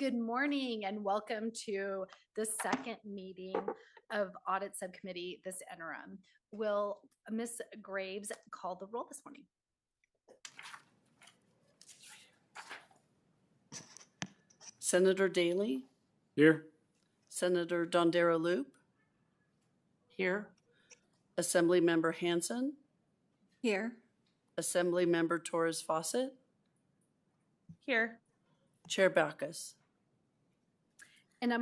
Good morning and welcome to the second meeting of Audit Subcommittee, this interim. Will Ms. Graves call the roll this morning? Senator Daly? Here. Senator Dondera Loop? Here. Assembly Member Hanson? Here. Assembly Member Torres Fawcett? Here. Chair Backus? And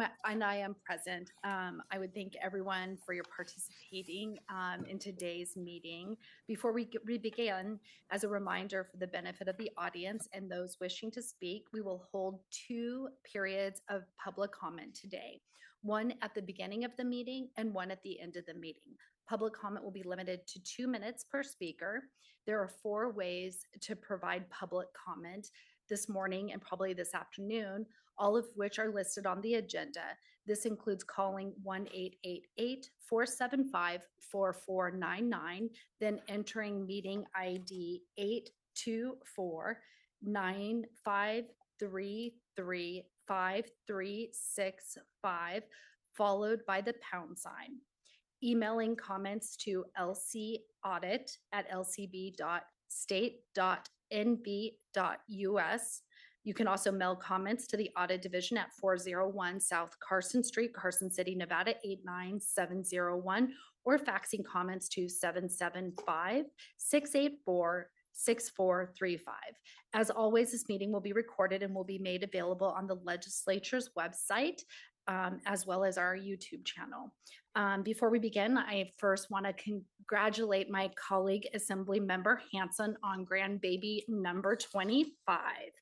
I am present. I would thank everyone for your participating in today's meeting. Before we begin, as a reminder for the benefit of the audience and those wishing to speak, we will hold 2 periods of public comment today. One at the beginning of the meeting and one at the end of the meeting. Public comment will be limited to 2 minutes per speaker. There are 4 ways to provide public comment this morning and probably this afternoon, all of which are listed on the agenda. This includes calling 1-888-475-4499, then entering meeting ID 824-95335-365, followed by the pound sign. Emailing comments to lcaudit@lcb.state.nb.us. You can also mail comments to the Audit Division at 401 South Carson Street, Carson City, Nevada 89701, or faxing comments to 775-684-6435. As always, this meeting will be recorded and will be made available on the legislature's website, as well as our YouTube channel. Before we begin, I first want to congratulate my colleague, Assembly Member Hanson, on grandbaby number 25.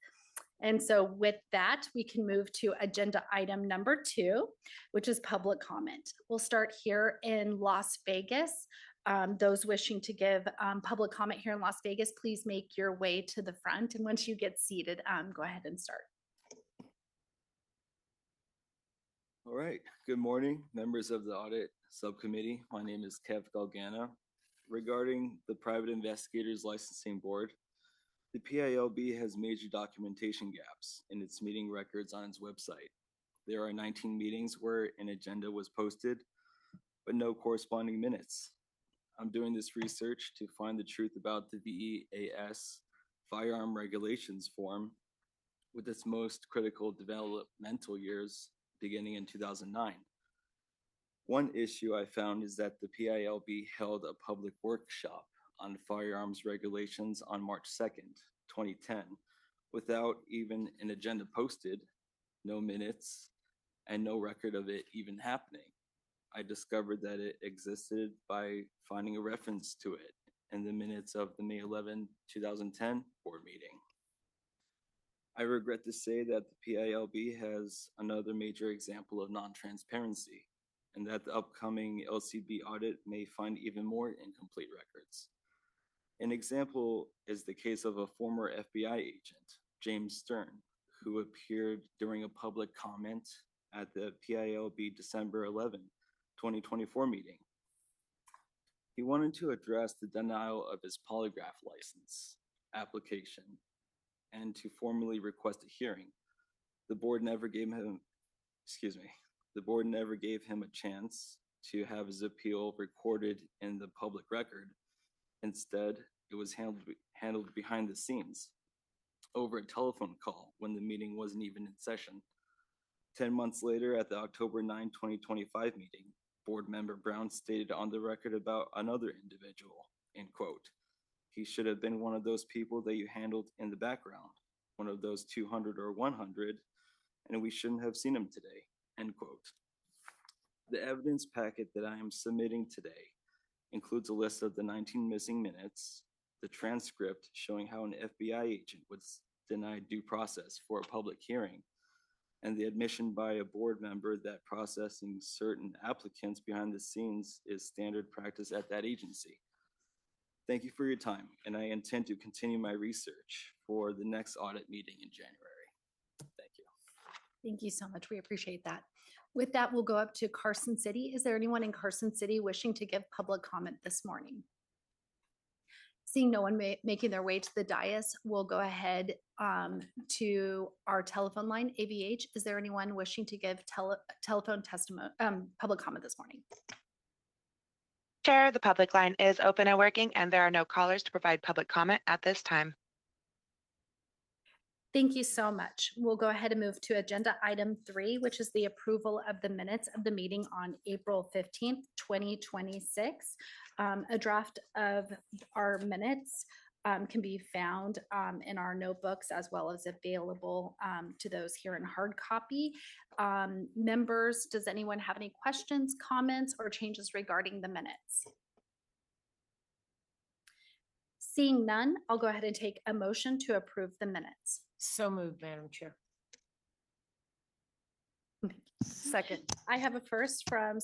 And so with that, we can move to agenda item number 2, which is public comment. We'll start here in Las Vegas. Those wishing to give public comment here in Las Vegas, please make your way to the front. And once you get seated, go ahead and start. All right. Good morning, members of the Audit Subcommittee. My name is Kev Galgana. Regarding the Private Investigators Licensing Board, the PILB has major documentation gaps in its meeting records on its website. There are 19 meetings where an agenda was posted, but no corresponding minutes. I'm doing this research to find the truth about the VEAS firearm regulations form with its most critical developmental years beginning in 2009. One issue I found is that the PILB held a public workshop on firearms regulations on March 2nd, 2010, without even an agenda posted, no minutes, and no record of it even happening. I discovered that it existed by finding a reference to it in the minutes of the May 11, 2010 board meeting. I regret to say that the PILB has another major example of non-transparency, and that the upcoming LCB audit may find even more incomplete records. An example is the case of a former FBI agent, James Stern, who appeared during a public comment at the PILB December 11, 2024 meeting. He wanted to address the denial of his polygraph license application and to formally request a hearing. The board never gave him a chance to have his appeal recorded in the public record. Instead, it was handled behind the scenes over a telephone call when the meeting wasn't even in session. 10 months later, at the October 9, 2025 meeting, board member Brown stated on the record about another individual, end quote, "He should have been one of those people that you handled in the background, one of those 200 or 100, and we shouldn't have seen him today," end quote. The evidence packet that I am submitting today includes a list of the 19 missing minutes, the transcript showing how an FBI agent was denied due process for a public hearing, and the admission by a board member that processing certain applicants behind the scenes is standard practice at that agency. Thank you for your time, and I intend to continue my research for the next audit meeting in January. Thank you. Thank you so much. We appreciate that. With that, we'll go up to Carson City. Is there anyone in Carson City wishing to give public comment this morning? Seeing no one making their way to the dais, we'll go ahead to our telephone line, AVH. Is there anyone wishing to give telephone testimony, public comment this morning? Chair, the public line is open and working, and there are no callers to provide public comment at this time. Thank you so much. We'll go ahead and move to agenda item 3, which is the approval of the minutes of the meeting on April 15th, 2026. A draft of our minutes can be found in our notebooks as well as available to those here in hard copy. Members, does anyone have any questions, comments, or changes regarding the minutes? Seeing none, I'll go ahead and take a motion to approve the minutes. So moved, Madam Chair. Second. I have a first from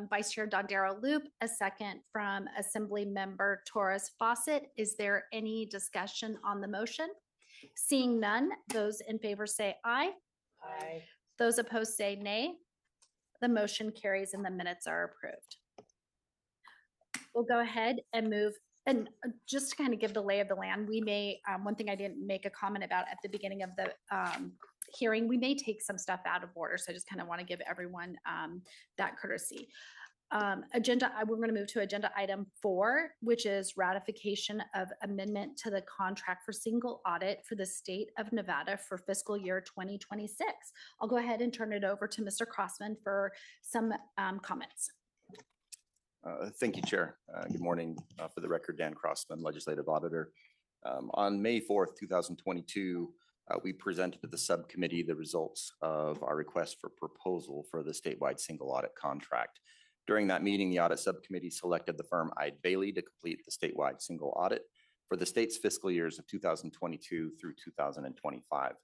Vice Chair Dondero Loop, a second from Assembly Member Torres Fawcett. Is there any discussion on the motion? Seeing none, those in favor say aye. Aye. Those opposed say nay. The motion carries and the minutes are approved. We'll go ahead and move. And just to kind of give the lay of the land, we may, one thing I didn't make a comment about at the beginning of the hearing, we may take some stuff out of order. So I just kind of want to give everyone that courtesy. We're going to move to agenda item 4, which is ratification of amendment to the contract for single audit for the state of Nevada for fiscal year 2026. I'll go ahead and turn it over to Mr. Crossman for some comments. Thank you, Chair. Good morning. For the record, Dan Crossman, Legislative Auditor. On May 4th, 2022, we presented to the subcommittee the results of our request for proposal for the statewide single audit contract. During that meeting, the audit subcommittee selected the firm Eide Bailly to complete the statewide single audit for the state's fiscal years of 2022 through 2025.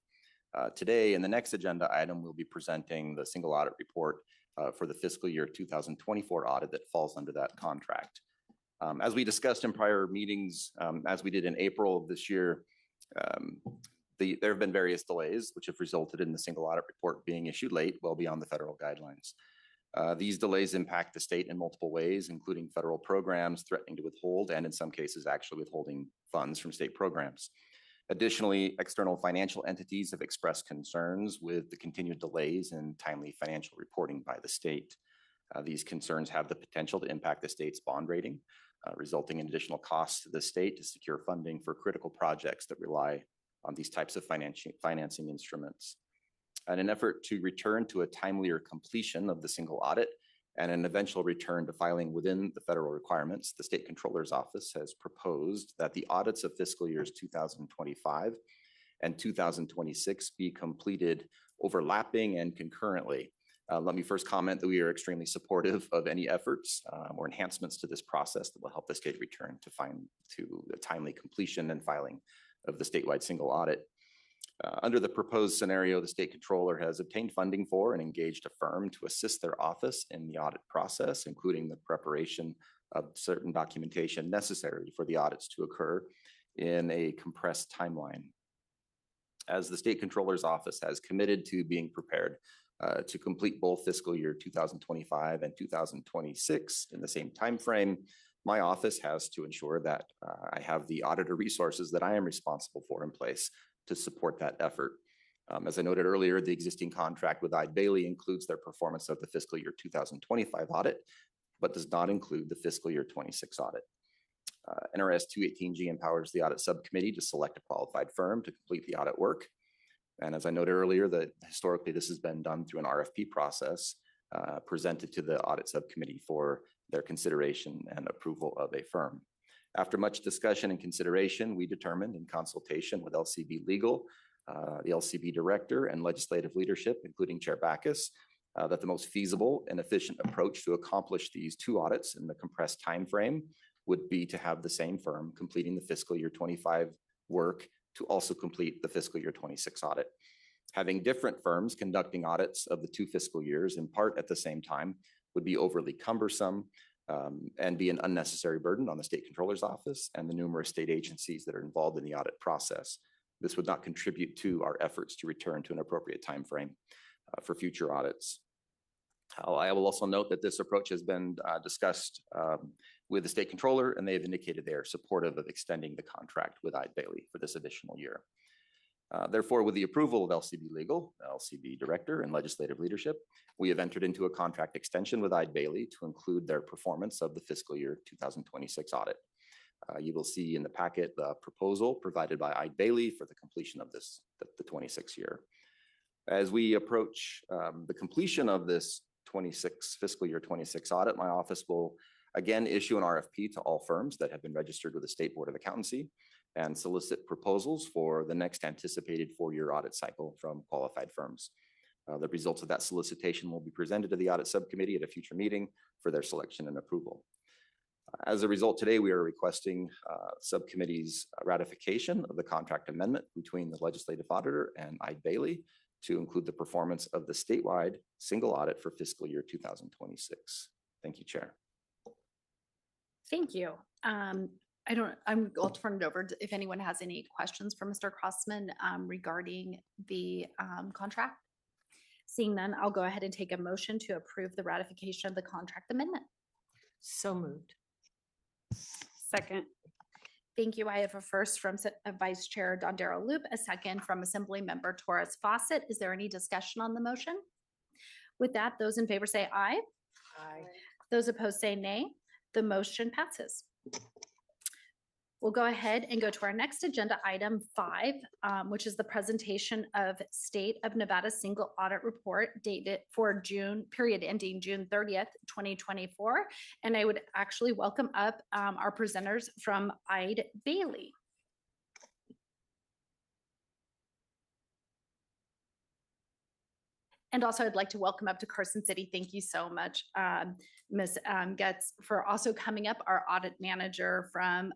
Today, in the next agenda item, we'll be presenting the single audit report for the fiscal year 2024 audit that falls under that contract. As we discussed in prior meetings, as we did in April of this year, there have been various delays which have resulted in the single audit report being issued late, well beyond the federal guidelines. These delays impact the state in multiple ways, including federal programs threatening to withhold, and in some cases actually withholding funds from state programs. Additionally, external financial entities have expressed concerns with the continued delays in timely financial reporting by the state. These concerns have the potential to impact the state's bond rating, resulting in additional costs to the state to secure funding for critical projects that rely on these types of financing instruments. In an effort to return to a timelier completion of the single audit and an eventual return to filing within the federal requirements, the State Controller's Office has proposed that the audits of fiscal years 2025 and 2026 be completed overlapping and concurrently. Let me first comment that we are extremely supportive of any efforts or enhancements to this process that will help the state return to a timely completion and filing of the statewide single audit. Under the proposed scenario, the state controller has obtained funding for and engaged a firm to assist their office in the audit process, including the preparation of certain documentation necessary for the audits to occur in a compressed timeline. As the state controller's office has committed to being prepared to complete both fiscal year 2025 and 2026 in the same time frame, my office has to ensure that I have the auditor resources that I am responsible for in place to support that effort. As I noted earlier, the existing contract with Eide Bailly includes their performance of the fiscal year 2025 audit, but does not include the fiscal year 26 audit. NRS 218G empowers the audit subcommittee to select a qualified firm to complete the audit work. And as I noted earlier, that historically this has been done through an RFP process presented to the audit subcommittee for their consideration and approval of a firm. After much discussion and consideration, we determined in consultation with LCB Legal, the LCB Director and legislative leadership, including Chair Backus, that the most feasible and efficient approach to accomplish these two audits in the compressed time frame would be to have the same firm completing the fiscal year 25 work to also complete the fiscal year 26 audit. Having different firms conducting audits of the two fiscal years in part at the same time would be overly cumbersome and be an unnecessary burden on the State Controller's Office and the numerous state agencies that are involved in the audit process. This would not contribute to our efforts to return to an appropriate time frame for future audits. I will also note that this approach has been discussed with the state controller, and they have indicated they are supportive of extending the contract with Eide Bailly for this additional year. Therefore, with the approval of LCB Legal, LCB Director, and Legislative Leadership, we have entered into a contract extension with Eide Bailly to include their performance of the fiscal year 2026 audit. You will see in the packet the proposal provided by Eide Bailly for the completion of the 26 year. As we approach the completion of this fiscal year 26 audit, my office will again issue an RFP to all firms that have been registered with the State Board of Accountancy and solicit proposals for the next anticipated 4-year audit cycle from qualified firms. The results of that solicitation will be presented to the Audit Subcommittee at a future meeting for their selection and approval. As a result, today we are requesting Subcommittee's ratification of the contract amendment between the Legislative Auditor and Eide Bailly to include the performance of the statewide single audit for fiscal year 2026. Thank you, Chair. Thank you. I'll turn it over if anyone has any questions for Mr. Crossman regarding the contract. Seeing none, I'll go ahead and take a motion to approve the ratification of the contract amendment. So moved. Second. Thank you. I have a first from Vice Chair Dondero Loop, a second from Assembly Member Torres Fawcett. Is there any discussion on the motion? With that, those in favor say aye. Aye. Those opposed say nay. The motion passes. We'll go ahead and go to our next agenda item 5, which is the presentation of State of Nevada Single Audit Report dated for period ending June 30th, 2024. And I would actually welcome up our presenters from Eide Bailly. And also I'd like to welcome up to Carson City. Thank you so much, Ms. Getz, for also coming up, our audit manager from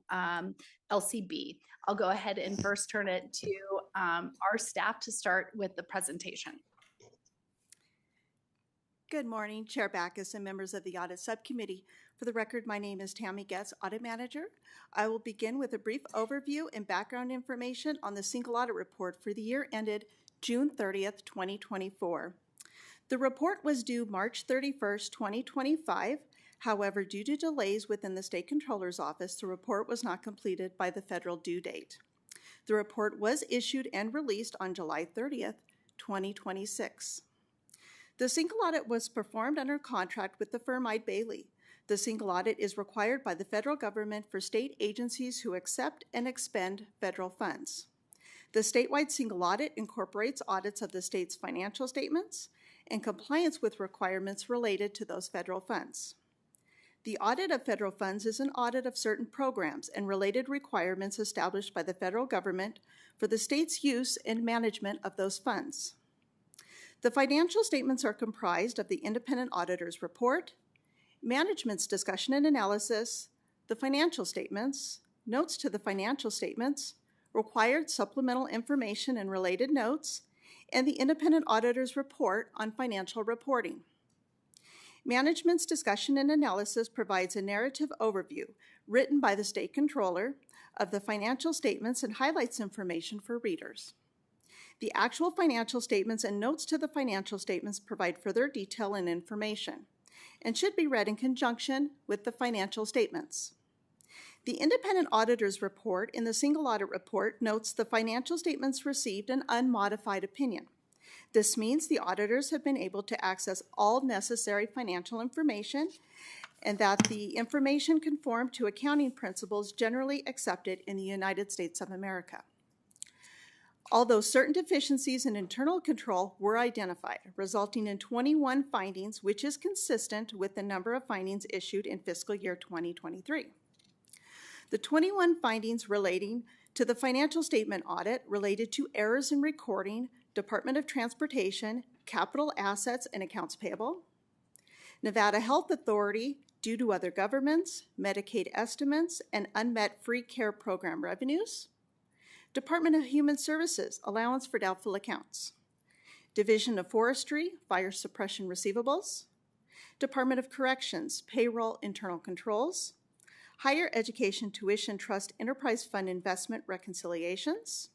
LCB. I'll go ahead and first turn it to our staff to start with the presentation. Good morning, Chair Backus and members of the Audit Subcommittee. For the record, my name is Tammy Getz, Audit Manager. I will begin with a brief overview and background information on the Single Audit Report for the year ended June 30th, 2024. The report was due March 31st, 2025. However, due to delays within the State Controller's Office, the report was not completed by the federal due date. The report was issued and released on July 30th, 2026. The single audit was performed under contract with the firm Eide Bailly. The single audit is required by the federal government for state agencies who accept and expend federal funds. The statewide single audit incorporates audits of the state's financial statements and compliance with requirements related to those federal funds. The audit of federal funds is an audit of certain programs and related requirements established by the federal government for the state's use and management of those funds. The financial statements are comprised of the independent auditor's report, management's discussion and analysis, the financial statements, notes to the financial statements, required supplemental information and related notes, and the independent auditor's report on financial reporting. Management's discussion and analysis provides a narrative overview written by the State Controller of the financial statements and highlights information for readers. The actual financial statements and notes to the financial statements provide further detail and information and should be read in conjunction with the financial statements. The independent auditor's report in the single audit report notes the financial statements received an unmodified opinion. This means the auditors have been able to access all necessary financial information and that the information conformed to accounting principles generally accepted in the United States of America. Although certain deficiencies in internal control were identified, resulting in 21 findings, which is consistent with the number of findings issued in fiscal year 2023. The 21 findings relating to the financial statement audit related to errors in recording, Department of Transportation, capital assets and accounts payable, Nevada Health Authority due to other governments, Medicaid estimates, and unmet free care program revenues, Department of Human Services, allowance for doubtful accounts, Division of Forestry, fire suppression receivables, Department of Corrections, payroll internal controls, Higher Education Tuition Trust Enterprise Fund Investment Reconciliations,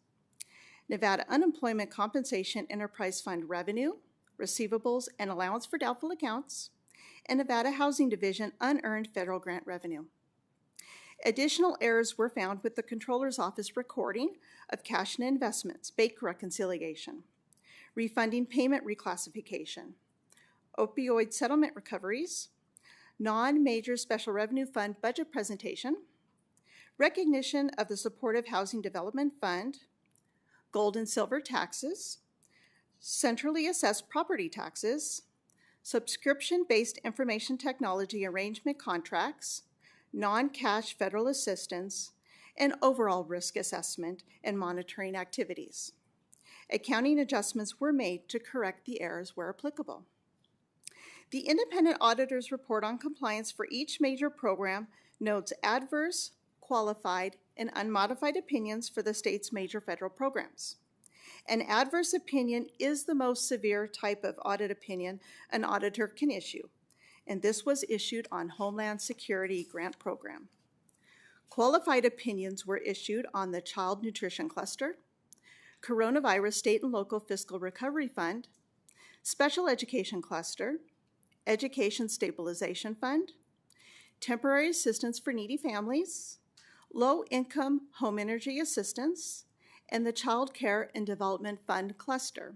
Nevada Unemployment Compensation Enterprise Fund Revenue, Receivables and Allowance for Doubtful Accounts, and Nevada Housing Division Unearned Federal Grant Revenue. Additional errors were found with the Controller's Office recording of cash and investments, bank reconciliation, refunding payment reclassification, opioid settlement recoveries, non-major special revenue fund budget presentation, recognition of the Supportive Housing Development Fund, gold and silver taxes, centrally assessed property taxes, subscription-based information technology arrangement contracts, non-cash federal assistance, and overall risk assessment and monitoring activities. Accounting adjustments were made to correct the errors where applicable. The independent auditor's report on compliance for each major program notes adverse, qualified, and unmodified opinions for the state's major federal programs. An adverse opinion is the most severe type of audit opinion an auditor can issue, and this was issued on Homeland Security Grant Program. Qualified opinions were issued on the Child Nutrition Cluster, Coronavirus State and Local Fiscal Recovery Fund, Special Education Cluster, Education Stabilization Fund, Temporary Assistance for Needy Families, Low Income Home Energy Assistance, and the Child Care and Development Fund Cluster.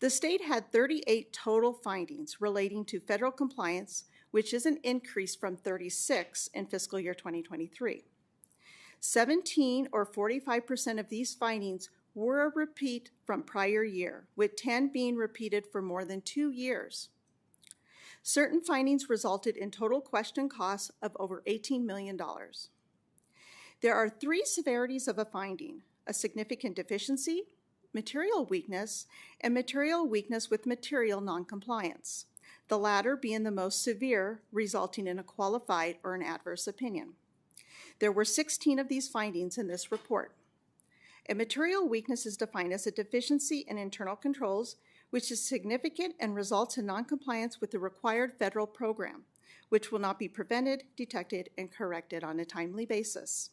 The state had 38 total findings relating to federal compliance, which is an increase from 36 in fiscal year 2023. 17 or 45% of these findings were a repeat from prior year, with 10 being repeated for more than 2 years. Certain findings resulted in total question costs of over $18 million. There are 3 severities of a finding: a significant deficiency, material weakness, and material weakness with material noncompliance, the latter being the most severe, resulting in a qualified or an adverse opinion. There were 16 of these findings in this report. A material weakness is defined as a deficiency in internal controls, which is significant and results in noncompliance with the required federal program, which will not be prevented, detected, and corrected on a timely basis.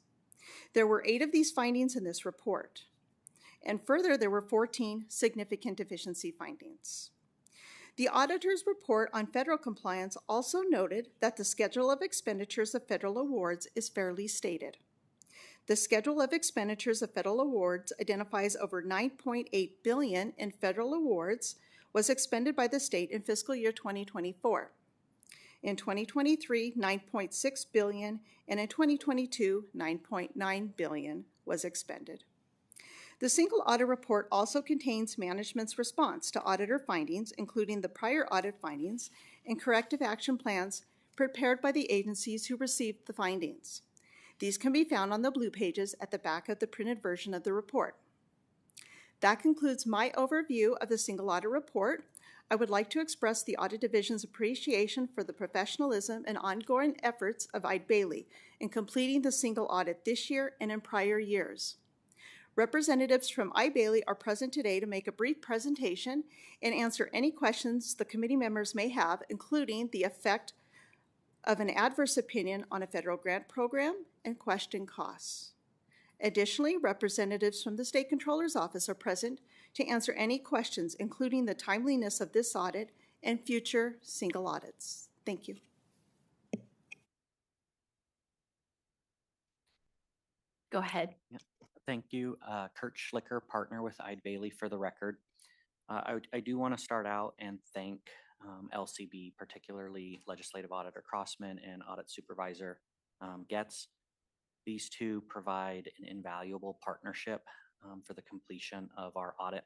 There were 8 of these findings in this report. And further, there were 14 significant deficiency findings. The auditor's report on federal compliance also noted that the schedule of expenditures of federal awards is fairly stated. The schedule of expenditures of federal awards identifies over $9.8 billion in federal awards was expended by the state in fiscal year 2024. In 2023, $9.6 billion, and in 2022, $9.9 billion was expended. The single audit report also contains management's response to auditor findings, including the prior audit findings and corrective action plans prepared by the agencies who received the findings. These can be found on the blue pages at the back of the printed version of the report. That concludes my overview of the single audit report. I would like to express the Audit Division's appreciation for the professionalism and ongoing efforts of Eide Bailly in completing the single audit this year and in prior years. Representatives from Eide Bailly are present today to make a brief presentation and answer any questions the committee members may have, including the effect of an adverse opinion on a federal grant program and question costs. Additionally, representatives from the State Controller's Office are present to answer any questions, including the timeliness of this audit and future single audits. Thank you. Go ahead. Thank you, Kurt Schlicker, partner with Eide Bailly, for the record. I do want to start out and thank LCB, particularly Legislative Auditor Crossman and Audit Supervisor Getz. These two provide an invaluable partnership for the completion of our audit.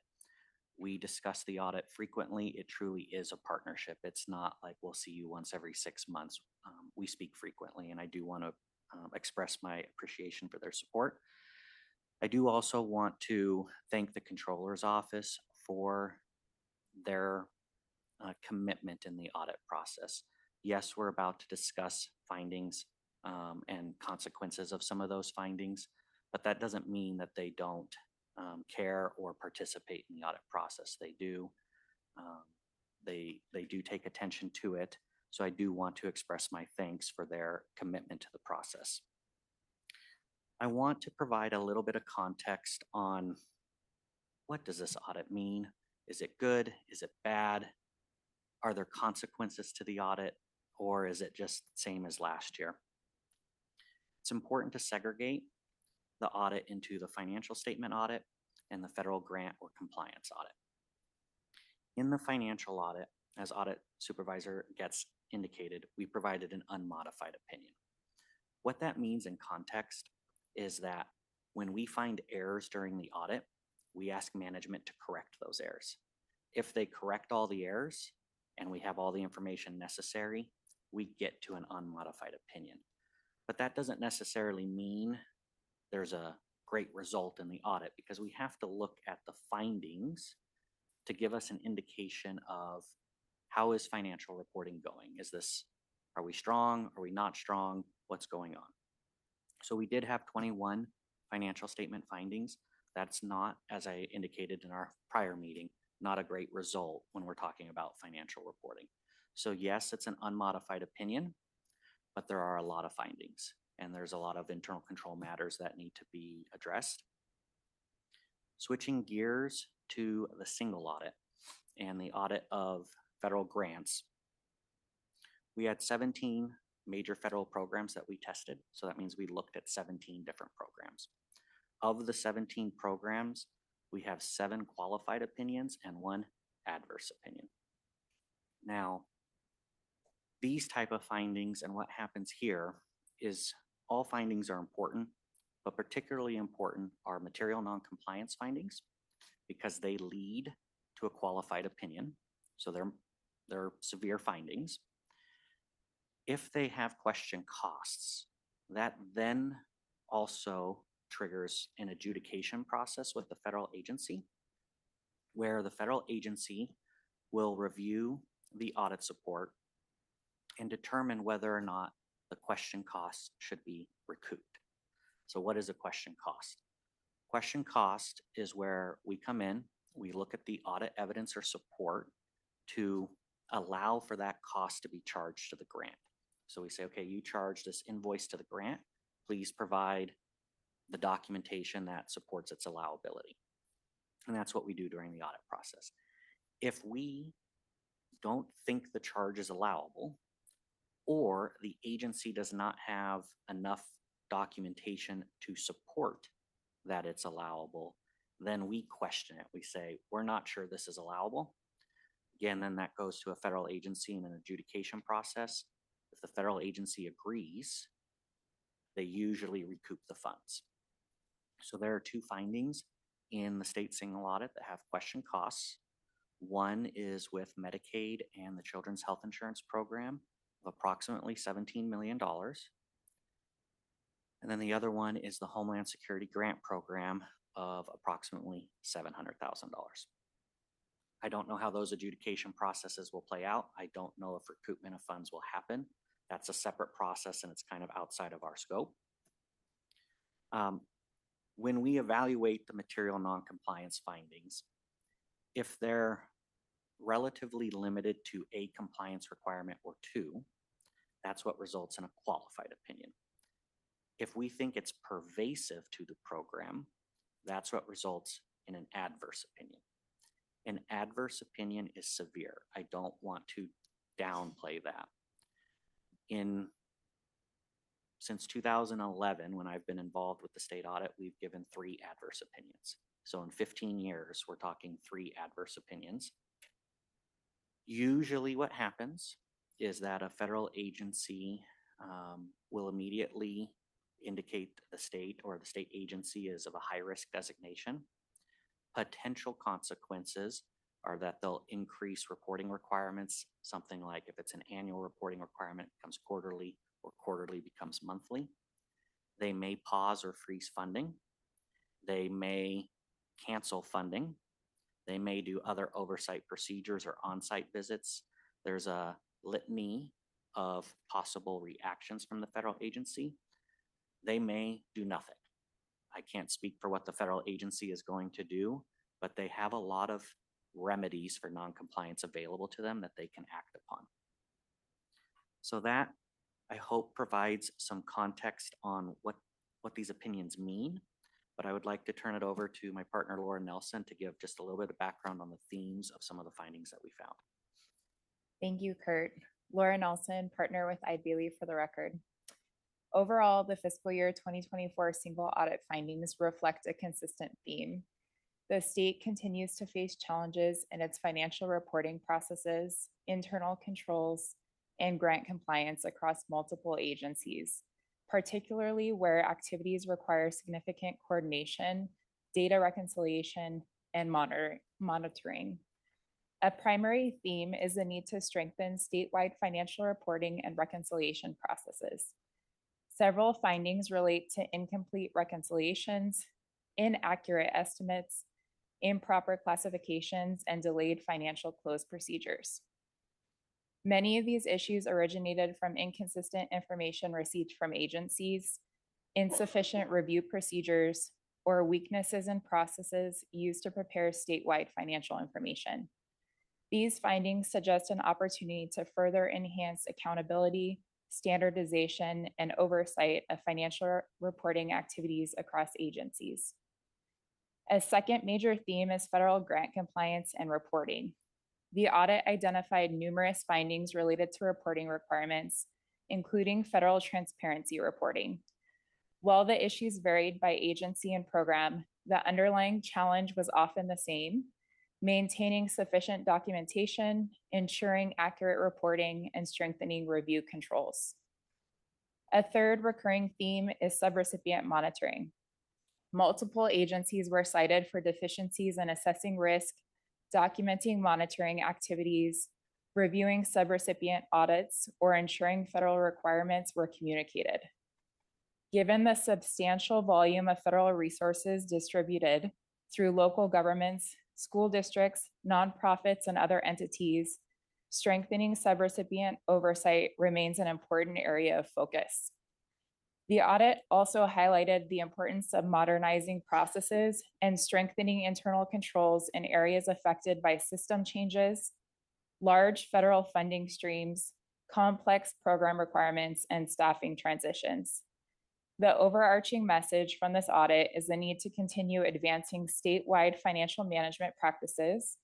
We discuss the audit frequently. It truly is a partnership. It's not like we'll see you once every 6 months. We speak frequently, and I do want to express my appreciation for their support. I do also want to thank the Controller's Office for their commitment in the audit process. Yes, we're about to discuss findings and consequences of some of those findings, but that doesn't mean that they don't care or participate in the audit process. They do. They do take attention to it. So I do want to express my thanks for their commitment to the process. I want to provide a little bit of context on what does this audit mean? Is it good? Is it bad? Are there consequences to the audit, or is it just same as last year? It's important to segregate the audit into the financial statement audit and the federal grant or compliance audit. In the financial audit, as Audit Supervisor Getz indicated, we provided an unmodified opinion. What that means in context is that when we find errors during the audit, we ask management to correct those errors. If they correct all the errors and we have all the information necessary, we get to an unmodified opinion. But that doesn't necessarily mean there's a great result in the audit, because we have to look at the findings to give us an indication of how is financial reporting going? Are we strong? Are we not strong? What's going on? So we did have 21 financial statement findings. That's not, as I indicated in our prior meeting, not a great result when we're talking about financial reporting. So yes, it's an unmodified opinion, but there are a lot of findings and there's a lot of internal control matters that need to be addressed. Switching gears to the single audit and the audit of federal grants, we had 17 major federal programs that we tested. So that means we looked at 17 different programs. Of the 17 programs, we have 7 qualified opinions and 1 adverse opinion. Now, these type of findings and what happens here is all findings are important, but particularly important are material noncompliance findings because they lead to a qualified opinion. So they're severe findings. If they have question costs, that then also triggers an adjudication process with the federal agency, where the federal agency will review the audit support and determine whether or not the question costs should be recouped. So what is a question cost? Question cost is where we come in, we look at the audit evidence or support to allow for that cost to be charged to the grant. So we say, okay, you charge this invoice to the grant, please provide the documentation that supports its allowability. And that's what we do during the audit process. If we don't think the charge is allowable, or the agency does not have enough documentation to support that it's allowable, then we question it. We say, we're not sure this is allowable. Again, then that goes to a federal agency in an adjudication process. If the federal agency agrees, they usually recoup the funds. So there are 2 findings in the state single audit that have question costs. One is with Medicaid and the Children's Health Insurance Program of approximately $17 million. And then the other one is the Homeland Security Grant Program of approximately $700,000. I don't know how those adjudication processes will play out. I don't know if recoupment of funds will happen. That's a separate process and it's kind of outside of our scope. When we evaluate the material noncompliance findings, if they're relatively limited to a compliance requirement or 2, that's what results in a qualified opinion. If we think it's pervasive to the program, that's what results in an adverse opinion. An adverse opinion is severe. I don't want to downplay that. Since 2011, when I've been involved with the state audit, we've given 3 adverse opinions. So in 15 years, we're talking 3 adverse opinions. Usually what happens is that a federal agency will immediately indicate the state or the state agency is of a high-risk designation. Potential consequences are that they'll increase reporting requirements, something like if it's an annual reporting requirement, it becomes quarterly, or quarterly becomes monthly. They may pause or freeze funding. They may cancel funding. They may do other oversight procedures or on-site visits. There's a litany of possible reactions from the federal agency. They may do nothing. I can't speak for what the federal agency is going to do, but they have a lot of remedies for noncompliance available to them that they can act upon. So that, I hope, provides some context on what these opinions mean, but I would like to turn it over to my partner, Laura Nelson, to give just a little bit of background on the themes of some of the findings that we found. Thank you, Kurt. Laura Nelson, partner with Eid Bailey for the record. Overall, the fiscal year 2024 single audit findings reflect a consistent theme. The state continues to face challenges in its financial reporting processes, internal controls, and grant compliance across multiple agencies, particularly where activities require significant coordination, data reconciliation, and monitoring. A primary theme is the need to strengthen statewide financial reporting and reconciliation processes. Several findings relate to incomplete reconciliations, inaccurate estimates, improper classifications, and delayed financial close procedures. Many of these issues originated from inconsistent information received from agencies, insufficient review procedures, or weaknesses in processes used to prepare statewide financial information. These findings suggest an opportunity to further enhance accountability, standardization, and oversight of financial reporting activities across agencies. A second major theme is federal grant compliance and reporting. The audit identified numerous findings related to reporting requirements, including federal transparency reporting. While the issues varied by agency and program, the underlying challenge was often the same: maintaining sufficient documentation, ensuring accurate reporting, and strengthening review controls. A third recurring theme is subrecipient monitoring. Multiple agencies were cited for deficiencies in assessing risk, documenting monitoring activities, reviewing subrecipient audits, or ensuring federal requirements were communicated. Given the substantial volume of federal resources distributed through local governments, school districts, nonprofits, and other entities, strengthening subrecipient oversight remains an important area of focus. The audit also highlighted the importance of modernizing processes and strengthening internal controls in areas affected by system changes, large federal funding streams, complex program requirements, and staffing transitions. The overarching message from this audit is the need to continue advancing statewide financial management practices,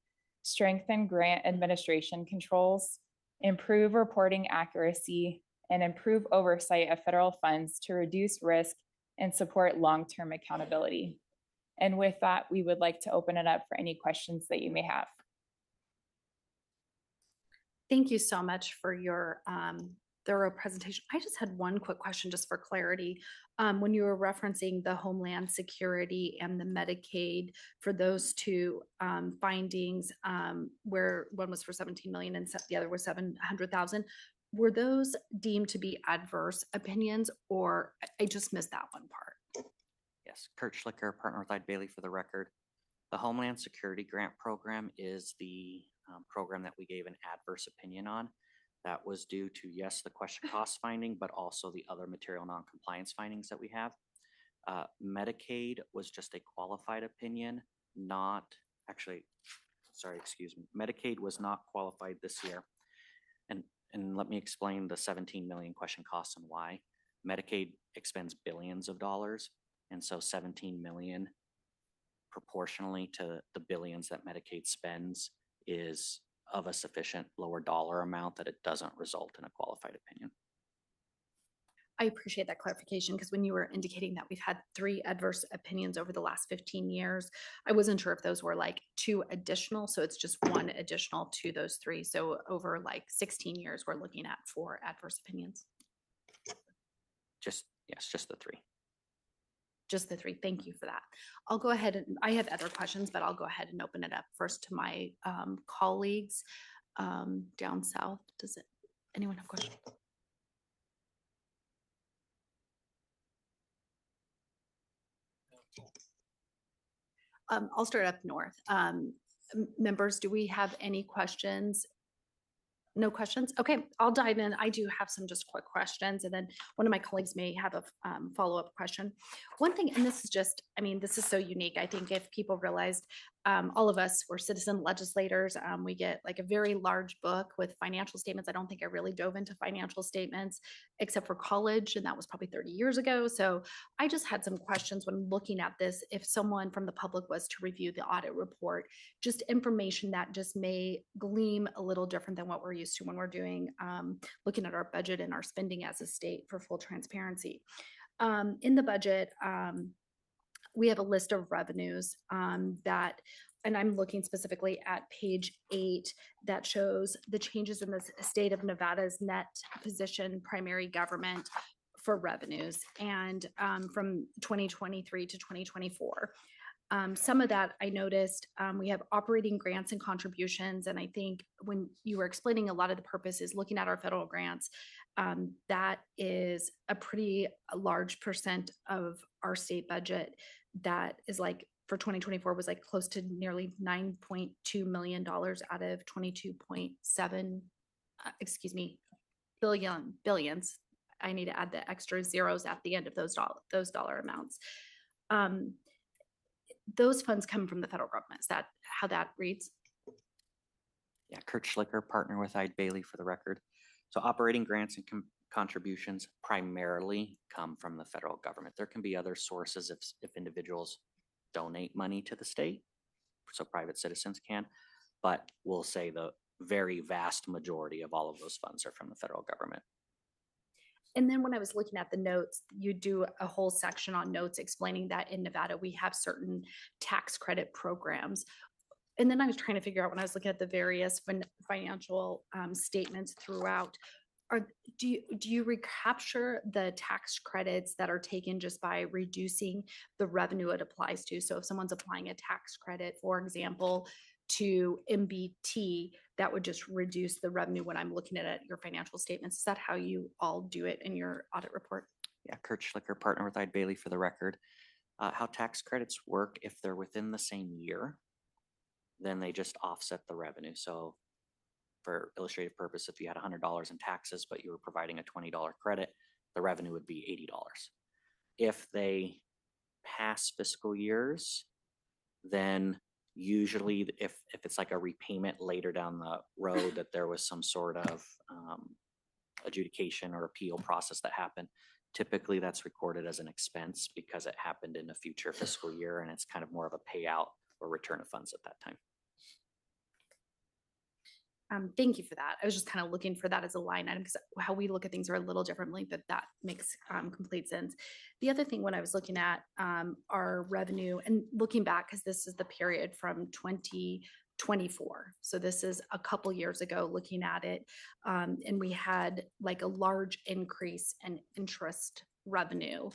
strengthen grant administration controls, improve reporting accuracy, and improve oversight of federal funds to reduce risk and support long-term accountability. And with that, we would like to open it up for any questions that you may have. Thank you so much for your thorough presentation. I just had one quick question just for clarity. When you were referencing the Homeland Security and the Medicaid for those two findings, where one was for 17 million and the other was 700,000, were those deemed to be adverse opinions, or I just missed that one part? Yes, Kurt Schlicker, partner with Ide Bailey for the record. The Homeland Security Grant Program is the program that we gave an adverse opinion on. That was due to, yes, the question cost finding, but also the other material non-compliance findings that we have. Medicaid was just a qualified opinion, not actually, sorry, excuse me. Medicaid was not qualified this year. And let me explain the 17 million question costs and why. Medicaid expends billions of dollars. And so 17 million proportionally to the billions that Medicaid spends is of a sufficient lower dollar amount that it doesn't result in a qualified opinion. I appreciate that clarification, because when you were indicating that we've had 3 adverse opinions over the last 15 years, I wasn't sure if those were like 2 additional. So it's just 1 additional to those 3. So over like 16 years, we're looking at 4 adverse opinions. Just the 3. Just the 3. Thank you for that. I'll go ahead and I have other questions, but I'll go ahead and open it up first to my colleagues down south. Does anyone have questions? I'll start up north. Members, do we have any questions? No questions? Okay, I'll dive in. I do have some just quick questions, and then one of my colleagues may have a follow-up question. One thing, and this is just, I mean, this is so unique. I think if people realized all of us, we're citizen legislators. We get like a very large book with financial statements. I don't think I really dove into financial statements except for college, and that was probably 30 years ago. So I just had some questions when looking at this. If someone from the public was to review the audit report, just information that just may gleam a little different than what we're used to when we're doing, looking at our budget and our spending as a state for full transparency. In the budget, we have a list of revenues that, and I'm looking specifically at page 8, that shows the changes in the state of Nevada's net position primary government for revenues, and from 2023 to 2024. Some of that I noticed, we have operating grants and contributions. And I think when you were explaining, a lot of the purpose is looking at our federal grants. That is a pretty large percent of our state budget. That is like for 2024 was like close to nearly $9.2 million out of 22.7, billions. I need to add the extra zeros at the end of those dollar amounts. Those funds come from the federal government. Is that how that reads? Yeah, Kurt Schlicker, partner with Eide Bailey for the record. So operating grants and contributions primarily come from the federal government. There can be other sources if individuals donate money to the state, so private citizens can, but we'll say the very vast majority of all of those funds are from the federal government. And then when I was looking at the notes, you do a whole section on notes explaining that in Nevada, we have certain tax credit programs. And then I was trying to figure out when I was looking at the various financial statements throughout, do you recapture the tax credits that are taken just by reducing the revenue it applies to? So if someone's applying a tax credit, for example, to MBT, that would just reduce the revenue when I'm looking at your financial statements. Is that how you all do it in your audit report? Yeah, Kurt Schlicker, partner with Eide Bailey for the record. How tax credits work, if they're within the same year, then they just offset the revenue. So for illustrative purpose, if you had $100 in taxes, but you were providing a $20 credit, the revenue would be $80. If they pass fiscal years, then usually if it's like a repayment later down the road that there was some sort of adjudication or appeal process that happened, typically that's recorded as an expense because it happened in a future fiscal year, and it's kind of more of a payout or return of funds at that time. Thank you for that. I was just kind of looking for that as a line item because how we look at things are a little differently, but that makes complete sense. The other thing when I was looking at our revenue and looking back, because this is the period from 2024. So this is a couple years ago looking at it. And we had like a large increase in interest revenue.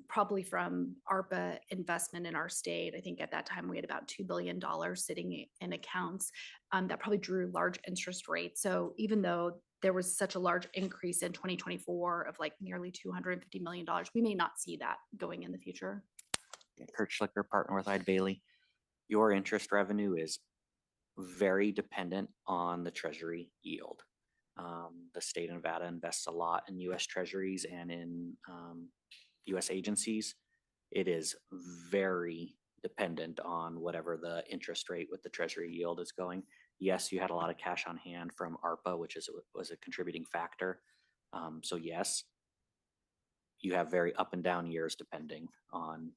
Probably from ARPA investment in our state. I think at that time we had about $2 billion sitting in accounts that probably drew large interest rates. So even though there was such a large increase in 2024 of like nearly $250 million, we may not see that going in the future. Yeah, Kurt Schlicker, partner with Eide Bailey. Your interest revenue is very dependent on the Treasury yield. The state of Nevada invests a lot in U.S. Treasuries and in U.S. agencies. It is very dependent on whatever the interest rate with the Treasury yield is going. Yes, you had a lot of cash on hand from ARPA, which was a contributing factor. So yes, you have very up and down years depending on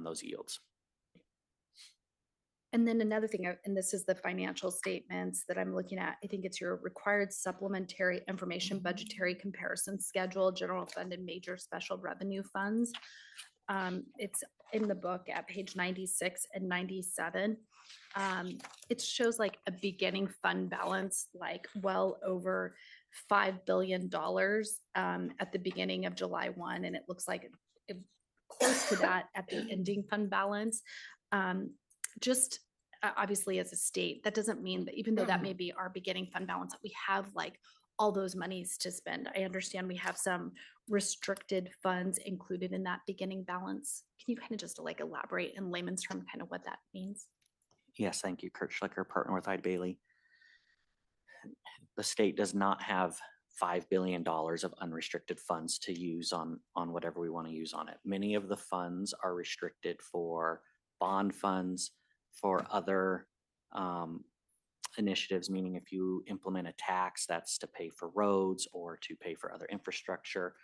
those yields. And then another thing, and this is the financial statements that I'm looking at. I think it's your required supplementary information budgetary comparison schedule, general fund and major special revenue funds. It's in the book at page 96 and 97. It shows like a beginning fund balance, like well over $5 billion at the beginning of July 1. And it looks like it close to that at the ending fund balance. Just obviously as a state, that doesn't mean that even though that may be our beginning fund balance, that we have like all those monies to spend. I understand we have some restricted funds included in that beginning balance. Can you kind of just like elaborate in layman's terms kind of what that means? Yes, thank you, Kurt Schlicker, partner with Eide Bailey. The state does not have $5 billion of unrestricted funds to use on whatever we want to use on it. Many of the funds are restricted for bond funds, for other initiatives, meaning if you implement a tax that's to pay for roads or to pay for other infrastructure,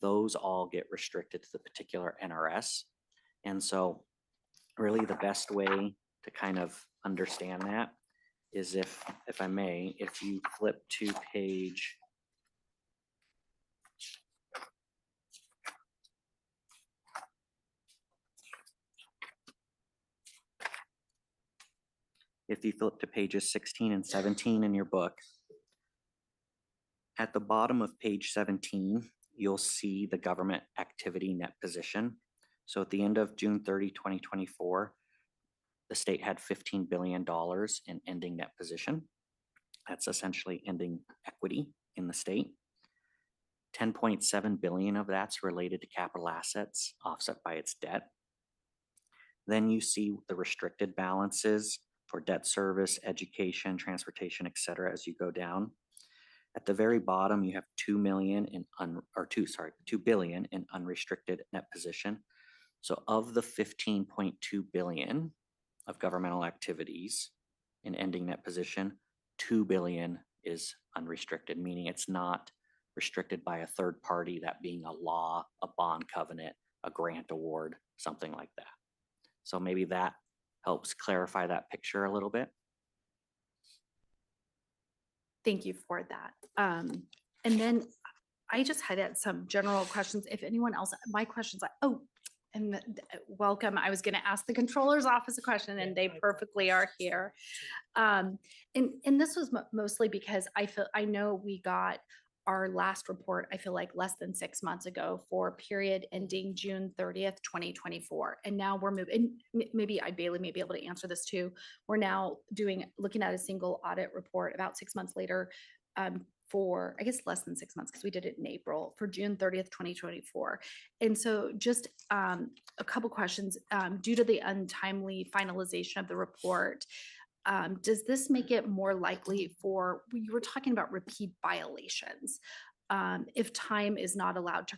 those all get restricted to the particular NRS. And so really the best way to kind of understand that is if I may, if you flip to page if you flip to pages 16 and 17 in your book, at the bottom of page 17, you'll see the government activity net position. So at the end of June 30, 2024, the state had $15 billion in ending net position. That's essentially ending equity in the state. 10.7 billion of that's related to capital assets offset by its debt. Then you see the restricted balances for debt service, education, transportation, et cetera, as you go down. At the very bottom, you have 2 billion in unrestricted net position. So of the 15.2 billion of governmental activities in ending net position, 2 billion is unrestricted, meaning it's not restricted by a third party, that being a law, a bond covenant, a grant award, something like that. So maybe that helps clarify that picture a little bit. Thank you for that. And then I just had some general questions. If anyone else, my questions, welcome. I was going to ask the controller's office a question and they perfectly are here. And this was mostly because I know we got our last report, I feel like less than 6 months ago for period ending June 30th, 2024. And now we're moving, maybe Bailey may be able to answer this too. We're now looking at a single audit report about 6 months later for, I guess, less than 6 months because we did it in April for June 30th, 2024. And so just a couple questions. Due to the untimely finalization of the report, does this make it more likely you were talking about repeat violations, if time is not allowed to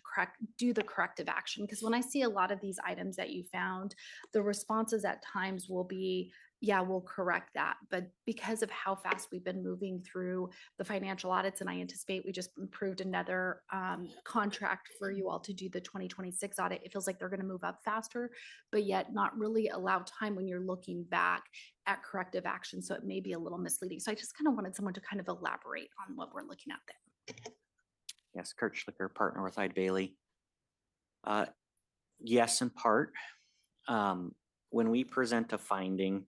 do the corrective action? Because when I see a lot of these items that you found, the responses at times will be, yeah, we'll correct that. But because of how fast we've been moving through the financial audits, and I anticipate we just approved another contract for you all to do the 2026 audit, it feels like they're going to move up faster, but yet not really allow time when you're looking back at corrective action. So it may be a little misleading. So I just kind of wanted someone to kind of elaborate on what we're looking at there. Yes, Kurt Schlicker, partner with Eide Bailey. Yes, in part. When we present a finding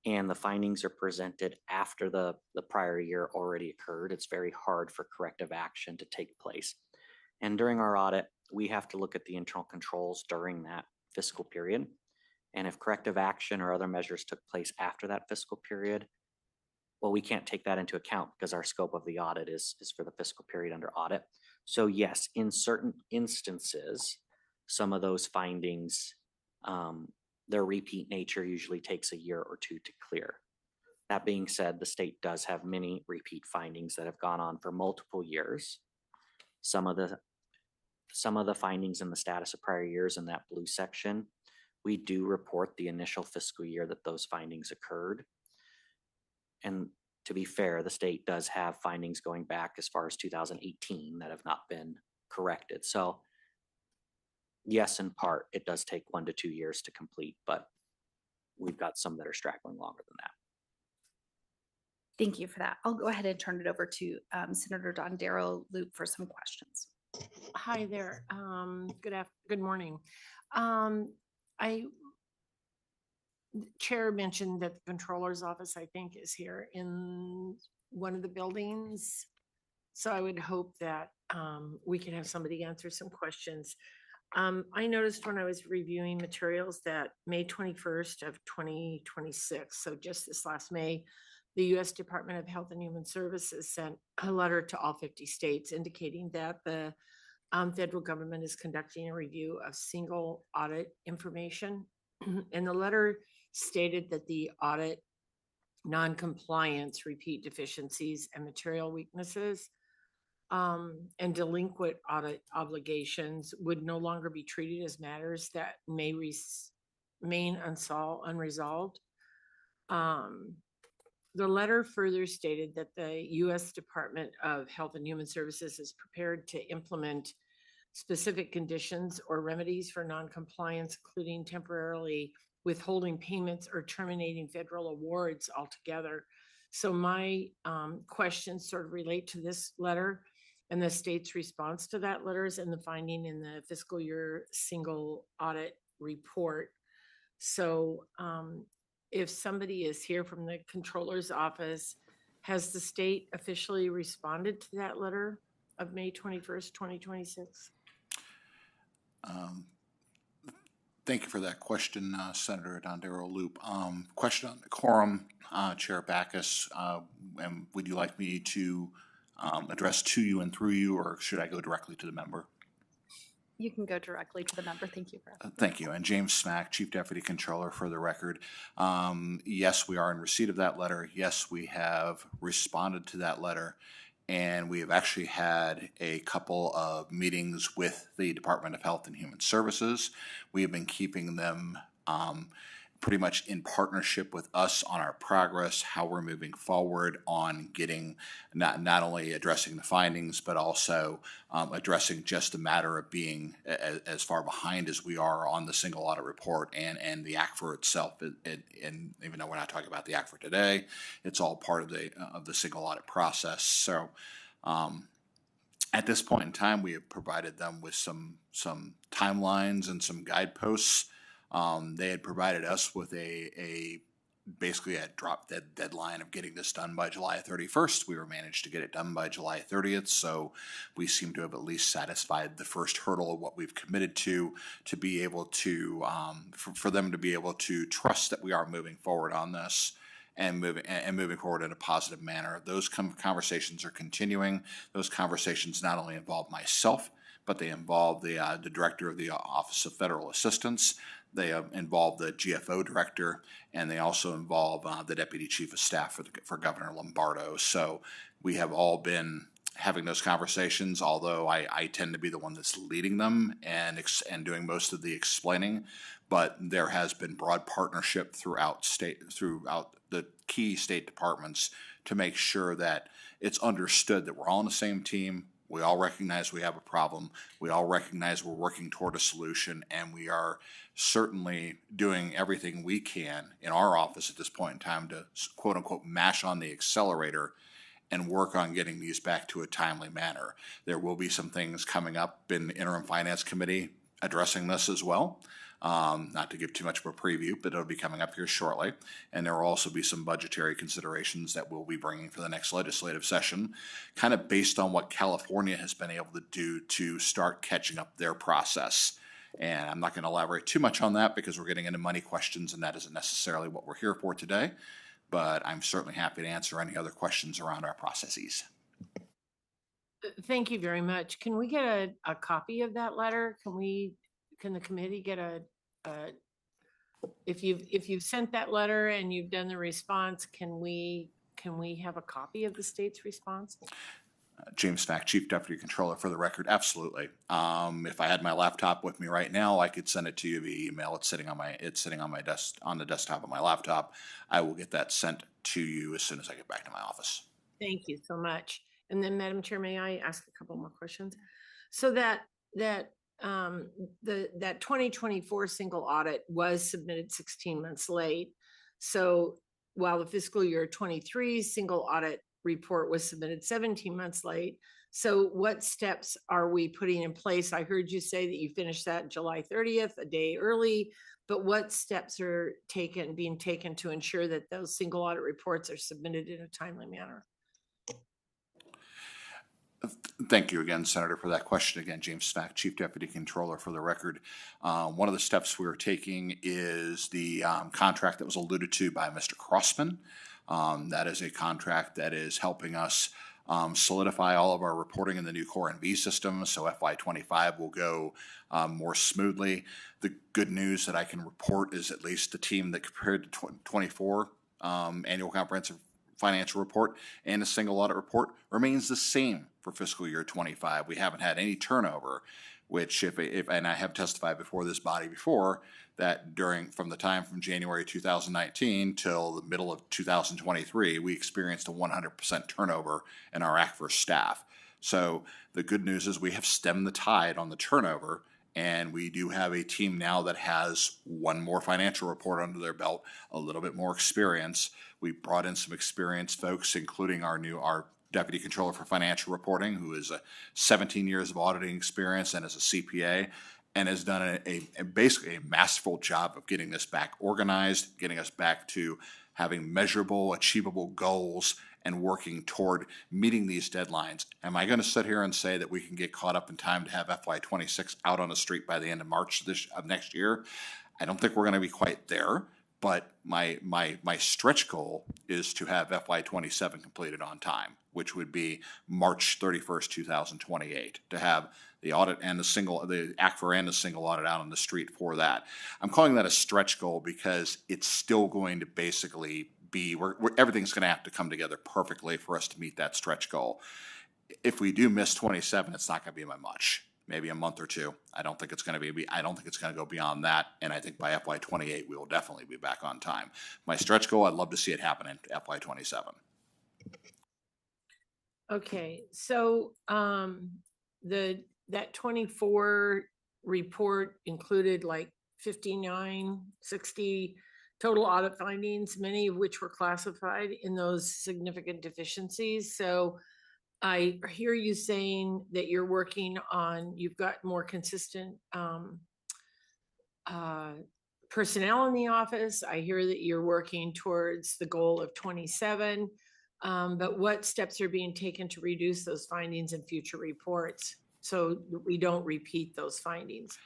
and the findings are presented after the prior year already occurred, it's very hard for corrective action to take place. And during our audit, we have to look at the internal controls during that fiscal period. And if corrective action or other measures took place after that fiscal period, well, we can't take that into account because our scope of the audit is for the fiscal period under audit. So yes, in certain instances, some of those findings, their repeat nature usually takes a year or two to clear. That being said, the state does have many repeat findings that have gone on for multiple years. Some of the findings in the status of prior years in that blue section, we do report the initial fiscal year that those findings occurred. And to be fair, the state does have findings going back as far as 2018 that have not been corrected. So yes, in part, it does take 1 to 2 years to complete, but we've got some that are straggling longer than that. Thank you for that. I'll go ahead and turn it over to Senator Dondero Loop for some questions. Hi there. Good morning. Chair mentioned that the controller's office, I think, is here in one of the buildings. So I would hope that we can have somebody answer some questions. I noticed when I was reviewing materials that May 21st of 2026, so just this last May, the U.S. Department of Health and Human Services sent a letter to all 50 states indicating that the federal government is conducting a review of single audit information. And the letter stated that the audit non-compliance, repeat deficiencies, and material weaknesses and delinquent audit obligations would no longer be treated as matters that may remain unresolved. The letter further stated that the U.S. Department of Health and Human Services is prepared to implement specific conditions or remedies for noncompliance, including temporarily withholding payments or terminating federal awards altogether. So my questions sort of relate to this letter and the state's response to that letter is in the finding in the fiscal year single audit report. So if somebody is here from the controller's office, has the state officially responded to that letter of May 21st, 2026? Thank you for that question, Senator Dondero Loop. Question on the quorum, Chair Backus, and would you like me to address to you and through you, or should I go directly to the member? You can go directly to the member. Thank you, Brett. Thank you. And James Smack, Chief Deputy Controller, for the record. Yes, we are in receipt of that letter. Yes, we have responded to that letter. And we have actually had a couple of meetings with the Department of Health and Human Services. We have been keeping them pretty much in partnership with us on our progress, how we're moving forward on getting not only addressing the findings, but also addressing just the matter of being as far behind as we are on the single audit report and the ACFR itself. And even though we're not talking about the ACFR today, it's all part of the single audit process. So at this point in time, we have provided them with some timelines and some guideposts. They had provided us with basically a drop dead deadline of getting this done by July 31st. We were managed to get it done by July 30th. So we seem to have at least satisfied the first hurdle of what we've committed to be able to, for them to be able to trust that we are moving forward on this and moving forward in a positive manner. Those conversations are continuing. Those conversations not only involve myself, but they involve the director of the Office of Federal Assistance. They involve the GFO director, and they also involve the deputy chief of staff for Governor Lombardo. So we have all been having those conversations, although I tend to be the one that's leading them and doing most of the explaining. But there has been broad partnership throughout the key state departments to make sure that it's understood that we're all on the same team. We all recognize we have a problem. We all recognize we're working toward a solution, and we are certainly doing everything we can in our office at this point in time to quote unquote mash on the accelerator and work on getting these back to a timely manner. There will be some things coming up in the Interim Finance Committee addressing this as well. Not to give too much of a preview, but it'll be coming up here shortly. And there will also be some budgetary considerations that we'll be bringing for the next legislative session, kind of based on what California has been able to do to start catching up their process. And I'm not going to elaborate too much on that because we're getting into money questions, and that isn't necessarily what we're here for today. But I'm certainly happy to answer any other questions around our processes. Thank you very much. Can we get a copy of that letter? Can the committee get if you've sent that letter and you've done the response, can we have a copy of the state's response? James Smack, Chief Deputy Controller, for the record, absolutely. If I had my laptop with me right now, I could send it to you via email. It's sitting on my desk on the desktop of my laptop. I will get that sent to you as soon as I get back to my office. Thank you so much. And then, Madam Chair, may I ask a couple more questions? So that 2024 single audit was submitted 16 months late. So while the fiscal year 23 single audit report was submitted 17 months late. So what steps are we putting in place? I heard you say that you finished that July 30th, a day early, but what steps are being taken to ensure that those single audit reports are submitted in a timely manner? Thank you again, Senator, for that question. Again, James Smack, Chief Deputy Controller, for the record. One of the steps we're taking is the contract that was alluded to by Mr. Crossman. That is a contract that is helping us solidify all of our reporting in the new Core NV system, so FY25 will go more smoothly. The good news that I can report is at least the team that compared to 24 annual comprehensive financial report and a single audit report remains the same for fiscal year 25. We haven't had any turnover. which and I have testified before this body before, that from the time from January 2019 till the middle of 2023, we experienced a 100% turnover in our ACFR staff. So the good news is we have stemmed the tide on the turnover, and we do have a team now that has one more financial report under their belt, a little bit more experience. We brought in some experienced folks, including our Deputy Controller for Financial Reporting, who is 17 years of auditing experience and is a CPA, and has done basically a masterful job of getting this back organized, getting us back to having measurable, achievable goals, and working toward meeting these deadlines. Am I going to sit here and say that we can get caught up in time to have FY26 out on the street by the end of March of next year? I don't think we're going to be quite there, but my stretch goal is to have FY27 completed on time, which would be March 31st, 2028, to have the audit and the ACFR and the single audit out on the street for that. I'm calling that a stretch goal because it's still going to basically be everything's going to have to come together perfectly for us to meet that stretch goal. If we do miss 27, it's not going to be by much, maybe a month or two. I don't think it's going to go beyond that. And I think by FY28, we will definitely be back on time. My stretch goal, I'd love to see it happen in FY27. Okay, so that 24 report included like 59, 60 total audit findings, many of which were classified in those significant deficiencies. So I hear you saying that you're working on, you've got more consistent personnel in the office. I hear that you're working towards the goal of 27. But what steps are being taken to reduce those findings in future reports so that we don't repeat those findings?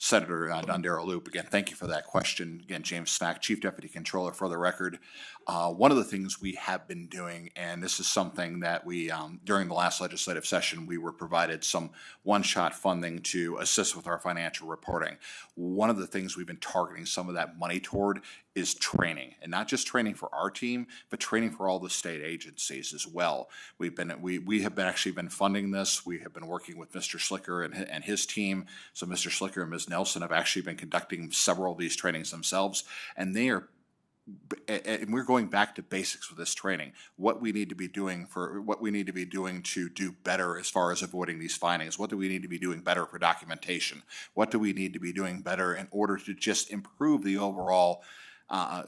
Senator Dondero Loop, again, thank you for that question. Again, James Smack, Chief Deputy Controller for the record. One of the things we have been doing, and this is something that we, during the last legislative session, we were provided some one-shot funding to assist with our financial reporting. One of the things we've been targeting some of that money toward is training, and not just training for our team, but training for all the state agencies as well. We have actually been funding this. We have been working with Mr. Schlicker and his team. So Mr. Schlicker and Ms. Nelson have actually been conducting several of these trainings themselves, and and we're going back to basics with this training. What we need to be doing to do better as far as avoiding these findings. What do we need to be doing better for documentation? What do we need to be doing better in order to just improve the overall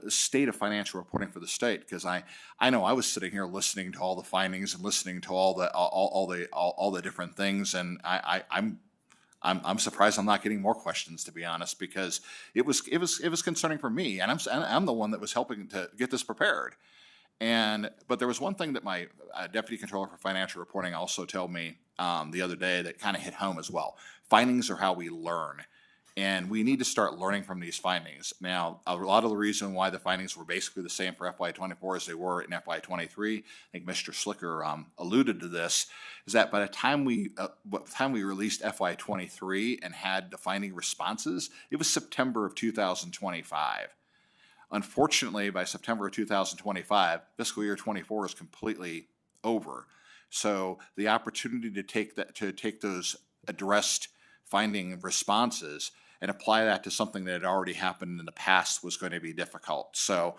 state of financial reporting for the state? Because I know I was sitting here listening to all the findings and listening to all the different things, and I'm surprised I'm not getting more questions, to be honest, because it was concerning for me, and I'm the one that was helping to get this prepared. But there was one thing that my Deputy Controller for Financial Reporting also told me the other day that kind of hit home as well. Findings are how we learn. And we need to start learning from these findings. Now, a lot of the reason why the findings were basically the same for FY24 as they were in FY23, I think Mr. Schlicker alluded to this, is that by the time we released FY23 and had the finding responses, it was September of 2025. Unfortunately, by September of 2025, fiscal year 24 is completely over. So the opportunity to take those addressed finding responses and apply that to something that had already happened in the past was going to be difficult. So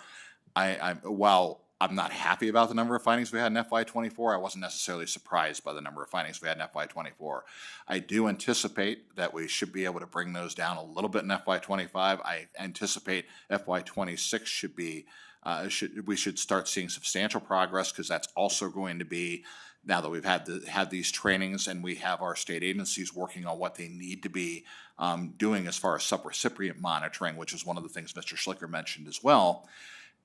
while I'm not happy about the number of findings we had in FY24, I wasn't necessarily surprised by the number of findings we had in FY24. I do anticipate that we should be able to bring those down a little bit in FY25. I anticipate FY26 should be, we should start seeing substantial progress, because that's also going to be, now that we've had these trainings and we have our state agencies working on what they need to be doing as far as subrecipient monitoring, which is one of the things Mr. Schlicker mentioned as well.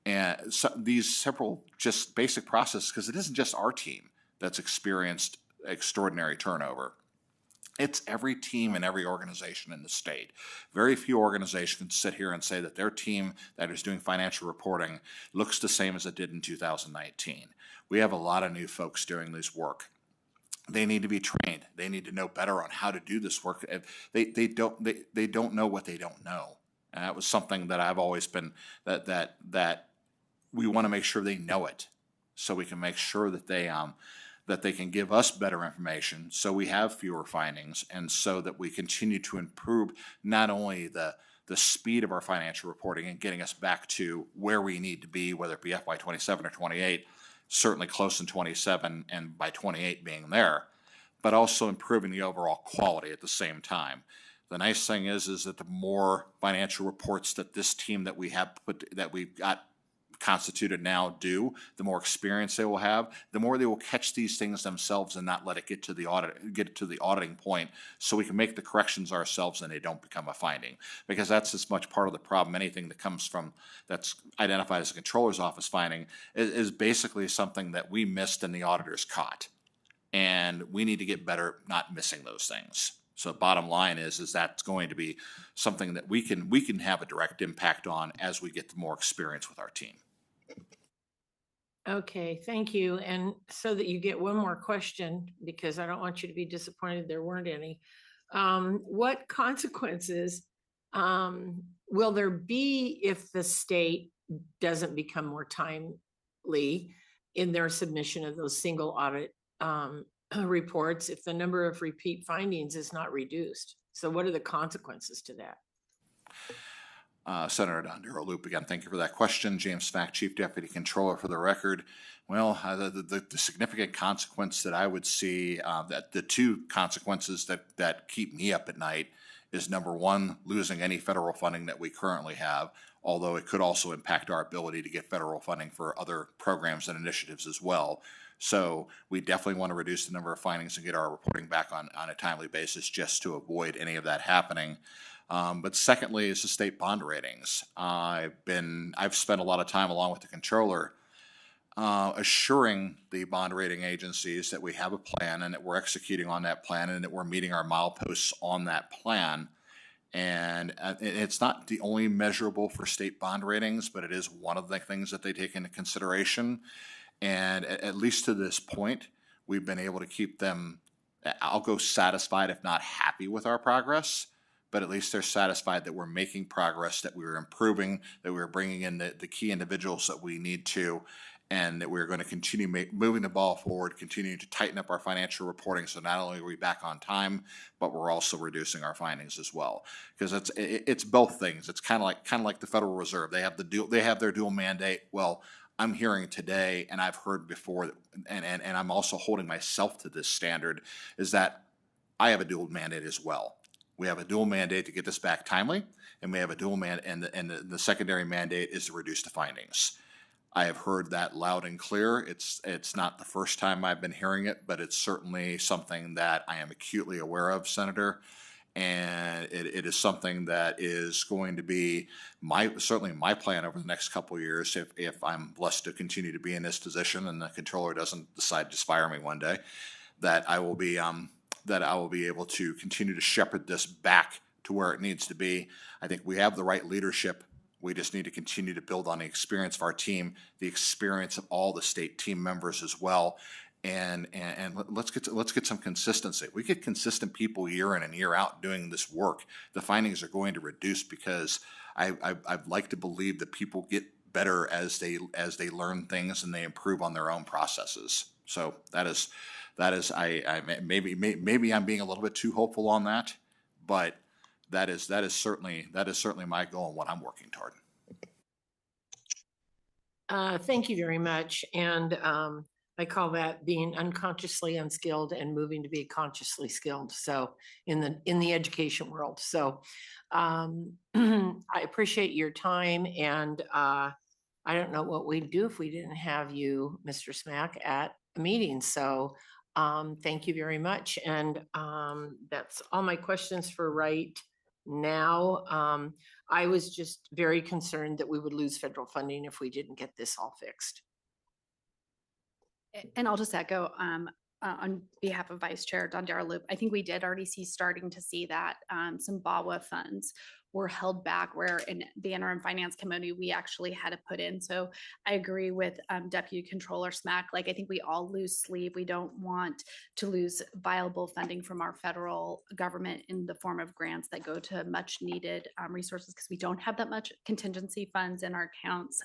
And so these several just basic processes, because it isn't just our team that's experienced extraordinary turnover. It's every team and every organization in the state. Very few organizations sit here and say that their team that is doing financial reporting looks the same as it did in 2019. We have a lot of new folks doing this work. They need to be trained. They need to know better on how to do this work. They don't know what they don't know. And that was something that I've always been, that we want to make sure they know it, so we can make sure that that they can give us better information so we have fewer findings and so that we continue to improve not only the speed of our financial reporting and getting us back to where we need to be, whether it be FY 27 or 28, certainly close in 27 and by 28 being there, but also improving the overall quality at the same time. The nice thing is that the more financial reports that this team that we have that we've got constituted now do, the more experience they will have, the more they will catch these things themselves and not let it get to the auditing point, so we can make the corrections ourselves and they don't become a finding. Because that's as much part of the problem. Anything that comes from that's identified as a controller's office finding is basically something that we missed and the auditors caught. And we need to get better not missing those things. So bottom line is that's going to be something that we can have a direct impact on as we get more experience with our team. Okay, thank you. And so that you get one more question, because I don't want you to be disappointed there weren't any. What consequences will there be if the state doesn't become more timely in their submission of those single audit reports if the number of repeat findings is not reduced? So what are the consequences to that? Senator Don Loop, again, thank you for that question. James Smack, Chief Deputy Controller for the record. Well, the significant consequence that I would see, that the two consequences that keep me up at night is, number one, losing any federal funding that we currently have, although it could also impact our ability to get federal funding for other programs and initiatives as well. So we definitely want to reduce the number of findings and get our reporting back on a timely basis just to avoid any of that happening. But secondly is the state bond ratings. I've spent a lot of time along with the controller assuring the bond rating agencies that we have a plan and that we're executing on that plan and that we're meeting our mileposts on that plan. And it's not the only measurable for state bond ratings, but it is one of the things that they take into consideration. And at least to this point, we've been able to keep them, I'll go satisfied if not happy with our progress, but at least they're satisfied that we're making progress, that we're improving, that we're bringing in the key individuals that we need to, and that we're going to continue moving the ball forward, continue to tighten up our financial reporting. So not only are we back on time, but we're also reducing our findings as well. Because it's both things. It's kind of like the Federal Reserve. They have their dual mandate. Well, I'm hearing today, and I've heard before, and I'm also holding myself to this standard, is that I have a dual mandate as well. We have a dual mandate to get this back timely, and we have a dual mandate, and the secondary mandate is to reduce the findings. I have heard that loud and clear. It's not the first time I've been hearing it, but it's certainly something that I am acutely aware of, Senator. And it is something that is going to be certainly my plan over the next couple of years if I'm blessed to continue to be in this position and the controller doesn't decide to just fire me one day, that I will be able to continue to shepherd this back to where it needs to be. I think we have the right leadership. We just need to continue to build on the experience of our team, the experience of all the state team members as well. And let's get some consistency. We get consistent people year in and year out doing this work. The findings are going to reduce because I'd like to believe that people get better as they learn things and they improve on their own processes. So that is maybe I'm being a little bit too hopeful on that, but that is certainly my goal and what I'm working toward. Thank you very much. And I call that being unconsciously unskilled and moving to be consciously skilled. So in the education world. So I appreciate your time, and I don't know what we'd do if we didn't have you, Mr. Smack, at a meeting. So thank you very much. And that's all my questions for right now. I was just very concerned that we would lose federal funding if we didn't get this all fixed. And I'll just echo on behalf of Vice Chair Don Loop. I think we did already starting to see that some BAWA funds were held back, where in the interim finance committee, we actually had to put in. So I agree with Deputy Controller Smack. Like, I think we all lose sleep. We don't want to lose viable funding from our federal government in the form of grants that go to much needed resources, because we don't have that much contingency funds in our accounts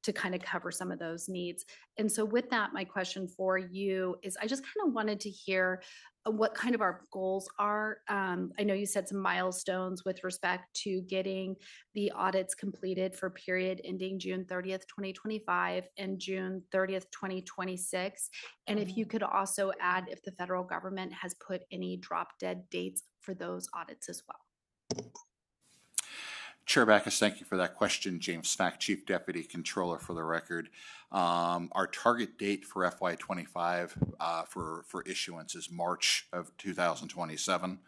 to kind of cover some of those needs. And so with that, my question for you is, I just kind of wanted to hear what kind of our goals are. I know you said some milestones with respect to getting the audits completed for period ending June 30th, 2025 and June 30th, 2026. And if you could also add if the federal government has put any drop dead dates for those audits as well. Chair Backus, thank you for that question. James Smack, Chief Deputy Controller for the record. Our target date for FY25 for issuance is March of 2027.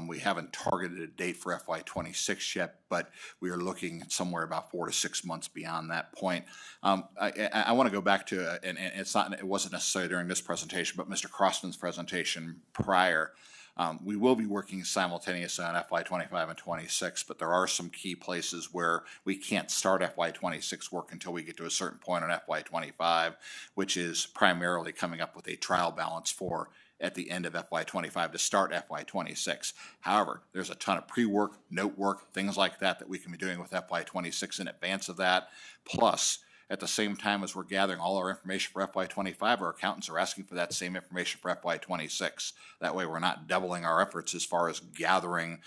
We haven't targeted a date for FY26 yet, but we are looking at somewhere about 4 to 6 months beyond that point. I want to go back to, and it wasn't necessarily during this presentation, but Mr. Crossman's presentation prior. We will be working simultaneously on FY25 and 26, but there are some key places where we can't start FY26 work until we get to a certain point on FY25, which is primarily coming up with a trial balance for at the end of FY25 to start FY26. However, there's a ton of pre-work, note work, things like that that we can be doing with FY26 in advance of that. Plus, at the same time as we're gathering all our information for FY25, our accountants are asking for that same information for FY26. That way we're not doubling our efforts as far as gathering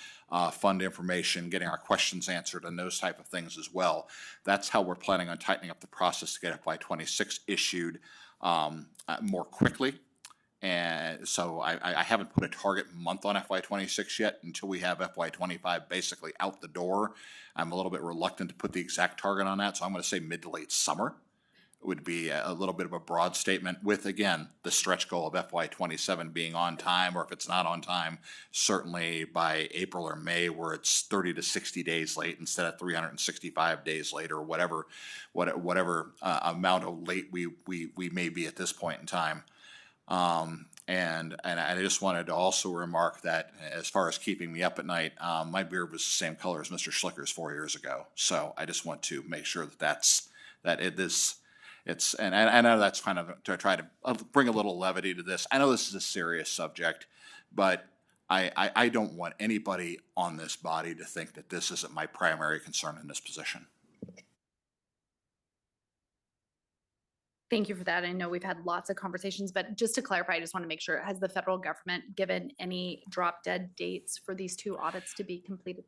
fund information, getting our questions answered, and those type of things as well. That's how we're planning on tightening up the process to get FY26 issued more quickly. And so I haven't put a target month on FY26 yet until we have FY25 basically out the door. I'm a little bit reluctant to put the exact target on that, so I'm going to say mid to late summer would be a little bit of a broad statement, with, again, the stretch goal of FY27 being on time, or if it's not on time, certainly by April or May, where it's 30 to 60 days late instead of 365 days late, or whatever amount of late we may be at this point in time. And I just wanted to also remark that as far as keeping me up at night, my beard was the same color as Mr. Schlicker's 4 years ago. So I just want to make sure and I know that's kind of to try to bring a little levity to this. I know this is a serious subject, but I don't want anybody on this body to think that this isn't my primary concern in this position. Thank you for that. I know we've had lots of conversations, but just to clarify, I just want to make sure, has the federal government given any drop dead dates for these two audits to be completed?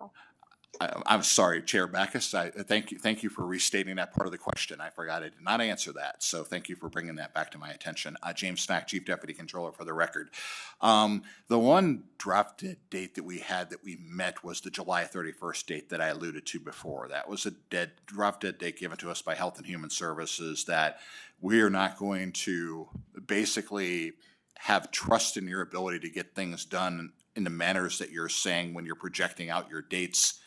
I'm sorry, Chair Backus. Thank you for restating that part of the question. I forgot I did not answer that, so thank you for bringing that back to my attention. James Smack, Chief Deputy Controller for the record. The one drop dead date that we had that we met was the July 31st date that I alluded to before. That was a drop dead date given to us by Health and Human Services that we are not going to basically have trust in your ability to get things done in the manners that you're saying when you're projecting out your dates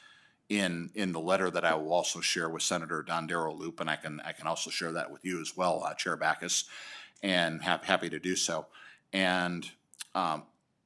in the letter that I will also share with Senator Don Darrow Loop, and I can also share that with you as well, Chair Backus, and happy to do so. And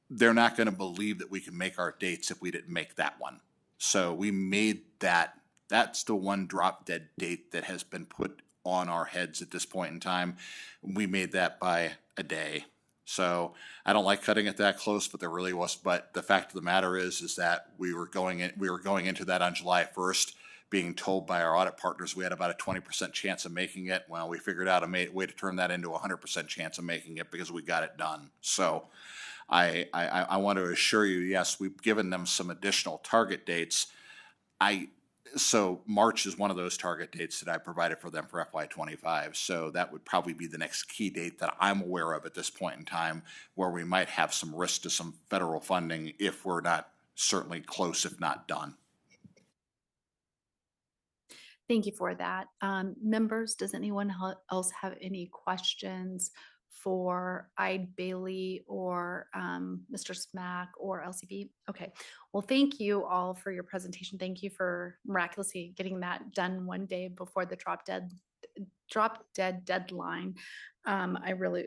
they're not going to believe that we can make our dates if we didn't make that one. So we made that. That's the one drop dead date that has been put on our heads at this point in time. We made that by a day. So I don't like cutting it that close, but there really was. But the fact of the matter is that we were going into that on July 1st, being told by our audit partners we had about a 20% chance of making it. Well, we figured out a way to turn that into a 100% chance of making it because we got it done. So I want to assure you, yes, we've given them some additional target dates. So March is one of those target dates that I provided for them for FY25. So that would probably be the next key date that I'm aware of at this point in time, where we might have some risk to some federal funding if we're not certainly close, if not done. Thank you for that. Members, does anyone else have any questions for Ide Bailey or Mr. Smack or LCB? Okay, well, thank you all for your presentation. Thank you for miraculously getting that done one day before the drop dead dead deadline.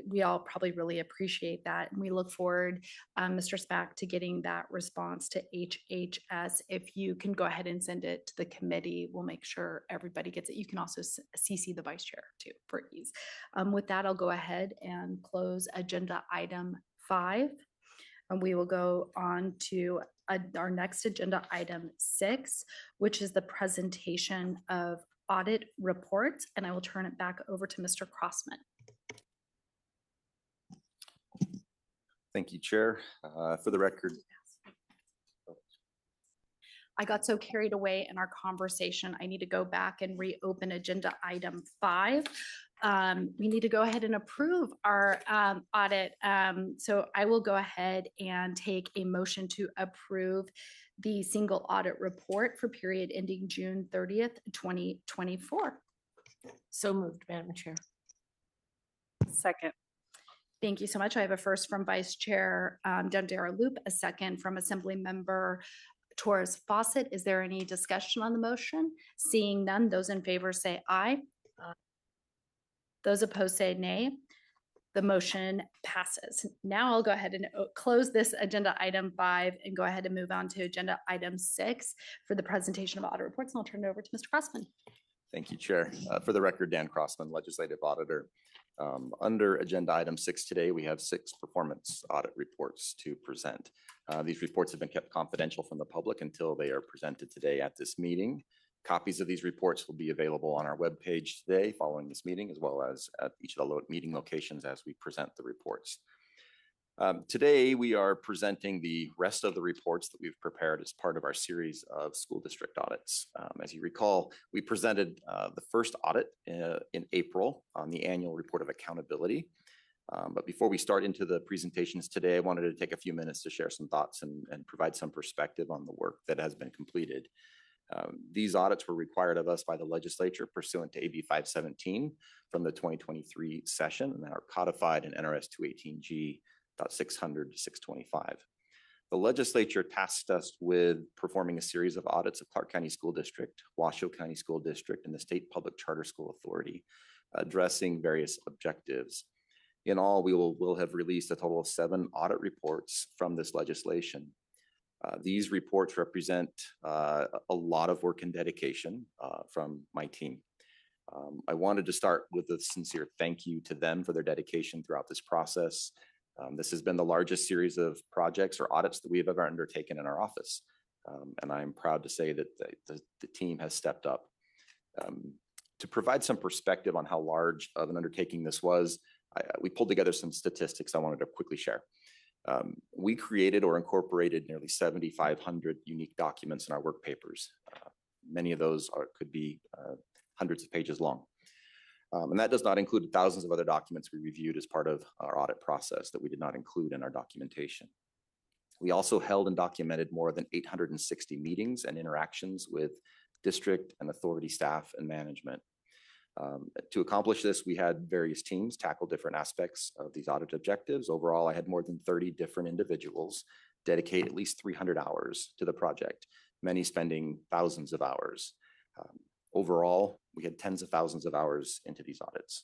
We all probably really appreciate that. And we look forward, Mr. Spack, to getting that response to HHS. If you can go ahead and send it to the committee, we'll make sure everybody gets it. You can also CC the vice chair too for ease. With that, I'll go ahead and close agenda item 5. And we will go on to our next agenda item 6, which is the presentation of audit reports. And I will turn it back over to Mr. Crossman. Thank you, Chair. For the record, I got so carried away in our conversation. I need to go back and reopen agenda item 5. We need to go ahead and approve our audit. So I will go ahead and take a motion to approve the single audit report for period ending June 30th, 2024. So moved, Madam Chair. Second. Thank you so much. I have a first from Vice Chair Dundara Loop, a second from Assembly Member Torres Fawcett. Is there any discussion on the motion? Seeing none, those in favor say aye. Those opposed say nay. The motion passes. Now I'll go ahead and close this agenda item 5 and go ahead and move on to agenda item 6 for the presentation of audit reports. And I'll turn it over to Mr. Crossman. thank you, Chair. For the record, Dan Crossman, Legislative Auditor. Under agenda item 6 today, we have 6 performance audit reports to present. These reports have been kept confidential from the public until they are presented today at this meeting. Copies of these reports will be available on our webpage today following this meeting, as well as at each of the meeting locations as we present the reports. Today, we are presenting the rest of the reports that we've prepared as part of our series of school district audits. As you recall, we presented the first audit in April on the annual report of accountability. But before we start into the presentations today, I wanted to take a few minutes to share some thoughts and provide some perspective on the work that has been completed. These audits were required of us by the legislature pursuant to AB 517 from the 2023 session and are codified in NRS 218G.600 to 625. The legislature tasked us with performing a series of audits of Clark County School District, Washoe County School District, and the State Public Charter School Authority, addressing various objectives. In all, we will have released a total of 7 audit reports from this legislation. These reports represent a lot of work and dedication from my team. I wanted to start with a sincere thank you to them for their dedication throughout this process. This has been the largest series of projects or audits that we have ever undertaken in our office. And I'm proud to say that the team has stepped up. To provide some perspective on how large of an undertaking this was, we pulled together some statistics I wanted to quickly share. We created or incorporated nearly 7,500 unique documents in our work papers. Many of those could be hundreds of pages long. And that does not include thousands of other documents we reviewed as part of our audit process that we did not include in our documentation. We also held and documented more than 860 meetings and interactions with district and authority staff and management. To accomplish this, we had various teams tackle different aspects of these audit objectives. Overall, I had more than 30 different individuals dedicate at least 300 hours to the project, many spending thousands of hours. Overall, we had tens of thousands of hours into these audits.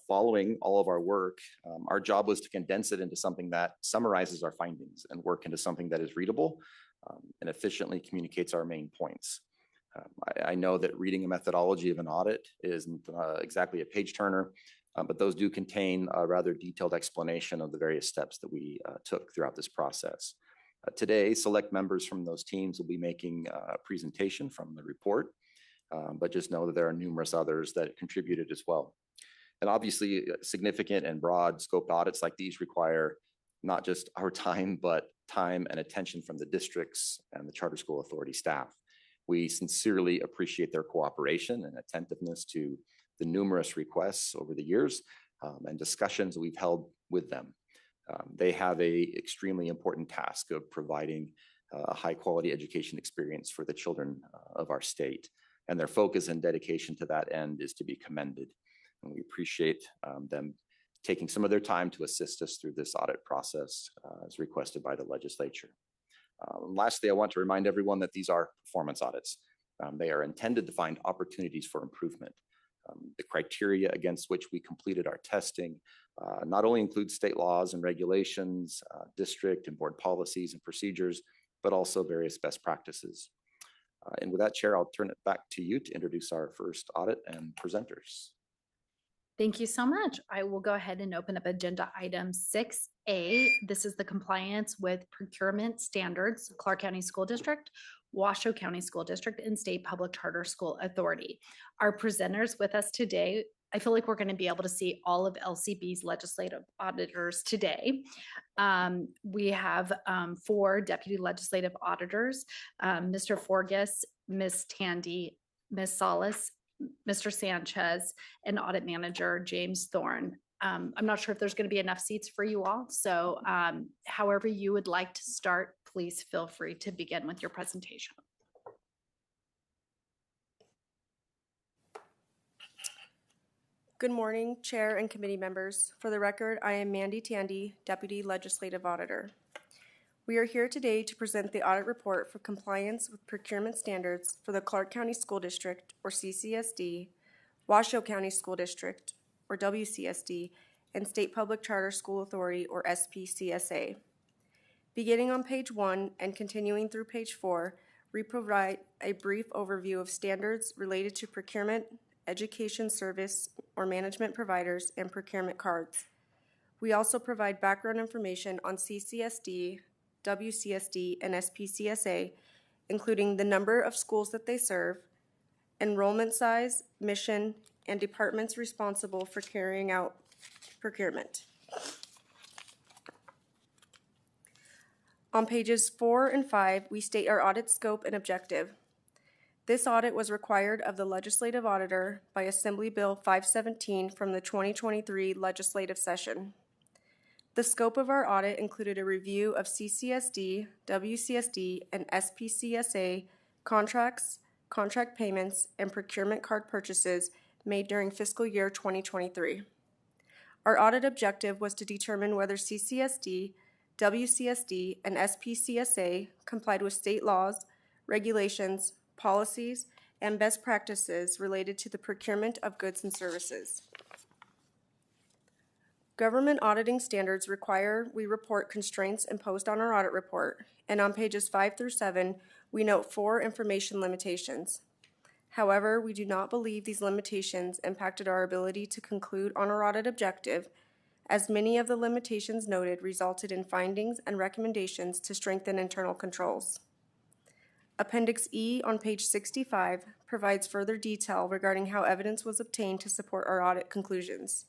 Following all of our work, our job was to condense it into something that summarizes our findings and work into something that is readable and efficiently communicates our main points. I know that reading a methodology of an audit isn't exactly a page turner, but those do contain a rather detailed explanation of the various steps that we took throughout this process. Today, select members from those teams will be making a presentation from the report, but just know that there are numerous others that contributed as well. And obviously, significant and broad scoped audits like these require not just our time, but time and attention from the districts and the charter school authority staff. We sincerely appreciate their cooperation and attentiveness to the numerous requests over the years and discussions we've held with them. They have an extremely important task of providing a high quality education experience for the children of our state. And their focus and dedication to that end is to be commended. And we appreciate them taking some of their time to assist us through this audit process as requested by the legislature. Lastly, I want to remind everyone that these are performance audits. They are intended to find opportunities for improvement. The criteria against which we completed our testing not only includes state laws and regulations, district and board policies and procedures, but also various best practices. And with that, Chair, I'll turn it back to you to introduce our first audit and presenters. Thank you so much. I will go ahead and open up agenda item 6A. This is the compliance with procurement standards, Clark County School District, Washoe County School District, and State Public Charter School Authority. Our presenters with us today, I feel like we're going to be able to see all of LCB's legislative auditors today. We have 4 deputy legislative auditors, Mr. Forgas, Ms. Tandy, Ms. Salas, Mr. Sanchez, and audit manager James Thorne. I'm not sure if there's going to be enough seats for you all. So however you would like to start, please feel free to begin with your presentation. Good morning, Chair and committee members. For the record, I am Mandy Tandy, Deputy Legislative Auditor. We are here today to present the audit report for compliance with procurement standards for the Clark County School District, or CCSD, Washoe County School District, or WCSD, and State Public Charter School Authority, or SPCSA. Beginning on page 1 and continuing through page 4, we provide a brief overview of standards related to procurement, education service or management providers, and procurement cards. We also provide background information on CCSD, WCSD, and SPCSA, including the number of schools that they serve, enrollment size, mission, and departments responsible for carrying out procurement. On pages 4 and 5, we state our audit scope and objective. This audit was required of the legislative auditor by Assembly Bill 517 from the 2023 legislative session. The scope of our audit included a review of CCSD, WCSD, and SPCSA contracts, contract payments, and procurement card purchases made during fiscal year 2023. Our audit objective was to determine whether CCSD, WCSD, and SPCSA complied with state laws, regulations, policies, and best practices related to the procurement of goods and services. Government auditing standards require we report constraints imposed on our audit report, and on pages 5 through 7, we note 4 information limitations. However, we do not believe these limitations impacted our ability to conclude on our audit objective, as many of the limitations noted resulted in findings and recommendations to strengthen internal controls. Appendix E on page 65 provides further detail regarding how evidence was obtained to support our audit conclusions.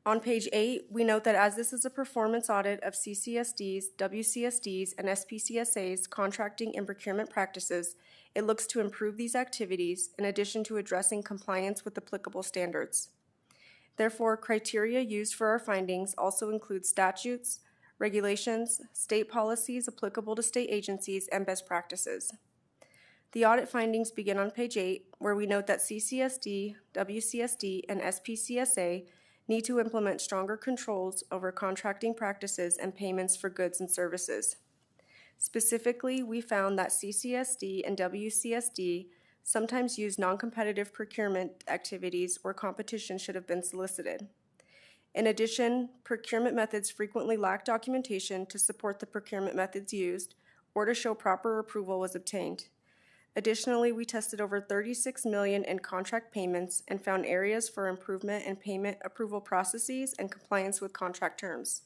On page 8, we note that as this is a performance audit of CCSD's, WCSD's, and SPCSA's contracting and procurement practices, it looks to improve these activities in addition to addressing compliance with applicable standards. Therefore, criteria used for our findings also include statutes, regulations, state policies applicable to state agencies, and best practices. The audit findings begin on page 8, where we note that CCSD, WCSD, and SPCSA need to implement stronger controls over contracting practices and payments for goods and services. Specifically, we found that CCSD and WCSD sometimes use non-competitive procurement activities where competition should have been solicited. In addition, procurement methods frequently lack documentation to support the procurement methods used or to show proper approval was obtained. Additionally, we tested over $36 million in contract payments and found areas for improvement in payment approval processes and compliance with contract terms.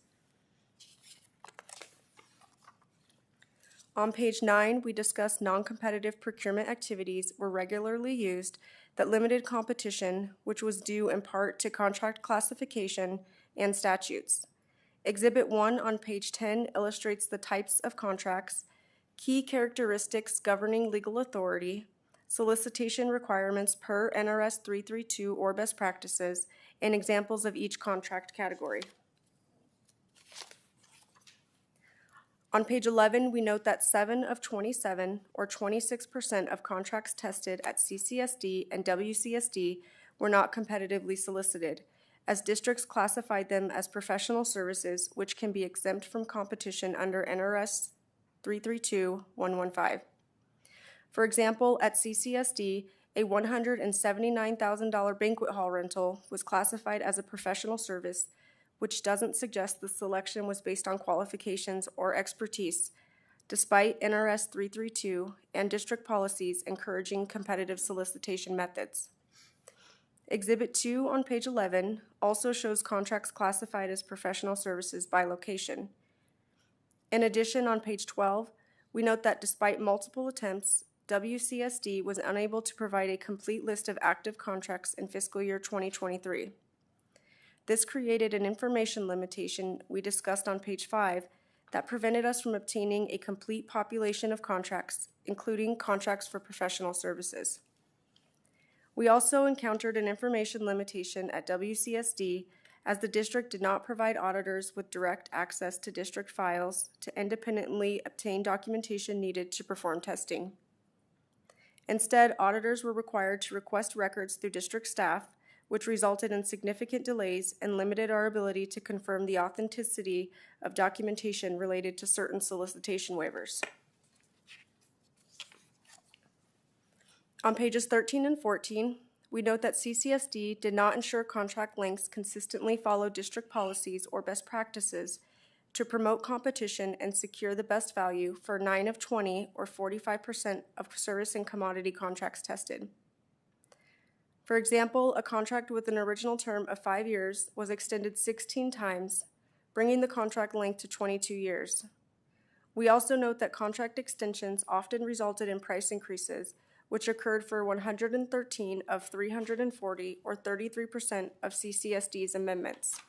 On page 9, we discuss non-competitive procurement activities were regularly used that limited competition, which was due in part to contract classification and statutes. Exhibit 1 on page 10 illustrates the types of contracts, key characteristics governing legal authority, solicitation requirements per NRS 332 or best practices, and examples of each contract category. On page 11, we note that 7 of 27, or 26% of contracts tested at CCSD and WCSD were not competitively solicited, as districts classified them as professional services which can be exempt from competition under NRS 332-115. For example, at CCSD, a $179,000 banquet hall rental was classified as a professional service, which doesn't suggest the selection was based on qualifications or expertise, despite NRS 332 and district policies encouraging competitive solicitation methods. Exhibit 2 on page 11 also shows contracts classified as professional services by location. In addition, on page 12, we note that despite multiple attempts, WCSD was unable to provide a complete list of active contracts in fiscal year 2023. This created an information limitation we discussed on page 5 that prevented us from obtaining a complete population of contracts, including contracts for professional services. We also encountered an information limitation at WCSD as the district did not provide auditors with direct access to district files to independently obtain documentation needed to perform testing. Instead, auditors were required to request records through district staff, which resulted in significant delays and limited our ability to confirm the authenticity of documentation related to certain solicitation waivers. On pages 13 and 14, we note that CCSD did not ensure contract lengths consistently followed district policies or best practices to promote competition and secure the best value for 9 of 20 or 45% of service and commodity contracts tested. For example, a contract with an original term of 5 years was extended 16 times, bringing the contract length to 22 years. We also note that contract extensions often resulted in price increases, which occurred for 113 of 340 or 33% of CCSD's amendments.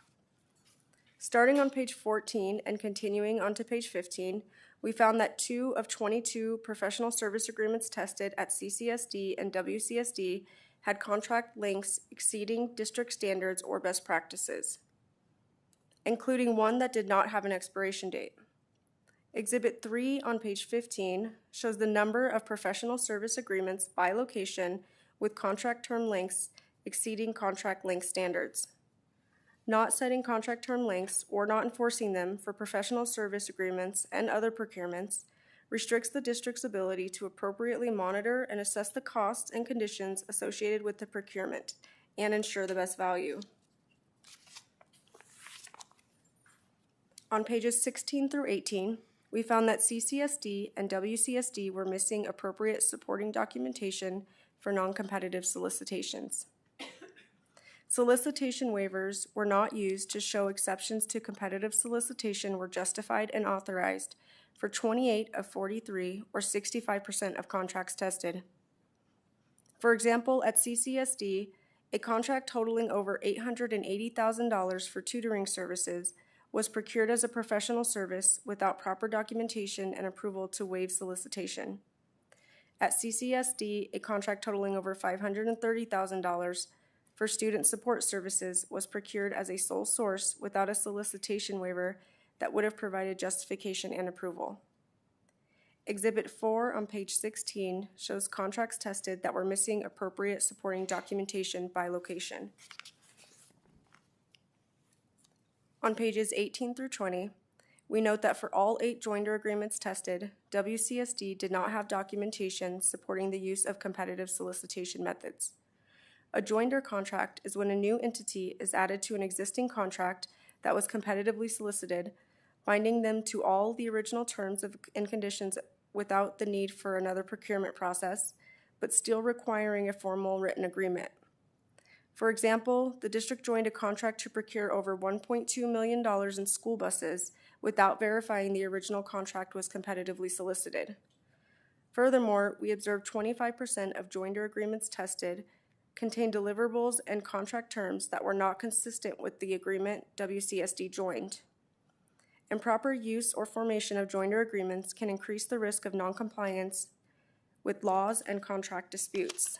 Starting on page 14 and continuing onto page 15, we found that 2 of 22 professional service agreements tested at CCSD and WCSD had contract lengths exceeding district standards or best practices, including one that did not have an expiration date. Exhibit 3 on page 15 shows the number of professional service agreements by location with contract term lengths exceeding contract length standards. Not setting contract term lengths or not enforcing them for professional service agreements and other procurements restricts the district's ability to appropriately monitor and assess the costs and conditions associated with the procurement and ensure the best value. On pages 16 through 18, we found that CCSD and WCSD were missing appropriate supporting documentation for non-competitive solicitations. Solicitation waivers were not used to show exceptions to competitive solicitation were justified and authorized for 28 of 43 or 65% of contracts tested. For example, at CCSD, a contract totaling over $880,000 for tutoring services was procured as a professional service without proper documentation and approval to waive solicitation. At CCSD, a contract totaling over $530,000 for student support services was procured as a sole source without a solicitation waiver that would have provided justification and approval. Exhibit 4 on page 16 shows contracts tested that were missing appropriate supporting documentation by location. On pages 18 through 20, we note that for all 8 joinder agreements tested, WCSD did not have documentation supporting the use of competitive solicitation methods. A joinder contract is when a new entity is added to an existing contract that was competitively solicited, binding them to all the original terms and conditions without the need for another procurement process, but still requiring a formal written agreement. For example, the district joined a contract to procure over $1.2 million in school buses without verifying the original contract was competitively solicited. Furthermore, we observed 25% of joinder agreements tested contained deliverables and contract terms that were not consistent with the agreement WCSD joined. Improper use or formation of joinder agreements can increase the risk of noncompliance with laws and contract disputes.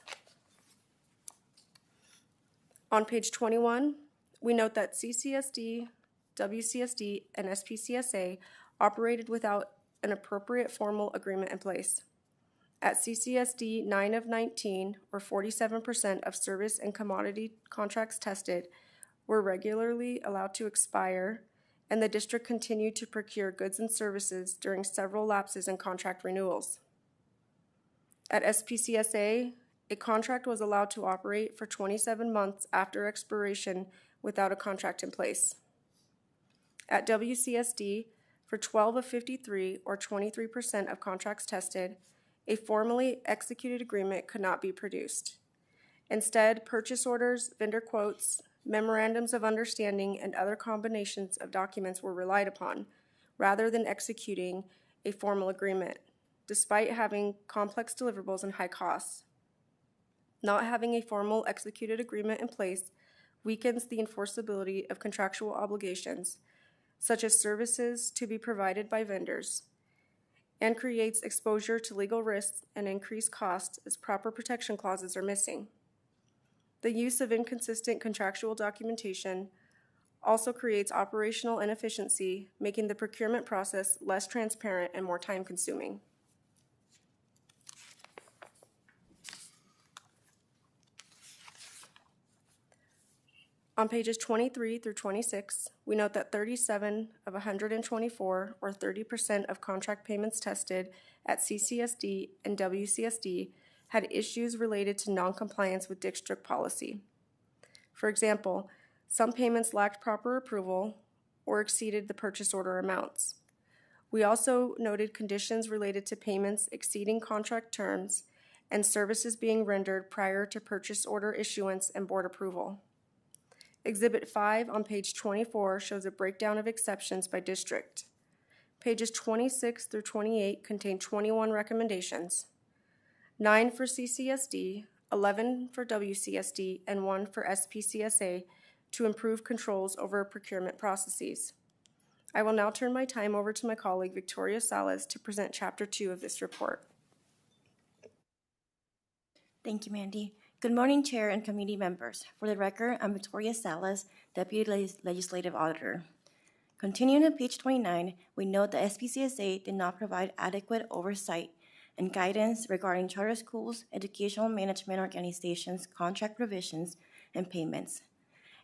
On page 21, we note that CCSD, WCSD, and SPCSA operated without an appropriate formal agreement in place. At CCSD, 9 of 19, or 47% of service and commodity contracts tested were regularly allowed to expire, and the district continued to procure goods and services during several lapses in contract renewals. At SPCSA, a contract was allowed to operate for 27 months after expiration without a contract in place. At WCSD, for 12 of 53, or 23% of contracts tested, a formally executed agreement could not be produced. Instead, purchase orders, vendor quotes, memorandums of understanding, and other combinations of documents were relied upon, rather than executing a formal agreement, despite having complex deliverables and high costs. Not having a formal executed agreement in place weakens the enforceability of contractual obligations, such as services to be provided by vendors, and creates exposure to legal risks and increased costs as proper protection clauses are missing. The use of inconsistent contractual documentation also creates operational inefficiency, making the procurement process less transparent and more time-consuming. On pages 23 through 26, we note that 37 of 124, or 30% of contract payments tested at CCSD and WCSD had issues related to noncompliance with district policy. For example, some payments lacked proper approval or exceeded the purchase order amounts. We also noted conditions related to payments exceeding contract terms and services being rendered prior to purchase order issuance and board approval. Exhibit 5 on page 24 shows a breakdown of exceptions by district. Pages 26 through 28 contain 21 recommendations, 9 for CCSD, 11 for WCSD, and 1 for SPCSA to improve controls over procurement processes. I will now turn my time over to my colleague Victoria Salas to present Chapter 2 of this report. Thank you, Mandy. Good morning, Chair and committee members. For the record, I'm Victoria Salas, Deputy Legislative Auditor. Continuing on page 29, we note that SPCSA did not provide adequate oversight and guidance regarding charter schools, educational management organizations, contract provisions, and payments.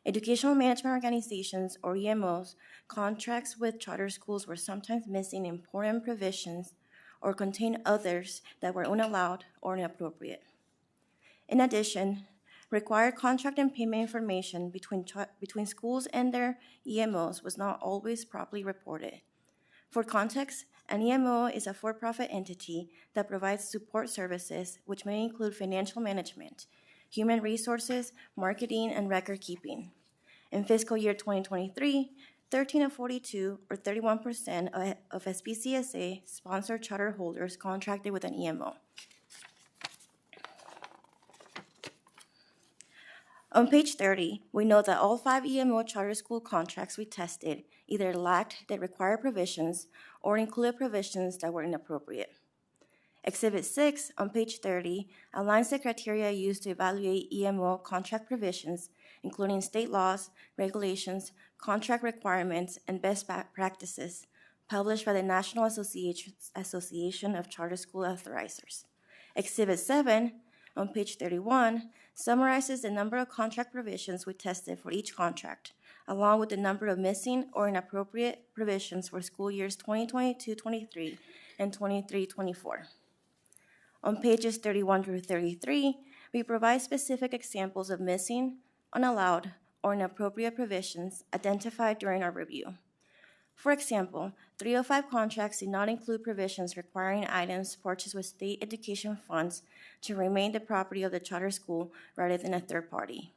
Educational management organizations, or EMOs, contracts with charter schools were sometimes missing important provisions or contained others that were unallowed or inappropriate. In addition, required contract and payment information between schools and their EMOs was not always properly reported. For context, an EMO is a for-profit entity that provides support services, which may include financial management, human resources, marketing, and record keeping. In fiscal year 2023, 13 of 42, or 31% of SPCSA sponsored charter holders contracted with an EMO. On page 30, we note that all 5 EMO charter school contracts we tested either lacked the required provisions or included provisions that were inappropriate. Exhibit 6 on page 30 outlines the criteria used to evaluate EMO contract provisions, including state laws, regulations, contract requirements, and best practices published by the National Association of Charter School Authorizers. Exhibit 7 on page 31 summarizes the number of contract provisions we tested for each contract, along with the number of missing or inappropriate provisions for school years 2022-23 and 23-24. On pages 31 through 33, we provide specific examples of missing, unallowed, or inappropriate provisions identified during our review. For example, 305 contracts did not include provisions requiring items purchased with state education funds to remain the property of the charter school rather than a third party.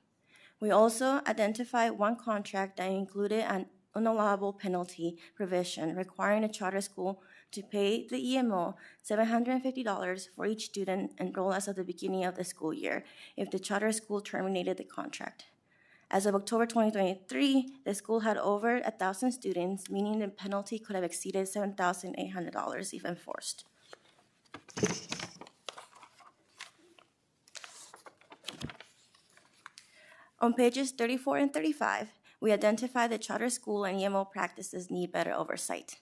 We also identified one contract that included an unallowable penalty provision requiring a charter school to pay the EMO $750 for each student enrolled as of the beginning of the school year if the charter school terminated the contract. As of October 2023, the school had over 1,000 students, meaning the penalty could have exceeded $7,800 if enforced. On pages 34 and 35, we identify that charter school and EMO practices need better oversight.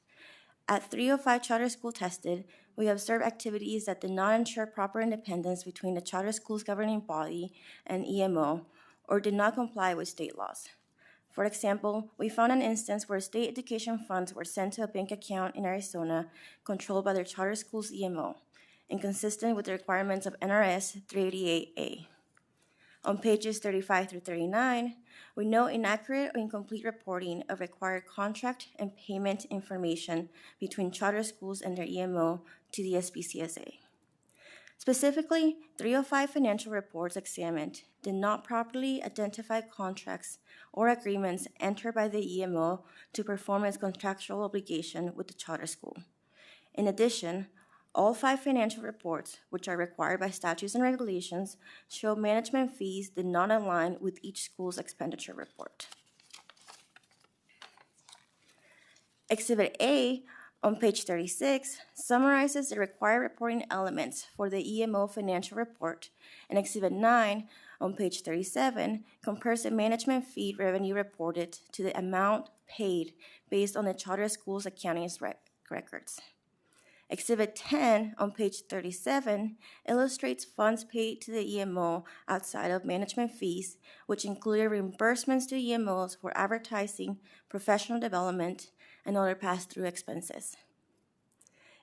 At 305 charter school tested, we observed activities that did not ensure proper independence between the charter school's governing body and EMO, or did not comply with state laws. For example, we found an instance where state education funds were sent to a bank account in Arizona controlled by their charter school's EMO. and consistent with the requirements of NRS 388A. On pages 35 through 39, we note inaccurate or incomplete reporting of required contract and payment information between charter schools and their EMO to the SPCSA. Specifically, 305 financial reports examined did not properly identify contracts or agreements entered by the EMO to perform its contractual obligation with the charter school. In addition, all 5 financial reports, which are required by statutes and regulations, show management fees did not align with each school's expenditure report. Exhibit A on page 36 summarizes the required reporting elements for the EMO financial report, and Exhibit 9 on page 37 compares the management fee revenue reported to the amount paid based on the charter school's accounting records. Exhibit 10 on page 37 illustrates funds paid to the EMO outside of management fees, which included reimbursements to EMOs for advertising, professional development, and other pass-through expenses.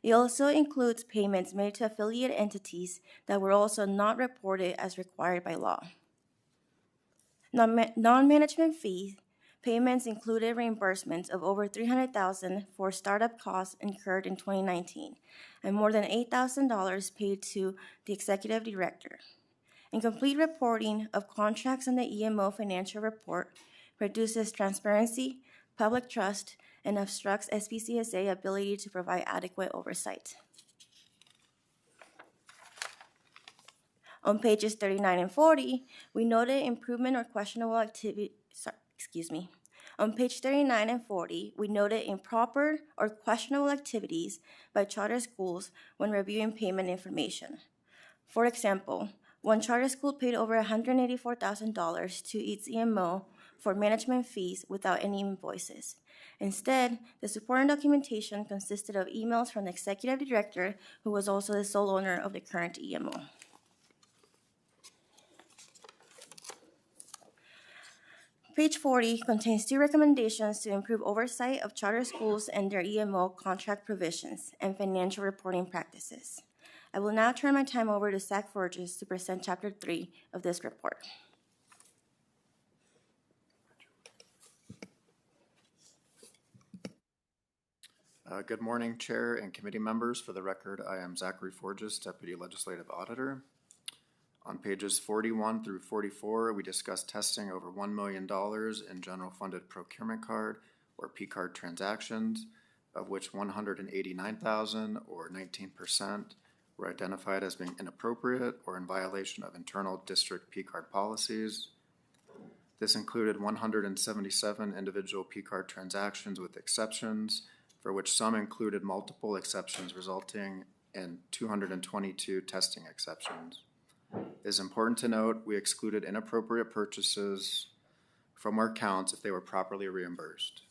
It also includes payments made to affiliate entities that were also not reported as required by law. Non-management fees payments included reimbursements of over $300,000 for startup costs incurred in 2019 and more than $8,000 paid to the executive director. Incomplete reporting of contracts in the EMO financial report reduces transparency, public trust, and obstructs SPCSA ability to provide adequate oversight. On pages 39 and 40, we noted improvement or questionable activity. On page 39 and 40, we noted improper or questionable activities by charter schools when reviewing payment information. For example, one charter school paid over $184,000 to its EMO for management fees without any invoices. Instead, the supporting documentation consisted of emails from the executive director, who was also the sole owner of the current EMO. Page 40 contains 2 recommendations to improve oversight of charter schools and their EMO contract provisions and financial reporting practices. I will now turn my time over to Zach Forges to present Chapter 3 of this report. Good morning, Chair and committee members. For the record, I am Zachary Forges, Deputy Legislative Auditor. On pages 41 through 44, we discuss testing over $1 million in general funded procurement card or P-card transactions, of which 189,000 or 19% were identified as being inappropriate or in violation of internal district P-card policies. This included 177 individual P-card transactions with exceptions, for which some included multiple exceptions, resulting in 222 testing exceptions. It is important to note we excluded inappropriate purchases from our counts if they were properly reimbursed.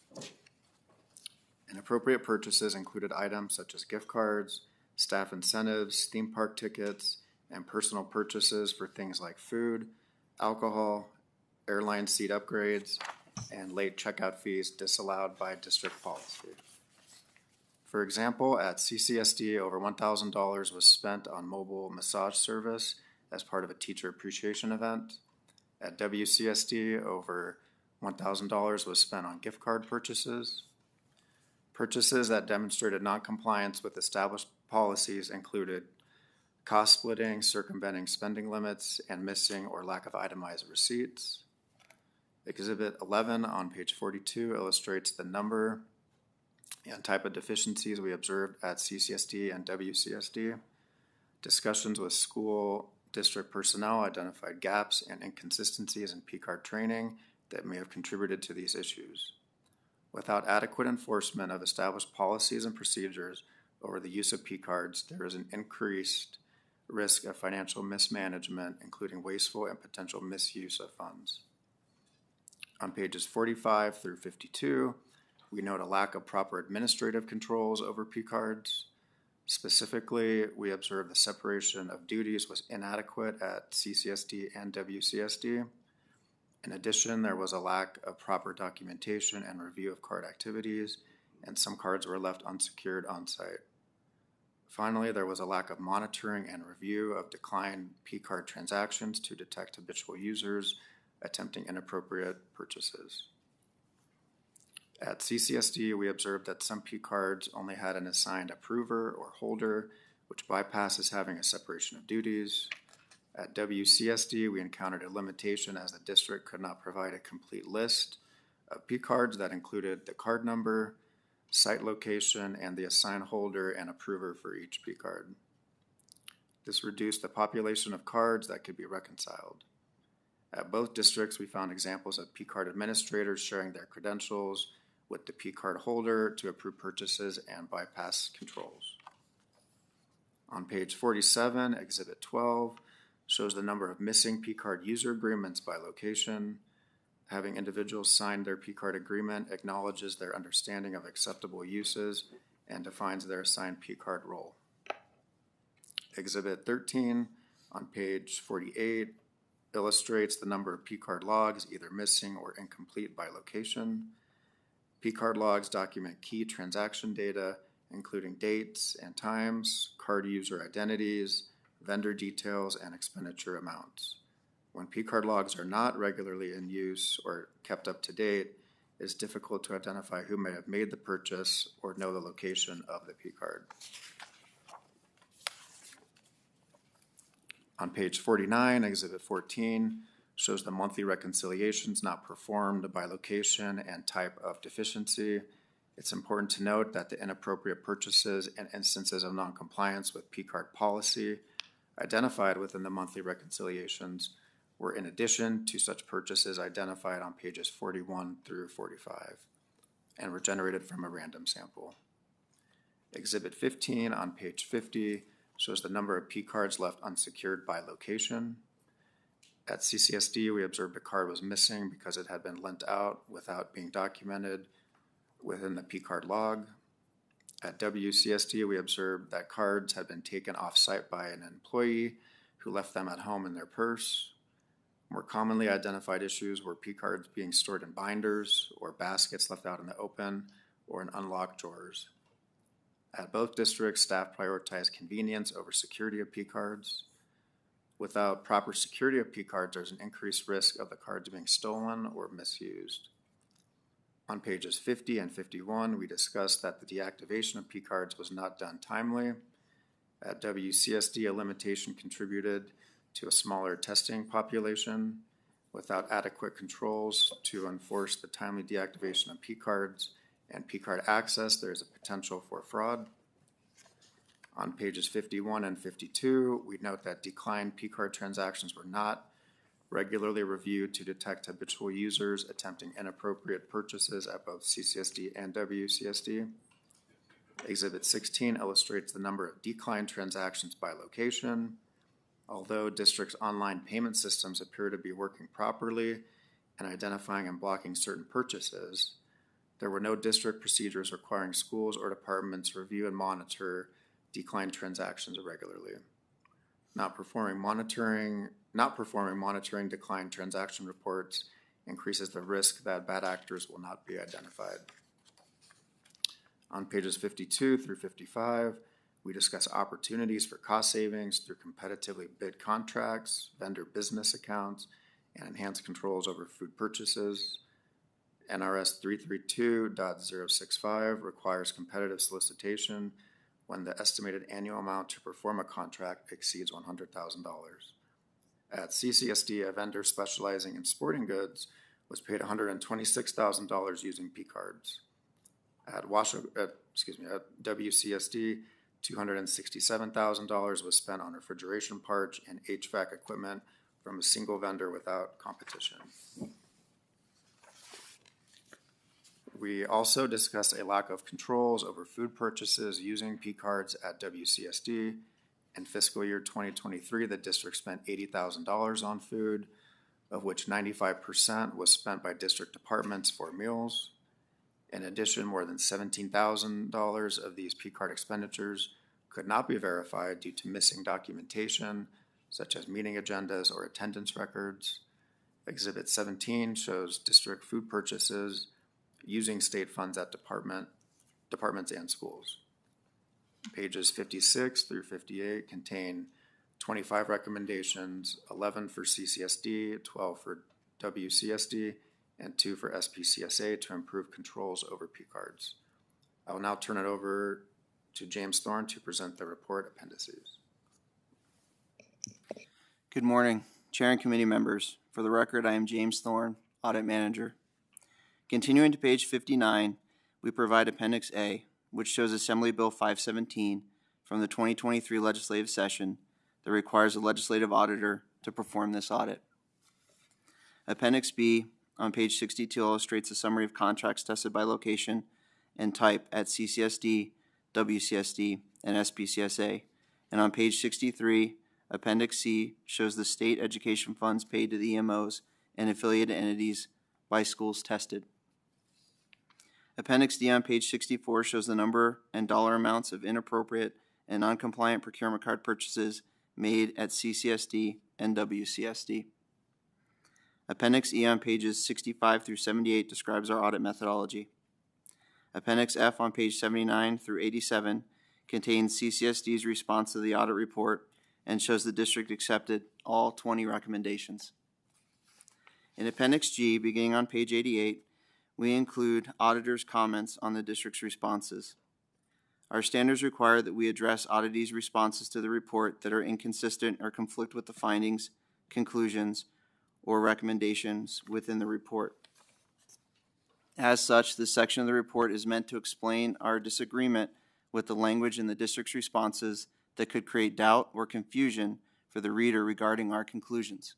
Inappropriate purchases included items such as gift cards, staff incentives, theme park tickets, and personal purchases for things like food, alcohol, airline seat upgrades, and late checkout fees disallowed by district policy. For example, at CCSD, over $1,000 was spent on mobile massage service as part of a teacher appreciation event. At WCSD, over $1,000 was spent on gift card purchases. Purchases that demonstrated non-compliance with established policies included cost splitting, circumventing spending limits, and missing or lack of itemized receipts. Exhibit 11 on page 42 illustrates the number and type of deficiencies we observed at CCSD and WCSD. Discussions with school district personnel identified gaps and inconsistencies in P-card training that may have contributed to these issues. Without adequate enforcement of established policies and procedures over the use of P-cards, there is an increased risk of financial mismanagement, including wasteful and potential misuse of funds. On pages 45 through 52, we note a lack of proper administrative controls over P-cards. Specifically, we observed the separation of duties was inadequate at CCSD and WCSD. In addition, there was a lack of proper documentation and review of card activities, and some cards were left unsecured on site. Finally, there was a lack of monitoring and review of declined P-card transactions to detect habitual users attempting inappropriate purchases. At CCSD, we observed that some P-cards only had an assigned approver or holder, which bypasses having a separation of duties. At WCSD, we encountered a limitation as the district could not provide a complete list of P-cards that included the card number, site location, and the assigned holder and approver for each P-card. This reduced the population of cards that could be reconciled. At both districts, we found examples of P-card administrators sharing their credentials with the P-card holder to approve purchases and bypass controls. On page 47, Exhibit 12 shows the number of missing P-card user agreements by location. Having individuals sign their P-card agreement acknowledges their understanding of acceptable uses and defines their assigned P-card role. Exhibit 13 on page 48 illustrates the number of P-card logs either missing or incomplete by location. P-card logs document key transaction data, including dates and times, card user identities, vendor details, and expenditure amounts. When P-card logs are not regularly in use or kept up to date, it is difficult to identify who may have made the purchase or know the location of the P-card. On page 49, Exhibit 14 shows the monthly reconciliations not performed by location and type of deficiency. It's important to note that the inappropriate purchases and instances of noncompliance with P-card policy identified within the monthly reconciliations were in addition to such purchases identified on pages 41 through 45 and were generated from a random sample. Exhibit 15 on page 50 shows the number of P-cards left unsecured by location. At CCSD, we observed a card was missing because it had been lent out without being documented within the P-card log. At WCSD, we observed that cards had been taken off-site by an employee who left them at home in their purse. More commonly identified issues were P-cards being stored in binders or baskets left out in the open or in unlocked drawers. At both districts, staff prioritized convenience over security of P-cards. Without proper security of P-cards, there's an increased risk of the cards being stolen or misused. On pages 50 and 51, we discussed that the deactivation of P-cards was not done timely. At WCSD, a limitation contributed to a smaller testing population. Without adequate controls to enforce the timely deactivation of P-cards and P-card access, there is a potential for fraud. On pages 51 and 52, we note that declined P-card transactions were not regularly reviewed to detect habitual users attempting inappropriate purchases at both CCSD and WCSD. Exhibit 16 illustrates the number of declined transactions by location. Although districts' online payment systems appear to be working properly and identifying and blocking certain purchases, there were no district procedures requiring schools or departments review and monitor declined transactions regularly. Not performing monitoring declined transaction reports increases the risk that bad actors will not be identified. On pages 52 through 55, we discuss opportunities for cost savings through competitively bid contracts, vendor business accounts, and enhanced controls over food purchases. NRS 332.065 requires competitive solicitation when the estimated annual amount to perform a contract exceeds $100,000. At CCSD, a vendor specializing in sporting goods was paid $126,000 using P-cards. At WCSD, $267,000 was spent on refrigeration parts and HVAC equipment from a single vendor without competition. We also discussed a lack of controls over food purchases using P-cards at WCSD. In fiscal year 2023, the district spent $80,000 on food, of which 95% was spent by district departments for meals. In addition, more than $17,000 of these P-card expenditures could not be verified due to missing documentation, such as meeting agendas or attendance records. Exhibit 17 shows district food purchases using state funds at departments and schools. Pages 56 through 58 contain 25 recommendations, 11 for CCSD, 12 for WCSD, and 2 for SPCSA to improve controls over P cards. I will now turn it over to James Thorne to present the report appendices. Good morning, Chair and committee members. For the record, I am James Thorne, Audit Manager. Continuing to page 59, we provide Appendix A, which shows Assembly Bill 517 from the 2023 legislative session that requires a legislative auditor to perform this audit. Appendix B on page 62 illustrates a summary of contracts tested by location and type at CCSD, WCSD, and SPCSA. And on page 63, Appendix C shows the state education funds paid to the EMOs and affiliated entities by schools tested. Appendix D on page 64 shows the number and dollar amounts of inappropriate and non-compliant procurement card purchases made at CCSD and WCSD. Appendix E on pages 65 through 78 describes our audit methodology. Appendix F on page 79 through 87 contains CCSD's response to the audit report and shows the district accepted all 20 recommendations. In Appendix G, beginning on page 88, we include auditors' comments on the district's responses. Our standards require that we address auditees' responses to the report that are inconsistent or conflict with the findings, conclusions, or recommendations within the report. As such, this section of the report is meant to explain our disagreement with the language in the district's responses that could create doubt or confusion for the reader regarding our conclusions.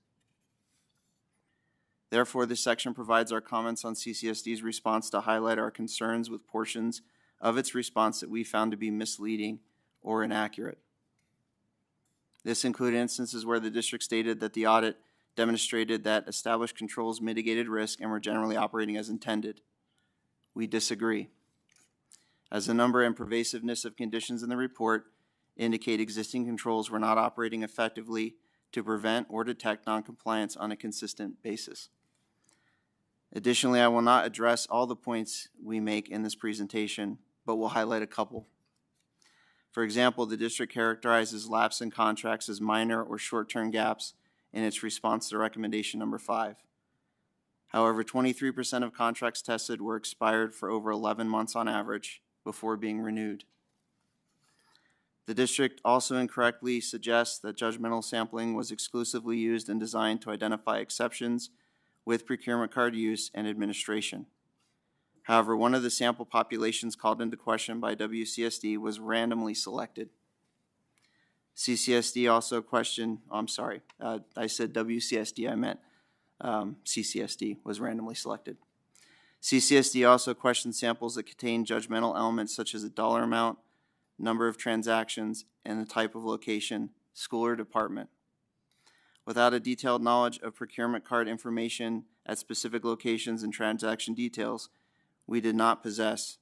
Therefore, this section provides our comments on CCSD's response to highlight our concerns with portions of its response that we found to be misleading or inaccurate. This included instances where the district stated that the audit demonstrated that established controls mitigated risk and were generally operating as intended. We disagree, as the number and pervasiveness of conditions in the report indicate existing controls were not operating effectively to prevent or detect noncompliance on a consistent basis. Additionally, I will not address all the points we make in this presentation, but will highlight a couple. For example, the district characterizes lapse in contracts as minor or short-term gaps in its response to recommendation number 5. However, 23% of contracts tested were expired for over 11 months on average before being renewed. The district also incorrectly suggests that judgmental sampling was exclusively used and designed to identify exceptions with procurement card use and administration. However, one of the sample populations called into question by WCSD was randomly selected. CCSD also questioned, I said WCSD, I meant CCSD was randomly selected. CCSD also questioned samples that contained judgmental elements such as a dollar amount, number of transactions, and the type of location, school or department. Without a detailed knowledge of procurement card information at specific locations and transaction details we did not possess,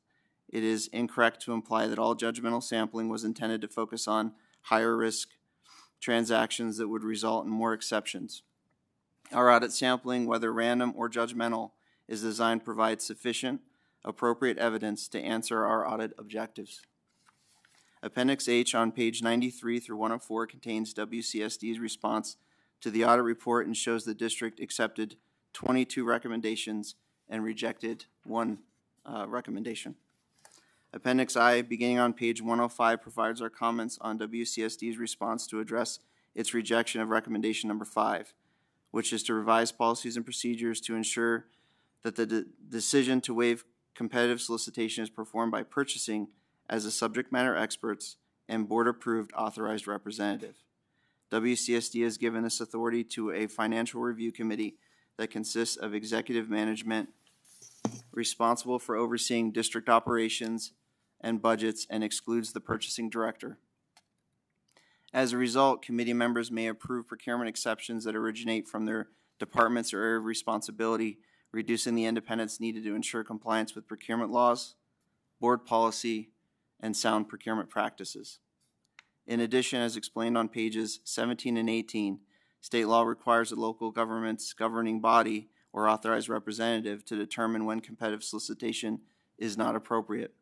it is incorrect to imply that all judgmental sampling was intended to focus on higher risk transactions that would result in more exceptions. Our audit sampling, whether random or judgmental, is designed to provide sufficient, appropriate evidence to answer our audit objectives. Appendix H on page 93 through 104 contains WCSD's response to the audit report and shows the district accepted 22 recommendations and rejected 1 recommendation. Appendix I, beginning on page 105, provides our comments on WCSD's response to address its rejection of recommendation number 5, which is to revise policies and procedures to ensure that the decision to waive competitive solicitation is performed by purchasing as a subject matter experts and board-approved authorized representative. WCSD has given this authority to a financial review committee that consists of executive management responsible for overseeing district operations and budgets and excludes the purchasing director. As a result, committee members may approve procurement exceptions that originate from their departments or area of responsibility, reducing the independence needed to ensure compliance with procurement laws, board policy, and sound procurement practices. In addition, as explained on pages 17 and 18, state law requires a local government's governing body or authorized representative to determine when competitive solicitation is not appropriate.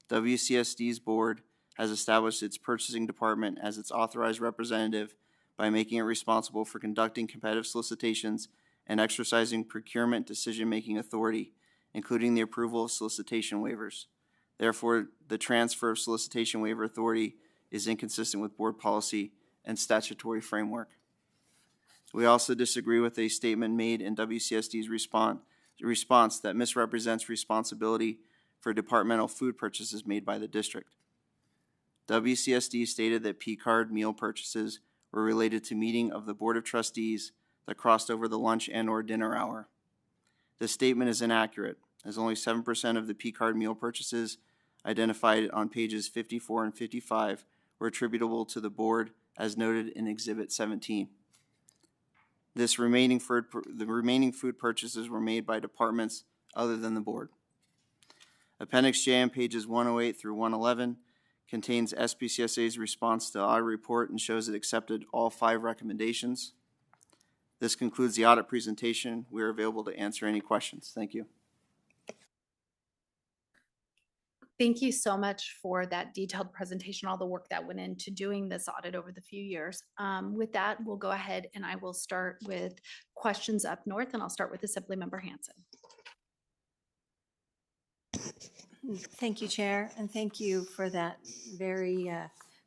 WCSD's board has established its purchasing department as its authorized representative by making it responsible for conducting competitive solicitations and exercising procurement decision-making authority, including the approval of solicitation waivers. Therefore, the transfer of solicitation waiver authority is inconsistent with board policy and statutory framework. We also disagree with a statement made in WCSD's response that misrepresents responsibility for departmental food purchases made by the district. WCSD stated that P-card meal purchases were related to meeting of the Board of Trustees that crossed over the lunch and/or dinner hour. This statement is inaccurate, as only 7% of the P-card meal purchases identified on pages 54 and 55 were attributable to the board, as noted in Exhibit 17. The remaining food purchases were made by departments other than the board. Appendix J on pages 108 through 111 contains SPCSA's response to the audit report and shows it accepted all 5 recommendations. This concludes the audit presentation. We are available to answer any questions. Thank you. Thank you so much for that detailed presentation, all the work that went into doing this audit over the few years. With that, we'll go ahead and I will start with questions up north, and I'll start with Assemblymember Hanson. Thank you, Chair, and thank you for that very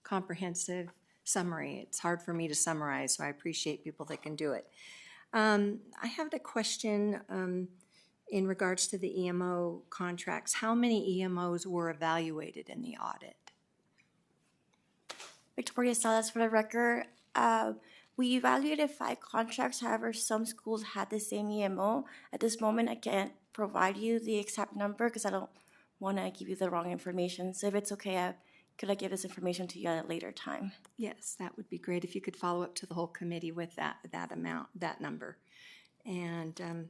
comprehensive summary. It's hard for me to summarize, so I appreciate people that can do it. I have a question in regards to the EMO contracts. How many EMOs were evaluated in the audit? Victoria Salas for the record. We evaluated 5 contracts. However, some schools had the same EMO. At this moment, I can't provide you the exact number because I don't want to give you the wrong information. So if it's okay, could I give this information to you at a later time? Yes, that would be great if you could follow up to the whole committee with that amount, that number. And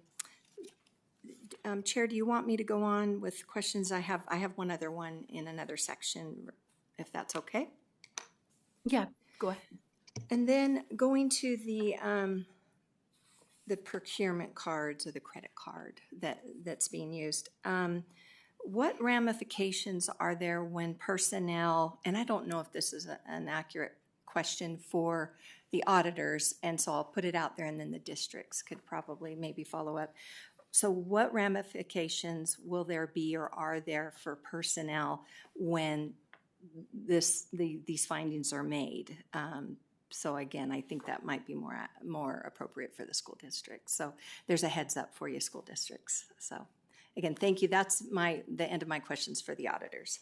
Chair, do you want me to go on with questions? I have one other one in another section, if that's okay. Yeah, go ahead. And then going to the procurement cards or the credit card that's being used. What ramifications are there when personnel, and I don't know if this is an accurate question for the auditors, and so I'll put it out there and then the districts could probably maybe follow up. So what ramifications will there be or are there for personnel when these findings are made? So again, I think that might be more appropriate for the school district. So there's a heads up for you, school districts. So again, thank you. That's the end of my questions for the auditors.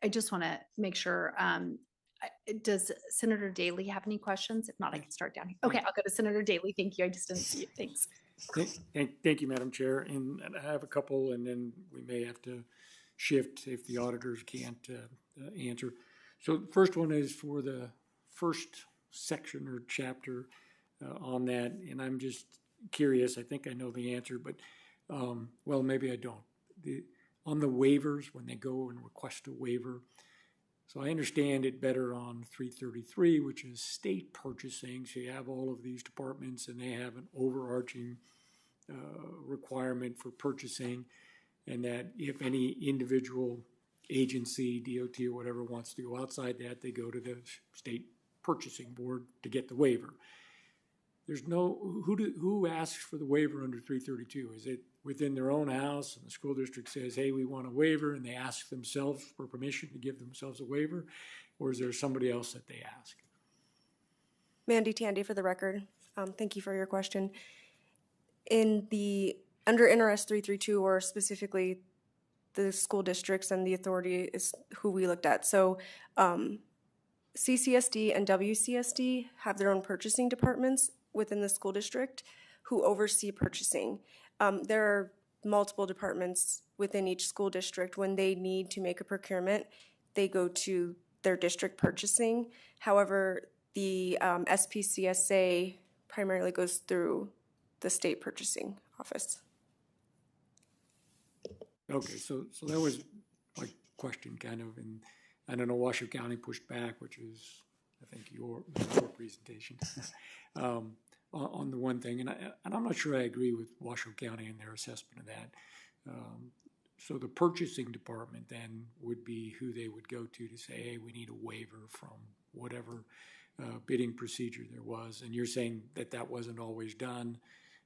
I just want to make sure, does Senator Daly have any questions? If not, I can start down here. Okay, I'll go to Senator Daly. Thank you. I just didn't see it. Thanks. Thank you, Madam Chair. And I have a couple, and then we may have to shift if the auditors can't answer. So the first one is for the first section or chapter on that, and I'm just curious. I think I know the answer, but well, maybe I don't. On the waivers, when they go and request a waiver, so I understand it better on 333, which is state purchasing. So you have all of these departments and they have an overarching requirement for purchasing, and that if any individual agency, DOT or whatever, wants to go outside that, they go to the state purchasing board to get the waiver. There's no, who asks for the waiver under 332? Is it within their own house and the school district says, hey, we want a waiver, and they ask themselves for permission to give themselves a waiver? Or is there somebody else that they ask? Mandy Tandy for the record. Thank you for your question. Under NRS 332, or specifically the school districts and the authority is who we looked at. So CCSD and WCSD have their own purchasing departments within the school district who oversee purchasing. There are multiple departments within each school district. When they need to make a procurement, they go to their district purchasing. However, the SPCSA primarily goes through the state purchasing office. Okay, so that was my question kind of, and I don't know, Washoe County pushed back, which is I think your presentation, on the one thing, and I'm not sure I agree with Washoe County and their assessment of that. So the purchasing department then would be who they would go to say, hey, we need a waiver from whatever bidding procedure there was. And you're saying that that wasn't always done.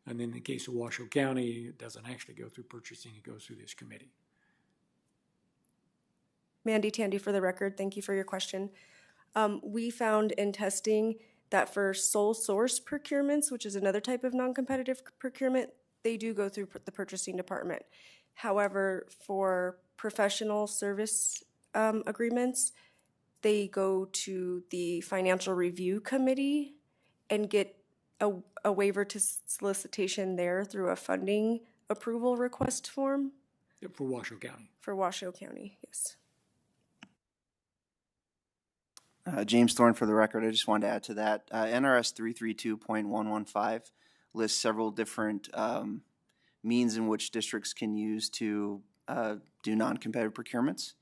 And in the case of Washoe County, it doesn't actually go through purchasing, it goes through this committee. Mandy Tandy for the record, thank you for your question. We found in testing that for sole source procurements, which is another type of non-competitive procurement, they do go through the purchasing department. However, for professional service agreements, they go to the financial review committee and get a waiver to solicitation there through a funding approval request form. For Washoe County. For Washoe County, yes. James Thorne for the record. I just wanted to add to that. NRS 332.115 lists several different means in which districts can use to do non-competitive procurements,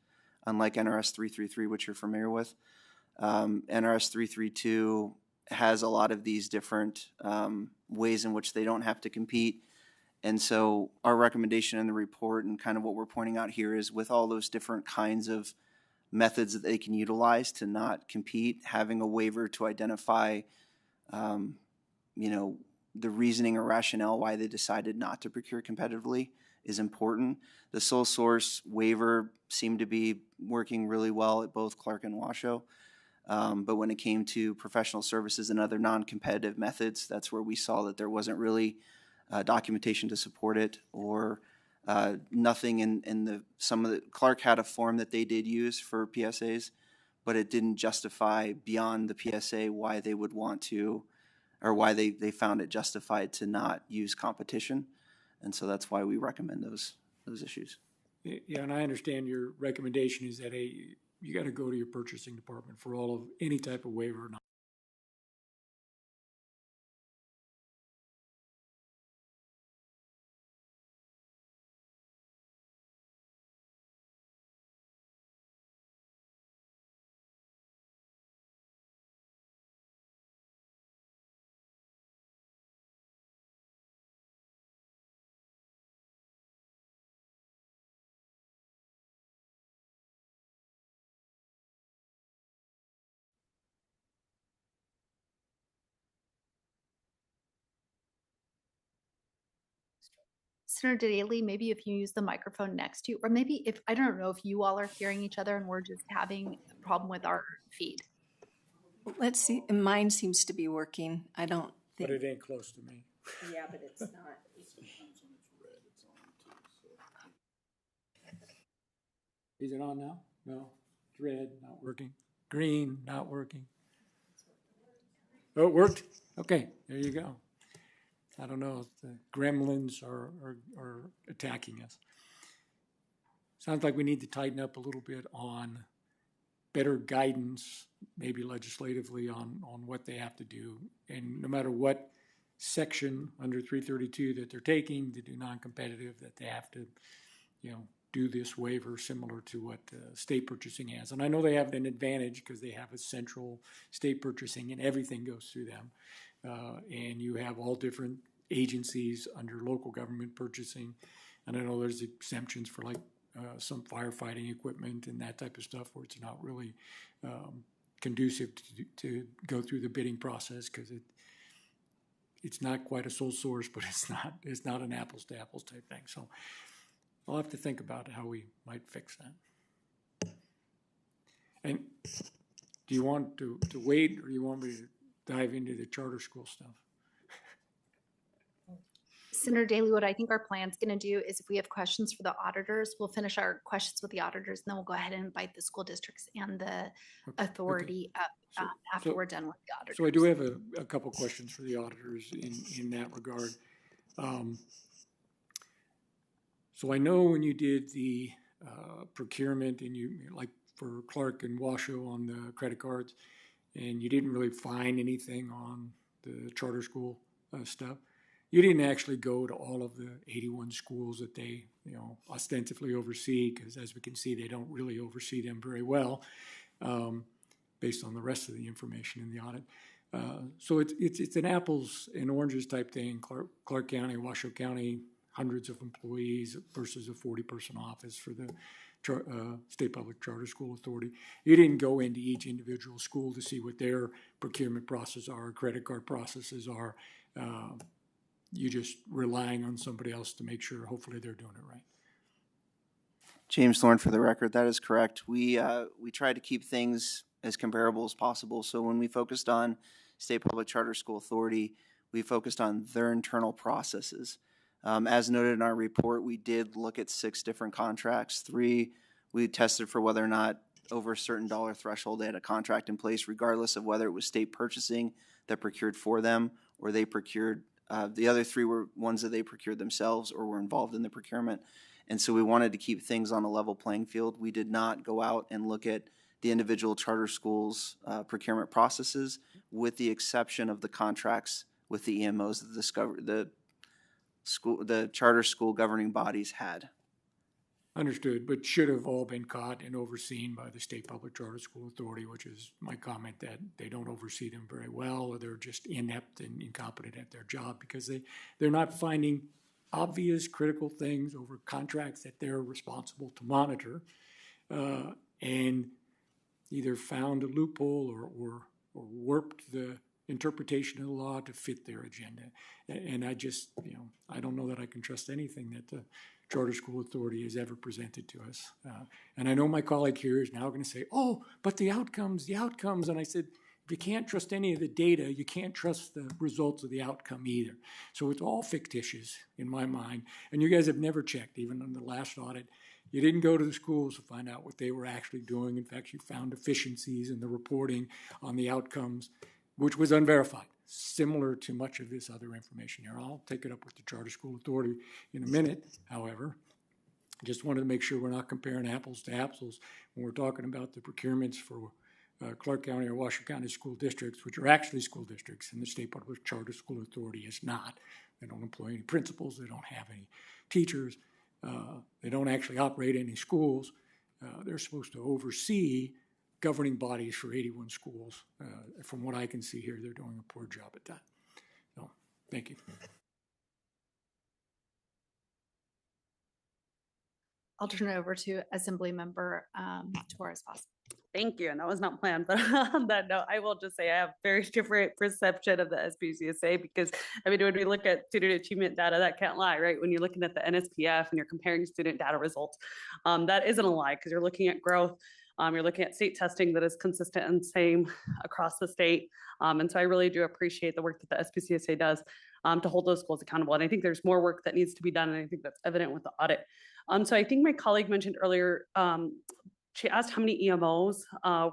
unlike NRS 333, which you're familiar with. NRS 332 has a lot of these different ways in which they don't have to compete. And so our recommendation in the report and kind of what we're pointing out here is with all those different kinds of methods that they can utilize to not compete, having a waiver to identify, the reasoning or rationale why they decided not to procure competitively is important. The sole source waiver seemed to be working really well at both Clark and Washoe. But when it came to professional services and other non-competitive methods, that's where we saw that there wasn't really documentation to support it, or nothing in some of the, Clark had a form that they did use for PSAs, but it didn't justify beyond the PSA why they would want to, or why they found it justified to not use competition. And so that's why we recommend those issues. Yeah, and I understand your recommendation is that, hey, you got to go to your purchasing department for all of any type of waiver or not. Senator Daly, maybe if you use the microphone next to you, or maybe if, I don't know if you all are hearing each other and we're just having a problem with our feed. Let's see, mine seems to be working. I don't think. But it ain't close to me. Yeah, but it's not. Is it on now? No. It's red, not working. Green, not working. Oh, it worked? Okay, there you go. I don't know if the gremlins are attacking us. Sounds like we need to tighten up a little bit on better guidance, maybe legislatively, on what they have to do. And no matter what section under 332 that they're taking to do non-competitive, that they have to, do this waiver similar to what state purchasing has. And I know they have an advantage because they have a central state purchasing and everything goes through them. And you have all different agencies under local government purchasing. And I know there's exemptions for like some firefighting equipment and that type of stuff where it's not really conducive to go through the bidding process because it's not quite a sole source, but it's not an apples to apples type thing. So I'll have to think about how we might fix that. And do you want to wait, or do you want me to dive into the charter school stuff? Senator Daly, what I think our plan's going to do is if we have questions for the auditors, we'll finish our questions with the auditors, and then we'll go ahead and invite the school districts and the authority up after we're done with the auditors. So I do have a couple questions for the auditors in that regard. So I know when you did the procurement and you, like for Clark and Washoe on the credit cards, and you didn't really find anything on the charter school stuff, you didn't actually go to all of the 81 schools that they, ostensibly oversee, because as we can see, they don't really oversee them very well. based on the rest of the information in the audit. So it's an apples and oranges type thing. Clark County, Washoe County, hundreds of employees versus a 40-person office for the State Public Charter School Authority. You didn't go into each individual school to see what their procurement processes are, credit card processes are. You're just relying on somebody else to make sure hopefully they're doing it right. James Thorne for the record, that is correct. We tried to keep things as comparable as possible. So when we focused on State Public Charter School Authority, we focused on their internal processes. As noted in our report, we did look at 6 different contracts. 3, we tested for whether or not over a certain dollar threshold they had a contract in place, regardless of whether it was state purchasing that procured for them or they procured. The other 3 were ones that they procured themselves or were involved in the procurement. And so we wanted to keep things on a level playing field. We did not go out and look at the individual charter schools' procurement processes, with the exception of the contracts with the EMOs that the charter school governing bodies had. Understood, but should have all been caught and overseen by the State Public Charter School Authority, which is my comment that they don't oversee them very well, or they're just inept and incompetent at their job because they're not finding obvious critical things over contracts that they're responsible to monitor, and either found a loophole or warped the interpretation of the law to fit their agenda. And I just, I don't know that I can trust anything that the Charter School Authority has ever presented to us. And I know my colleague here is now going to say, oh, but the outcomes. And I said, if you can't trust any of the data, you can't trust the results of the outcome either. So it's all fictitious in my mind. And you guys have never checked, even on the last audit. You didn't go to the schools to find out what they were actually doing. In fact, you found deficiencies in the reporting on the outcomes, which was unverified, similar to much of this other information here. I'll take it up with the Charter School Authority in a minute, however. I just wanted to make sure we're not comparing apples to apples when we're talking about the procurements for Clark County or Washoe County school districts, which are actually school districts, and the State Public Charter School Authority is not. They don't employ any principals. They don't have any teachers. They don't actually operate any schools. They're supposed to oversee governing bodies for 81 schools. From what I can see here, they're doing a poor job at that. So, thank you. I'll turn it over to Assembly Member Torres Voss. Thank you. And that was not planned, but on that note, I will just say I have very different perception of the SPCSA because, I mean, when we look at student achievement data, that can't lie, right? When you're looking at the NSPF and you're comparing student data results, that isn't a lie because you're looking at growth. You're looking at state testing that is consistent and same across the state. And so I really do appreciate the work that the SPCSA does to hold those schools accountable. And I think there's more work that needs to be done. And I think that's evident with the audit. So I think my colleague mentioned earlier, she asked how many EMOs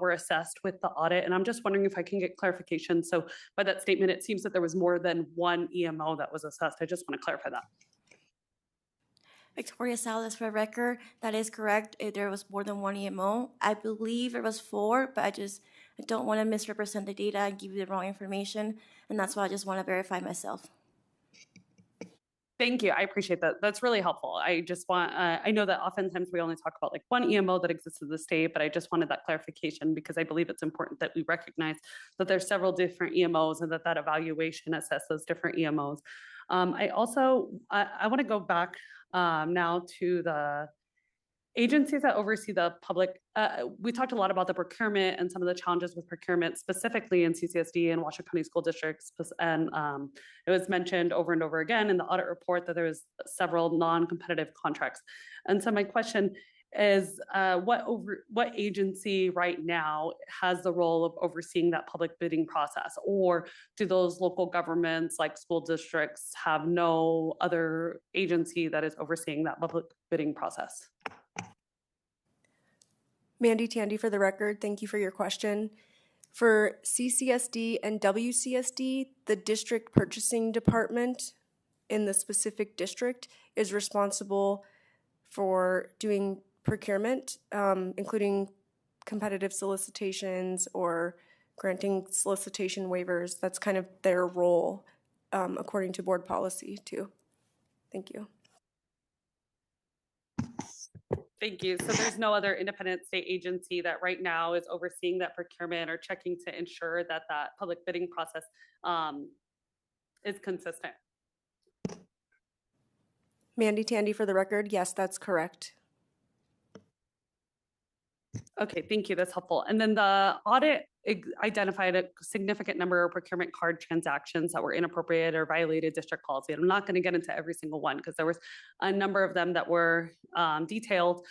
were assessed with the audit. And I'm just wondering if I can get clarification. So by that statement, it seems that there was more than one EMO that was assessed. I just want to clarify that. Victoria Salas for record. That is correct. There was more than one EMO. I believe there was 4, but I don't want to misrepresent the data and give you the wrong information. And that's why I just want to verify myself. Thank you. I appreciate that. That's really helpful. I just want, I know that oftentimes we only talk about like one EMO that exists in the state, but I just wanted that clarification because I believe it's important that we recognize that there's several different EMOs and that evaluation assesses those different EMOs. I also, I want to go back now to the agencies that oversee the public. We talked a lot about the procurement and some of the challenges with procurement, specifically in CCSD and Washoe County school districts. And it was mentioned over and over again in the audit report that there was several non-competitive contracts. And so my question is, what agency right now has the role of overseeing that public bidding process? Or do those local governments like school districts have no other agency that is overseeing that public bidding process? Mandy Tandy for the record, thank you for your question. For CCSD and WCSD, the district purchasing department in the specific district is responsible for doing procurement, including competitive solicitations or granting solicitation waivers. That's kind of their role according to board policy too. Thank you. Thank you. So there's no other independent state agency that right now is overseeing that procurement or checking to ensure that that public bidding process is consistent? Mandy Tandy for the record, yes, that's correct. Okay, thank you. That's helpful. And then the audit identified a significant number of procurement card transactions that were inappropriate or violated district policy. And I'm not going to get into every single one because there was a number of them that were detailed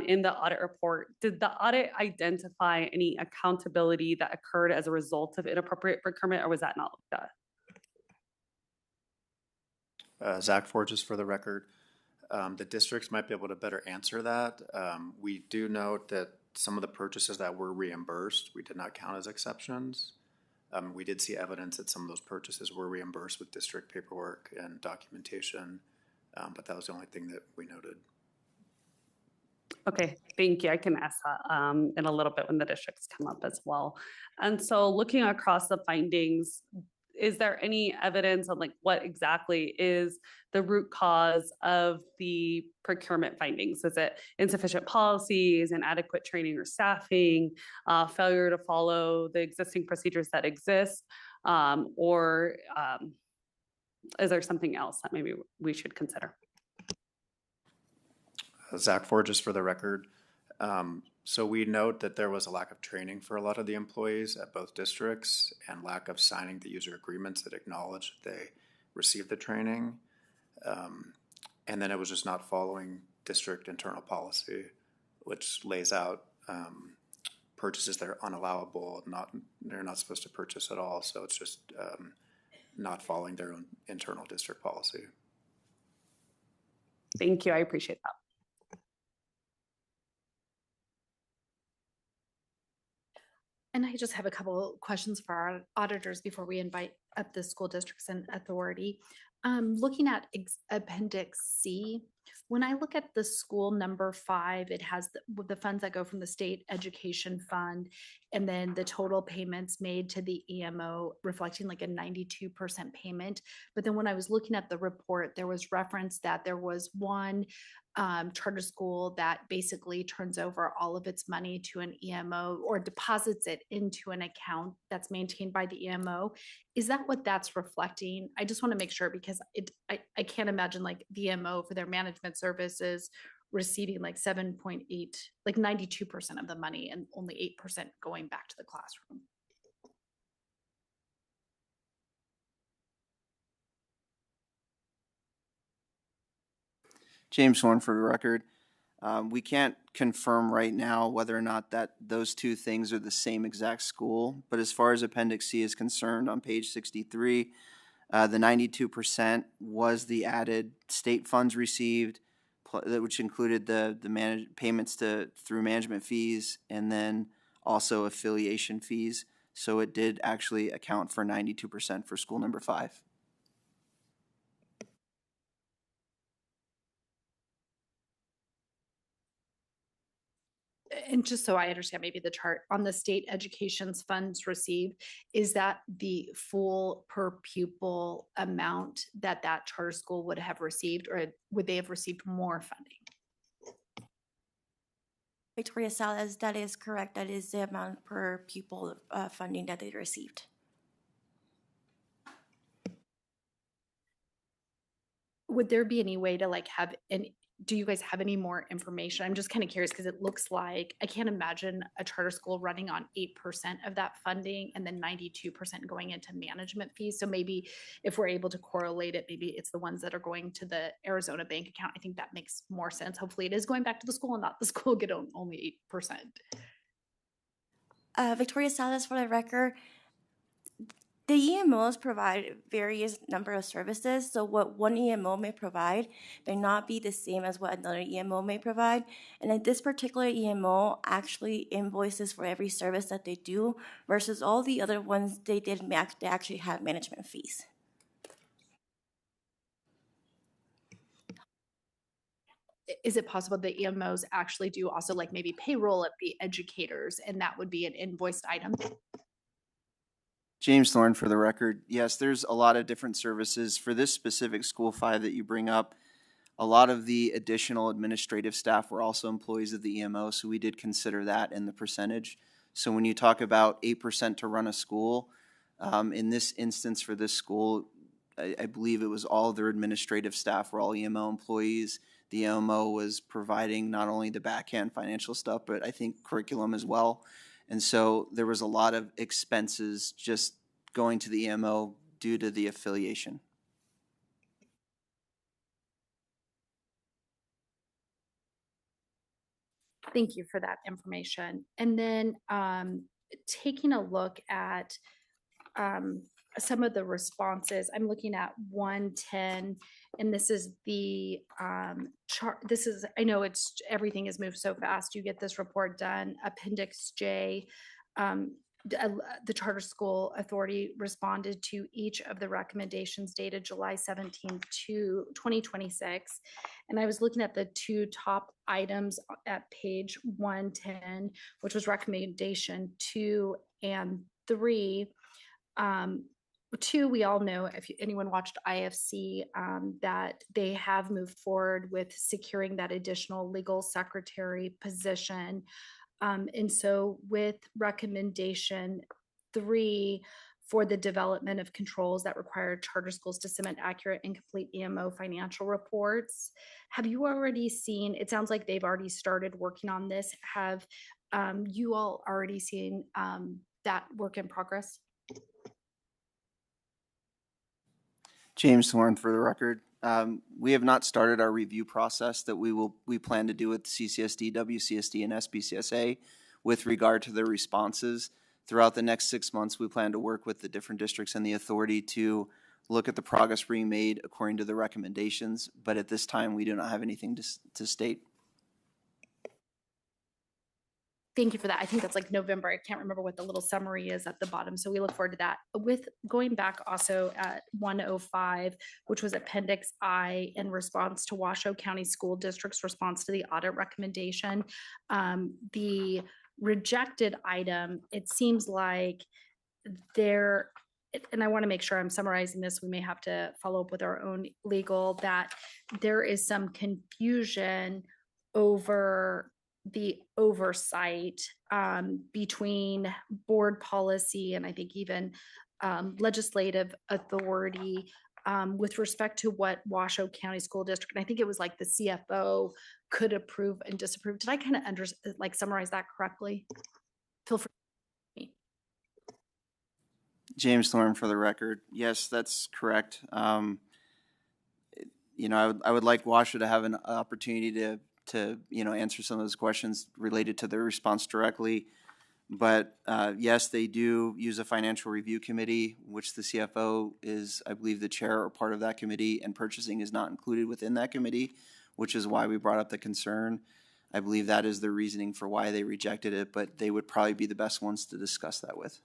in the audit report. Did the audit identify any accountability that occurred as a result of inappropriate procurement, or was that not looked at? Zach Forges for the record. The districts might be able to better answer that. We do note that some of the purchases that were reimbursed, we did not count as exceptions. We did see evidence that some of those purchases were reimbursed with district paperwork and documentation, but that was the only thing that we noted. Okay, thank you. I can ask that in a little bit when the districts come up as well. And so looking across the findings, is there any evidence on like what exactly is the root cause of the procurement findings? Is it insufficient policies, inadequate training or staffing, failure to follow the existing procedures that exist, or is there something else that maybe we should consider? Zach Forges for the record. So we note that there was a lack of training for a lot of the employees at both districts and lack of signing the user agreements that acknowledge that they received the training. And then it was just not following district internal policy, which lays out purchases that are unallowable, they're not supposed to purchase at all. So it's just not following their own internal district policy. Thank you. I appreciate that. And I just have a couple questions for our auditors before we invite up the school districts and authority. Looking at Appendix C, when I look at the school number 5, it has the funds that go from the state education fund, and then the total payments made to the EMO reflecting like a 92% payment. But then when I was looking at the report, there was reference that there was one charter school that basically turns over all of its money to an EMO or deposits it into an account that's maintained by the EMO. Is that what that's reflecting? I just want to make sure because I can't imagine like the EMO for their management services receiving like 7.8, like 92% of the money and only 8% going back to the classroom. James Horn for the record. We can't confirm right now whether or not that those two things are the same exact school, but as far as Appendix C is concerned, on page 63, the 92% was the added state funds received, which included the payments through management fees and then also affiliation fees. So it did actually account for 92% for school number 5. And just so I understand, maybe the chart on the state education's funds received, is that the full per pupil amount that that charter school would have received, or would they have received more funding? Victoria Salas, that is correct. That is the amount per pupil funding that they received. Would there be any way to like have do you guys have any more information? I'm just kind of curious because it looks like I can't imagine a charter school running on 8% of that funding and then 92% going into management fees. So maybe if we're able to correlate it, maybe it's the ones that are going to the Arizona bank account. I think that makes more sense. Hopefully it is going back to the school and not the school get only 8%. Victoria Salas for the record. The EMOs provide various number of services, so what one EMO may provide may not be the same as what another EMO may provide. And in this particular EMO actually invoices for every service that they do, versus all the other ones they actually have management fees. Is it possible the EMOs actually do also like maybe payroll of the educators and that would be an invoiced item? James Thorne for the record. Yes, there's a lot of different services. For this specific school 5 that you bring up, A lot of the additional administrative staff were also employees of the EMO, so we did consider that in the percentage. So when you talk about 8% to run a school, in this instance for this school, I believe it was all of their administrative staff were all EMO employees. The EMO was providing not only the backhand financial stuff, but I think curriculum as well. And so there was a lot of expenses just going to the EMO due to the affiliation. Thank you for that information. And then taking a look at some of the responses, I'm looking at 110, and this is the chart. This is, I know it's, everything has moved so fast. You get this report done. Appendix J, the Charter School Authority responded to each of the recommendations dated July 17th to 2026. And I was looking at the two top items at page 110, which was recommendation 2 and 3. 2, we all know, if anyone watched IFC, that they have moved forward with securing that additional legal secretary position. And so with recommendation 3 for the development of controls that require charter schools to submit accurate and complete EMO financial reports, have you already seen, it sounds like they've already started working on this. Have you all already seen that work in progress? James Thorne for the record. We have not started our review process that we plan to do with CCSD, WCSD, and SBCSA with regard to their responses. Throughout the next 6 months, we plan to work with the different districts and the authority to look at the progress being made according to the recommendations. But at this time, we do not have anything to state. Thank you for that. I think that's like November. I can't remember what the little summary is at the bottom. So we look forward to that. With going back also at 105, which was Appendix I in response to Washoe County School District's response to the audit recommendation. The rejected item, it seems like there, and I want to make sure I'm summarizing this, we may have to follow up with our own legal, that there is some confusion over the oversight between board policy and I think even legislative authority with respect to what Washoe County School District, and I think it was like the CFO could approve and disapprove. Did I kind of summarize that correctly? Feel free. James Thorne for the record. Yes, that's correct. You know, I would like Washoe to have an opportunity to answer some of those questions related to their response directly. But yes, they do use a financial review committee, which the CFO is, I believe, the chair or part of that committee, and purchasing is not included within that committee, which is why we brought up the concern. I believe that is the reasoning for why they rejected it, but they would probably be the best ones to discuss that with.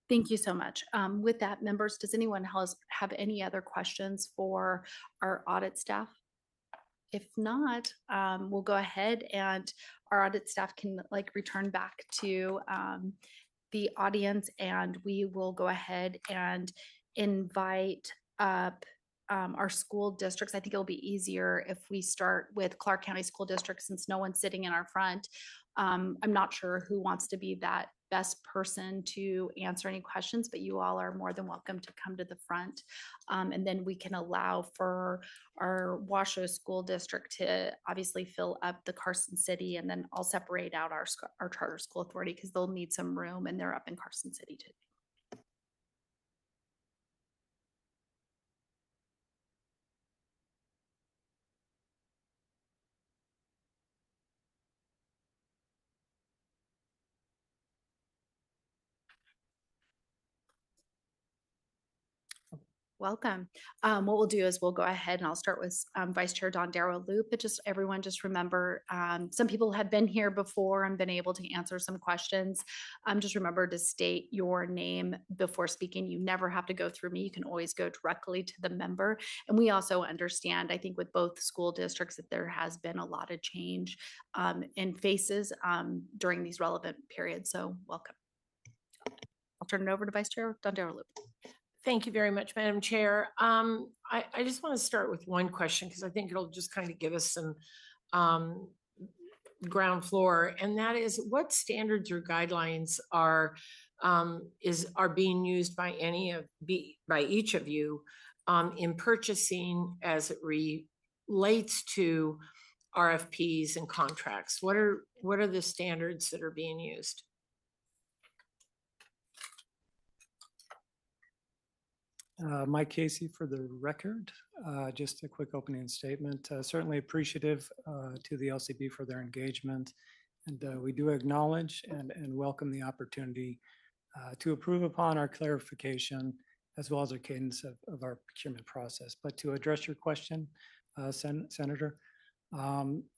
Thank you so much. With that, members, does anyone else have any other questions for our audit staff? If not, we'll go ahead and our audit staff can return back to the audience, and we will go ahead and invite up our school districts. I think it'll be easier if we start with Clark County School District since no one's sitting in our front. I'm not sure who wants to be that best person to answer any questions, but you all are more than welcome to come to the front. And then we can allow for our Washoe School District to obviously fill up the Carson City, and then I'll separate out our Charter School Authority because they'll need some room and they're up in Carson City too. Welcome. What we'll do is we'll go ahead and I'll start with Vice Chair Dondero Loop, but just everyone just remember, some people have been here before and been able to answer some questions. Just remember to state your name before speaking. You never have to go through me. You can always go directly to the member. And we also understand, I think with both school districts, that there has been a lot of change in faces during these relevant periods. So welcome. I'll turn it over to Vice Chair Dondero Loop. Thank you very much, Madam Chair. I just want to start with one question because I think it'll just kind of give us some ground floor, and that is what standards or guidelines are being used by by each of you in purchasing as it relates to RFPs and contracts? What are the standards that are being used? Mike Casey for the record. Just a quick opening statement. Certainly appreciative to the LCB for their engagement. And we do acknowledge and welcome the opportunity to approve upon our clarification as well as our cadence of our procurement process. But to address your question, Senator,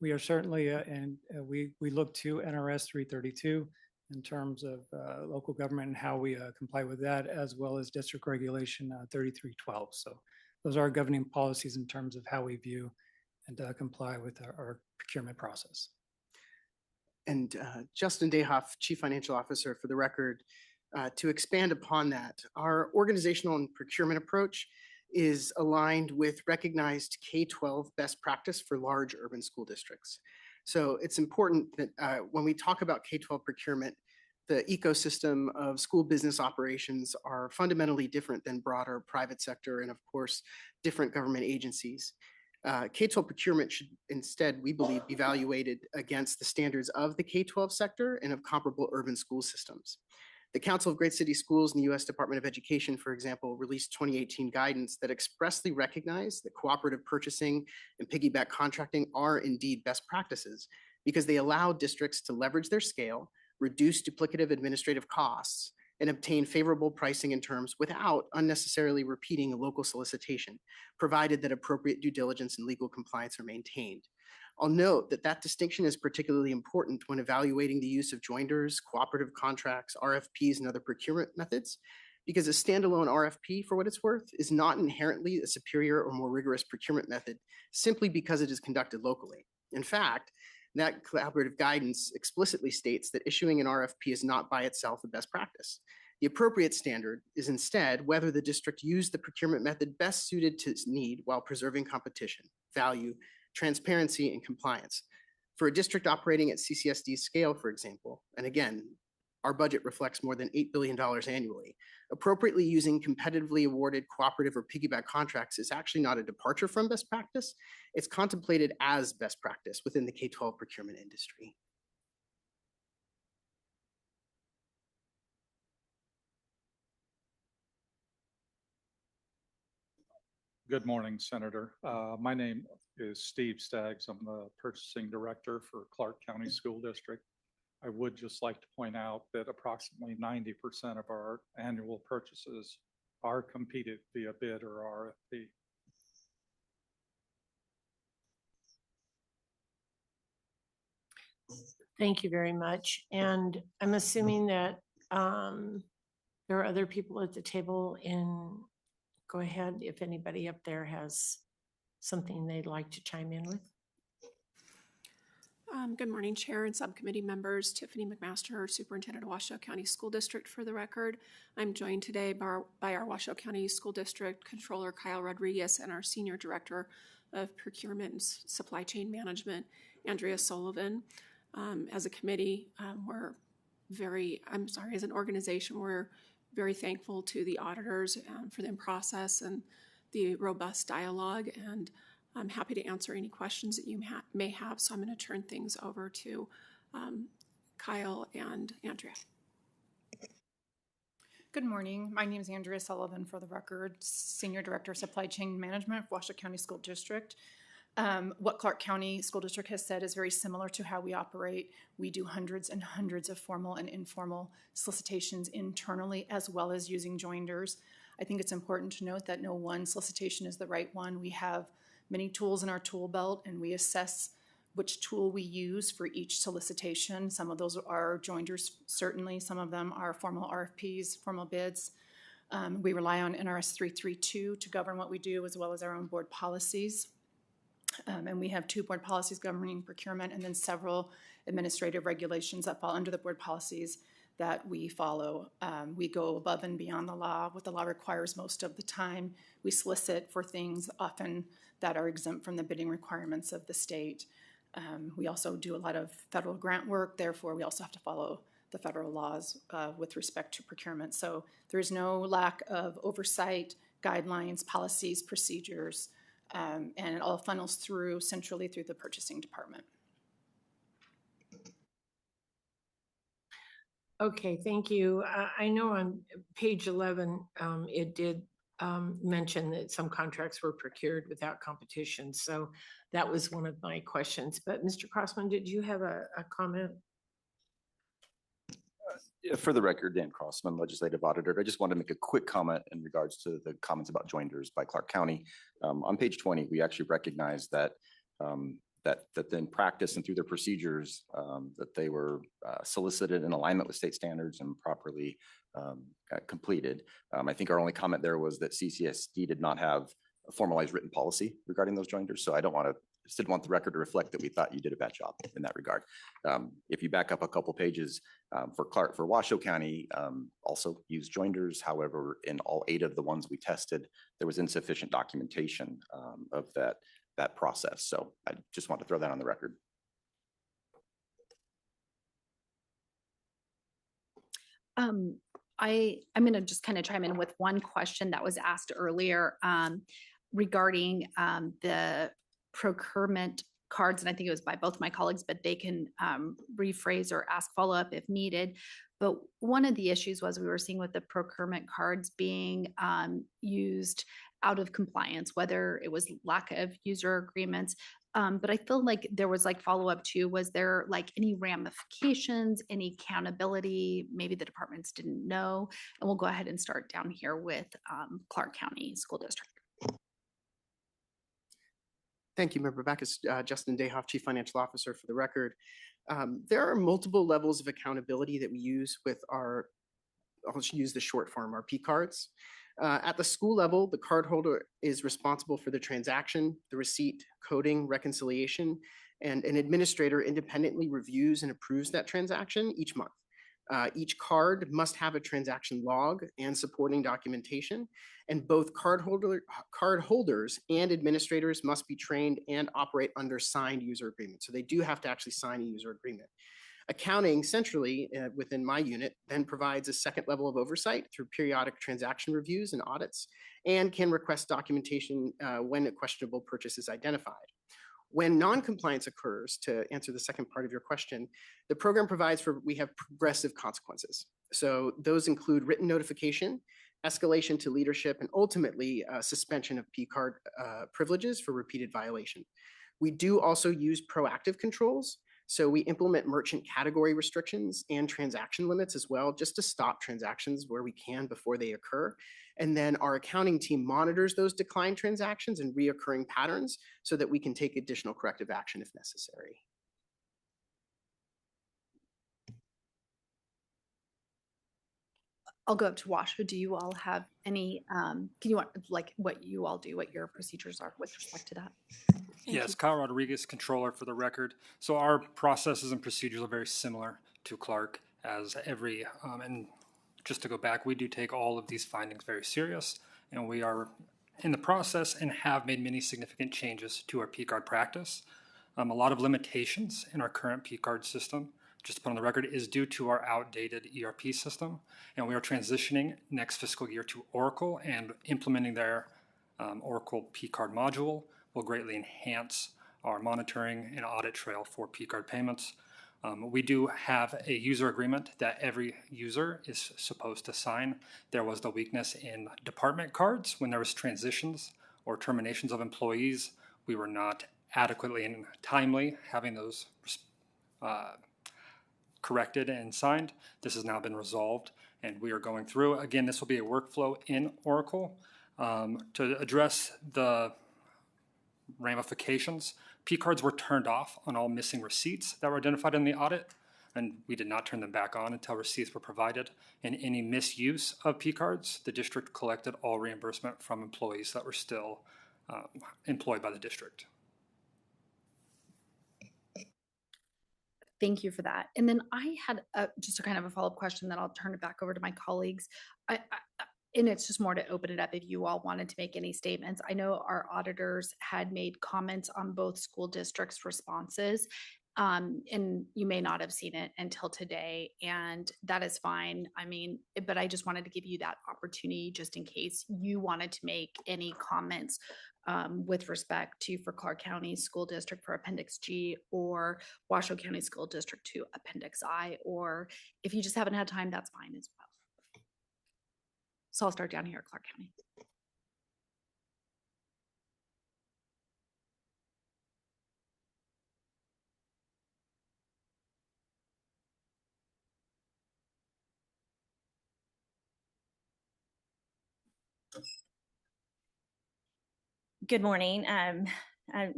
we are certainly, and we look to NRS 332 in terms of local government and how we comply with that, as well as District Regulation 3312. So those are our governing policies in terms of how we view and comply with our procurement process. And Justin Dayhoff, Chief Financial Officer, for the record, to expand upon that, our organizational and procurement approach is aligned with recognized K-12 best practice for large urban school districts. So it's important that when we talk about K-12 procurement, the ecosystem of school business operations are fundamentally different than broader private sector and, of course, different government agencies. K-12 procurement should instead, we believe, be evaluated against the standards of the K-12 sector and of comparable urban school systems. The Council of Great City Schools and the U.S. Department of Education, for example, released 2018 guidance that expressly recognize that cooperative purchasing and piggyback contracting are indeed best practices because they allow districts to leverage their scale, reduce duplicative administrative costs, and obtain favorable pricing and terms without unnecessarily repeating a local solicitation, provided that appropriate due diligence and legal compliance are maintained. I'll note that that distinction is particularly important when evaluating the use of joinders, cooperative contracts, RFPs, and other procurement methods, because a standalone RFP, for what it's worth, is not inherently a superior or more rigorous procurement method simply because it is conducted locally. In fact, that collaborative guidance explicitly states that issuing an RFP is not by itself a best practice. The appropriate standard is instead whether the district used the procurement method best suited to its need while preserving competition, value, transparency, and compliance. For a district operating at CCSD's scale, for example, and again, our budget reflects more than $8 billion annually, appropriately using competitively awarded cooperative or piggyback contracts is actually not a departure from best practice. It's contemplated as best practice within the K-12 procurement industry. Good morning, Senator. My name is Steve Staggs. I'm the purchasing director for Clark County School District. I would just like to point out that approximately 90% of our annual purchases are competed via bid or RFP. Thank you very much. And I'm assuming that there are other people at the table. Go ahead if anybody up there has something they'd like to chime in with. Good morning, Chair and Subcommittee members. Tiffany McMaster, Superintendent of Washoe County School District, for the record. I'm joined today by our Washoe County School District Controller Kyle Rodriguez and our Senior Director of Procurement and Supply Chain Management, Andrea Sullivan. As a committee, as an organization, we're very thankful to the auditors for the process and the robust dialogue, and I'm happy to answer any questions that you may have. So I'm going to turn things over to Kyle and Andrea. Good morning. My name is Andrea Sullivan, for the record, Senior Director of Supply Chain Management for Washoe County School District. What Clark County School District has said is very similar to how we operate. We do hundreds and hundreds of formal and informal solicitations internally, as well as using joinders. I think it's important to note that no one solicitation is the right one. We have many tools in our tool belt, and we assess which tool we use for each solicitation. Some of those are joinders, certainly. Some of them are formal RFPs, formal bids. We rely on NRS 332 to govern what we do, as well as our own board policies. And we have 2 board policies governing procurement, and then several administrative regulations that fall under the board policies that we follow. We go above and beyond the law, what the law requires most of the time. We solicit for things often that are exempt from the bidding requirements of the state. We also do a lot of federal grant work, therefore we also have to follow the federal laws with respect to procurement. So there is no lack of oversight, guidelines, policies, procedures, and it all funnels through centrally through the purchasing department. Okay, thank you. I know on page 11, it did mention that some contracts were procured without competition. So that was one of my questions. But Mr. Crossman, did you have a comment? For the record, Dan Crossman, Legislative Auditor. I just wanted to make a quick comment in regards to the comments about joinders by Clark County. On page 20, we actually recognize that that in practice and through their procedures, that they were solicited in alignment with state standards and properly completed. I think our only comment there was that CCSD did not have a formalized written policy regarding those joinders. So I just didn't want the record to reflect that we thought you did a bad job in that regard. If you back up a couple pages, for Washoe County, also used joinders. However, in all 8 of the ones we tested, there was insufficient documentation of that process. So I just want to throw that on the record. I'm going to just kind of chime in with one question that was asked earlier regarding the procurement cards, and I think it was by both my colleagues, but they can rephrase or ask follow-up if needed. But one of the issues was we were seeing with the procurement cards being used out of compliance, whether it was lack of user agreements. But I feel like there was like follow-up too. Was there like any ramifications, any accountability? Maybe the departments didn't know. And we'll go ahead and start down here with Clark County School District. Thank you, Member Backus. Justin Dayhoff, Chief Financial Officer for the record. There are multiple levels of accountability that we use with our, I'll just use the short form, our P cards. At the school level, the cardholder is responsible for the transaction, the receipt, coding, reconciliation, and an administrator independently reviews and approves that transaction each month. Each card must have a transaction log and supporting documentation, and both cardholders and administrators must be trained and operate under signed user agreements. So they do have to actually sign a user agreement. Accounting centrally within my unit then provides a second level of oversight through periodic transaction reviews and audits, and can request documentation when a questionable purchase is identified. When non-compliance occurs, to answer the second part of your question, the program provides we have progressive consequences. So those include written notification, escalation to leadership, and ultimately suspension of P card privileges for repeated violation. We do also use proactive controls. So we implement merchant category restrictions and transaction limits as well, just to stop transactions where we can before they occur. And then our accounting team monitors those declined transactions and reoccurring patterns so that we can take additional corrective action if necessary. I'll go up to Washoe. Do you all have any, can you want like what you all do, what your procedures are with respect to that? Yes, Kyle Rodriguez, Controller for the record. So our processes and procedures are very similar to Clark as every, and just to go back, we do take all of these findings very serious, and we are in the process and have made many significant changes to our P-card practice. A lot of limitations in our current P-card system, just to put on the record, is due to our outdated ERP system, and we are transitioning next fiscal year to Oracle, and implementing their Oracle P-card module will greatly enhance our monitoring and audit trail for P-card payments. We do have a user agreement that every user is supposed to sign. There was the weakness in department cards when there was transitions or terminations of employees. We were not adequately and timely having those corrected and signed. This has now been resolved, and we are going through. Again, this will be a workflow in Oracle to address the ramifications. P-cards were turned off on all missing receipts that were identified in the audit, and we did not turn them back on until receipts were provided. And any misuse of P-cards, the district collected all reimbursement from employees that were still employed by the district. Thank you for that. And then I had just a kind of a follow-up question that I'll turn it back over to my colleagues. And it's just more to open it up if you all wanted to make any statements. I know our auditors had made comments on both school districts' responses. And you may not have seen it until today, and that is fine. I mean, but I just wanted to give you that opportunity just in case you wanted to make any comments with respect to for Clark County School District for Appendix G or Washoe County School District to Appendix I, or if you just haven't had time, that's fine as well. So I'll start down here at Clark County. Good morning,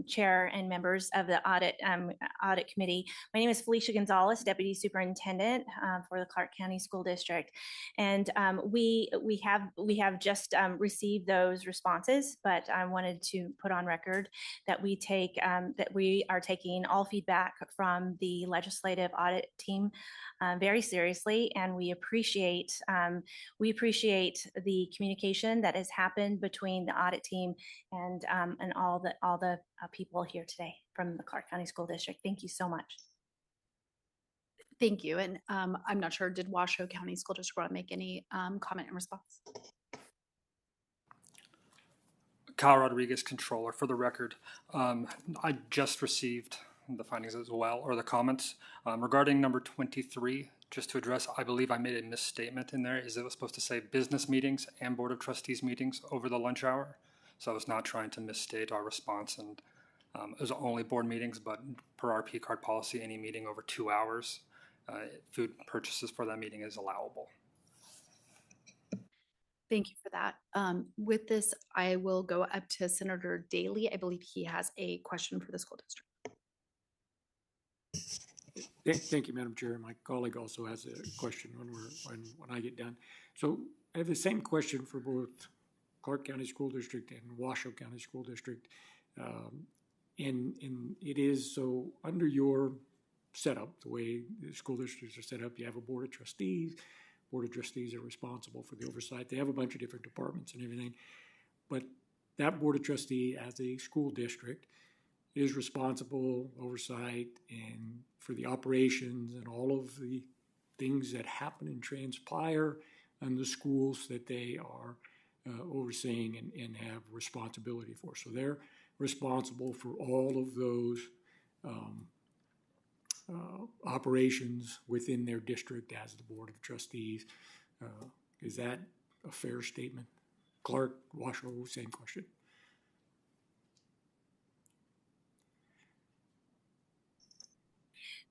Chair and members of the Audit Committee. My name is Felicia Gonzalez, Deputy Superintendent for the Clark County School District, and we have just received those responses. But I wanted to put on record that we are taking all feedback from the Legislative Audit Team very seriously, and we appreciate the communication that has happened between the audit team and all the people here today from the Clark County School District. Thank you so much. Thank you. And I'm not sure, did Washoe County School District want to make any comment in response? Kyle Rodriguez, Controller. For the record, I just received the findings as well, or the comments. Regarding number 23, just to address, I believe I made a misstatement in there. Is it was supposed to say business meetings and Board of Trustees meetings over the lunch hour? So I was not trying to misstate our response, and it was only board meetings, but per our P card policy, any meeting over 2 hours, food purchases for that meeting is allowable. Thank you for that. With this, I will go up to Senator Daly. I believe he has a question for the school district. Thank you, Madam Chair. My colleague also has a question when I get done. So I have the same question for both Clark County School District and Washoe County School District. And it is, so under your setup, the way the school districts are set up, you have a Board of Trustees. Board of Trustees are responsible for the oversight. They have a bunch of different departments and everything. But that Board of Trustee as a school district is responsible oversight and for the operations and all of the things that happen and transpire in the schools that they are overseeing and have responsibility for. So they're responsible for all of those operations within their district as the Board of Trustees. Is that a fair statement? Clark, Washoe, same question.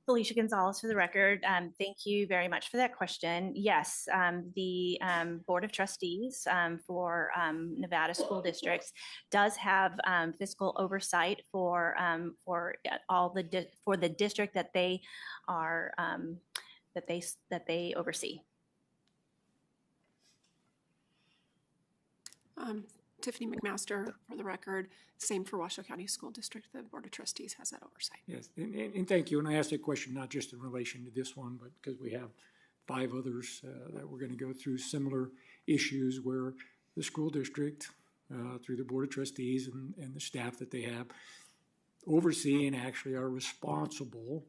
Felicia Gonzalez for the record. Thank you very much for that question. Yes, the Board of Trustees for Nevada school districts does have fiscal oversight for the district that they are that they oversee. Tiffany McMaster for the record. Same for Washoe County School District. The Board of Trustees has that oversight. Yes, and thank you. And I asked that question not just in relation to this one, but because we have 5 others that we're going to go through similar issues where the school district, through the Board of Trustees and the staff that they have, oversee and actually are responsible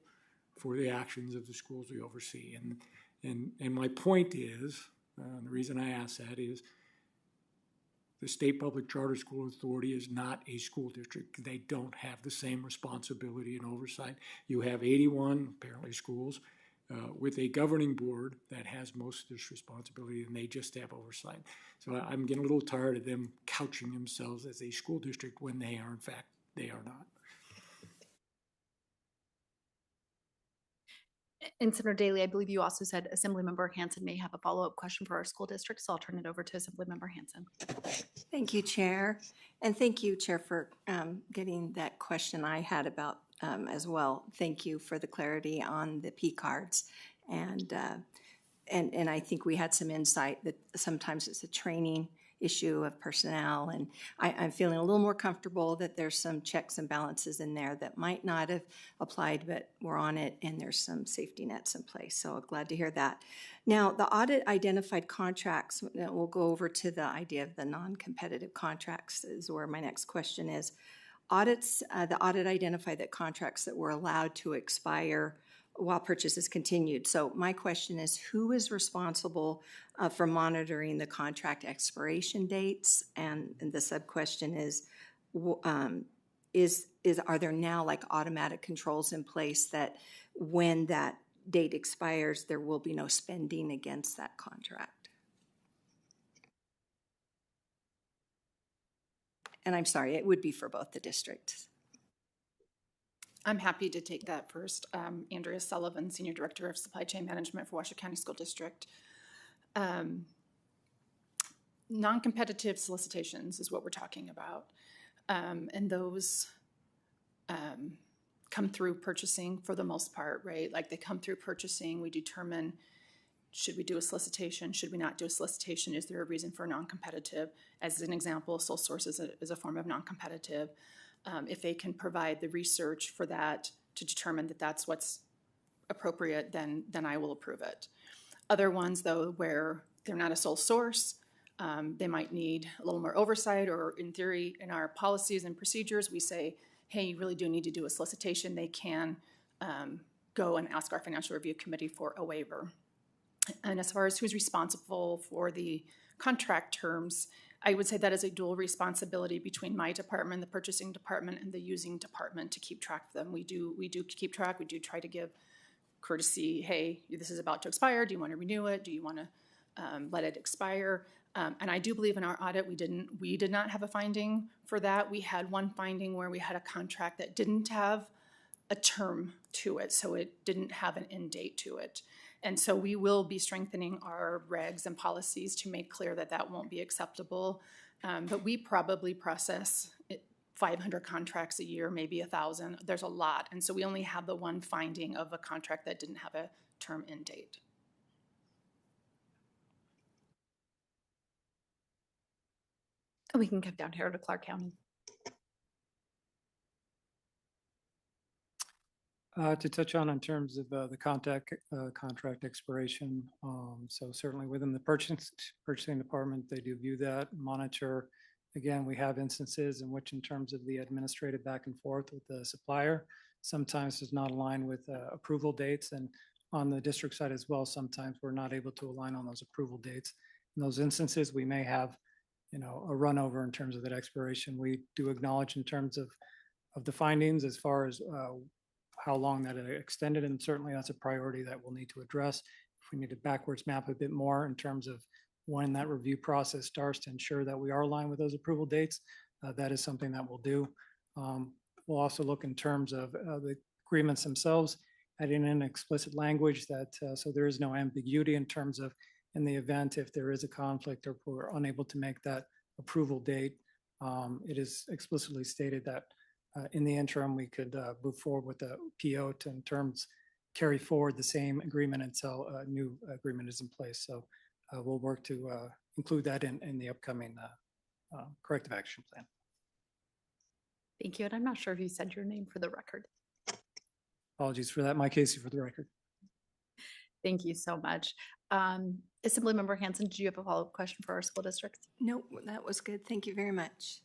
for the actions of the schools we oversee. And my point is, the reason I ask that is, the State Public Charter School Authority is not a school district. They don't have the same responsibility and oversight. You have 81, apparently, schools with a governing board that has most of this responsibility, and they just have oversight. So I'm getting a little tired of them couching themselves as a school district when they are, in fact, they are not. And Senator Daly, I believe you also said Assemblymember Hansen may have a follow-up question for our school district, so I'll turn it over to Assemblymember Hansen. Thank you, Chair. And thank you, Chair, for getting that question I had about as well. Thank you for the clarity on the P cards. And I think we had some insight that sometimes it's a training issue of personnel. And I'm feeling a little more comfortable that there's some checks and balances in there that might not have applied, but we're on it, and there's some safety nets in place. So glad to hear that. Now, the audit identified contracts, we'll go over to the idea of the non-competitive contracts is where my next question is. The audit identified that contracts that were allowed to expire while purchases continued. So my question is, who is responsible for monitoring the contract expiration dates? And the sub-question is, are there now like automatic controls in place that when that date expires, there will be no spending against that contract? And I'm sorry, it would be for both the districts. I'm happy to take that first. Andrea Sullivan, Senior Director of Supply Chain Management for Washoe County School District. Non-competitive solicitations is what we're talking about. And those come through purchasing for the most part, right? Like they come through purchasing, we determine, should we do a solicitation? Should we not do a solicitation? Is there a reason for non-competitive? As an example, sole source is a form of non-competitive. If they can provide the research for that to determine that that's what's appropriate, then I will approve it. Other ones, though, where they're not a sole source, they might need a little more oversight, or in theory, in our policies and procedures, we say, hey, you really do need to do a solicitation. They can go and ask our Financial Review Committee for a waiver. And as far as who's responsible for the contract terms, I would say that is a dual responsibility between my department, the purchasing department, and the using department to keep track of them. We do keep track. We do try to give courtesy. Hey, this is about to expire. Do you want to renew it? Do you want to let it expire? And I do believe in our audit, we did not have a finding for that. We had one finding where we had a contract that didn't have a term to it, so it didn't have an end date to it. And so we will be strengthening our regs and policies to make clear that that won't be acceptable. But we probably process 500 contracts a year, maybe 1,000. There's a lot. And so we only have the one finding of a contract that didn't have a term end date. And we can come down here to Clark County. To touch on in terms of the contract expiration, so certainly within the purchasing department, they do view that, monitor. Again, we have instances in which in terms of the administrative back and forth with the supplier, sometimes does not align with approval dates, and on the district side as well, sometimes we're not able to align on those approval dates. In those instances, we may have a run over in terms of that expiration. We do acknowledge in terms of the findings as far as how long that it extended, and certainly that's a priority that we'll need to address. If we need to backwards map a bit more in terms of when that review process starts to ensure that we are aligned with those approval dates, that is something that we'll do. We'll also look in terms of the agreements themselves, adding in explicit language that so there is no ambiguity in terms of, in the event if there is a conflict or we're unable to make that approval date, it is explicitly stated that in the interim we could move forward with the PO to in terms carry forward the same agreement until a new agreement is in place. So we'll work to include that in the upcoming corrective action plan. Thank you. And I'm not sure if you said your name for the record. Apologies for that. Mike Casey for the record. Thank you so much. Assemblymember Hanson, did you have a follow-up question for our school districts? Nope, that was good. Thank you very much.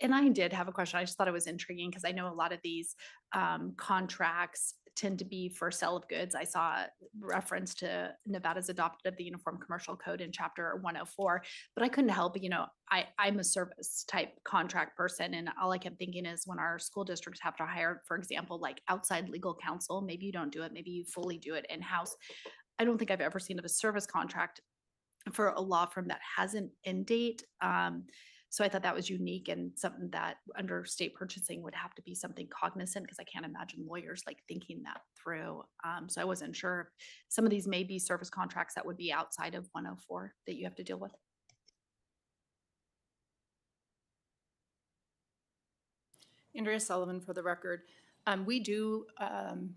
And I did have a question. I just thought it was intriguing because I know a lot of these contracts tend to be for sale of goods. I saw reference to Nevada's adopted of the Uniform Commercial Code in Chapter 104, but I couldn't help, I'm a service type contract person, and all I kept thinking is when our school districts have to hire, for example, like outside legal counsel, maybe you don't do it, maybe you fully do it in-house. I don't think I've ever seen of a service contract for a law firm that has an end date. So I thought that was unique and something that under state purchasing would have to be something cognizant, because I can't imagine lawyers like thinking that through. So I wasn't sure if some of these may be service contracts that would be outside of 104 that you have to deal with. Andrea Sullivan for the record. We do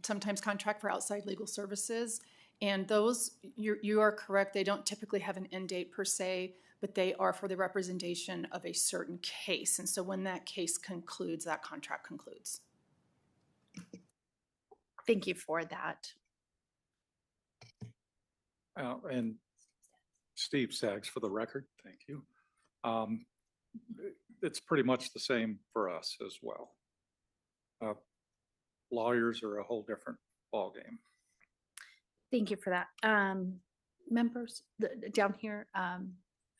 sometimes contract for outside legal services, and those, you are correct, they don't typically have an end date per se, but they are for the representation of a certain case. And so when that case concludes, that contract concludes. Thank you for that. And Steve Staggs for the record, thank you. It's pretty much the same for us as well. Lawyers are a whole different ballgame. Thank you for that. Members down here,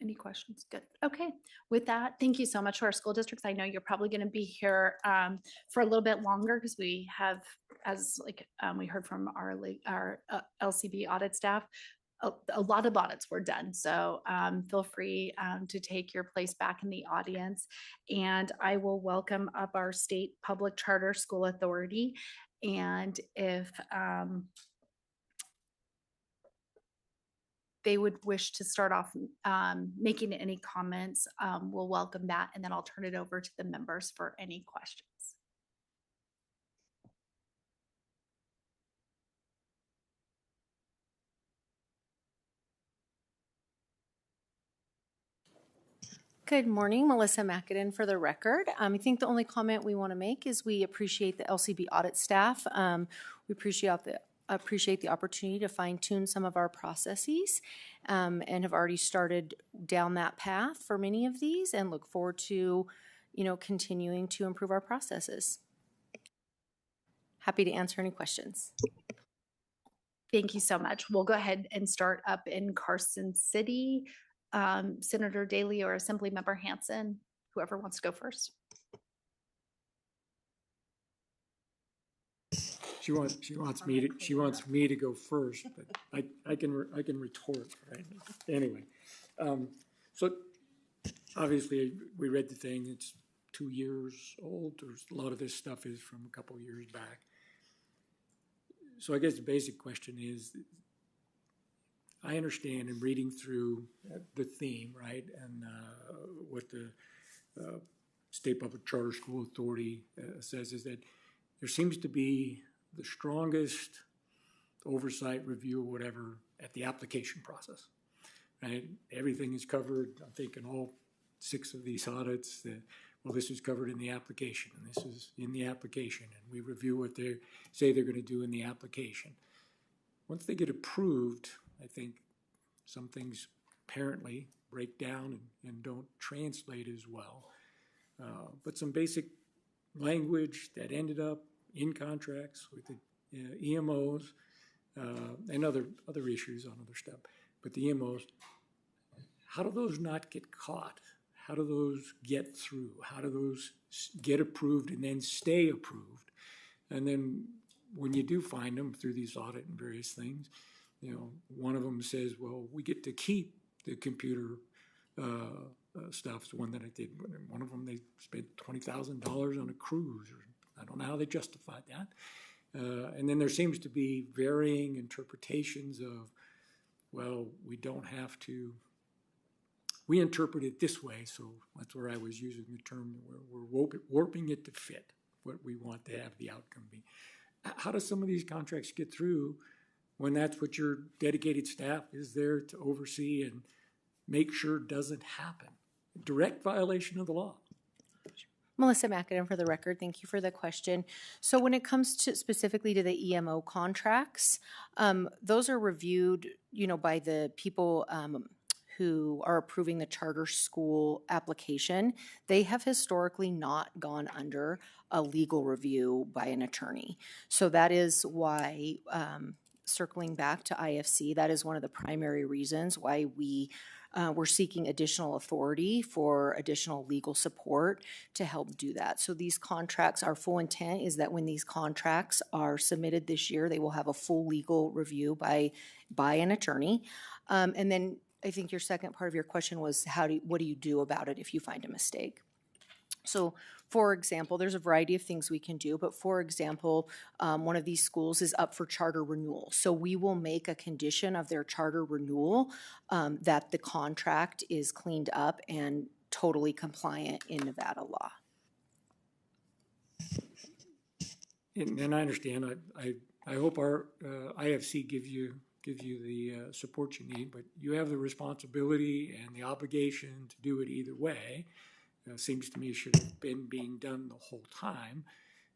any questions? Good. Okay. With that, thank you so much to our school districts. I know you're probably going to be here for a little bit longer because we have, as we heard from our LCB audit staff, a lot of audits were done. So feel free to take your place back in the audience. And I will welcome up our state public charter school authority. And if they would wish to start off making any comments, we'll welcome that. And then I'll turn it over to the members for any questions. Good morning, Melissa McAdin for the record. I think the only comment we want to make is we appreciate the LCB audit staff. We appreciate the opportunity to fine tune some of our processes and have already started down that path for many of these and look forward to, continuing to improve our processes. Happy to answer any questions. Thank you so much. We'll go ahead and start up in Carson City. Senator Daley or Assemblymember Hansen, whoever wants to go first. She wants me to go first, but I can retort, right? Anyway, so obviously we read the thing. It's 2 years old. There's a lot of this stuff is from a couple of years back. So I guess the basic question is, I understand in reading through the theme, right, and what the State Public Charter School Authority says is that there seems to be the strongest oversight, review, or whatever at the application process, right? Everything is covered, I think, in all 6 of these audits. Well, this is covered in the application, and this is in the application, and we review what they say they're going to do in the application. Once they get approved, I think some things apparently break down and don't translate as well. But some basic language that ended up in contracts with the EMOs and other issues on other stuff. But the EMOs, how do those not get caught? How do those get through? How do those get approved and then stay approved? And then when you do find them through these audit and various things, one of them says, well, we get to keep the computer stuff. It's one that I did. One of them, they spent $20,000 on a cruise. Or I don't know how they justified that. And then there seems to be varying interpretations of, well, we don't have to, we interpret it this way. So that's where I was using the term, we're warping it to fit what we want to have the outcome be. How do some of these contracts get through when that's what your dedicated staff is there to oversee and make sure doesn't happen? Direct violation of the law. Melissa McAdam for the record. Thank you for the question. So when it comes to specifically to the EMO contracts, those are reviewed, by the people who are approving the charter school application. They have historically not gone under a legal review by an attorney. So that is why, circling back to IFC, that is one of the primary reasons why we're seeking additional authority for additional legal support to help do that. So these contracts, our full intent is that when these contracts are submitted this year, they will have a full legal review by an attorney. And then I think your second part of your question was what do you do about it if you find a mistake? So, for example, there's a variety of things we can do, but for example, one of these schools is up for charter renewal. So we will make a condition of their charter renewal that the contract is cleaned up and totally compliant in Nevada law. And I understand. I hope our IFC gives gives you the support you need, but you have the responsibility and the obligation to do it either way. Seems to me should have been being done the whole time.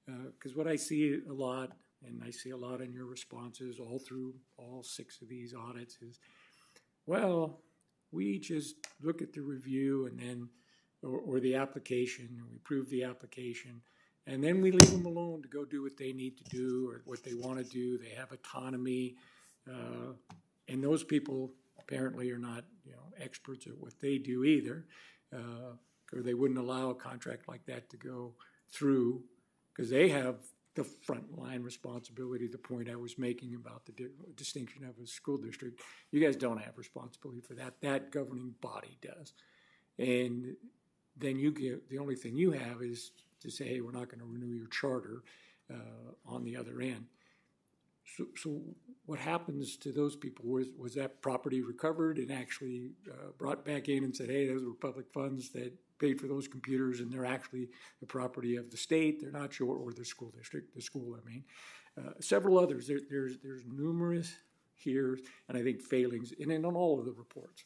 Because what I see a lot, and I see a lot in your responses all through all 6 of these audits is, well, we just look at the review and then, or the application, and we approve the application, and then we leave them alone to go do what they need to do or what they want to do. They have autonomy, and those people apparently are not, experts at what they do either, or they wouldn't allow a contract like that to go through because they have the frontline responsibility, the point I was making about the distinction of a school district. You guys don't have responsibility for that. That governing body does. And then the only thing you have is to say, hey, we're not going to renew your charter on the other end. So what happens to those people? Was that property recovered and actually brought back in and said, hey, those were public funds that paid for those computers and they're actually the property of the state, they're not sure, or the school district, the school, I mean. Several others, there's numerous here, and I think failings, and in all of the reports.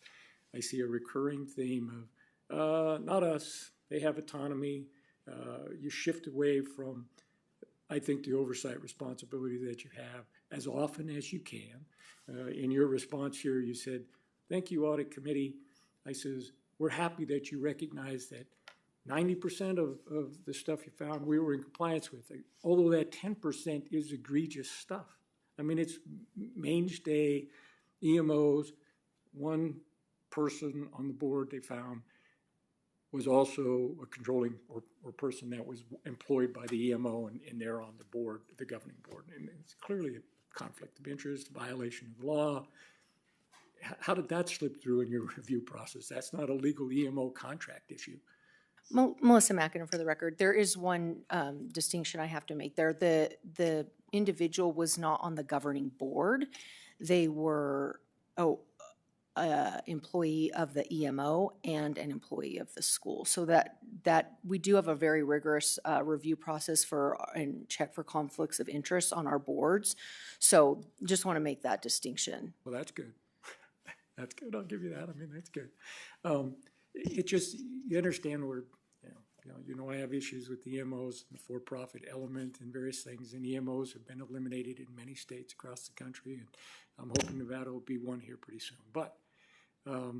I see a recurring theme of, not us, they have autonomy, you shift away from, I think, the oversight responsibility that you have as often as you can. In your response here, you said, thank you, Audit Committee. I says, we're happy that you recognize that 90% of the stuff you found we were in compliance with, although that 10% is egregious stuff. I mean, it's mainstay EMOs. One person on the board they found was also a controlling or person that was employed by the EMO and they're on the board, the governing board. And it's clearly a conflict of interest, violation of the law. How did that slip through in your review process? That's not a legal EMO contract issue. Melissa Mackinnon for the record. There is one distinction I have to make there. The individual was not on the governing board. They were employee of the EMO and an employee of the school. So that we do have a very rigorous review process and check for conflicts of interest on our boards. So just want to make that distinction. Well, that's good. That's good. I'll give you that. I mean, that's good. It just, you understand where, I have issues with the EMOs, the for-profit element and various things, and EMOs have been eliminated in many states across the country, and I'm hoping Nevada will be one here pretty soon. But not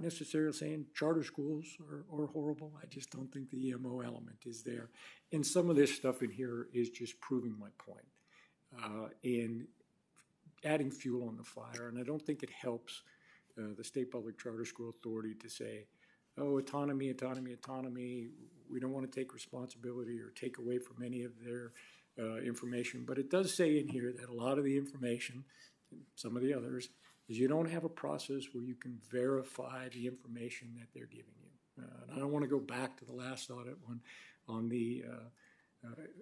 necessarily saying charter schools are horrible. I just don't think the EMO element is there. And some of this stuff in here is just proving my point. And adding fuel on the fire, and I don't think it helps the State Public Charter School Authority to say, oh, autonomy, autonomy, autonomy, we don't want to take responsibility or take away from any of their information. But it does say in here that a lot of the information, some of the others, is you don't have a process where you can verify the information that they're giving you. And I don't want to go back to the last audit one on the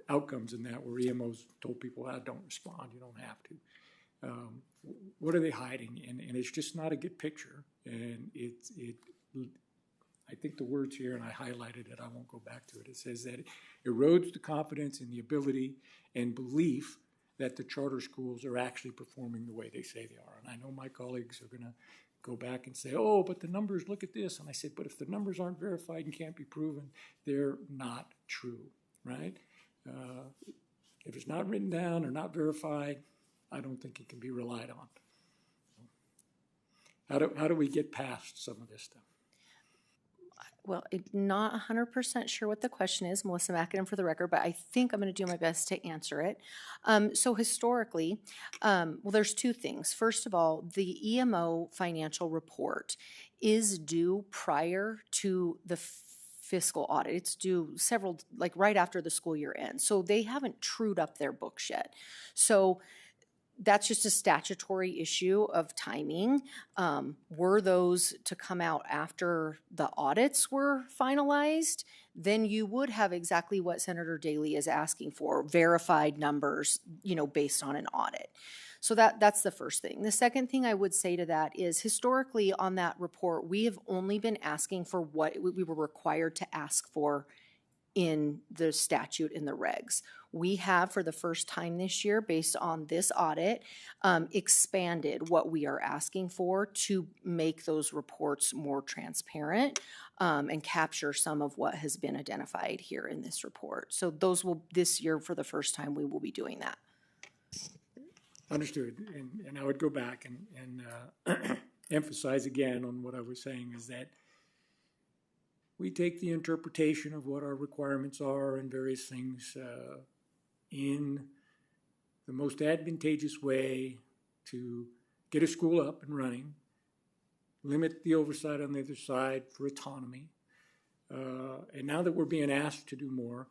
outcomes in that where EMOs told people, don't respond, you don't have to. What are they hiding? And it's just not a good picture. And I think the words here, and I highlighted it, I won't go back to it. It says that it erodes the confidence in the ability and belief that the charter schools are actually performing the way they say they are. And I know my colleagues are going to go back and say, oh, but the numbers, look at this. And I said, but if the numbers aren't verified and can't be proven, they're not true, right? If it's not written down or not verified, I don't think it can be relied on. How do we get past some of this stuff? Well, I'm not 100% sure what the question is, Melissa Mackinnon for the record, but I think I'm going to do my best to answer it. So historically, there's two things. First of all, the EMO financial report is due prior to the fiscal audit. It's due right after the school year ends. So they haven't trued up their books yet. So that's just a statutory issue of timing. Were those to come out after the audits were finalized, then you would have exactly what Senator Daley is asking for, verified numbers, based on an audit. So that's the first thing. The second thing I would say to that is historically on that report, we have only been asking for what we were required to ask for in the statute, in the regs. We have, for the first time this year, based on this audit, expanded what we are asking for to make those reports more transparent and capture some of what has been identified here in this report. So those will, this year, for the first time, we will be doing that. Understood. And I would go back and emphasize again on what I was saying is that we take the interpretation of what our requirements are and various things in the most advantageous way to get a school up and running, limit the oversight on the other side for autonomy. And now that we're being asked to do more,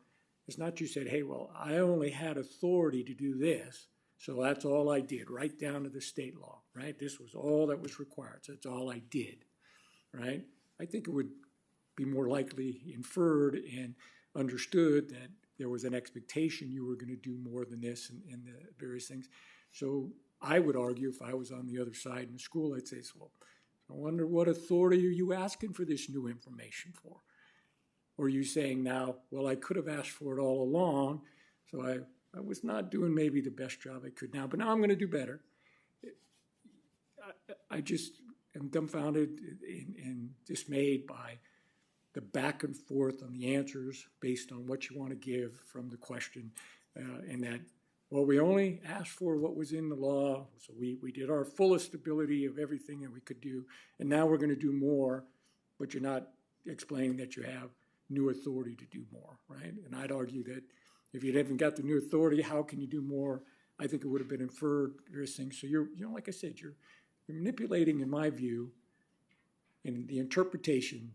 it's not you said, hey, well, I only had authority to do this, so that's all I did, right down to the state law, right? This was all that was required, so that's all I did, right? I think it would be more likely inferred and understood that there was an expectation you were going to do more than this and the various things. So I would argue if I was on the other side in the school, I'd say, well, I wonder what authority are you asking for this new information for? Or are you saying now, well, I could have asked for it all along, so I was not doing maybe the best job I could now, but now I'm going to do better. I just am dumbfounded and dismayed by the back and forth on the answers based on what you want to give from the question, and that, well, we only asked for what was in the law, so we did our fullest ability of everything that we could do, and now we're going to do more, but you're not explaining that you have new authority to do more, right? And I'd argue that if you haven't got the new authority, how can you do more? I think it would have been inferred, various things. So you're like I said, you're manipulating, in my view, in the interpretation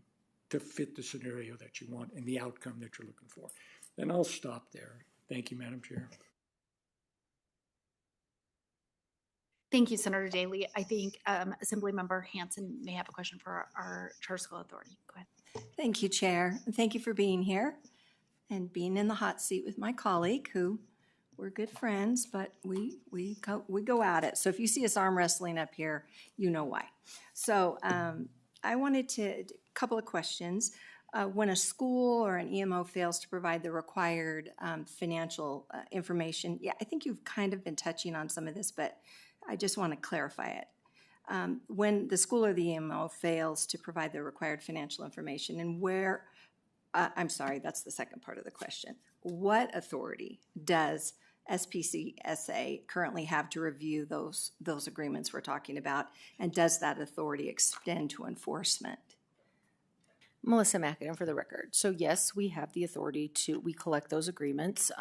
to fit the scenario that you want and the outcome that you're looking for. And I'll stop there. Thank you, Madam Chair. Thank you, Senator Daly. I think Assemblymember Hansen may have a question for our Charter School Authority. Go ahead. Thank you, Chair. And thank you for being here and being in the hot seat with my colleague, who we're good friends, but we go at it. So if you see us arm wrestling up here, you know why. So I wanted a couple of questions. When a school or an EMO fails to provide the required financial information, yeah, I think you've kind of been touching on some of this, but I just want to clarify it. When the school or the EMO fails to provide the required financial information, and where, I'm sorry, that's the second part of the question. What authority does SPCSA currently have to review those agreements we're talking about, and does that authority extend to enforcement? Melissa McAdam for the record. So yes, we have the authority to, we collect those agreements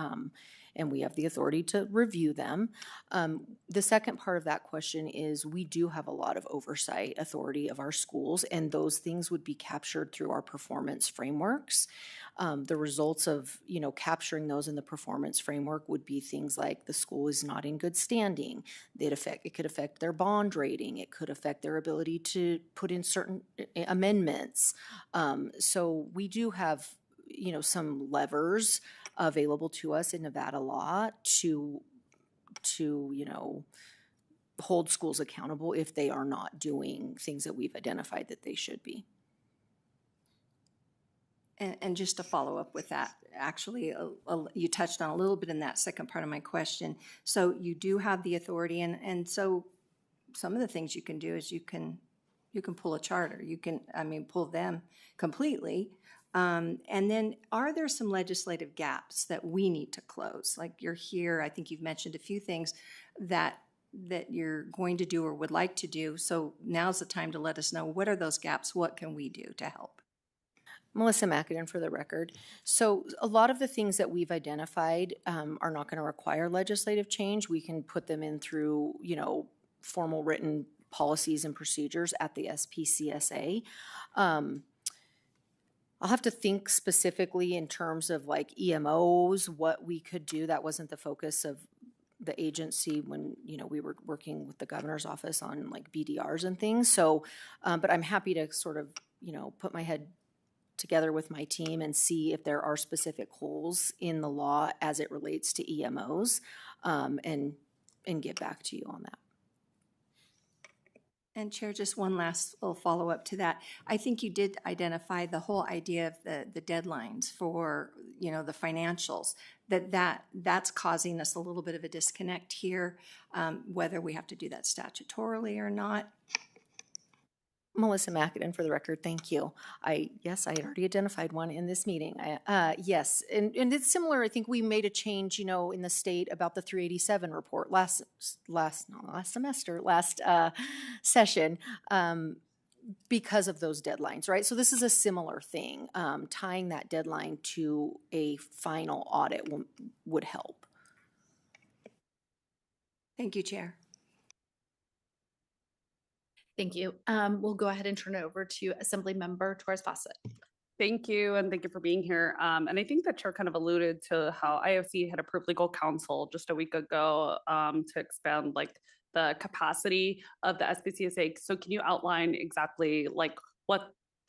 and we have the authority to review them. The second part of that question is we do have a lot of oversight authority of our schools, and those things would be captured through our performance frameworks. The results of, capturing those in the performance framework would be things like the school is not in good standing. It could affect their bond rating. It could affect their ability to put in certain amendments. So we do have, some levers available to us in Nevada law to hold schools accountable if they are not doing things that we've identified that they should be. And just to follow up with that, actually, you touched on a little bit in that second part of my question. So you do have the authority, and so some of the things you can do is you can pull a charter. You can, pull them completely. And then are there some legislative gaps that we need to close? Like you're here, I think you've mentioned a few things that you're going to do or would like to do. So now's the time to let us know, what are those gaps? What can we do to help? Melissa McAdam for the record. So a lot of the things that we've identified are not going to require legislative change. We can put them in through, formal written policies and procedures at the SPCSA. I'll have to think specifically in terms of like EMOs, what we could do. That wasn't the focus of the agency when, we were working with the governor's office on like BDRs and things. So, but I'm happy to sort of, put my head together with my team and see if there are specific holes in the law as it relates to EMOs, and get back to you on that. And Chair, just one last little follow-up to that. I think you did identify the whole idea of the deadlines for, the financials, that's causing us a little bit of a disconnect here, whether we have to do that statutorily or not. Melissa McAdam for the record, thank you. Yes, I had already identified one in this meeting. Yes, and it's similar. I think we made a change, in the state about the 387 report last session because of those deadlines, right? So this is a similar thing. Tying that deadline to a final audit would help. Thank you, Chair. Thank you. We'll go ahead and turn it over to Assemblymember Torres Fawcett. Thank you, and thank you for being here. And I think the chair kind of alluded to how IOC had approved legal counsel just a week ago to expand the capacity of the SPCSA. So can you outline exactly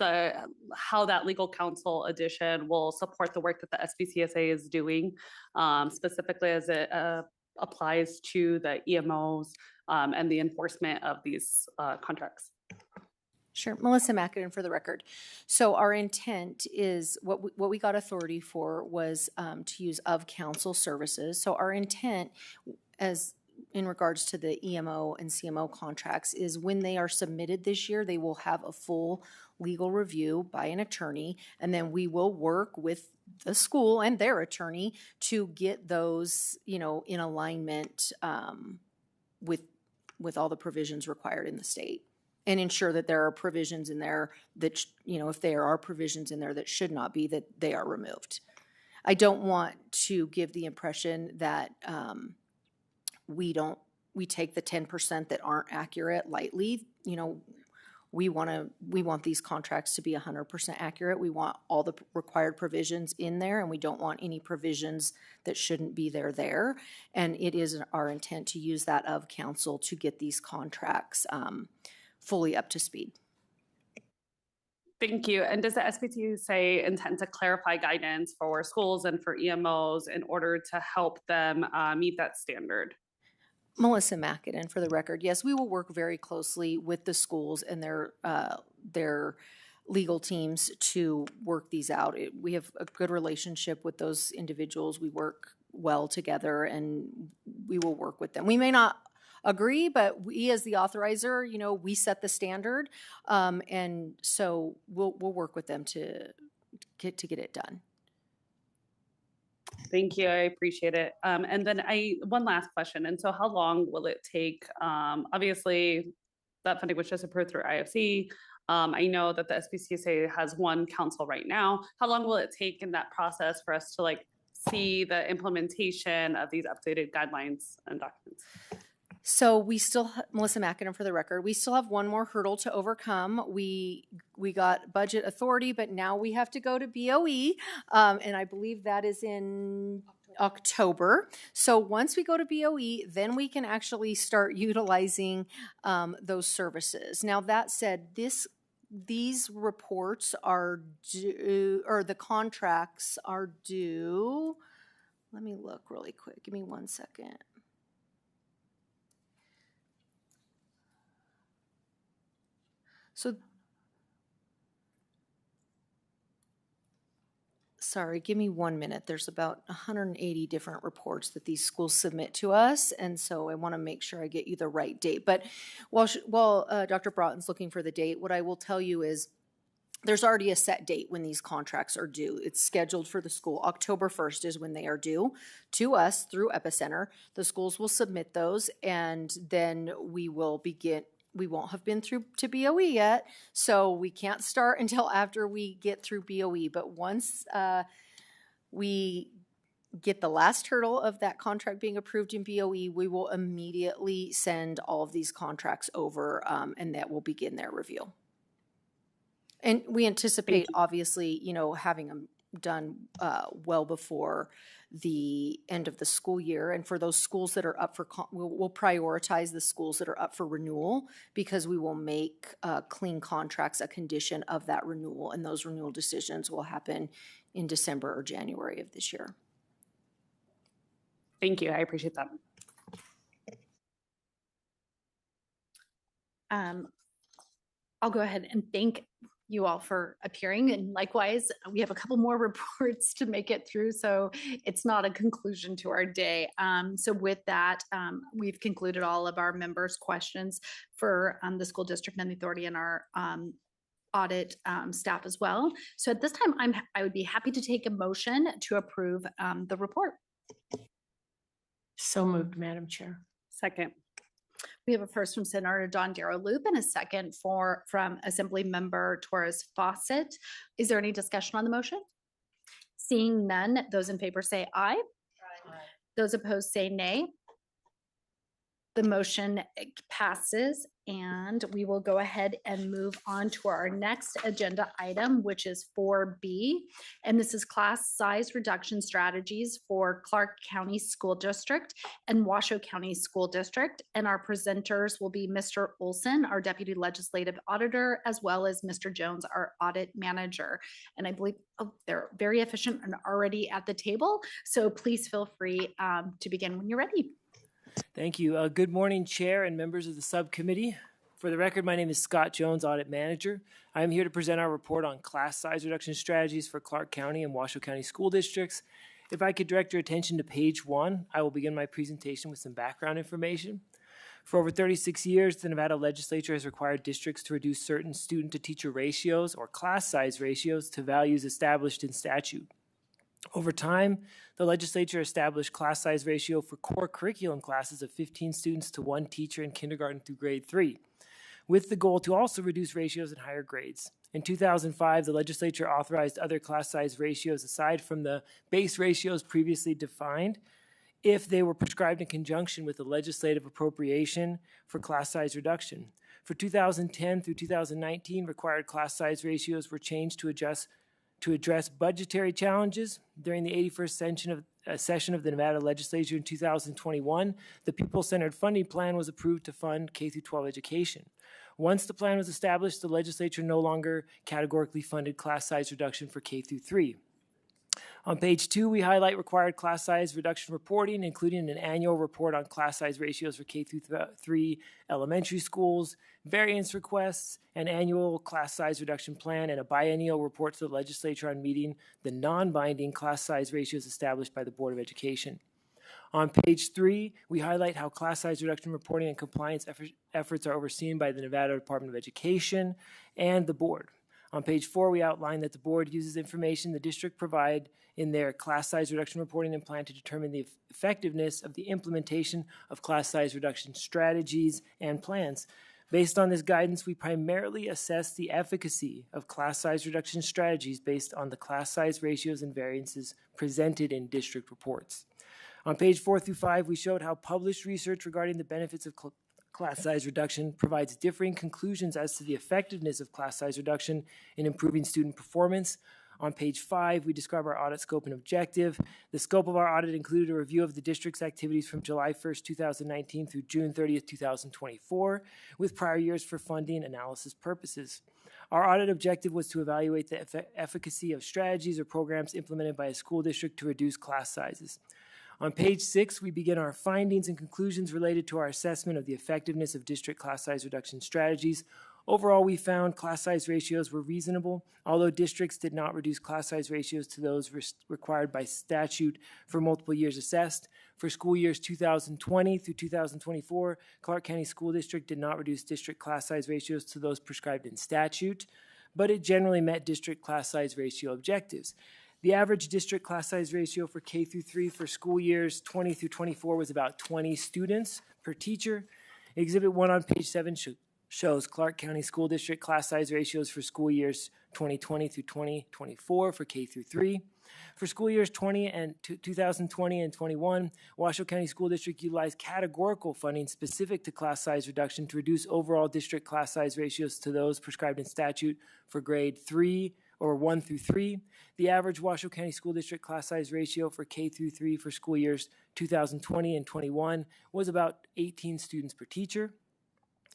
how that legal counsel addition will support the work that the SPCSA is doing, specifically as it applies to the EMOs and the enforcement of these contracts? Sure. Melissa McAdam for the record. So our intent is what we got authority for was to use of counsel services. So our intent as in regards to the EMO and CMO contracts is when they are submitted this year, they will have a full legal review by an attorney, and then we will work with the school and their attorney to get those, in alignment with all the provisions required in the state, and ensure that there are provisions in there that, if there are provisions in there that should not be, that they are removed. I don't want to give the impression that we take the 10% that aren't accurate lightly. We want these contracts to be 100% accurate. We want all the required provisions in there, and we don't want any provisions that shouldn't be there. And it is our intent to use that of counsel to get these contracts fully up to speed. Thank you. And does the SPCSA intend to clarify guidance for schools and for EMOs in order to help them meet that standard? Melissa McAdam for the record. Yes, we will work very closely with the schools and their legal teams to work these out. We have a good relationship with those individuals. We work well together, and we will work with them. We may not agree, but we as the authorizer, we set the standard, and so we'll work with them to get it done. Thank you. I appreciate it. And then one last question. And so how long will it take? Obviously, that funding was just approved through IFC. I know that the SPCSA has one council right now. How long will it take in that process for us to see the implementation of these updated guidelines and documents? So we still, Melissa McAdam for the record, we still have one more hurdle to overcome. We got budget authority, but now we have to go to BOE, and I believe that is in October. So once we go to BOE, then we can actually start utilizing those services. Now that said, these reports are due, or the contracts are due. Let me look really quick. Give me 1 second. So, sorry, give me 1 minute. There's about 180 different reports that these schools submit to us, and so I want to make sure I get you the right date. But while Dr. Broughton's looking for the date, what I will tell you is there's already a set date when these contracts are due. It's scheduled for the school. October 1st is when they are due to us through Epicenter. The schools will submit those, and then we will begin. We won't have been through to BOE yet, so we can't start until after we get through BOE. But once we get the last hurdle of that contract being approved in BOE, we will immediately send all of these contracts over, and that will begin their review. And we anticipate, obviously, having them done well before the end of the school year. And for those schools that are up for, we'll prioritize the schools that are up for renewal, because we will make clean contracts a condition of that renewal. And those renewal decisions will happen in December or January of this year. Thank you. I appreciate that. I'll go ahead and thank you all for appearing. And likewise, we have a couple more reports to make it through, so it's not a conclusion to our day. So with that, we've concluded all of our members' questions for the school district and the authority and our audit staff as well. So at this time, I would be happy to take a motion to approve the report. So moved, Madam Chair. Second. We have a first from Senator Don Darrow Loop and a second from Assembly Member Torres Fawcett. Is there any discussion on the motion? Seeing none, those in favor say aye. Aye. Those opposed say nay. The motion passes, and we will go ahead and move on to our next agenda item, which is 4B. And this is class size reduction strategies for Clark County School District and Washoe County School District. And our presenters will be Mr. Olson, our Deputy Legislative Auditor, as well as Mr. Jones, our Audit Manager. And I believe they're very efficient and already at the table. So please feel free to begin when you're ready. Thank you. Good morning, Chair and members of the subcommittee. For the record, my name is Scott Jones, Audit Manager. I am here to present our report on class size reduction strategies for Clark County and Washoe County School Districts. If I could direct your attention to page 1, I will begin my presentation with some background information. For over 36 years, the Nevada Legislature has required districts to reduce certain student-to-teacher ratios or class size ratios to values established in statute. Over time, the legislature established class size ratio for core curriculum classes of 15 students to 1 teacher in kindergarten through grade 3, with the goal to also reduce ratios in higher grades. In 2005, the legislature authorized other class size ratios aside from the base ratios previously defined if they were prescribed in conjunction with the legislative appropriation for class size reduction. For 2010 through 2019, required class size ratios were changed to address budgetary challenges. During the 81st session of the Nevada Legislature in 2021, the People-Centered Funding Plan was approved to fund K-12 education. Once the plan was established, the legislature no longer categorically funded class size reduction for K-3. On page 2, we highlight required class size reduction reporting, including an annual report on class size ratios for K-3 elementary schools, variance requests, an annual class size reduction plan, and a biennial report to the legislature on meeting the non-binding class size ratios established by the Board of Education. On page 3, we highlight how class size reduction reporting and compliance efforts are overseen by the Nevada Department of Education and the board. On page 4, we outline that the board uses information the district provide in their class size reduction reporting and plan to determine the effectiveness of the implementation of class size reduction strategies and plans. Based on this guidance, we primarily assess the efficacy of class size reduction strategies based on the class size ratios and variances presented in district reports. On page 4 through 5, we showed how published research regarding the benefits of class size reduction provides differing conclusions as to the effectiveness of class size reduction in improving student performance. On page 5, we describe our audit scope and objective. The scope of our audit included a review of the district's activities from July 1st, 2019 through June 30th, 2024, with prior years for funding analysis purposes. Our audit objective was to evaluate the efficacy of strategies or programs implemented by a school district to reduce class sizes. On page 6, we begin our findings and conclusions related to our assessment of the effectiveness of district class size reduction strategies. Overall, we found class size ratios were reasonable, although districts did not reduce class size ratios to those required by statute for multiple years assessed. For school years 2020 through 2024, Clark County School District did not reduce district class size ratios to those prescribed in statute, but it generally met district class size ratio objectives. The average district class size ratio for K-3 for school years 20 through 24 was about 20 students per teacher. Exhibit 1 on page 7 shows Clark County School District class size ratios for school years 2020 through 2024 for K-3. For school years 2020 and 21, Washoe County School District utilized categorical funding specific to class size reduction to reduce overall district class size ratios to those prescribed in statute for grade 3 or 1 through 3. The average Washoe County School District class size ratio for K-3 for school years 2020 and 21 was about 18 students per teacher.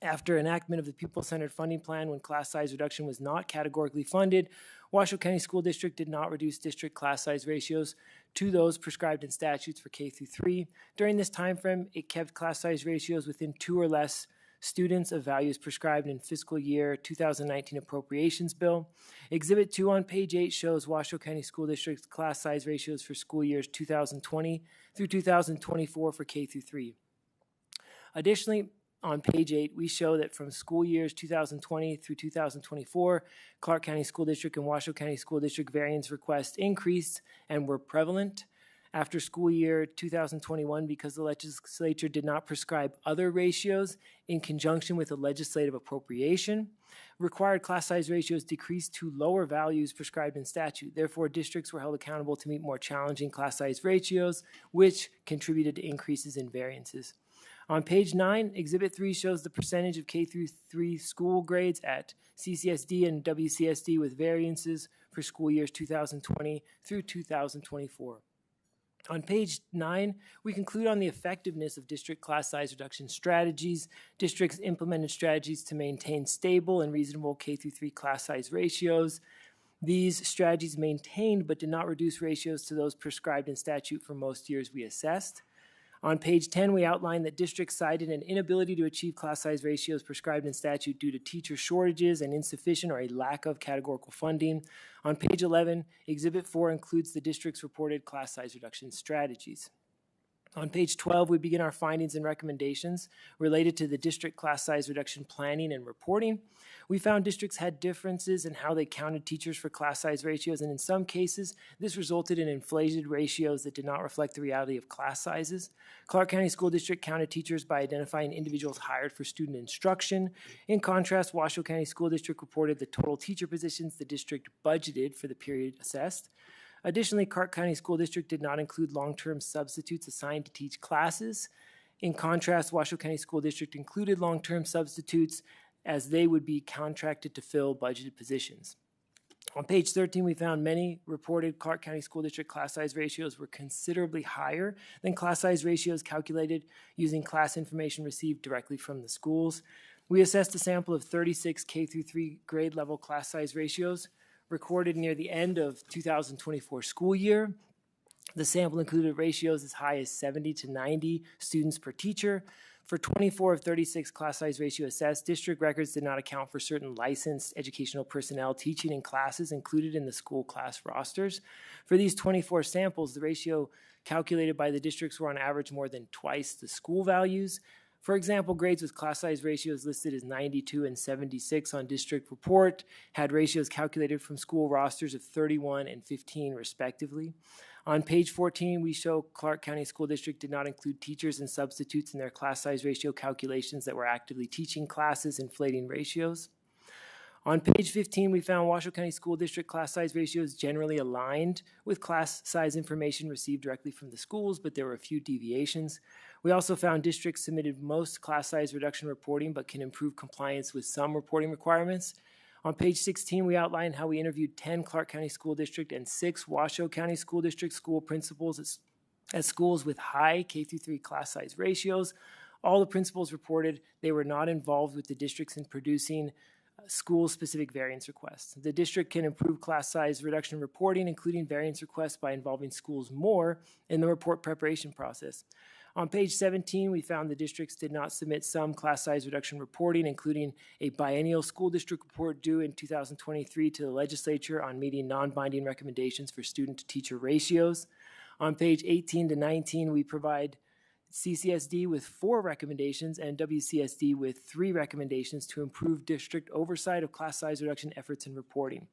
After enactment of the People-Centered Funding Plan, when class size reduction was not categorically funded, Washoe County School District did not reduce district class size ratios to those prescribed in statutes for K-3. During this time frame, it kept class size ratios within 2 or less students of values prescribed in fiscal year 2019 appropriations bill. Exhibit 2 on page 8 shows Washoe County School District's class size ratios for school years 2020 through 2024 for K through 3. Additionally, on page 8, we show that from school years 2020 through 2024, Clark County School District and Washoe County School District variance requests increased and were prevalent. After school year 2021, because the legislature did not prescribe other ratios in conjunction with a legislative appropriation, required class size ratios decreased to lower values prescribed in statute. Therefore, districts were held accountable to meet more challenging class size ratios, which contributed to increases in variances. On page 9, Exhibit 3 shows the percentage of K through 3 school grades at CCSD and WCSD with variances for school years 2020 through 2024. On page 9, we conclude on the effectiveness of district class size reduction strategies. Districts implemented strategies to maintain stable and reasonable K through 3 class size ratios. These strategies maintained but did not reduce ratios to those prescribed in statute for most years we assessed. On page 10, we outline that districts cited an inability to achieve class size ratios prescribed in statute due to teacher shortages and insufficient or a lack of categorical funding. On page 11, Exhibit 4 includes the district's reported class size reduction strategies. On page 12, we begin our findings and recommendations related to the district class size reduction planning and reporting. We found districts had differences in how they counted teachers for class size ratios, and in some cases, this resulted in inflated ratios that did not reflect the reality of class sizes. Clark County School District counted teachers by identifying individuals hired for student instruction. In contrast, Washoe County School District reported the total teacher positions the district budgeted for the period assessed. Additionally, Clark County School District did not include long-term substitutes assigned to teach classes. In contrast, Washoe County School District included long-term substitutes as they would be contracted to fill budgeted positions. On page 13, we found many reported Clark County School District class size ratios were considerably higher than class size ratios calculated using class information received directly from the schools. We assessed a sample of 36 K through 3 grade level class size ratios recorded near the end of 2024 school year. The sample included ratios as high as 70 to 90 students per teacher. For 24 of 36 class size ratio assessed, district records did not account for certain licensed educational personnel teaching in classes included in the school class rosters. For these 24 samples, the ratio calculated by the districts were on average more than twice the school values. For example, grades with class size ratios listed as 92 and 76 on district report had ratios calculated from school rosters of 31 and 15 respectively. On page 14, we show Clark County School District did not include teachers and substitutes in their class size ratio calculations that were actively teaching classes, inflating ratios. On page 15, we found Washoe County School District class size ratios generally aligned with class size information received directly from the schools, but there were a few deviations. We also found districts submitted most class size reduction reporting, but can improve compliance with some reporting requirements. On page 16, we outlined how we interviewed 10 Clark County School District and 6 Washoe County School District school principals at schools with high K-3 class size ratios. All the principals reported they were not involved with the districts in producing school-specific variance requests. The district can improve class size reduction reporting, including variance requests, by involving schools more in the report preparation process. On page 17, we found the districts did not submit some class size reduction reporting, including a biennial school district report due in 2023 to the legislature on meeting non-binding recommendations for student-to-teacher ratios. On page 18 to 19, we provide CCSD with 4 recommendations and WCSD with 3 recommendations to improve district oversight of class size reduction efforts and reporting.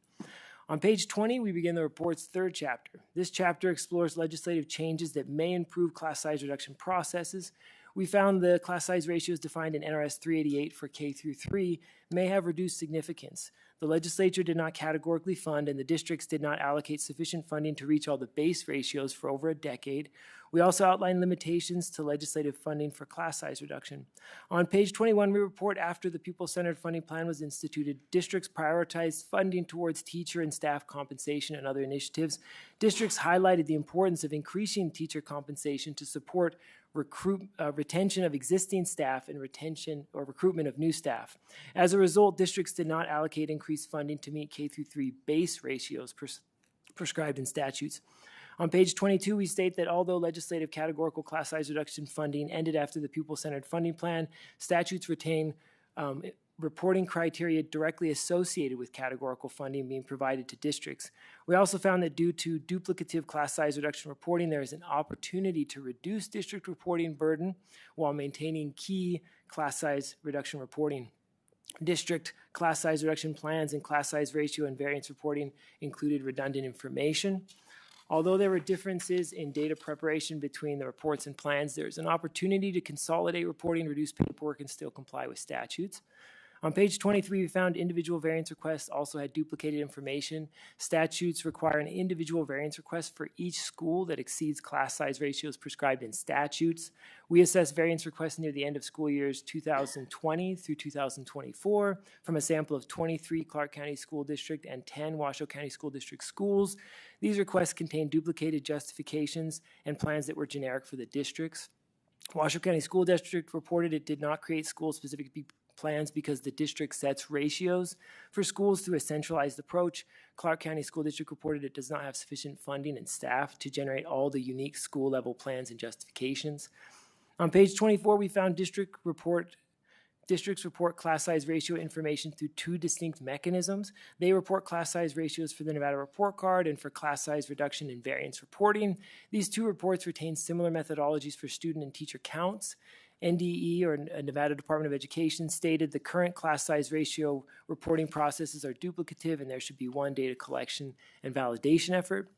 On page 20, we begin the report's 3rd chapter. This chapter explores legislative changes that may improve class size reduction processes. We found the class size ratios defined in NRS 388 for K through 3 may have reduced significance. The legislature did not categorically fund, and the districts did not allocate sufficient funding to reach all the base ratios for over a decade. We also outlined limitations to legislative funding for class size reduction. On page 21, we report after the pupil-centered funding plan was instituted, districts prioritized funding towards teacher and staff compensation and other initiatives. Districts highlighted the importance of increasing teacher compensation to support retention of existing staff and retention or recruitment of new staff. As a result, districts did not allocate increased funding to meet K-3 base ratios prescribed in statutes. On page 22, we state that although legislative categorical class size reduction funding ended after the pupil-centered funding plan, statutes retain reporting criteria directly associated with categorical funding being provided to districts. We also found that due to duplicative class size reduction reporting, there is an opportunity to reduce district reporting burden while maintaining key class size reduction reporting. District class size reduction plans and class size ratio and variance reporting included redundant information. Although there were differences in data preparation between the reports and plans, there is an opportunity to consolidate reporting, reduce paperwork, and still comply with statutes. On page 23, we found individual variance requests also had duplicated information. Statutes require an individual variance request for each school that exceeds class size ratios prescribed in statutes. We assessed variance requests near the end of school years 2020 through 2024 from a sample of 23 Clark County School District and 10 Washoe County School District schools. These requests contained duplicated justifications and plans that were generic for the districts. Washoe County School District reported it did not create school-specific plans because the district sets ratios for schools through a centralized approach. Clark County School District reported it does not have sufficient funding and staff to generate all the unique school-level plans and justifications. On page 24, we found districts report class size ratio information through two distinct mechanisms. They report class size ratios for the Nevada Report Card and for class size reduction and variance reporting. These two reports retain similar methodologies for student and teacher counts. NDE, or Nevada Department of Education, stated the current class size ratio reporting processes are duplicative and there should be one data collection and validation effort.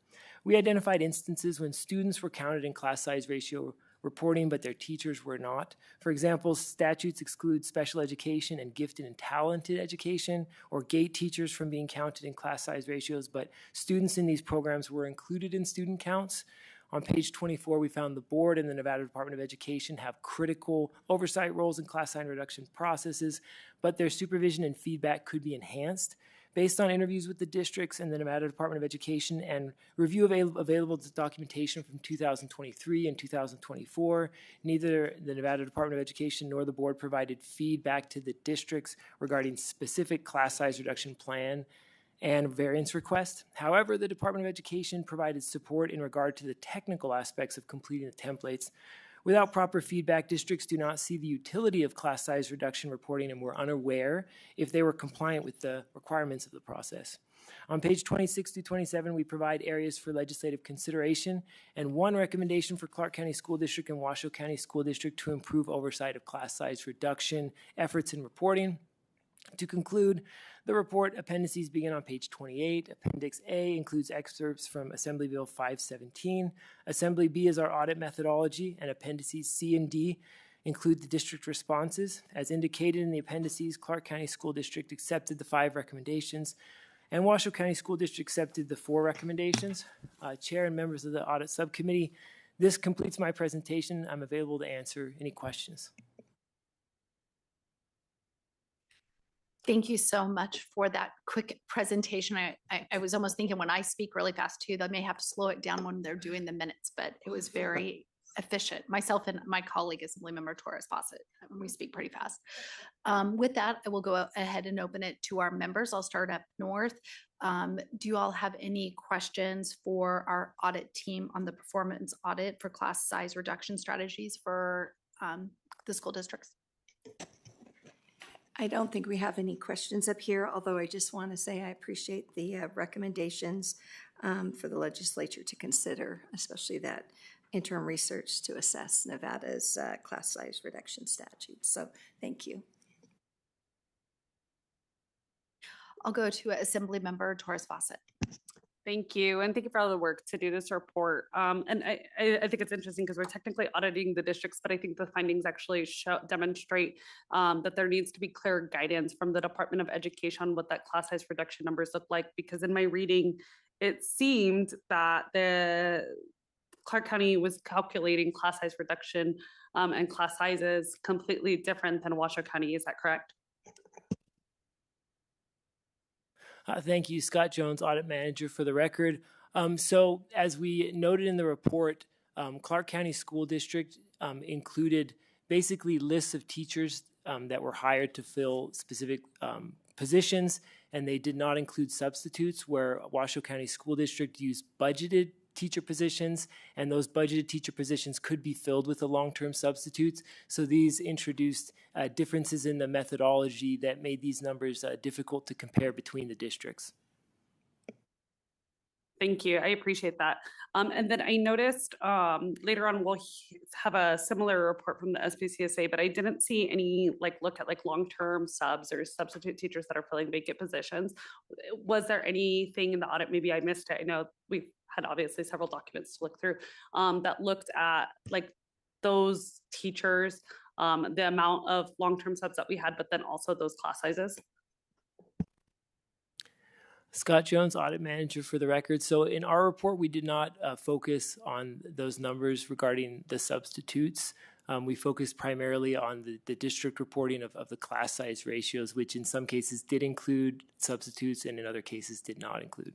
We identified instances when students were counted in class size ratio reporting, but their teachers were not. For example, statutes exclude special education and gifted and talented education or GATE teachers from being counted in class size ratios, but students in these programs were included in student counts. On page 24, we found the board and the Nevada Department of Education have critical oversight roles in class size reduction processes, but their supervision and feedback could be enhanced. Based on interviews with the districts and the Nevada Department of Education and review of available documentation from 2023 and 2024, neither the Nevada Department of Education nor the board provided feedback to the districts regarding specific class size reduction plan and variance request. However, the Department of Education provided support in regard to the technical aspects of completing the templates. Without proper feedback, districts do not see the utility of class size reduction reporting and were unaware if they were compliant with the requirements of the process. On page 26 through 27, we provide areas for legislative consideration and one recommendation for Clark County School District and Washoe County School District to improve oversight of class size reduction efforts and reporting. To conclude, the report appendices begin on page 28. Appendix A includes excerpts from Assembly Bill 517. Assembly B is our audit methodology, and appendices C and D include the district responses. As indicated in the appendices, Clark County School District accepted the 5 recommendations, and Washoe County School District accepted the 4 recommendations. Chair and members of the Audit Subcommittee, this completes my presentation. I'm available to answer any questions. Thank you so much for that quick presentation. I was almost thinking when I speak really fast too, they may have to slow it down when they're doing the minutes, but it was very efficient. Myself and my colleague, Assemblymember Torres Fawcett, we speak pretty fast. With that, I will go ahead and open it to our members. I'll start up north. Do you all have any questions for our audit team on the performance audit for class size reduction strategies for the school districts? I don't think we have any questions up here, although I just want to say I appreciate the recommendations for the legislature to consider, especially that interim research to assess Nevada's class size reduction statutes. So thank you. I'll go to Assemblymember Torres Fawcett. Thank you, and thank you for all the work to do this report. And I think it's interesting because we're technically auditing the districts, but I think the findings actually demonstrate that there needs to be clear guidance from the Department of Education on what that class size reduction numbers look like. Because in my reading, it seemed that the Clark County was calculating class size reduction and class sizes completely different than Washoe County. Is that correct? Thank you, Scott Jones, Audit Manager, for the record. So as we noted in the report, Clark County School District included basically lists of teachers that were hired to fill specific positions, and they did not include substitutes, where Washoe County School District used budgeted teacher positions, and those budgeted teacher positions could be filled with the long-term substitutes. So these introduced differences in the methodology that made these numbers difficult to compare between the districts. Thank you. I appreciate that. And then I noticed later on we'll have a similar report from the SPCSA, but I didn't see any look at long-term subs or substitute teachers that are filling vacant positions. Was there anything in the audit? Maybe I missed it. I know we've had obviously several documents to look through that looked at those teachers, the amount of long-term subs that we had, but then also those class sizes. Scott Jones, Audit Manager for the record. So in our report, we did not focus on those numbers regarding the substitutes. We focused primarily on the district reporting of the class size ratios, which in some cases did include substitutes and in other cases did not include.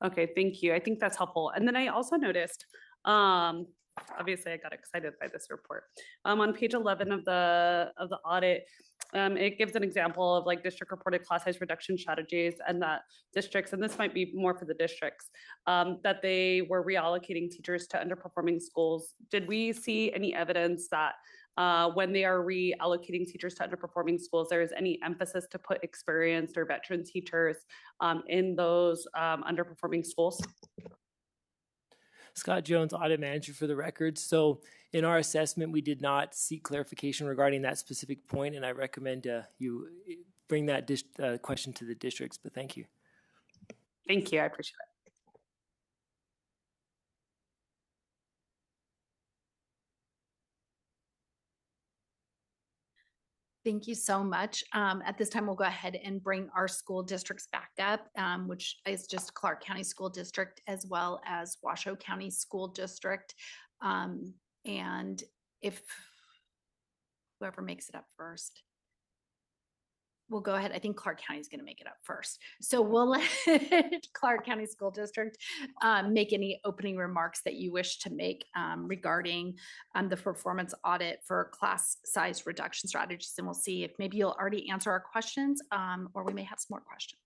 Okay, thank you. I think that's helpful. And then I also noticed, obviously I got excited by this report. On page 11 of the audit, it gives an example of district reported class size reduction strategies, and that districts, and this might be more for the districts, that they were reallocating teachers to underperforming schools. Did we see any evidence that when they are reallocating teachers to underperforming schools, there is any emphasis to put experienced or veteran teachers in those underperforming schools? Scott Jones, Audit Manager for the record. So in our assessment, we did not seek clarification regarding that specific point, and I recommend you bring that question to the districts, but thank you. Thank you, I appreciate it. Thank you so much. At this time, we'll go ahead and bring our school districts back up, which is just Clark County School District as well as Washoe County School District. And if whoever makes it up first, we'll go ahead. I think Clark County is going to make it up first. So we'll let Clark County School District make any opening remarks that you wish to make regarding the performance audit for class size reduction strategies. And we'll see if maybe you'll already answer our questions or we may have some more questions.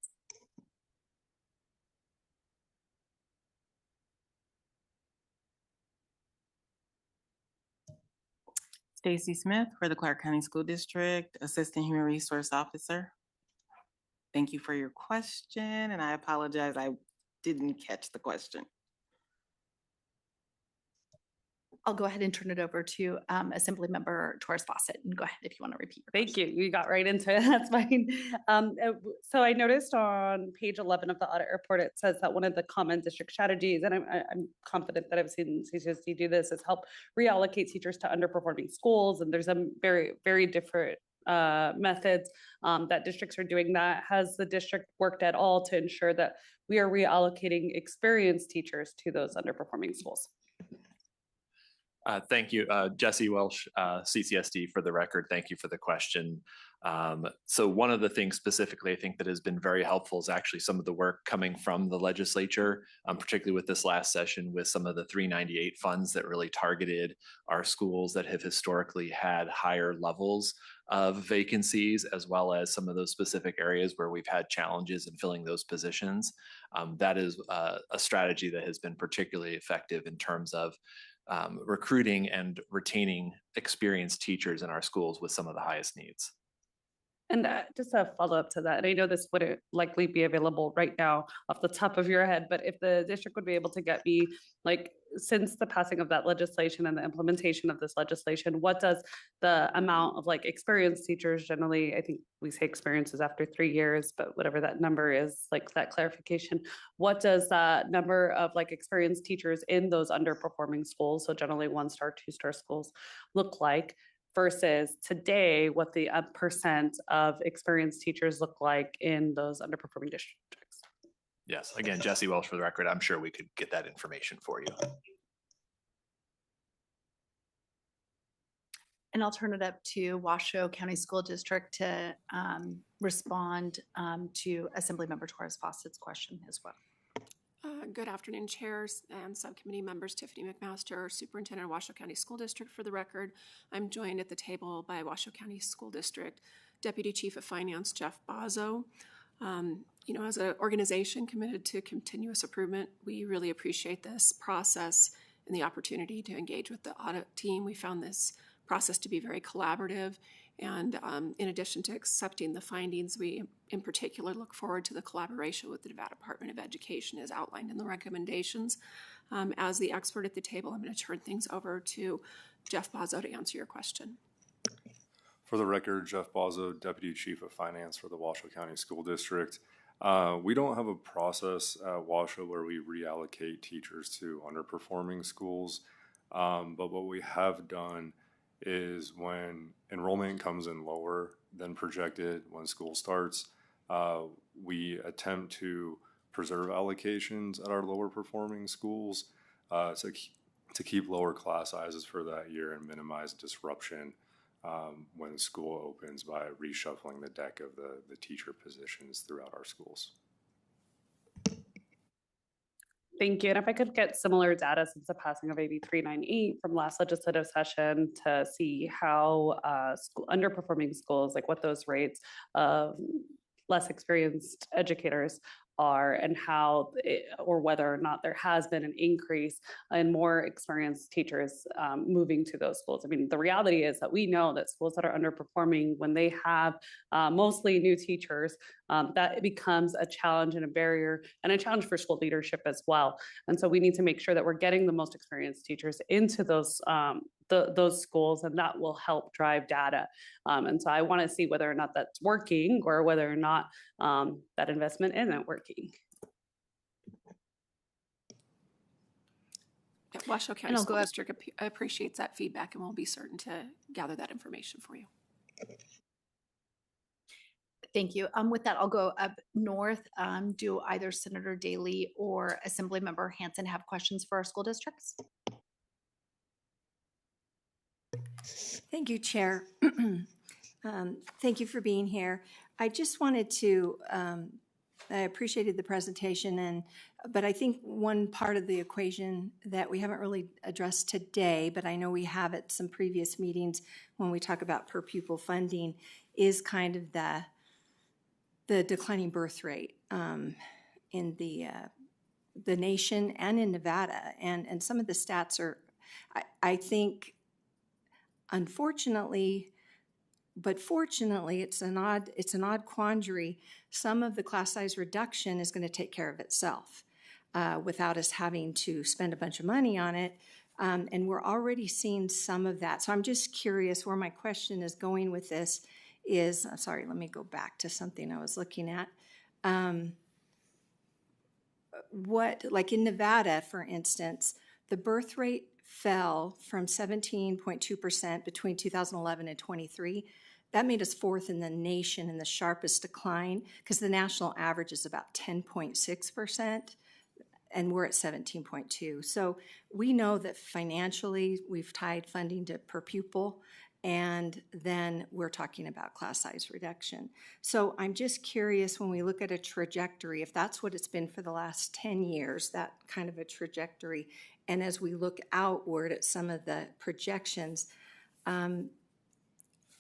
Stacy Smith for the Clark County School District, Assistant Human Resource Officer. Thank you for your question, and I apologize, I didn't catch the question. I'll go ahead and turn it over to Assembly Member Torres Fawcett, and go ahead if you want to repeat. Thank you. You got right into it. That's fine. So I noticed on page 11 of the audit report, it says that one of the common district strategies, and I'm confident that I've seen CCSD do this, is help reallocate teachers to underperforming schools. And there's some very, very different methods that districts are doing that. Has the district worked at all to ensure that we are reallocating experienced teachers to those underperforming schools? Thank you, Jesse Welsh, CCSD for the record. Thank you for the question. So one of the things specifically I think that has been very helpful is actually some of the work coming from the legislature, particularly with this last session with some of the 398 funds that really targeted our schools that have historically had higher levels of vacancies, as well as some of those specific areas where we've had challenges in filling those positions. That is a strategy that has been particularly effective in terms of recruiting and retaining experienced teachers in our schools with some of the highest needs. And just a follow up to that, and I know this wouldn't likely be available right now off the top of your head, but if the district would be able to get me, since the passing of that legislation and the implementation of this legislation, what does the amount of experienced teachers, generally, I think we say experience is after 3 years, but whatever that number is, that clarification, what does that number of experienced teachers in those underperforming schools, so generally 1-star, 2-star schools, look like? Versus today, what the percent of experienced teachers look like in those underperforming districts. Yes, again, Jesse Welsh for the record. I'm sure we could get that information for you. And I'll turn it up to Washoe County School District to respond to Assemblymember Torres Fawcett's question as well. Good afternoon, chairs and subcommittee members. Tiffany McMaster, Superintendent of Washoe County School District for the record. I'm joined at the table by Washoe County School District Deputy Chief of Finance, Jeff Bazzo. As an organization committed to continuous improvement, we really appreciate this process and the opportunity to engage with the audit team. We found this process to be very collaborative. And in addition to accepting the findings, we in particular look forward to the collaboration with the Nevada Department of Education as outlined in the recommendations. As the expert at the table, I'm going to turn things over to Jeff Bozzo to answer your question. For the record, Jeff Bozzo, Deputy Chief of Finance for the Washoe County School District. We don't have a process at Washoe where we reallocate teachers to underperforming schools, but what we have done is when enrollment comes in lower than projected when school starts, we attempt to preserve allocations at our lower performing schools to keep lower class sizes for that year and minimize disruption when school opens by reshuffling the deck of the teacher positions throughout our schools. Thank you. And if I could get similar data since the passing of AB 398 from last legislative session to see how underperforming schools, like what those rates of less experienced educators are and how or whether or not there has been an increase in more experienced teachers moving to those schools. I mean, the reality is that we know that schools that are underperforming, when they have mostly new teachers, that it becomes a challenge and a barrier and a challenge for school leadership as well. And so we need to make sure that we're getting the most experienced teachers into those schools, and that will help drive data. And so I want to see whether or not that's working or whether or not that investment isn't working. Washoe County School District appreciates that feedback, and we'll be certain to gather that information for you. Thank you. With that, I'll go up north. Do either Senator Daly or Assemblymember Hansen have questions for our school districts? Thank you, Chair. Thank you for being here. I just wanted to, I appreciated the presentation, but I think one part of the equation that we haven't really addressed today, but I know we have at some previous meetings when we talk about per pupil funding, is kind of the declining birth rate in the nation and in Nevada. And some of the stats are, I think, unfortunately, but fortunately, it's an odd quandary. Some of the class size reduction is going to take care of itself without us having to spend a bunch of money on it. And we're already seeing some of that. So I'm just curious where my question is going with this is, I'm sorry, let me go back to something I was looking at. Like in Nevada, for instance, the birth rate fell from 17.2% between 2011 and 23. That made us fourth in the nation in the sharpest decline, because the national average is about 10.6%, and we're at 17.2. So we know that financially we've tied funding to per pupil, and then we're talking about class size reduction. So I'm just curious, when we look at a trajectory, if that's what it's been for the last 10 years, that kind of a trajectory, and as we look outward at some of the projections,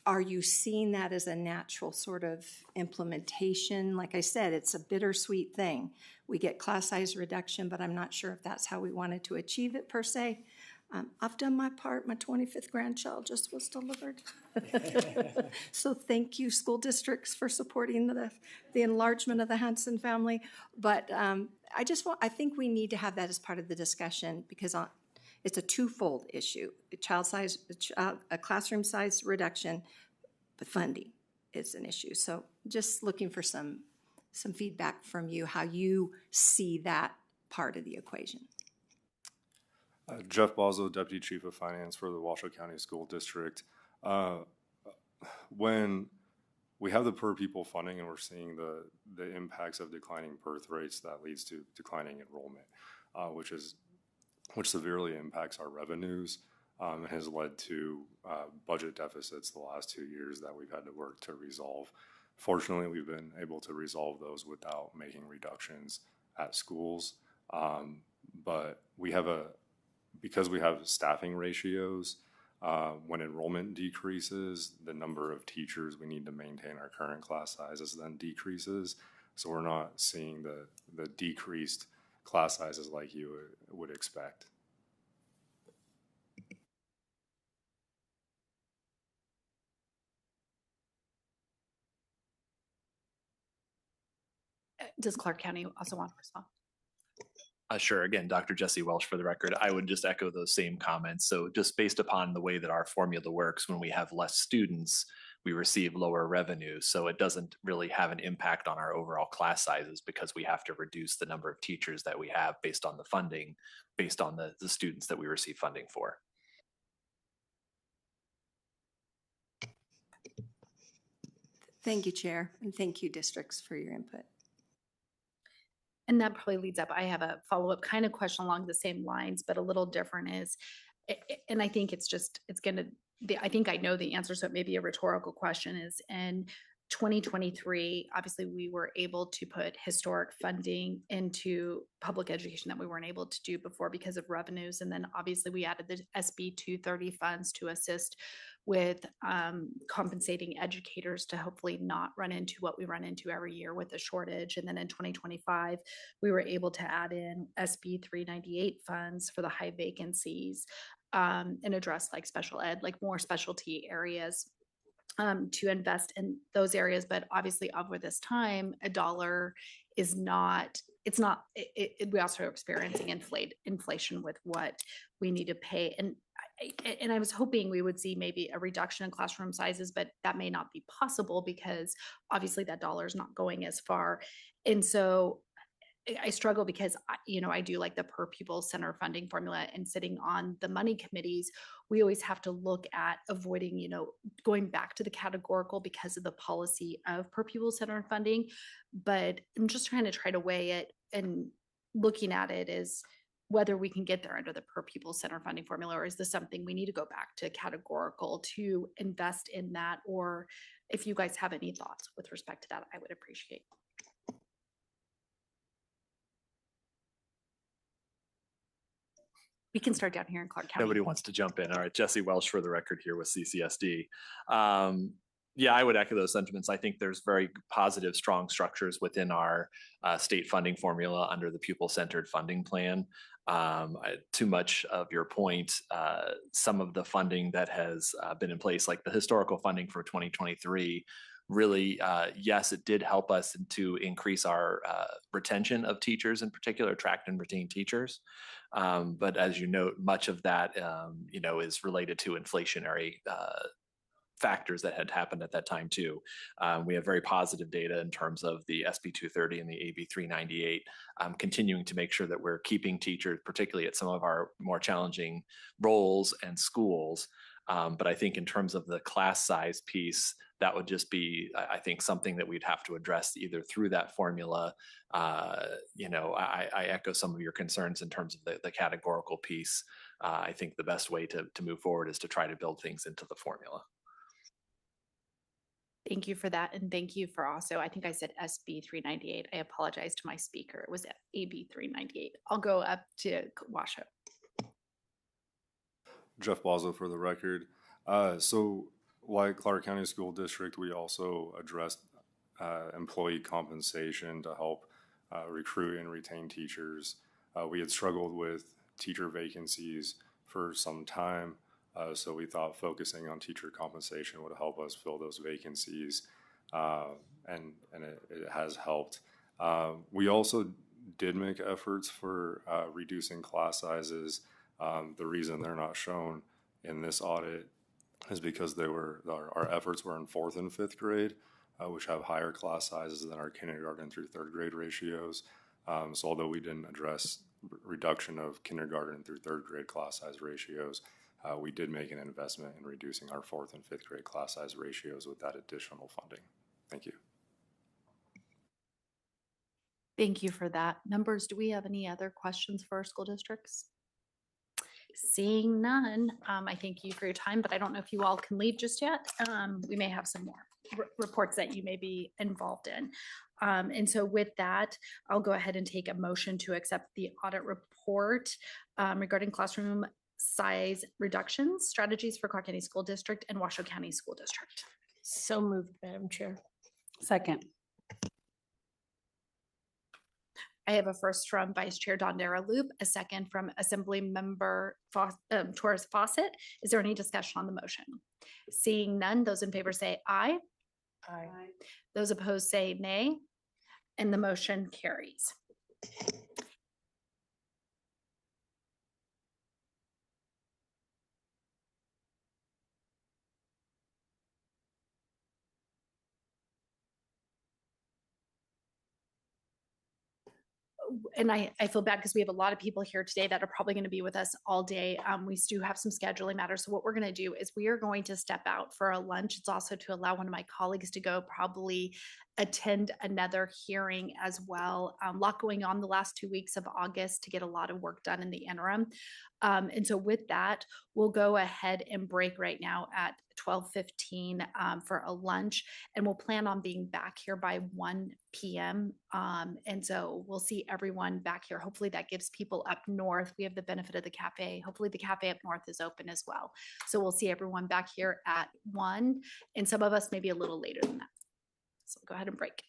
are you seeing that as a natural sort of implementation? Like I said, it's a bittersweet thing. We get class size reduction, but I'm not sure if that's how we wanted to achieve it per se. I've done my part. My 25th grandchild just was delivered. So thank you, school districts, for supporting the enlargement of the Hansen family. But I think we need to have that as part of the discussion, because it's a twofold issue: a classroom size reduction, but funding is an issue. So just looking for some feedback from you, how you see that part of the equation. Jeff Bozzo, Deputy Chief of Finance for the Washoe County School District. When we have the per pupil funding and we're seeing the impacts of declining birth rates, that leads to declining enrollment, which severely impacts our revenues and has led to budget deficits the last 2 years that we've had to work to resolve. Fortunately, we've been able to resolve those without making reductions at schools, but because we have staffing ratios, when enrollment decreases, the number of teachers we need to maintain our current class sizes then decreases. So we're not seeing the decreased class sizes like you would expect. Does Clark County also want to respond? Sure. Again, Dr. Jesse Welsh for the record. I would just echo those same comments. So just based upon the way that our formula works, when we have less students, we receive lower revenue. So it doesn't really have an impact on our overall class sizes because we have to reduce the number of teachers that we have based on the funding, based on the students that we receive funding for. Thank you, Chair, and thank you, districts, for your input. And that probably leads up, I have a follow-up kind of question along the same lines, but a little different is, and I think it's going to, I think I know the answer, so it may be a rhetorical question is, in 2023, obviously we were able to put historic funding into public education that we weren't able to do before because of revenues. And then obviously we added the SB 230 funds to assist with compensating educators to hopefully not run into what we run into every year with a shortage. And then in 2025, we were able to add in SB 398 funds for the high vacancies and address like special ed, like more specialty areas to invest in those areas. But obviously over this time, $1 is not, it's not, we also are experiencing inflation with what we need to pay. And I was hoping we would see maybe a reduction in classroom sizes, but that may not be possible because obviously that $1 is not going as far. And so I struggle because, I do like the per pupil center funding formula, and sitting on the money committees, we always have to look at avoiding, going back to the categorical because of the policy of per pupil center funding. But I'm just trying to weigh it, and looking at it is whether we can get there under the per pupil center funding formula, or is this something we need to go back to categorical to invest in that? Or if you guys have any thoughts with respect to that, I would appreciate. We can start down here in Clark County. Nobody wants to jump in. All right, Jesse Welsh for the record here with CCSD. Yeah, I would echo those sentiments. I think there's very positive, strong structures within our state funding formula under the pupil-centered funding plan. Too much of your point, some of the funding that has been in place, like the historical funding for 2023, really, yes, it did help us to increase our retention of teachers, in particular, attract and retain teachers. But as you note, much of that, is related to inflationary factors that had happened at that time too. We have very positive data in terms of the SB 230 and the AB 398, continuing to make sure that we're keeping teachers, particularly at some of our more challenging roles and schools. But I think in terms of the class size piece, that would just be, I think, something that we'd have to address either through that formula. I echo some of your concerns in terms of the categorical piece. I think the best way to move forward is to try to build things into the formula. Thank you for that. And thank you for also, I think I said SB 398. I apologize to my speaker. It was AB 398. I'll go up to Washoe. Jeff Bozzo for the record. So like Clark County School District, we also addressed employee compensation to help recruit and retain teachers. We had struggled with teacher vacancies for some time. So we thought focusing on teacher compensation would help us fill those vacancies, and it has helped. We also did make efforts for reducing class sizes. The reason they're not shown in this audit is because our efforts were in 4th and 5th grade, which have higher class sizes than our kindergarten through 3rd grade ratios. So although we didn't address reduction of kindergarten through 3rd grade class size ratios, we did make an investment in reducing our 4th and 5th grade class size ratios with that additional funding. Thank you. Thank you for that. Members, do we have any other questions for our school districts? Seeing none, I thank you for your time, but I don't know if you all can leave just yet. We may have some more reports that you may be involved in. And so with that, I'll go ahead and take a motion to accept the audit report regarding classroom size reductions, strategies for Clark County School District and Washoe County School District. So moved, Madam Chair. Second. I have a first from Vice Chair Dondera Loop, a second from Assembly Member Torres Fawcett. Is there any discussion on the motion? Seeing none, those in favor say aye. Aye. Those opposed say nay, and the motion carries. And I feel bad because we have a lot of people here today that are probably going to be with us all day. We do have some scheduling matters. So what we're going to do is we are going to step out for a lunch. It's also to allow one of my colleagues to go probably attend another hearing as well. A lot going on the last 2 weeks of August to get a lot of work done in the interim. And so with that, we'll go ahead and break right now at 12:15 for a lunch, and we'll plan on being back here by 1 p.m. And so we'll see everyone back here. Hopefully that gives people up north. We have the benefit of the cafe. Hopefully the cafe up north is open as well. So we'll see everyone back here at 1, and some of us maybe a little later than that. So go ahead and break.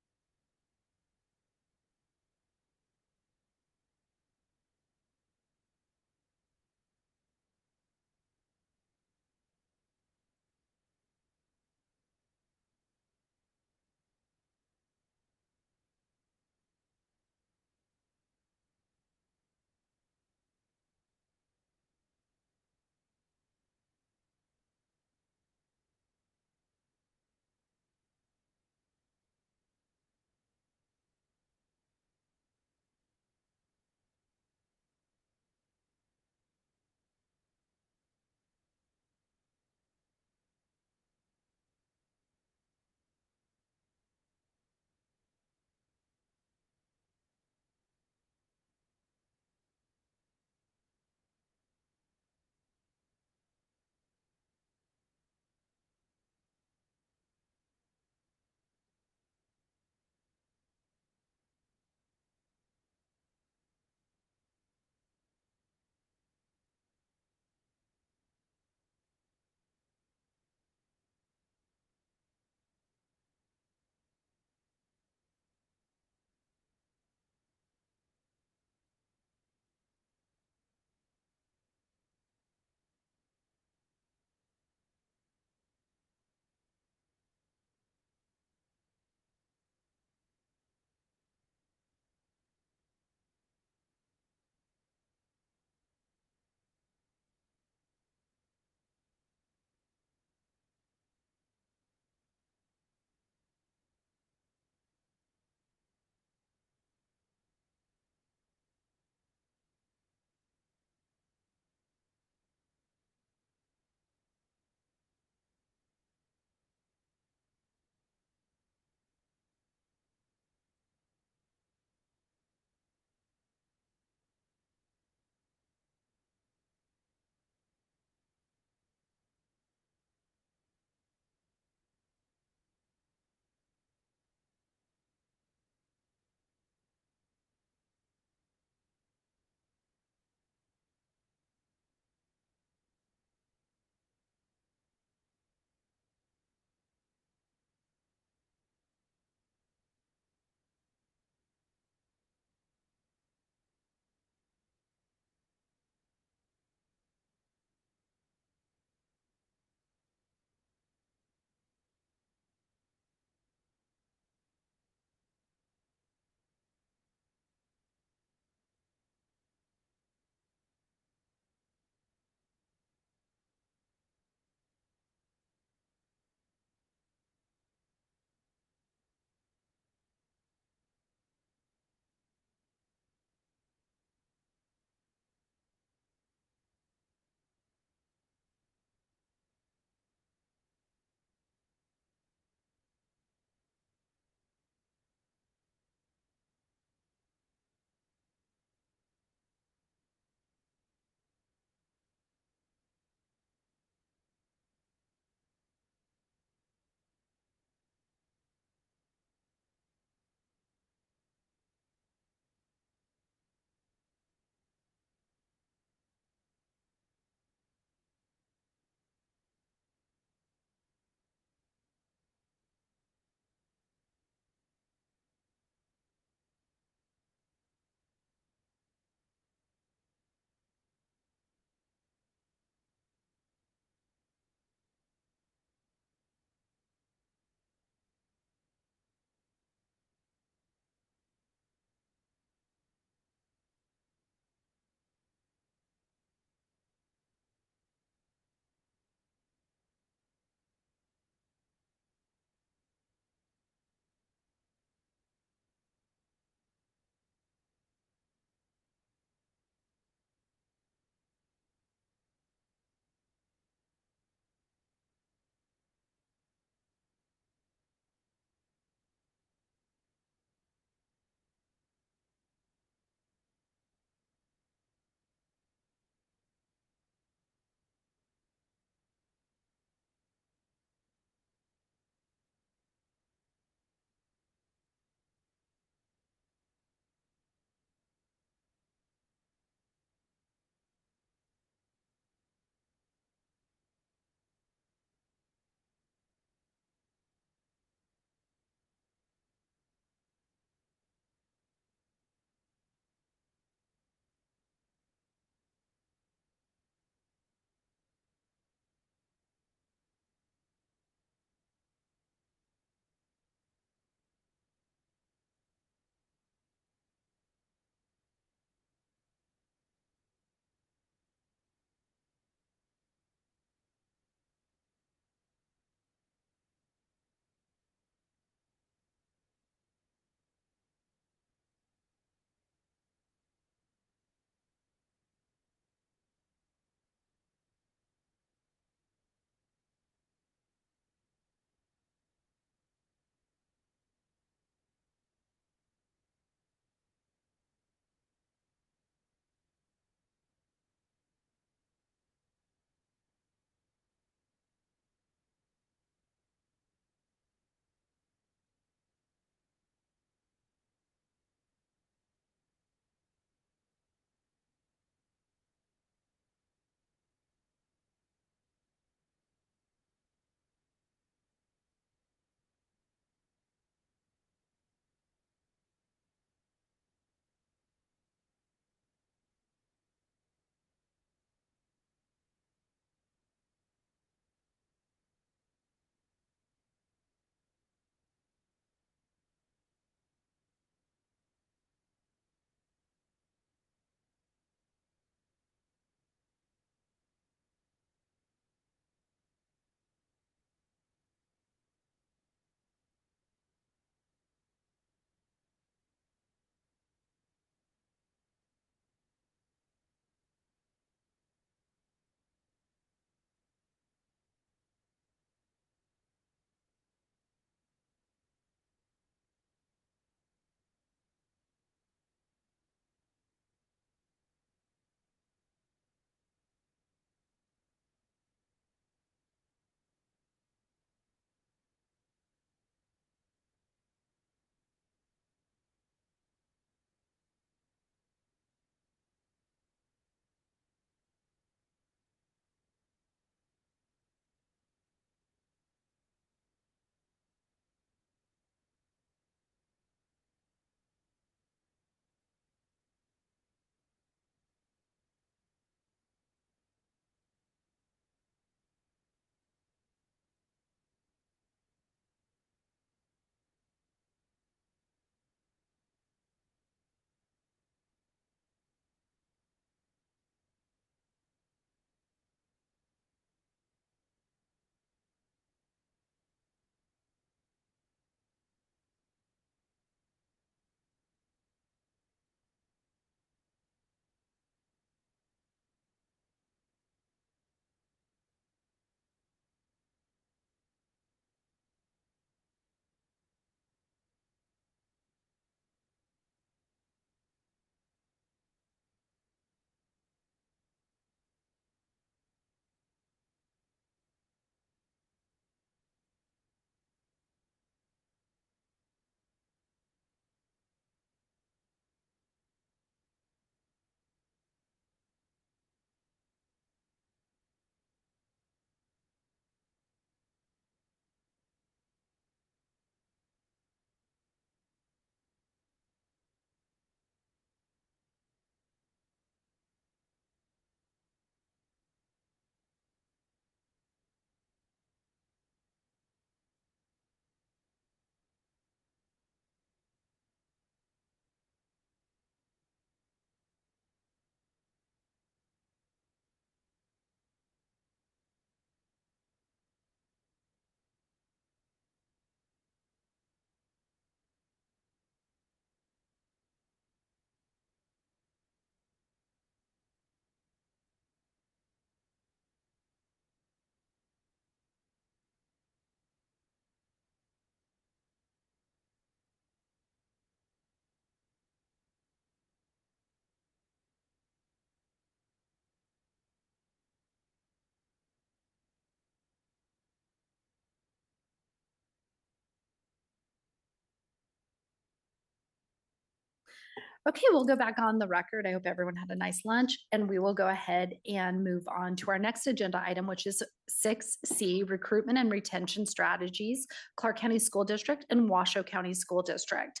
Okay, we'll go back on the record. I hope everyone had a nice lunch, and we will go ahead and move on to our next agenda item, which is 6C, Recruitment and Retention Strategies, Clark County School District and Washoe County School District.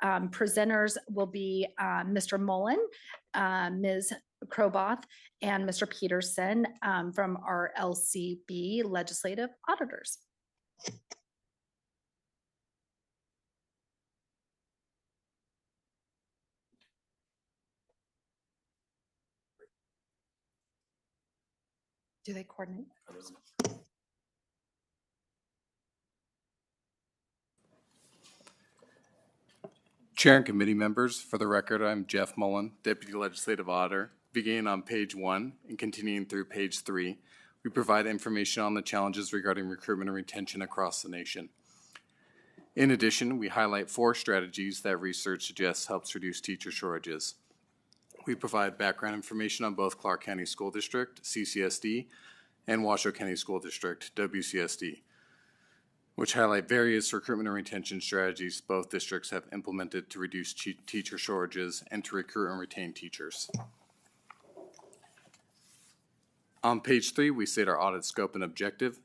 Presenters will be Mr. Mullen, Ms. Kroboth, and Mr. Peterson from our LCB Legislative Auditors. Do they coordinate? Chair and committee members, for the record, I'm Jeff Mullen, Deputy Legislative Auditor. Beginning on page 1 and continuing through page 3, we provide information on the challenges regarding recruitment and retention across the nation. In addition, we highlight 4 strategies that research suggests helps reduce teacher shortages. We provide background information on both Clark County School District, CCSD, and Washoe County School District, WCSD, which highlight various recruitment and retention strategies both districts have implemented to reduce teacher shortages and to recruit and retain teachers. On page 3, we state our audit scope and objective.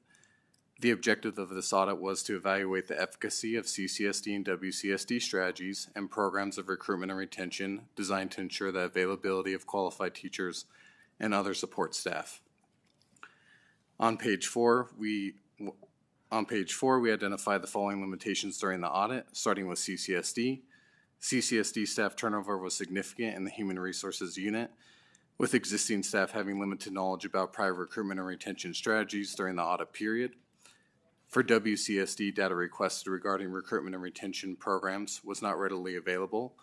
The objective of this audit was to evaluate the efficacy of CCSD and WCSD strategies and programs of recruitment and retention designed to ensure the availability of qualified teachers and other support staff. On page 4, we identify the following limitations during the audit, starting with CCSD. CCSD staff turnover was significant in the Human Resources Unit, with existing staff having limited knowledge about prior recruitment and retention strategies during the audit period. For WCSD, data requested regarding recruitment and retention programs was not readily available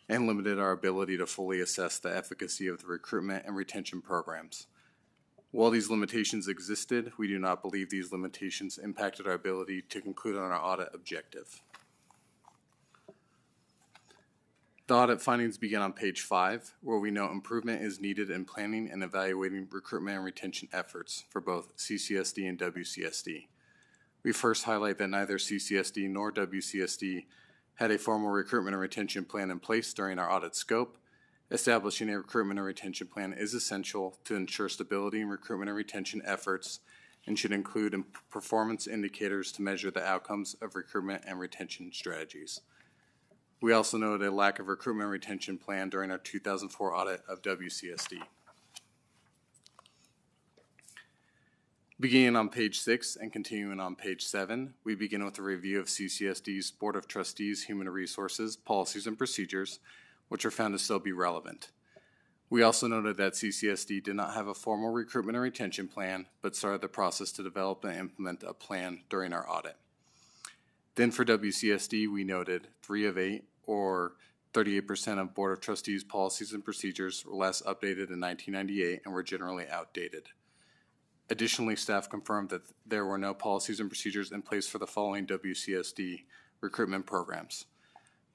and limited our ability to fully assess the efficacy of the recruitment and retention programs. While these limitations existed, we do not believe these limitations impacted our ability to conclude on our audit objective. The audit findings begin on page 5, where we note improvement is needed in planning and evaluating recruitment and retention efforts for both CCSD and WCSD. We first highlight that neither CCSD nor WCSD had a formal recruitment and retention plan in place during our audit scope. Establishing a recruitment and retention plan is essential to ensure stability in recruitment and retention efforts and should include performance indicators to measure the outcomes of recruitment and retention strategies. We also noted a lack of recruitment and retention plan during our 2004 audit of WCSD. Beginning on page 6 and continuing on page 7, we begin with a review of CCSD's Board of Trustees Human Resources Policies and Procedures, which are found to still be relevant. We also noted that CCSD did not have a formal recruitment and retention plan, but started the process to develop and implement a plan during our audit. Then for WCSD, we noted 3 of 8, or 38% of Board of Trustees policies and procedures were last updated in 1998 and were generally outdated. Additionally, staff confirmed that there were no policies and procedures in place for the following WCSD recruitment programs.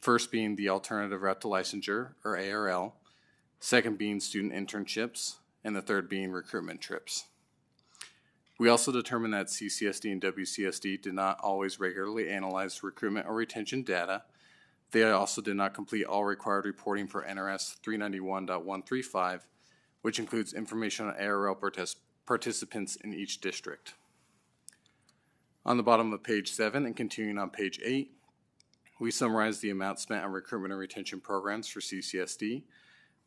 First being the Alternative Route to Licensure, or ARL, second being student internships, and the third being recruitment trips. We also determined that CCSD and WCSD did not always regularly analyze recruitment or retention data. They also did not complete all required reporting for NRS 391.135, which includes information on ARL participants in each district. On the bottom of page 7 and continuing on page 8, we summarize the amount spent on recruitment and retention programs for CCSD,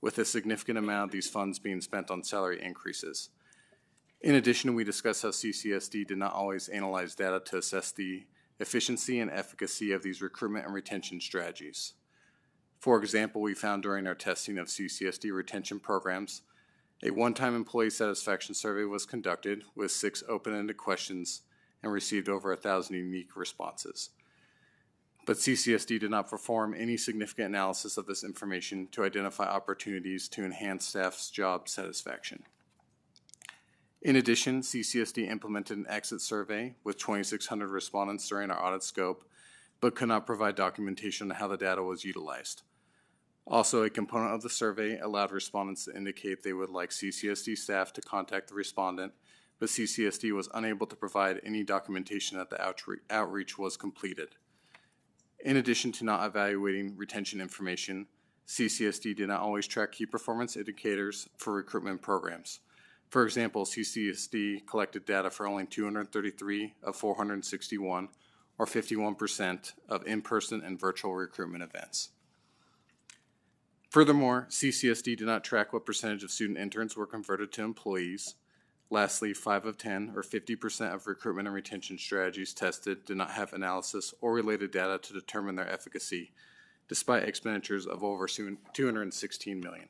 with a significant amount of these funds being spent on salary increases. In addition, we discuss how CCSD did not always analyze data to assess the efficiency and efficacy of these recruitment and retention strategies. For example, we found during our testing of CCSD retention programs, a one-time employee satisfaction survey was conducted with 6 open-ended questions and received over 1,000 unique responses. But CCSD did not perform any significant analysis of this information to identify opportunities to enhance staff's job satisfaction. In addition, CCSD implemented an exit survey with 2,600 respondents during our audit scope, but could not provide documentation on how the data was utilized. Also, a component of the survey allowed respondents to indicate they would like CCSD staff to contact the respondent, but CCSD was unable to provide any documentation that the outreach was completed. In addition to not evaluating retention information, CCSD did not always track key performance indicators for recruitment programs. For example, CCSD collected data for only 233 of 461, or 51% of in-person and virtual recruitment events. Furthermore, CCSD did not track what percentage of student interns were converted to employees. Lastly, 5 of 10, or 50% of recruitment and retention strategies tested did not have analysis or related data to determine their efficacy, despite expenditures of over $216 million.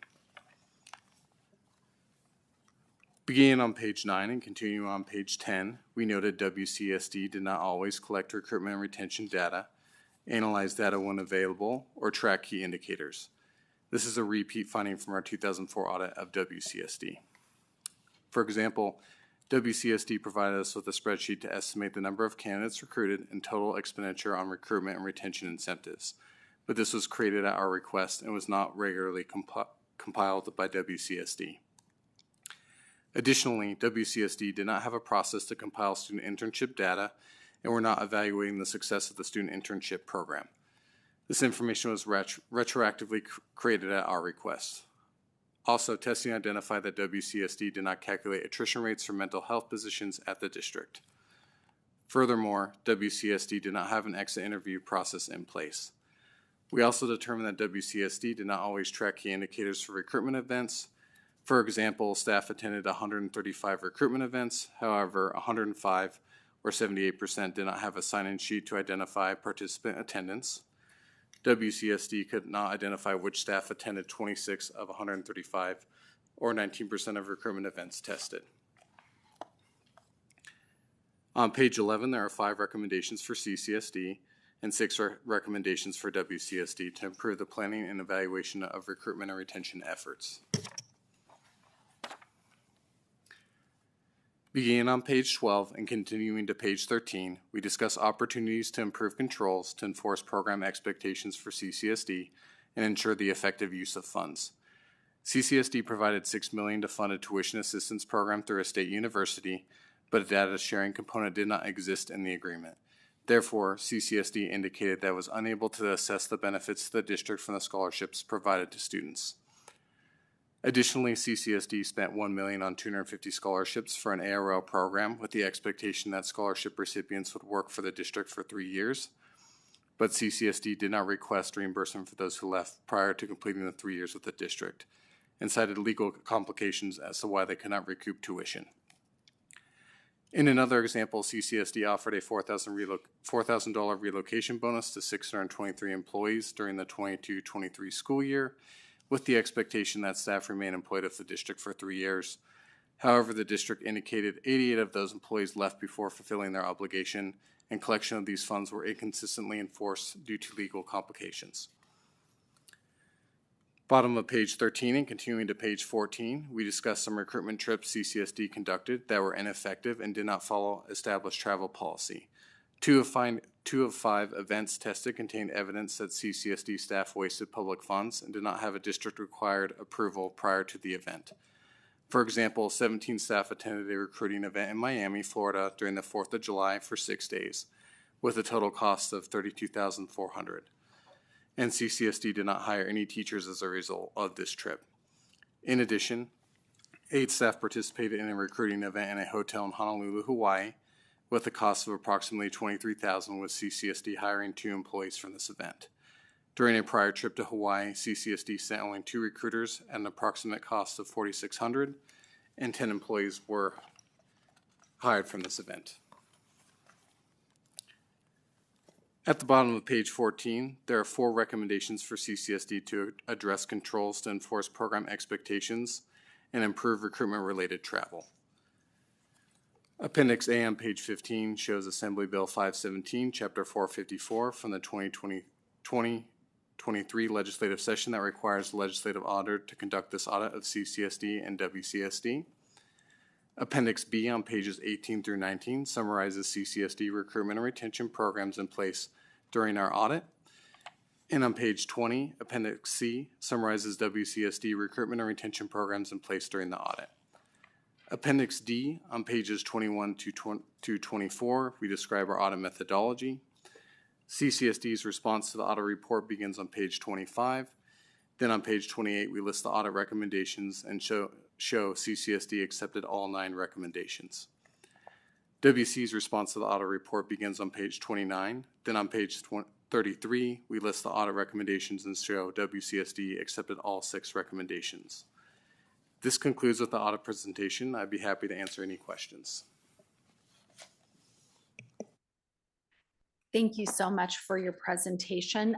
Beginning on page 9 and continuing on page 10, we noted WCSD did not always collect recruitment and retention data, analyze data when available, or track key indicators. This is a repeat finding from our 2004 audit of WCSD. For example, WCSD provided us with a spreadsheet to estimate the number of candidates recruited and total expenditure on recruitment and retention incentives, but this was created at our request and was not regularly compiled by WCSD. Additionally, WCSD did not have a process to compile student internship data and were not evaluating the success of the student internship program. This information was retroactively created at our request. Also, testing identified that WCSD did not calculate attrition rates for mental health positions at the district. Furthermore, WCSD did not have an exit interview process in place. We also determined that WCSD did not always track key indicators for recruitment events. For example, staff attended 135 recruitment events. However, 105, or 78%, did not have a sign-in sheet to identify participant attendance. WCSD could not identify which staff attended 26 of 135, or 19% of recruitment events tested. On page 11, there are 5 recommendations for CCSD and 6 recommendations for WCSD to improve the planning and evaluation of recruitment and retention efforts. Beginning on page 12 and continuing to page 13, we discuss opportunities to improve controls to enforce program expectations for CCSD and ensure the effective use of funds. CCSD provided $6 million to fund a tuition assistance program through a state university, but a data sharing component did not exist in the agreement. Therefore, CCSD indicated that it was unable to assess the benefits to the district from the scholarships provided to students. Additionally, CCSD spent $1 million on 250 scholarships for an ARL program with the expectation that scholarship recipients would work for the district for 3 years, but CCSD did not request reimbursement for those who left prior to completing the 3 years with the district and cited legal complications as to why they could not recoup tuition. In another example, CCSD offered a $4,000 relocation bonus to 623 employees during the 22-23 school year, with the expectation that staff remain employed with the district for 3 years. However, the district indicated 88 of those employees left before fulfilling their obligation, and collection of these funds were inconsistently enforced due to legal complications. Bottom of page 13 and continuing to page 14, we discuss some recruitment trips CCSD conducted that were ineffective and did not follow established travel policy. Two of 5 events tested contained evidence that CCSD staff wasted public funds and did not have a district-required approval prior to the event. For example, 17 staff attended a recruiting event in Miami, Florida during the 4th of July for 6 days, with a total cost of $32,400. And CCSD did not hire any teachers as a result of this trip. In addition, 8 staff participated in a recruiting event in a hotel in Honolulu, Hawaii, with a cost of approximately $23,000, with CCSD hiring 2 employees from this event. During a prior trip to Hawaii, CCSD sent only 2 recruiters at an approximate cost of $4,600, and 10 employees were hired from this event. At the bottom of page 14, there are 4 recommendations for CCSD to address controls to enforce program expectations and improve recruitment-related travel. Appendix A on page 15 shows Assembly Bill 517, Chapter 454 from the 2023 legislative session that requires the legislative auditor to conduct this audit of CCSD and WCSD. Appendix B on pages 18 through 19 summarizes CCSD recruitment and retention programs in place during our audit. And on page 20, Appendix C summarizes WCSD recruitment and retention programs in place during the audit. Appendix D on pages 21 to 24, we describe our audit methodology. CCSD's response to the audit report begins on page 25. Then on page 28, we list the audit recommendations and show CCSD accepted all 9 recommendations. WC's response to the audit report begins on page 29. Then on page 33, we list the audit recommendations and show WCSD accepted all 6 recommendations. This concludes with the audit presentation. I'd be happy to answer any questions. Thank you so much for your presentation.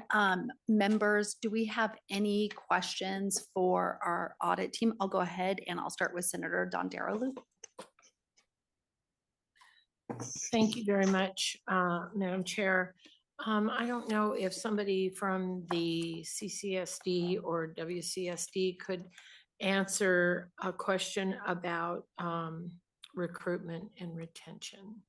Members, do we have any questions for our audit team? I'll go ahead and I'll start with Senator Dondero. Thank you very much, Madam Chair. I don't know if somebody from the CCSD or WCSD could answer a question about recruitment and retention.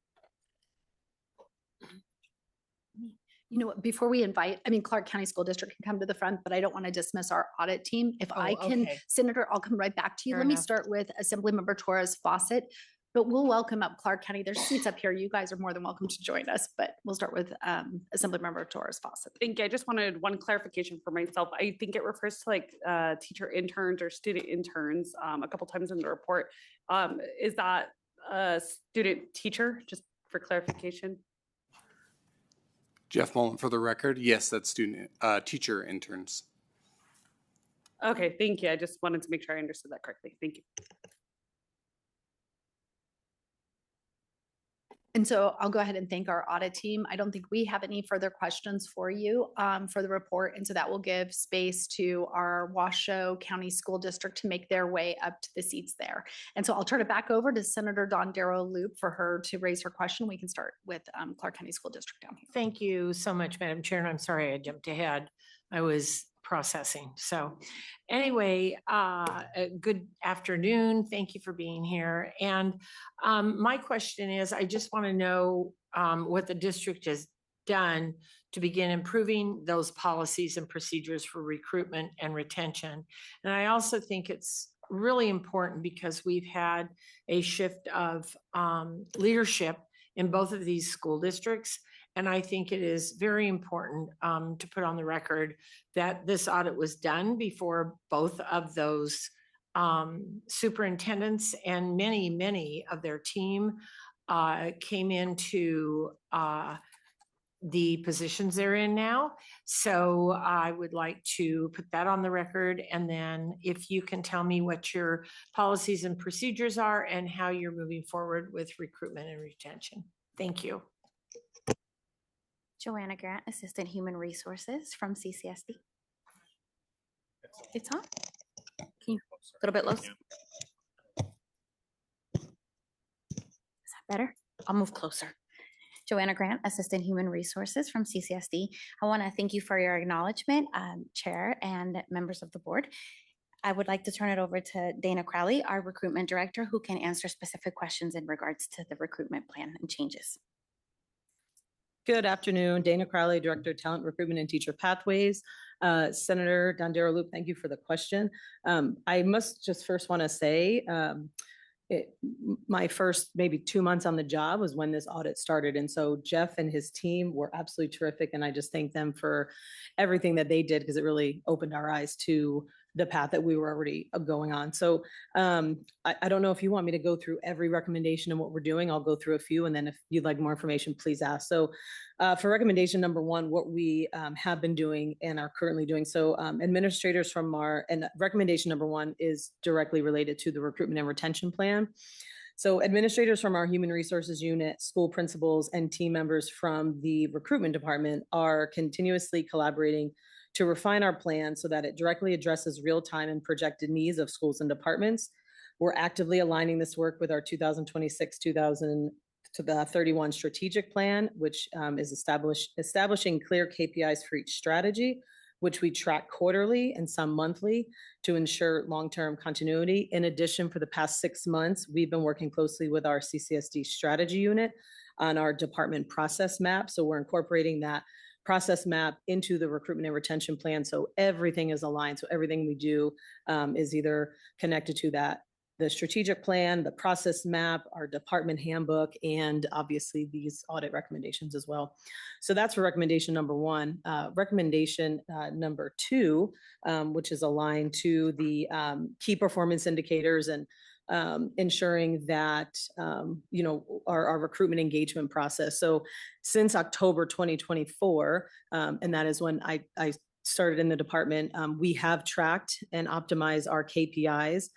You know what, before we invite, Clark County School District can come to the front, but I don't want to dismiss our audit team. If I can, okay. Senator, I'll come right back to you. Fair Let me enough. start with Assemblymember Torres Fawcett, but we'll welcome up Clark County. There's seats up here. You guys are more than welcome to join us, but we'll start with Assemblymember Torres Fawcett. Thank you. I just wanted one clarification for myself. I think it refers to like teacher interns or student interns a couple times in the report. Is that a student teacher, just for clarification? Jeff Mullen for the record. Yes, that's student teacher interns. Okay, thank you. I just wanted to make sure I understood that correctly. Thank you. And so I'll go ahead and thank our audit team. I don't think we have any further questions for you for the report. And so that will give space to our Washoe County School District to make their way up to the seats there. And so I'll turn it back over to Senator Dondero Loop for her to raise her question. We can start with Clark County School District down here. Thank you so much, Madam Chair. And I'm sorry I jumped ahead. I was processing. So anyway, good afternoon. Thank you for being here. And my question is, I just want to know what the district has done to begin improving those policies and procedures for recruitment and retention. And I also think it's really important because we've had a shift of leadership in both of these school districts. And I think it is very important to put on the record that this audit was done before both of those superintendents and many of their team came into the positions they're in now. So I would like to put that on the record. And then if you can tell me what your policies and procedures are and how you're moving forward with recruitment and retention. Thank you. Joanna Grant, Assistant Human Resources from CCSD. It's on. Can you a little bit low? Is that better? I'll move closer. Joanna Grant, Assistant Human Resources from CCSD. I want to thank you for your acknowledgement, Chair and members of the board. I would like to turn it over to Dana Crowley, our Recruitment Director, who can answer specific questions in regards to the recruitment plan and changes. Good afternoon, Dana Crowley, Director of Talent Recruitment and Teacher Pathways. Senator Dondero Loop, thank you for the question. I must just first want to say, my first maybe 2 months on the job was when this audit started. And so Jeff and his team were absolutely terrific. And I just thank them for everything that they did because it really opened our eyes to the path that we were already going on. So I don't know if you want me to go through every recommendation and what we're doing. I'll go through a few, and then if you'd like more information, please ask. So for recommendation number one, what we have been doing and are currently doing. So administrators from and recommendation number one is directly related to the recruitment and retention plan. So administrators from our human resources unit, school principals, and team members from the recruitment department are continuously collaborating to refine our plan so that it directly addresses real-time and projected needs of schools and departments. We're actively aligning this work with our 2026-2031 strategic plan, which is establishing clear KPIs for each strategy, which we track quarterly and some monthly to ensure long-term continuity. In addition, for the past 6 months, we've been working closely with our CCSD strategy unit on our department process map. So we're incorporating that process map into the recruitment and retention plan. So everything is aligned. So everything we do is either connected to that the strategic plan, the process map, our department handbook, and obviously these audit recommendations as well. So that's for recommendation number one. Recommendation number two, which is aligned to the key performance indicators and ensuring that, our recruitment engagement process. So since October 2024, and that is when I started in the department, we have tracked and optimized our KPIs.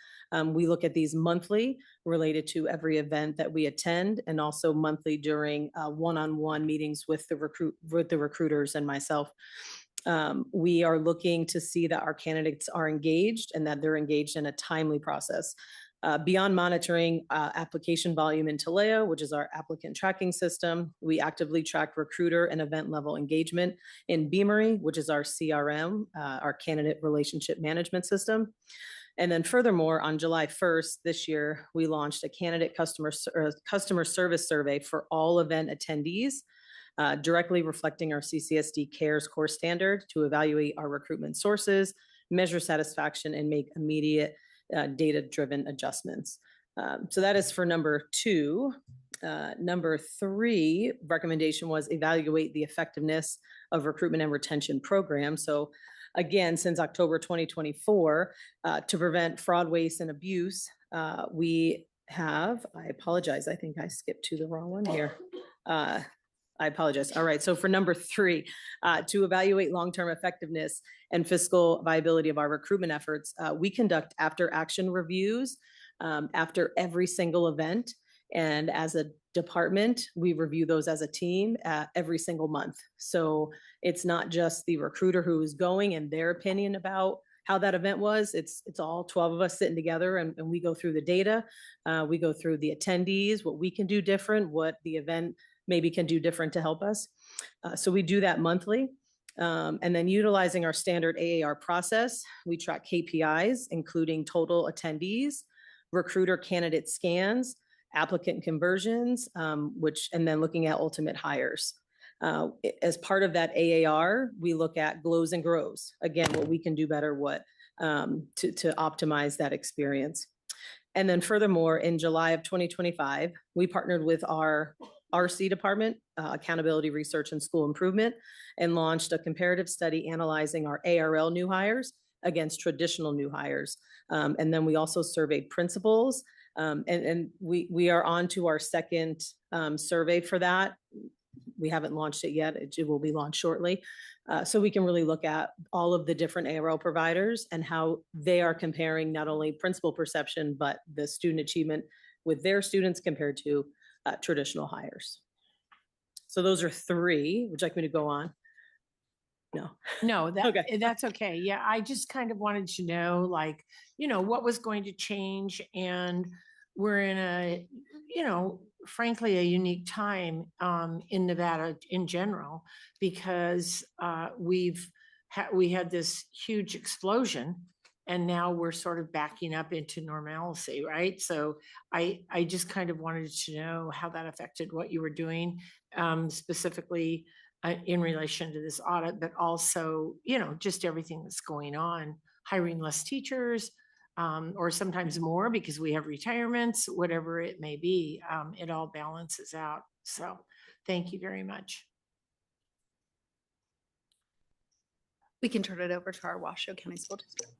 We look at these monthly related to every event that we attend, and also monthly during one-on-one meetings with the recruiters and myself. We are looking to see that our candidates are engaged and that they're engaged in a timely process. Beyond monitoring application volume in Taleo, which is our applicant tracking system, we actively track recruiter and event level engagement in Beamery, which is our CRM, our candidate relationship management system. And then furthermore, on July 1st this year, we launched a candidate customer service survey for all event attendees, directly reflecting our CCSD CARES core standard to evaluate our recruitment sources, measure satisfaction, and make immediate data-driven adjustments. So that is for number two. Number three recommendation was evaluate the effectiveness of recruitment and retention programs. So again, since October 2024, to prevent fraud, waste, and abuse, we have, I apologize, I think I skipped to the wrong one here. I apologize. All right, so for number three, to evaluate long-term effectiveness and fiscal viability of our recruitment efforts, we conduct after-action reviews after every single event. And as a department, we review those as a team every single month. So it's not just the recruiter who is going and their opinion about how that event was. It's all 12 of us sitting together, and we go through the data. We go through the attendees, what we can do different, what the event maybe can do different to help us. So we do that monthly. And then utilizing our standard AAR process, we track KPIs, including total attendees, recruiter candidate scans, applicant conversions, and then looking at ultimate hires. As part of that AAR, we look at glows and grows. Again, what we can do better, to optimize that experience. And then furthermore, in July of 2025, we partnered with our RC department, Accountability Research and School Improvement, and launched a comparative study analyzing our ARL new hires against traditional new hires. And then we also surveyed principals, and we are on to our second survey for that. We haven't launched it yet. It will be launched shortly. So we can really look at all of the different ARL providers and how they are comparing not only principal perception, but the student achievement with their students compared to traditional hires. So those are three. Would you like me to go on? No, Okay. that's okay. Yeah, I just kind of wanted to know, what was going to change. And we're in a, frankly, a unique time in Nevada in general, because we had this huge explosion, and now we're sort of backing up into normalcy, right? So I just kind of wanted to know how that affected what you were doing, specifically in relation to this audit, but also, just everything that's going on, hiring less teachers, or sometimes more because we have retirements, whatever it may be, it all balances out. So thank you very much. We can turn it over to our Washoe County School District.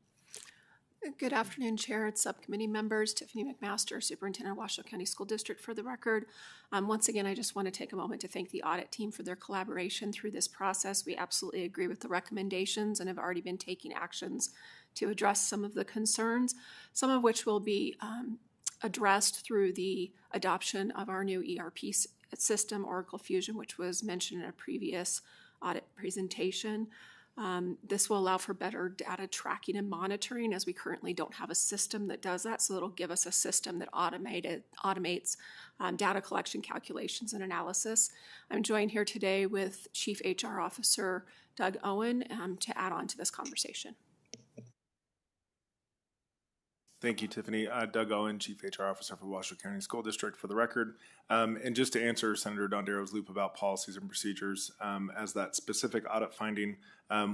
Good afternoon, Chair and Subcommittee members. Tiffany McMaster, Superintendent of Washoe County School District, for the record. Once again, I just want to take a moment to thank the audit team for their collaboration through this process. We absolutely agree with the recommendations and have already been taking actions to address some of the concerns, some of which will be addressed through the adoption of our new ERP system, Oracle Fusion, which was mentioned in a previous audit presentation. This will allow for better data tracking and monitoring, as we currently don't have a system that does that. So it'll give us a system that automates data collection, calculations, and analysis. I'm joined here today with Chief HR Officer Doug Owen to add on to this conversation. Thank you, Tiffany. Doug Owen, Chief HR Officer for Washoe County School District, for the record. And just to answer Senator Dondaro's loop about policies and procedures, as that specific audit finding,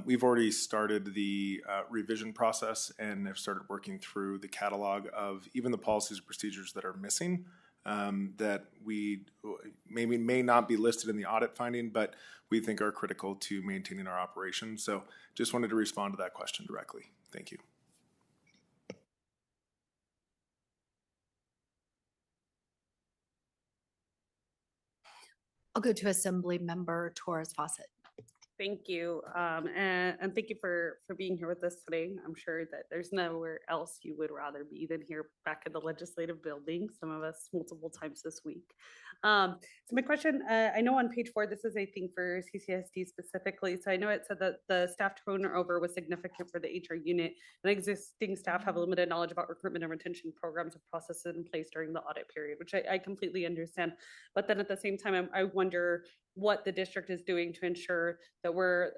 we've already started the revision process and have started working through the catalog of even the policies and procedures that are missing, that we may not be listed in the audit finding, but we think are critical to maintaining our operations. So just wanted to respond to that question directly. Thank you. I'll go to Assembly Member Torres Fawcett. Thank you. And thank you for being here with us today. I'm sure that there's nowhere else you would rather be than here back in the legislative building, some of us multiple times this week. So my question, I know on page 4, this is a thing for CCSD specifically. So I know it said that the staff turnover was significant for the HR unit, and existing staff have limited knowledge about recruitment and retention programs and processes in place during the audit period, which I completely understand. But then at the same time, I wonder what the district is doing to ensure that we're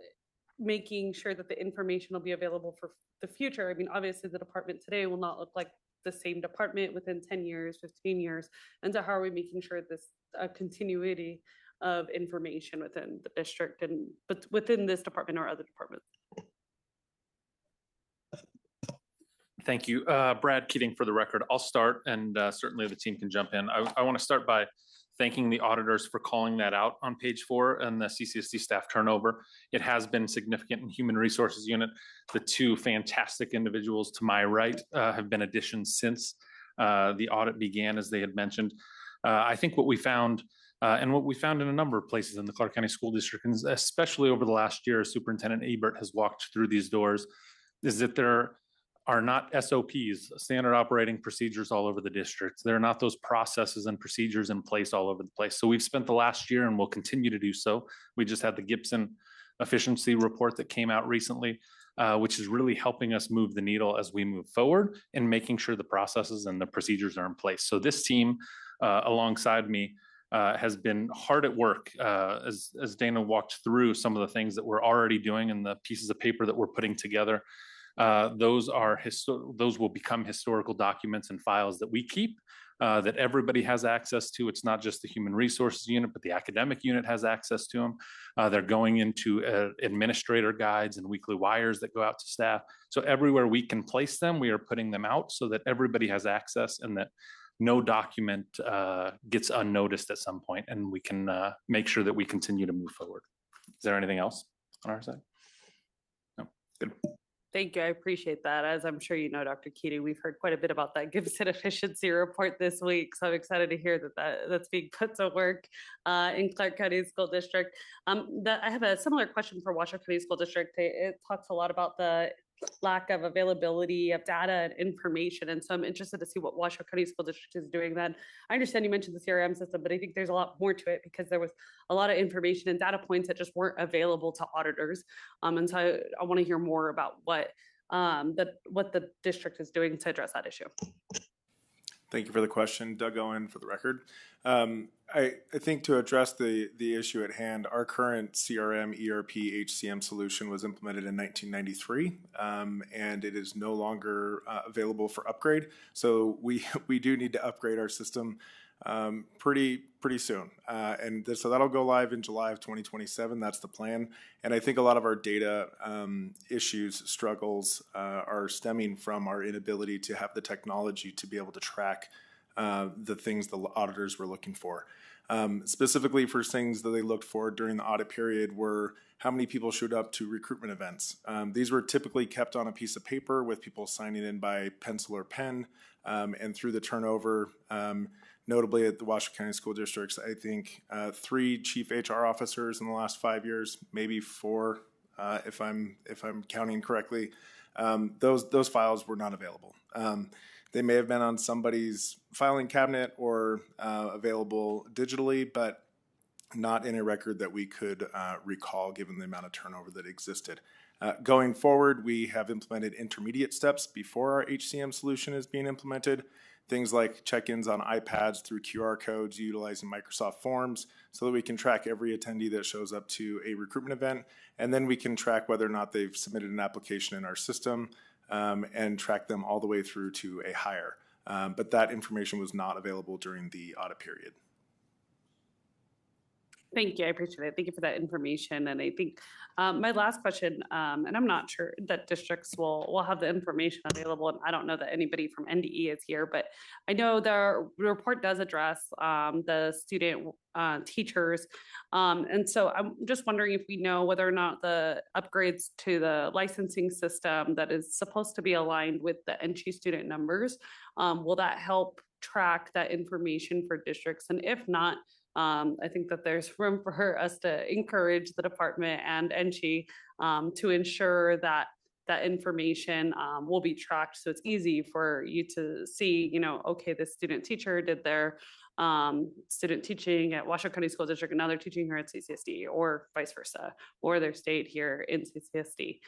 making sure that the information will be available for the future. I mean, obviously the department today will not look like the same department within 10 years, 15 years. And so how are we making sure this continuity of information within the district and but within this department or other departments? Thank you. Brad Keating for the record. I'll start and certainly the team can jump in. I want to start by thanking the auditors for calling that out on page 4 and the CCSD staff turnover. It has been significant in Human Resources Unit. The 2 fantastic individuals to my right have been additions since the audit began, as they had mentioned. I think what we found, and what we found in a number of places in the Clark County School District, and especially over the last year, Superintendent Ebert has walked through these doors, is that there are not SOPs, standard operating procedures all over the district. There are not those processes and procedures in place all over the place. So we've spent the last year and will continue to do so. We just had the Gibson efficiency report that came out recently, which is really helping us move the needle as we move forward and making sure the processes and the procedures are in place. So this team alongside me has been hard at work as Dana walked through some of the things that we're already doing and the pieces of paper that we're putting together. Those will become historical documents and files that we keep, that everybody has access to. It's not just the Human Resources Unit, but the academic unit has access to them. They're going into administrator guides and weekly wires that go out to staff. So everywhere we can place them, we are putting them out so that everybody has access and that no document gets unnoticed at some point, and we can make sure that we continue to move forward. Is there anything else on our side? No, good. Thank you. I appreciate that. As I'm sure you know, Dr. Keating, we've heard quite a bit about that Gibson efficiency report this week. So I'm excited to hear that's being put to work in Clark County School District. I have a similar question for Washoe County School District. It talks a lot about the lack of availability of data and information. And so I'm interested to see what Washoe County School District is doing then. I understand you mentioned the CRM system, but I think there's a lot more to it because there was a lot of information and data points that just weren't available to auditors. And so I want to hear more about what the district is doing to address that issue. Thank you for the question. Doug Owen for the record. I think to address the issue at hand, our current CRM, ERP, HCM solution was implemented in 1993, and it is no longer available for upgrade. So we do need to upgrade our system pretty soon. So that'll go live in July of 2027. That's the plan. And I think a lot of our data issues, struggles are stemming from our inability to have the technology to be able to track the things the auditors were looking for. Specifically for things that they looked for during the audit period were how many people showed up to recruitment events. These were typically kept on a piece of paper with people signing in by pencil or pen, and through the turnover, notably at the Washoe County School Districts, I think 3 chief HR officers in the last 5 years, maybe 4, if I'm counting correctly. Those files were not available. They may have been on somebody's filing cabinet or available digitally, but not in a record that we could recall given the amount of turnover that existed. Going forward, we have implemented intermediate steps before our HCM solution is being implemented. Things like check-ins on iPads through QR codes utilizing Microsoft Forms so that we can track every attendee that shows up to a recruitment event. And then we can track whether or not they've submitted an application in our system. and track them all the way through to a hire. But that information was not available during the audit period. Thank you. I appreciate it. Thank you for that information. And I think my last question, and I'm not sure that districts will have the information available, and I don't know that anybody from NDE is here, but I know the report does address the student teachers. And so I'm just wondering if we know whether or not the upgrades to the licensing system that is supposed to be aligned with the NCHE student numbers, will that help track that information for districts? And if not, I think that there's room for us to encourage the department and NCHE to ensure that that information will be tracked. So it's easy for you to see, okay, this student teacher did their student teaching at Washoe County School District, and now they're teaching here at CCSD, or vice versa, or they're stayed here in CCSD.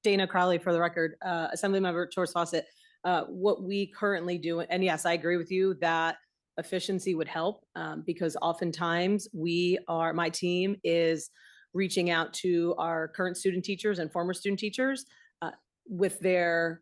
Dana Crowley, for the record, Assemblymember Torres Fawcett. What we currently do, and yes, I agree with you that efficiency would help because oftentimes my team is reaching out to our current student teachers and former student teachers with their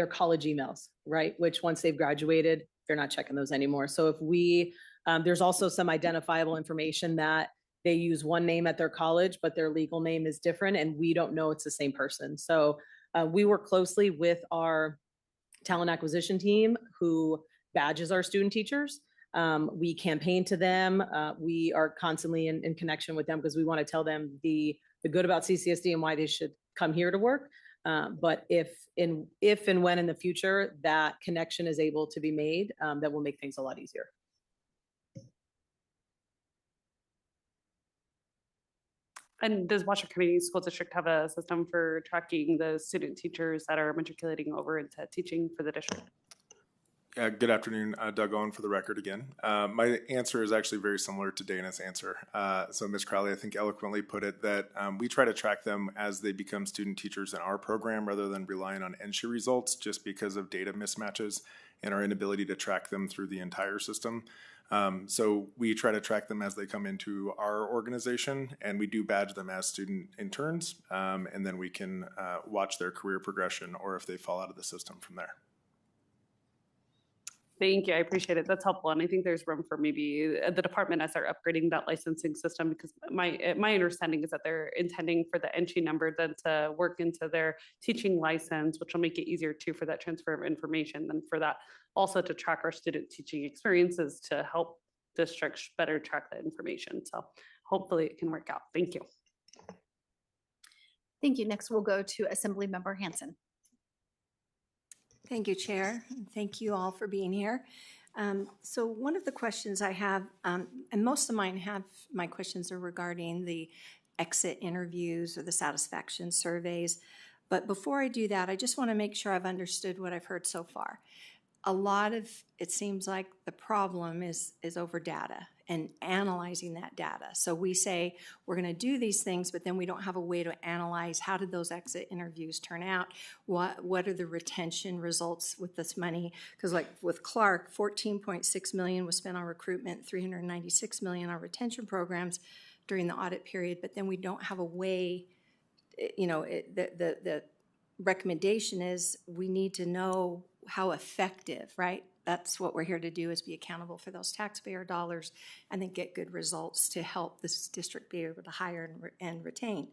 college emails, right? Which once they've graduated, they're not checking those anymore. So if there's also some identifiable information that they use one name at their college, but their legal name is different, and we don't know it's the same person. So we work closely with our talent acquisition team who badges our student teachers. We campaign to them. We are constantly in connection with them because we want to tell them the good about CCSD and why they should come here to work. But if and when in the future that connection is able to be made, that will make things a lot easier. And does Washoe County School District have a system for tracking the student teachers that are matriculating over into teaching for the district? Good afternoon, Doug Owen for the record again. My answer is actually very similar to Dana's answer. So Ms. Crowley, I think eloquently put it that we try to track them as they become student teachers in our program rather than relying on NCHE results just because of data mismatches and our inability to track them through the entire system. So we try to track them as they come into our organization, and we do badge them as student interns, and then we can watch their career progression or if they fall out of the system from there. Thank you. I appreciate it. That's helpful. And I think there's room for maybe the department as they're upgrading that licensing system, because my understanding is that they're intending for the NCHE number then to work into their teaching license, which will make it easier too for that transfer of information, than for that also to track our student teaching experiences to help districts better track that information. So hopefully it can work out. Thank you. Thank you. Next, we'll go to Assemblymember Hansen. Thank you, Chair. And thank you all for being here. So one of the questions I have, and most of my questions are regarding the exit interviews or the satisfaction surveys. But before I do that, I just want to make sure I've understood what I've heard so far. It seems like the problem is over data and analyzing that data. So we say we're going to do these things, but then we don't have a way to analyze how did those exit interviews turn out? What are the retention results with this money? Because like with Clark, $14.6 million was spent on recruitment, $396 million on retention programs during the audit period, but then we don't have a way, the recommendation is we need to know how effective, right? That's what we're here to do, is be accountable for those taxpayer dollars and then get good results to help this district be able to hire and retain.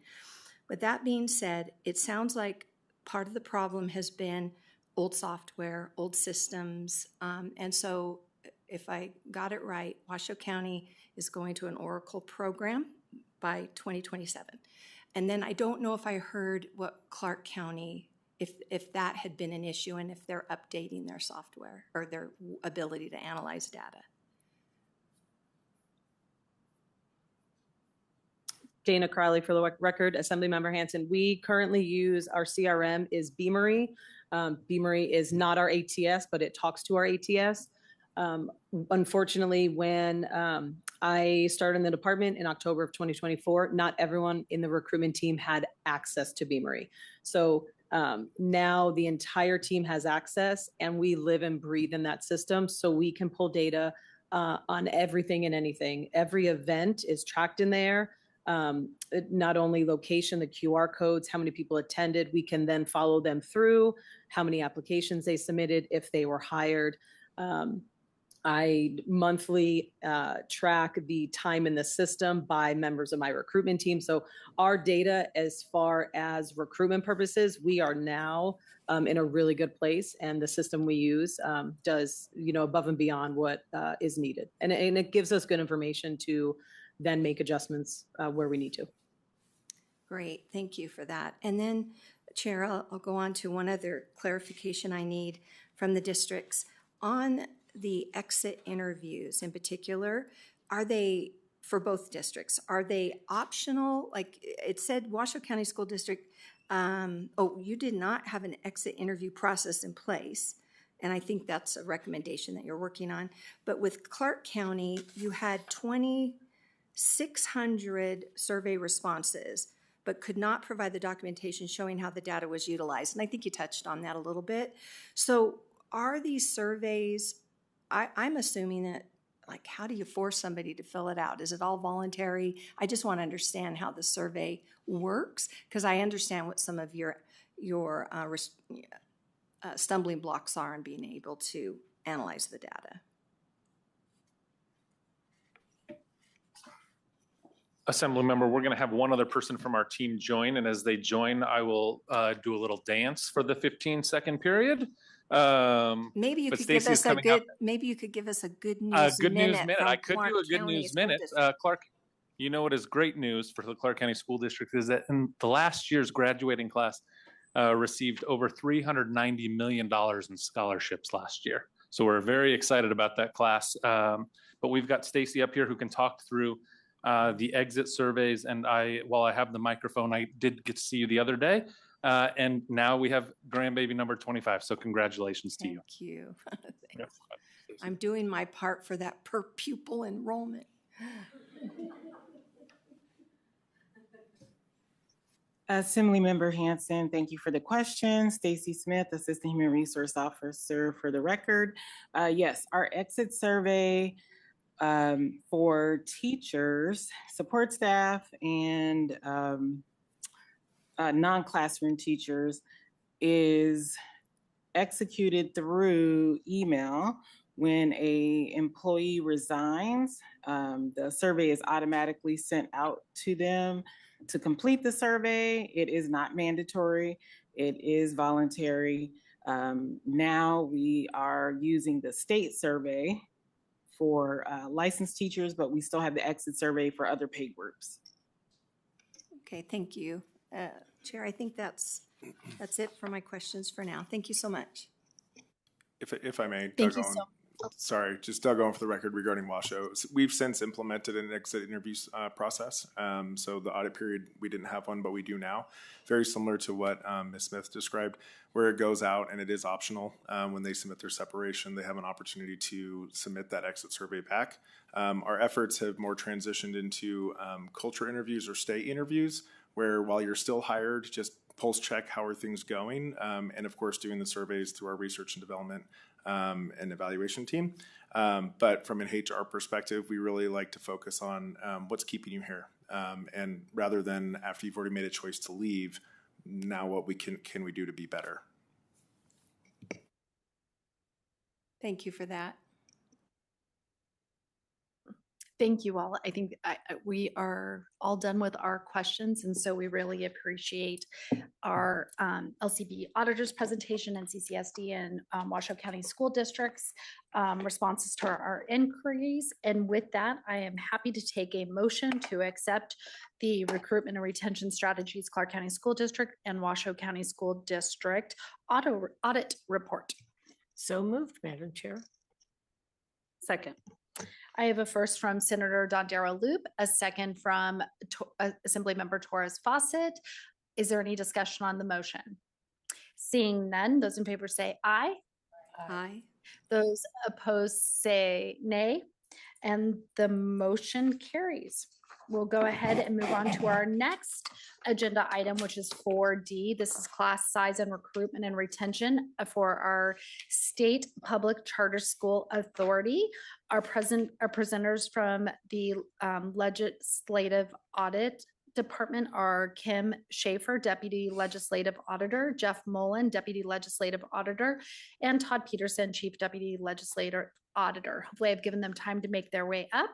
With that being said, it sounds like part of the problem has been old software, old systems. And so if I got it right, Washoe County is going to an Oracle program by 2027. And then I don't know if I heard what Clark County, if that had been an issue and if they're updating their software or their ability to analyze data. Dana Crowley for the record, Assemblymember Hansen. We currently use our CRM is Beamery. Beamery is not our ATS, but it talks to our ATS. Unfortunately, when I started in the department in October of 2024, not everyone in the recruitment team had access to Beamery. So now the entire team has access, and we live and breathe in that system, so we can pull data on everything and anything. Every event is tracked in there. not only location, the QR codes, how many people attended. We can then follow them through, how many applications they submitted, if they were hired. I monthly track the time in the system by members of my recruitment team. So our data, as far as recruitment purposes, we are now in a really good place, and the system we use does, above and beyond what is needed. And it gives us good information to then make adjustments where we need to. Great, thank you for that. And then, Chair, I'll go on to one other clarification I need from the districts. On the exit interviews in particular, are they, for both districts, are they optional? Like it said, Washoe County School District, you did not have an exit interview process in place. And I think that's a recommendation that you're working on. But with Clark County, you had 2,600 survey responses, but could not provide the documentation showing how the data was utilized. And I think you touched on that a little bit. So are these surveys, I'm assuming that, like, how do you force somebody to fill it out? Is it all voluntary? I just want to understand how the survey works, because I understand what some of your stumbling blocks are in being able to analyze the data. Assembly member, we're going to have one other person from our team join, and as they join, I will do a little dance for the 15-second period. Maybe you could give us a good. Maybe you could give us a good news minute. I could do a good news minute. Clark, you know what is great news for the Clark County School District is that in the last year's graduating class received over $390 million in scholarships last year. So we're very excited about that class. But we've got Stacy up here who can talk through the exit surveys. And while I have the microphone, I did get to see you the other day. And now we have grandbaby number 25. So congratulations to you. Thank you. I'm doing my part for that per pupil enrollment. Assembly Member Hanson, thank you for the question. Stacy Smith, Assistant Human Resource Officer for the record. Yes, our exit survey for teachers, support staff, and non-classroom teachers is executed through email. When an employee resigns, the survey is automatically sent out to them to complete the survey. It is not mandatory. It is voluntary. Now we are using the state survey for licensed teachers, but we still have the exit survey for other paid groups. Okay, thank you. Chair, I think that's it for my questions for now. Thank you so much. If I may, Thank you so much. Sorry, just Doug on for the record regarding Washoe. We've since implemented an exit interview process. So the audit period, we didn't have one, but we do now. Very similar to what Ms. Smith described, where it goes out and it is optional. When they submit their separation, they have an opportunity to submit that exit survey back. Our efforts have more transitioned into culture interviews or stay interviews, where while you're still hired, just pulse check how are things going, and of course doing the surveys through our research and development and evaluation team. But from an HR perspective, we really like to focus on what's keeping you here, and rather than after you've already made a choice to leave, now what can we do to be better? Thank you for that. Thank you all. I think we are all done with our questions, and so we really appreciate our LCB auditors presentation and CCSD and Washoe County School District's responses to our inquiries. And with that, I am happy to take a motion to accept the recruitment and retention strategies Clark County School District and Washoe County School District audit report. So moved, Madam Chair. Second. I have a first from Senator Dondero Loop, a second from Assembly Member Torres Fawcett. Is there any discussion on the motion? Seeing none, those in favor say aye. Aye. Those opposed say nay, and the motion carries. We'll go ahead and move on to our next agenda item, which is 4D. This is class size and recruitment and retention for our state public charter school authority. Our presenters from the Legislative Audit Department are Kim Schaefer, Deputy Legislative Auditor, Jeff Mullen, Deputy Legislative Auditor, and Todd Peterson, Chief Deputy Legislative Auditor. Hopefully I've given them time to make their way up,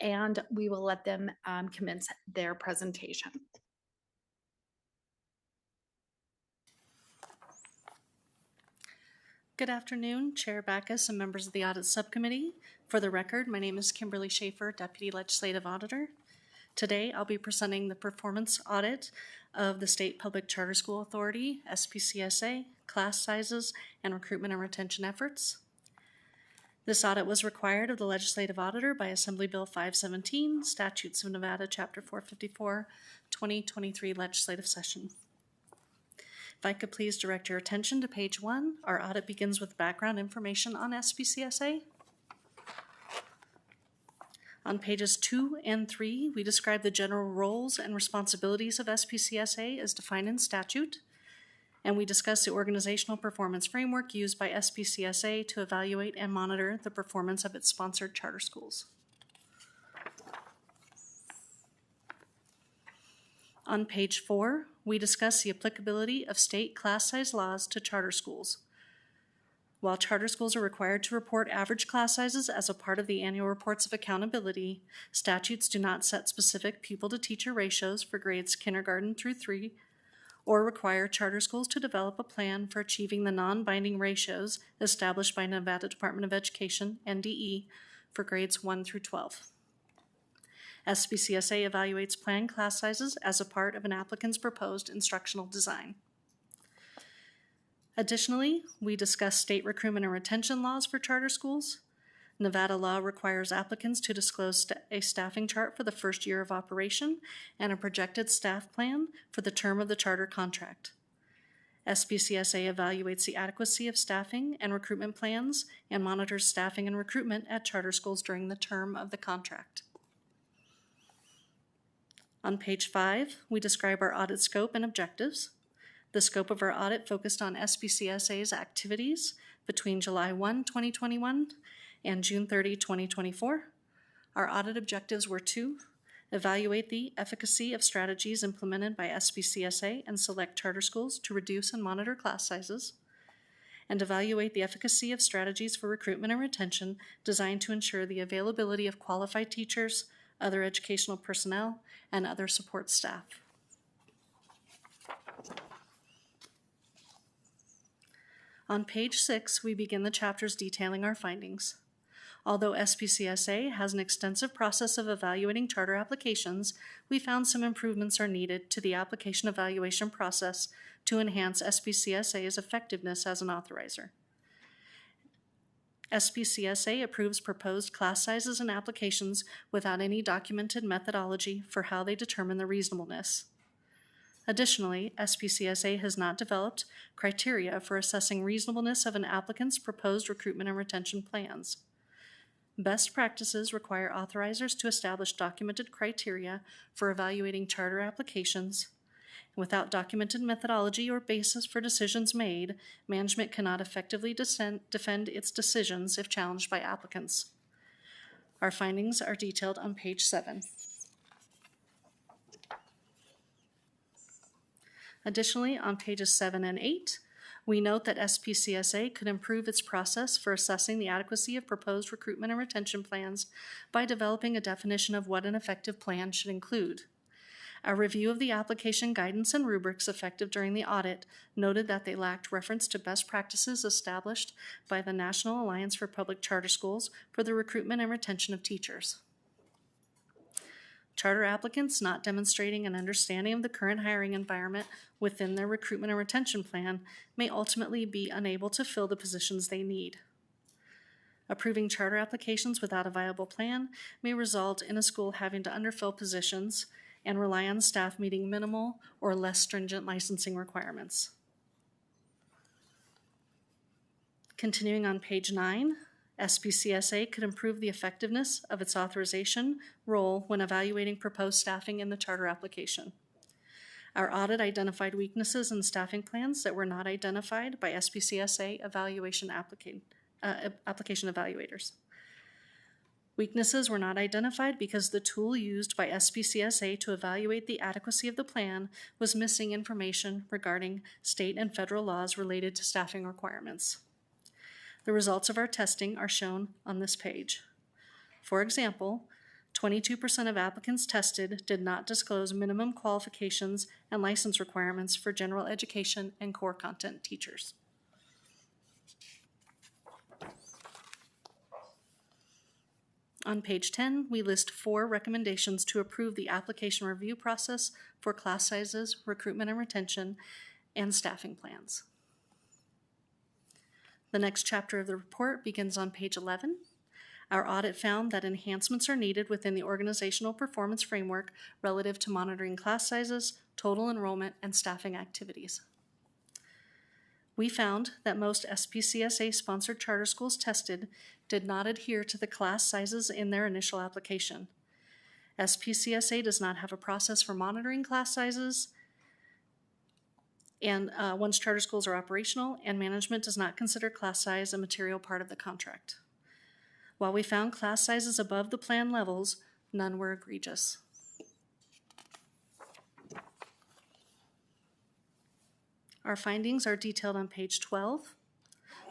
and we will let them commence their presentation. Good afternoon, Chair Backus and members of the Audit Subcommittee. For the record, my name is Kimberly Schaefer, Deputy Legislative Auditor. Today, I'll be presenting the performance audit of the State Public Charter School Authority, SPCSA, class sizes, and recruitment and retention efforts. This audit was required of the Legislative Auditor by Assembly Bill 517, Statutes of Nevada, Chapter 454, 2023 legislative session. If I could please direct your attention to page 1, our audit begins with background information on SPCSA. On pages 2 and 3, we describe the general roles and responsibilities of SPCSA as defined in statute, and we discuss the organizational performance framework used by SPCSA to evaluate and monitor the performance of its sponsored charter schools. On page 4, we discuss the applicability of state class size laws to charter schools. While charter schools are required to report average class sizes as a part of the annual reports of accountability, statutes do not set specific pupil-to-teacher ratios for grades kindergarten through 3, or require charter schools to develop a plan for achieving the non-binding ratios established by Nevada Department of Education, NDE, for grades 1 through 12. SPCSA evaluates planned class sizes as a part of an applicant's proposed instructional design. Additionally, we discuss state recruitment and retention laws for charter schools. Nevada law requires applicants to disclose a staffing chart for the first year of operation and a projected staff plan for the term of the charter contract. SPCSA evaluates the adequacy of staffing and recruitment plans and monitors staffing and recruitment at charter schools during the term of the contract. On page 5, we describe our audit scope and objectives. The scope of our audit focused on SPCSA's activities between July 1, 2021 and June 30, 2024. Our audit objectives were to evaluate the efficacy of strategies implemented by SPCSA and select charter schools to reduce and monitor class sizes, and evaluate the efficacy of strategies for recruitment and retention designed to ensure the availability of qualified teachers, other educational personnel, and other support staff. On page 6, we begin the chapters detailing our findings. Although SPCSA has an extensive process of evaluating charter applications, we found some improvements are needed to the application evaluation process to enhance SPCSA's effectiveness as an authorizer. SPCSA approves proposed class sizes and applications without any documented methodology for how they determine the reasonableness. Additionally, SPCSA has not developed criteria for assessing reasonableness of an applicant's proposed recruitment and retention plans. Best practices require authorizers to establish documented criteria for evaluating charter applications. Without documented methodology or basis for decisions made, management cannot effectively defend its decisions if challenged by applicants. Our findings are detailed on page 7. Additionally, on pages 7 and 8, we note that SPCSA could improve its process for assessing the adequacy of proposed recruitment and retention plans by developing a definition of what an effective plan should include. A review of the application guidance and rubrics effective during the audit noted that they lacked reference to best practices established by the National Alliance for Public Charter Schools for the recruitment and retention of teachers. Charter applicants not demonstrating an understanding of the current hiring environment within their recruitment and retention plan may ultimately be unable to fill the positions they need. Approving charter applications without a viable plan may result in a school having to underfill positions and rely on staff meeting minimal or less stringent licensing requirements. Continuing on page 9, SPCSA could improve the effectiveness of its authorization role when evaluating proposed staffing in the charter application. Our audit identified weaknesses in staffing plans that were not identified by SPCSA application evaluators. Weaknesses were not identified because the tool used by SBCSA to evaluate the adequacy of the plan was missing information regarding state and federal laws related to staffing requirements. The results of our testing are shown on this page. For example, 22% of applicants tested did not disclose minimum qualifications and license requirements for general education and core content teachers. On page 10, we list 4 recommendations to approve the application review process for class sizes, recruitment and retention, and staffing plans. The next chapter of the report begins on page 11. Our audit found that enhancements are needed within the organizational performance framework relative to monitoring class sizes, total enrollment, and staffing activities. We found that most SPCSA-sponsored charter schools tested did not adhere to the class sizes in their initial application. SPCSA does not have a process for monitoring class sizes, and once charter schools are operational, and management does not consider class size a material part of the contract. While we found class sizes above the plan levels, none were egregious. Our findings are detailed on page 12.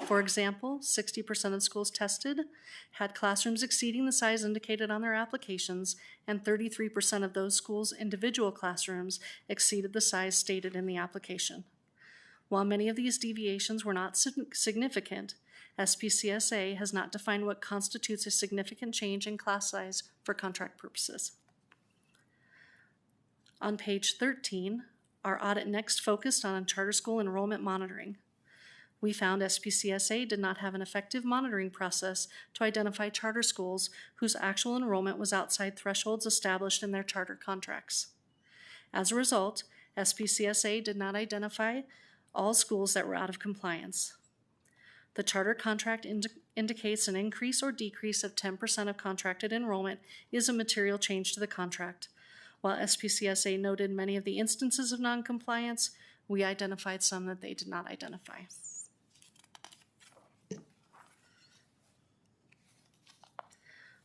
For example, 60% of schools tested had classrooms exceeding the size indicated on their applications, and 33% of those schools' individual classrooms exceeded the size stated in the application. While many of these deviations were not significant, SPCSA has not defined what constitutes a significant change in class size for contract purposes. On page 13, our audit next focused on charter school enrollment monitoring. We found SPCSA did not have an effective monitoring process to identify charter schools whose actual enrollment was outside thresholds established in their charter contracts. As a result, SPCSA did not identify all schools that were out of compliance. The charter contract indicates an increase or decrease of 10% of contracted enrollment is a material change to the contract. While SPCSA noted many of the instances of noncompliance, we identified some that they did not identify.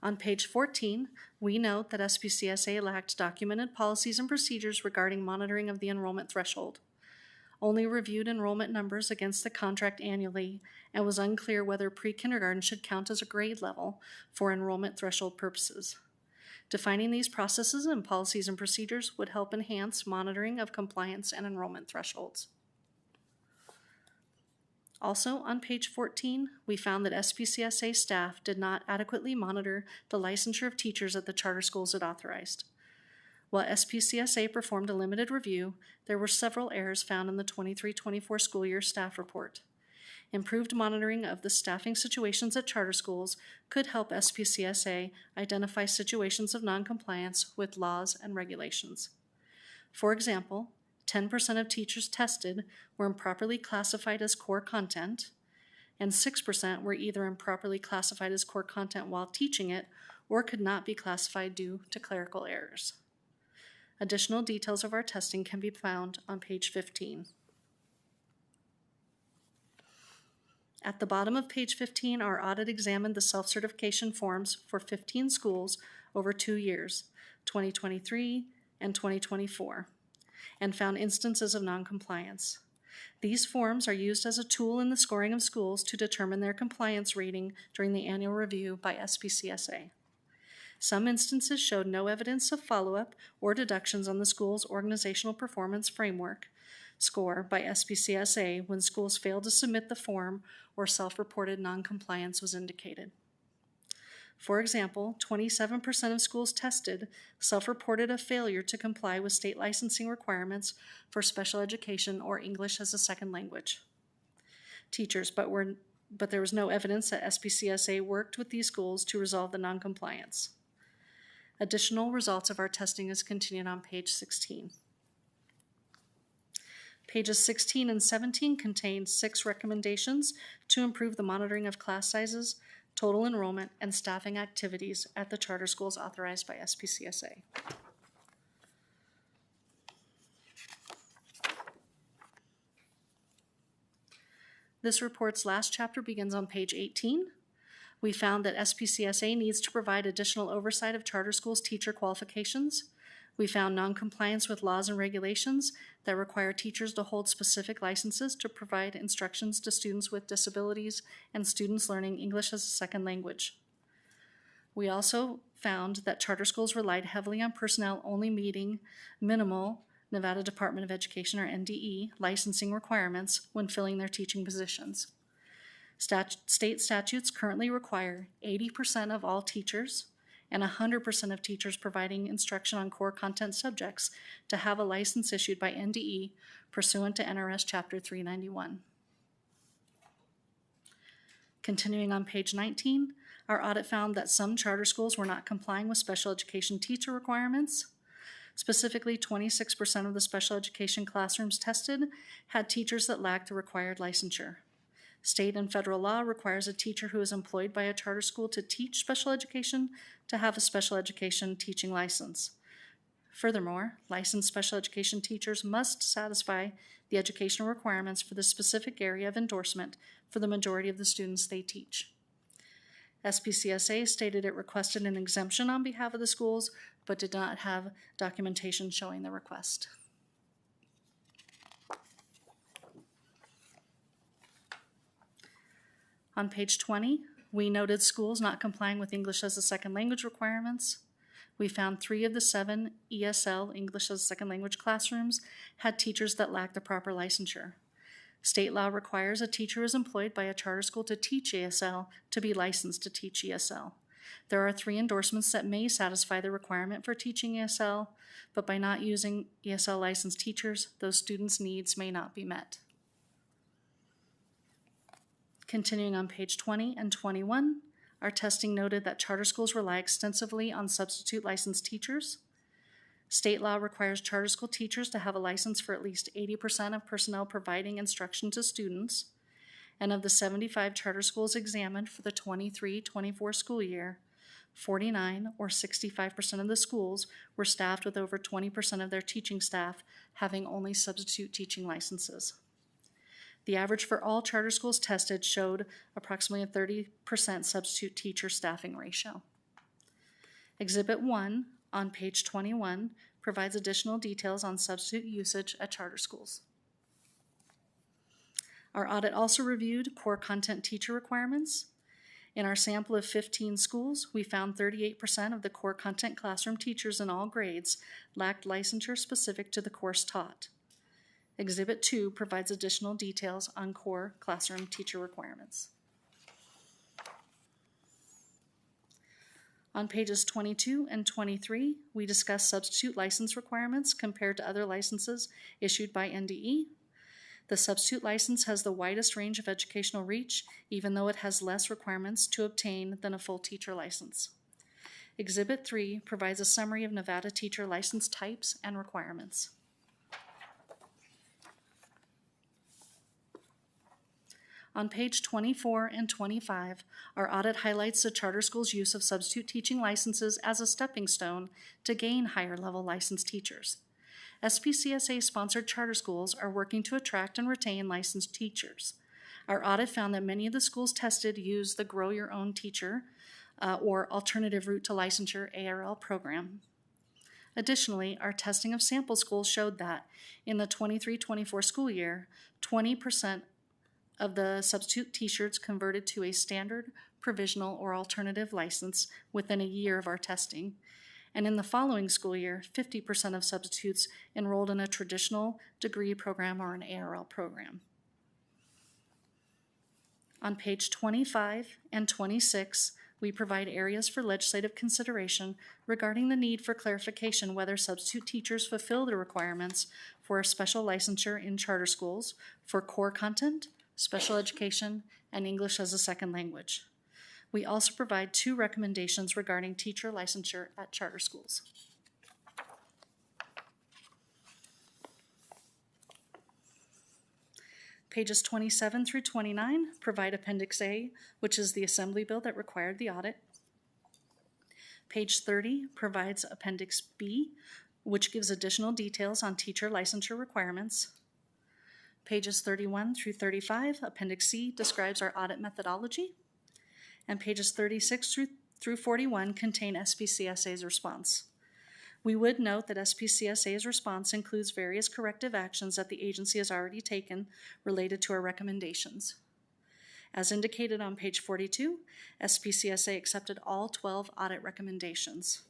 On page 14, we note that SPCSA lacked documented policies and procedures regarding monitoring of the enrollment threshold, only reviewed enrollment numbers against the contract annually, and was unclear whether pre-kindergarten should count as a grade level for enrollment threshold purposes. Defining these processes and policies and procedures would help enhance monitoring of compliance and enrollment thresholds. Also, on page 14, we found that SPCSA staff did not adequately monitor the licensure of teachers at the charter schools it authorized. While SPCSA performed a limited review, there were several errors found in the 23-24 school year staff report. Improved monitoring of the staffing situations at charter schools could help SPCSA identify situations of noncompliance with laws and regulations. For example, 10% of teachers tested were improperly classified as core content, and 6% were either improperly classified as core content while teaching it or could not be classified due to clerical errors. Additional details of our testing can be found on page 15. At the bottom of page 15, our audit examined the self-certification forms for 15 schools over 2 years, 2023 and 2024, and found instances of noncompliance. These forms are used as a tool in the scoring of schools to determine their compliance rating during the annual review by SPCSA. Some instances showed no evidence of follow-up or deductions on the school's organizational performance framework score by SPCSA when schools failed to submit the form or self-reported noncompliance was indicated. For example, 27% of schools tested self-reported a failure to comply with state licensing requirements for special education or English as a second language teachers, but there was no evidence that SPCSA worked with these schools to resolve the noncompliance. Additional results of our testing is continued on page 16. Pages 16 and 17 contain 6 recommendations to improve the monitoring of class sizes, total enrollment, and staffing activities at the charter schools authorized by SPCSA. This report's last chapter begins on page 18. We found that SPCSA needs to provide additional oversight of charter schools' teacher qualifications. We found noncompliance with laws and regulations that require teachers to hold specific licenses to provide instructions to students with disabilities and students learning English as a second language. We also found that charter schools relied heavily on personnel only meeting minimal Nevada Department of Education, or NDE, licensing requirements when filling their teaching positions. State statutes currently require 80% of all teachers and 100% of teachers providing instruction on core content subjects to have a license issued by NDE pursuant to NRS Chapter 391. Continuing on page 19, our audit found that some charter schools were not complying with special education teacher requirements. Specifically, 26% of the special education classrooms tested had teachers that lacked the required licensure. State and federal law requires a teacher who is employed by a charter school to teach special education to have a special education teaching license. Furthermore, licensed special education teachers must satisfy the educational requirements for the specific area of endorsement for the majority of the students they teach. SPCSA stated it requested an exemption on behalf of the schools, but did not have documentation showing the request. On page 20, we noted schools not complying with English as a second language requirements. We found 3 of the 7 ESL, English as a second language classrooms, had teachers that lacked the proper licensure. State law requires a teacher who is employed by a charter school to teach ESL to be licensed to teach ESL. There are 3 endorsements that may satisfy the requirement for teaching ESL, but by not using ESL licensed teachers, those students' needs may not be met. Continuing on page 20 and 21, our testing noted that charter schools rely extensively on substitute licensed teachers. State law requires charter school teachers to have a license for at least 80% of personnel providing instruction to students. And of the 75 charter schools examined for the 23-24 school year, 49 or 65% of the schools were staffed with over 20% of their teaching staff having only substitute teaching licenses. The average for all charter schools tested showed approximately a 30% substitute teacher staffing ratio. Exhibit 1 on page 21 provides additional details on substitute usage at charter schools. Our audit also reviewed core content teacher requirements. In our sample of 15 schools, we found 38% of the core content classroom teachers in all grades lacked licensure specific to the course taught. Exhibit 2 provides additional details on core classroom teacher requirements. On pages 22 and 23, we discuss substitute license requirements compared to other licenses issued by NDE. The substitute license has the widest range of educational reach, even though it has less requirements to obtain than a full teacher license. Exhibit 3 provides a summary of Nevada teacher license types and requirements. On page 24 and 25, our audit highlights the charter school's use of substitute teaching licenses as a stepping stone to gain higher level licensed teachers. SPCSA-sponsored charter schools are working to attract and retain licensed teachers. Our audit found that many of the schools tested use the Grow Your Own Teacher or Alternative Route to Licensure ARL program. Additionally, our testing of sample schools showed that in the 23-24 school year, 20% of the substitute teachers converted to a standard, provisional, or alternative license within a year of our testing. And in the following school year, 50% of substitutes enrolled in a traditional degree program or an ARL program. On page 25 and 26, we provide areas for legislative consideration regarding the need for clarification whether substitute teachers fulfill the requirements for a special licensure in charter schools for core content, special education, and English as a second language. We also provide 2 recommendations regarding teacher licensure at charter schools. Pages 27 through 29 provide Appendix A, which is the assembly bill that required the audit. Page 30 provides Appendix B, which gives additional details on teacher licensure requirements. Pages 31 through 35, Appendix C, describes our audit methodology. and pages 36 through 41 contain SPCSA's response. We would note that SPCSA's response includes various corrective actions that the agency has already taken related to our recommendations. As indicated on page 42, SPCSA accepted all 12 audit recommendations.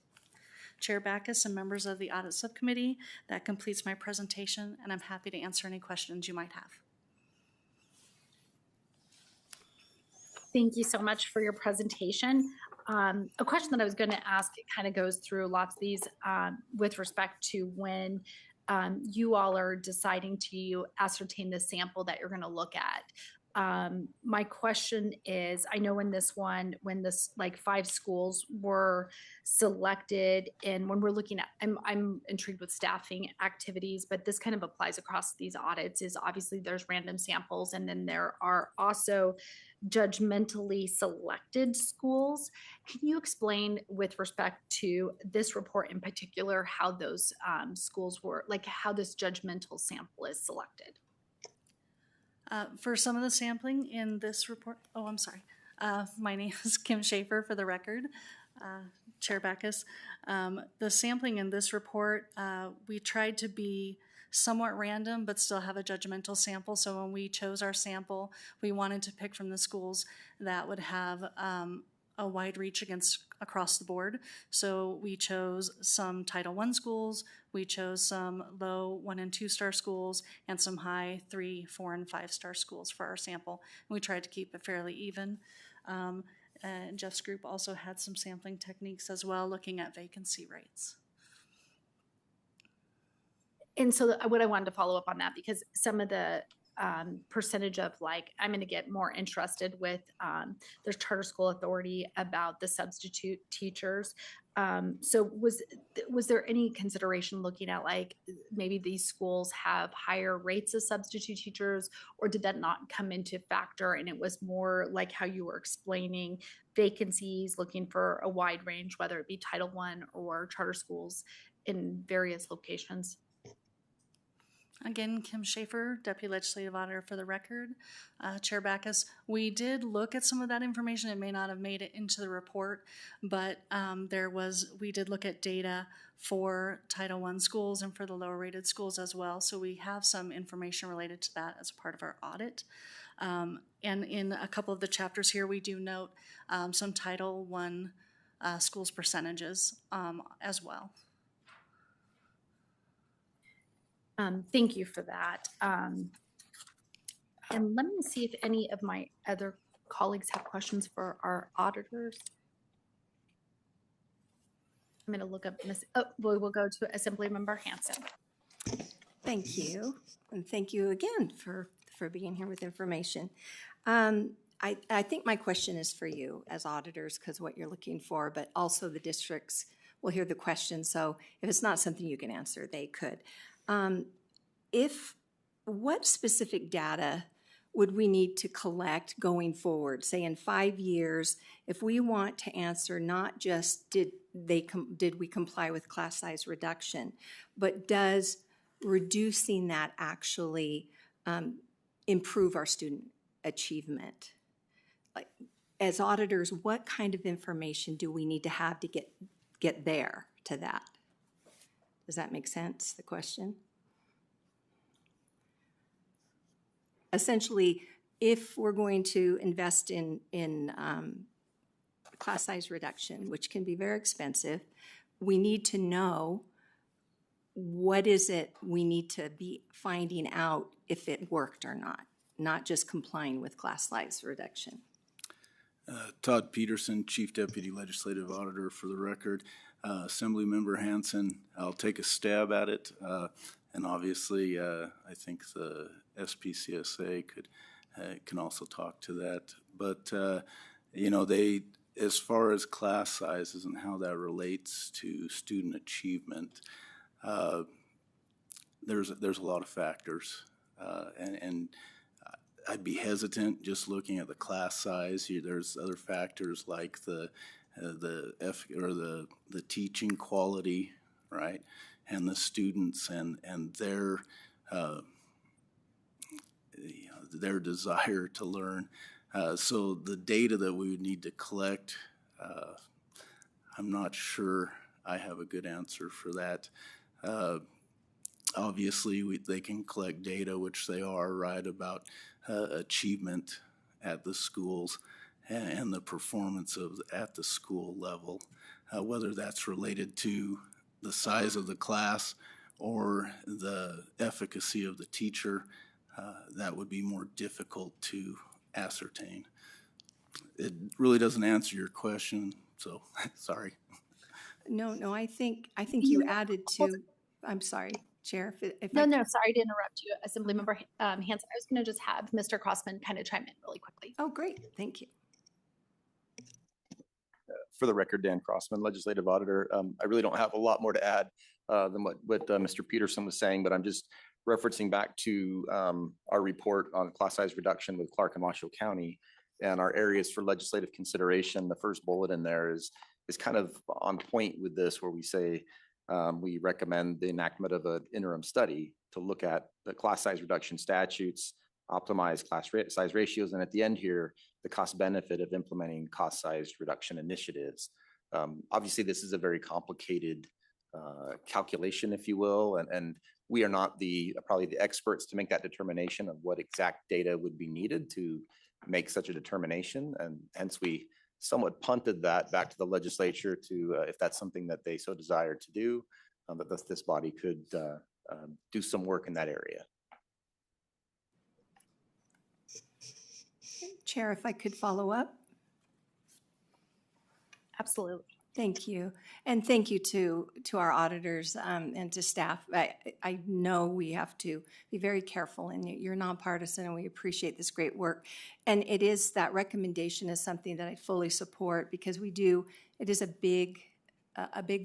Chair Backus and members of the Audit Subcommittee, that completes my presentation, and I'm happy to answer any questions you might have. Thank you so much for your presentation. A question that I was going to ask, it kind of goes through lots of these with respect to when you all are deciding to ascertain the sample that you're going to look at. My question is, I know in this one, when this like 5 schools were selected, and when we're looking at, I'm intrigued with staffing activities, but this kind of applies across these audits, is obviously there's random samples, and then there are also judgmentally selected schools. Can you explain with respect to this report in particular, how those schools were, like how this judgmental sample is selected? For some of the sampling in this report, my name is Kim Schaefer for the record, Chair Backus. The sampling in this report, we tried to be somewhat random, but still have a judgmental sample. So when we chose our sample, we wanted to pick from the schools that would have a wide reach across the board. So we chose some Title I schools, we chose some low 1- and 2-star schools, and some high 3-, 4-, and 5-star schools for our sample. And we tried to keep it fairly even. And Jeff's group also had some sampling techniques as well, looking at vacancy rates. And so what I wanted to follow up on that, because some of the percentage of, like, I'm going to get more interested with, there's Charter School Authority about the substitute teachers. So was there any consideration looking at, like, maybe these schools have higher rates of substitute teachers, or did that not come into factor, and it was more like how you were explaining vacancies, looking for a wide range, whether it be Title I or charter schools in various locations? Again, Kim Schaefer, Deputy Legislative Auditor for the record. Chair Backus, we did look at some of that information. It may not have made it into the report, but we did look at data for Title I schools and for the lower rated schools as well. So we have some information related to that as part of our audit. And in a couple of the chapters here, we do note some Title I schools percentages as well. Thank you for that. And let me see if any of my other colleagues have questions for our auditors. I'm going to look up we'll go to Assembly Member Hansen. Thank you. And thank you again for being here with information. I think my question is for you as auditors, because what you're looking for, but also the districts will hear the question. So if it's not something you can answer, they could. What specific data would we need to collect going forward? Say in 5 years, if we want to answer not just did we comply with class size reduction, but does reducing that actually improve our student achievement? Like, as auditors, what kind of information do we need to have to get there to that? Does that make sense, the question? Essentially, if we're going to invest in class size reduction, which can be very expensive, we need to know what is it we need to be finding out if it worked or not just complying with class size reduction. Todd Peterson, Chief Deputy Legislative Auditor for the record. Assembly Member Hansen, I'll take a stab at it. And obviously, I think the SPCSA can also talk to that. But, as far as class sizes and how that relates to student achievement, there's a lot of factors. And I'd be hesitant just looking at the class size. There's other factors like the teaching quality, right? And the students and their desire to learn. So the data that we would need to collect, I'm not sure I have a good answer for that. Obviously, they can collect data, which they are, right, about achievement at the schools and the performance at the school level, whether that's related to the size of the class or the efficacy of the teacher. That would be more difficult to ascertain. It really doesn't answer your question, so sorry. No, I think you added to, I'm sorry, Chair. No, sorry to interrupt you, Assemblymember Hanson. I was going to just have Mr. Crossman kind of chime in really quickly. Oh, great. Thank you. For the record, Dan Crossman, Legislative Auditor. I really don't have a lot more to add than what Mr. Peterson was saying, but I'm just referencing back to our report on class size reduction with Clark and Washoe County and our areas for legislative consideration. The first bullet in there is kind of on point with this, where we say we recommend the enactment of an interim study to look at the class size reduction statutes, optimize class size ratios, and at the end here, the cost benefit of implementing cost size reduction initiatives. Obviously, this is a very complicated calculation, if you will, and we are not probably the experts to make that determination of what exact data would be needed to make such a determination, and hence we somewhat punted that back to the legislature to, if that's something that they so desire to do, that this body could do some work in that area. Chair, if I could follow up. Absolutely. Thank you. And thank you to our auditors and to staff. I know we have to be very careful, and you're nonpartisan, and we appreciate this great work. And it is, that recommendation is something that I fully support, because it is a big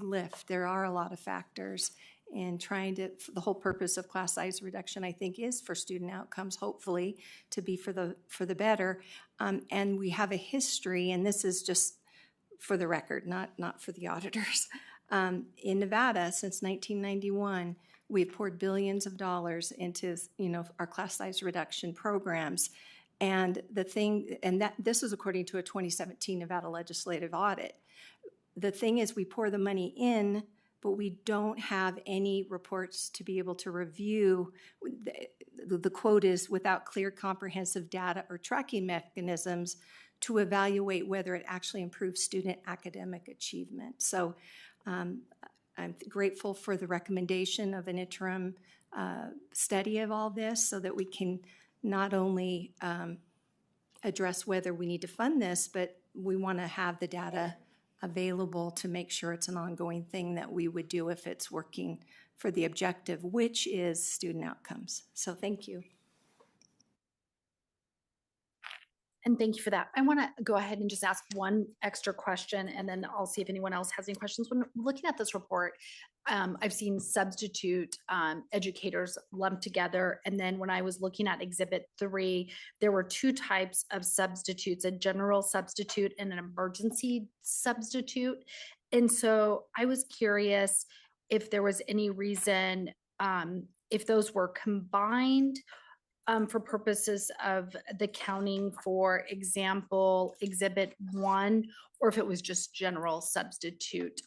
lift. There are a lot of factors, and the whole purpose of class size reduction, I think, is for student outcomes, hopefully, to be for the better. And we have a history, and this is just for the record, not for the auditors. In Nevada, since 1991, we've poured billions of dollars into our class size reduction programs. And this is according to a 2017 Nevada Legislative Audit. The thing is, we pour the money in, but we don't have any reports to be able to review. The quote is, without clear, comprehensive data or tracking mechanisms to evaluate whether it actually improves student academic achievement. So I'm grateful for the recommendation of an interim study of all this, so that we can not only address whether we need to fund this, but we want to have the data available to make sure it's an ongoing thing that we would do if it's working for the objective, which is student outcomes. So thank you. And thank you for that. I want to go ahead and just ask one extra question, and then I'll see if anyone else has any questions. When looking at this report, I've seen substitute educators lumped together. And then when I was looking at Exhibit 3, there were two types of substitutes, a general substitute and an emergency substitute. And so I was curious if there was any reason, if those were combined for purposes of the counting, for example, Exhibit 1, or if it was just general substitute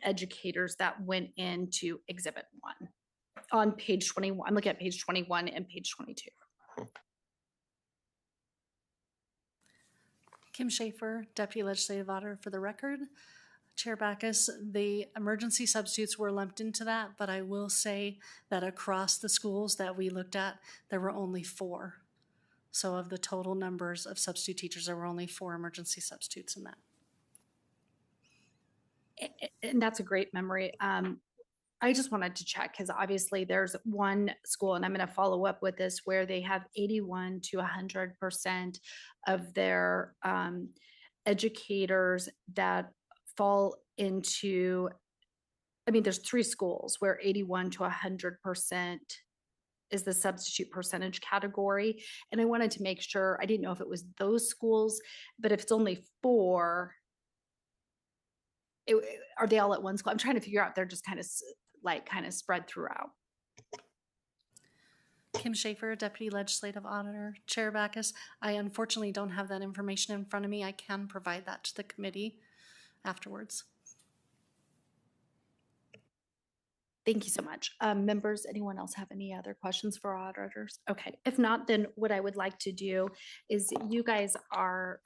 educators that went into Exhibit 1 on page 21. I'm looking at page 21 and page 22. Kim Schaefer, Deputy Legislative Auditor for the record. Chair Backus, the emergency substitutes were lumped into that, but I will say that across the schools that we looked at, there were only 4. So of the total numbers of substitute teachers, there were only 4 emergency substitutes in that. And that's a great memory. I just wanted to check, because obviously there's one school, and I'm going to follow up with this, where they have 81 to 100% of their educators that fall into, there's 3 schools where 81 to 100% is the substitute percentage category. And I wanted to make sure, I didn't know if it was those schools, but if it's only 4, are they all at one school? I'm trying to figure out, they're just kind of spread throughout. Kim Schaefer, Deputy Legislative Auditor. Chair Backus, I unfortunately don't have that information in front of me. I can provide that to the committee afterwards. Thank you so much. Members, anyone else have any other questions for auditors? Okay, if not, then what I would like to do is you guys are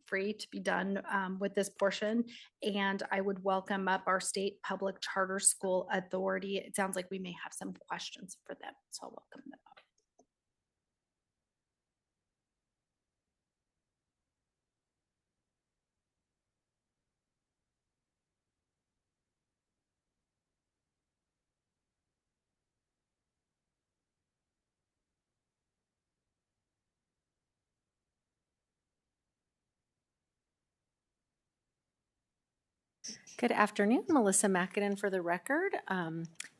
free to be done with this portion, and I would welcome up our State Public Charter School Authority. It sounds like we may have some questions for them, so I'll welcome them up. Good afternoon, Melissa Mackinnon for the record.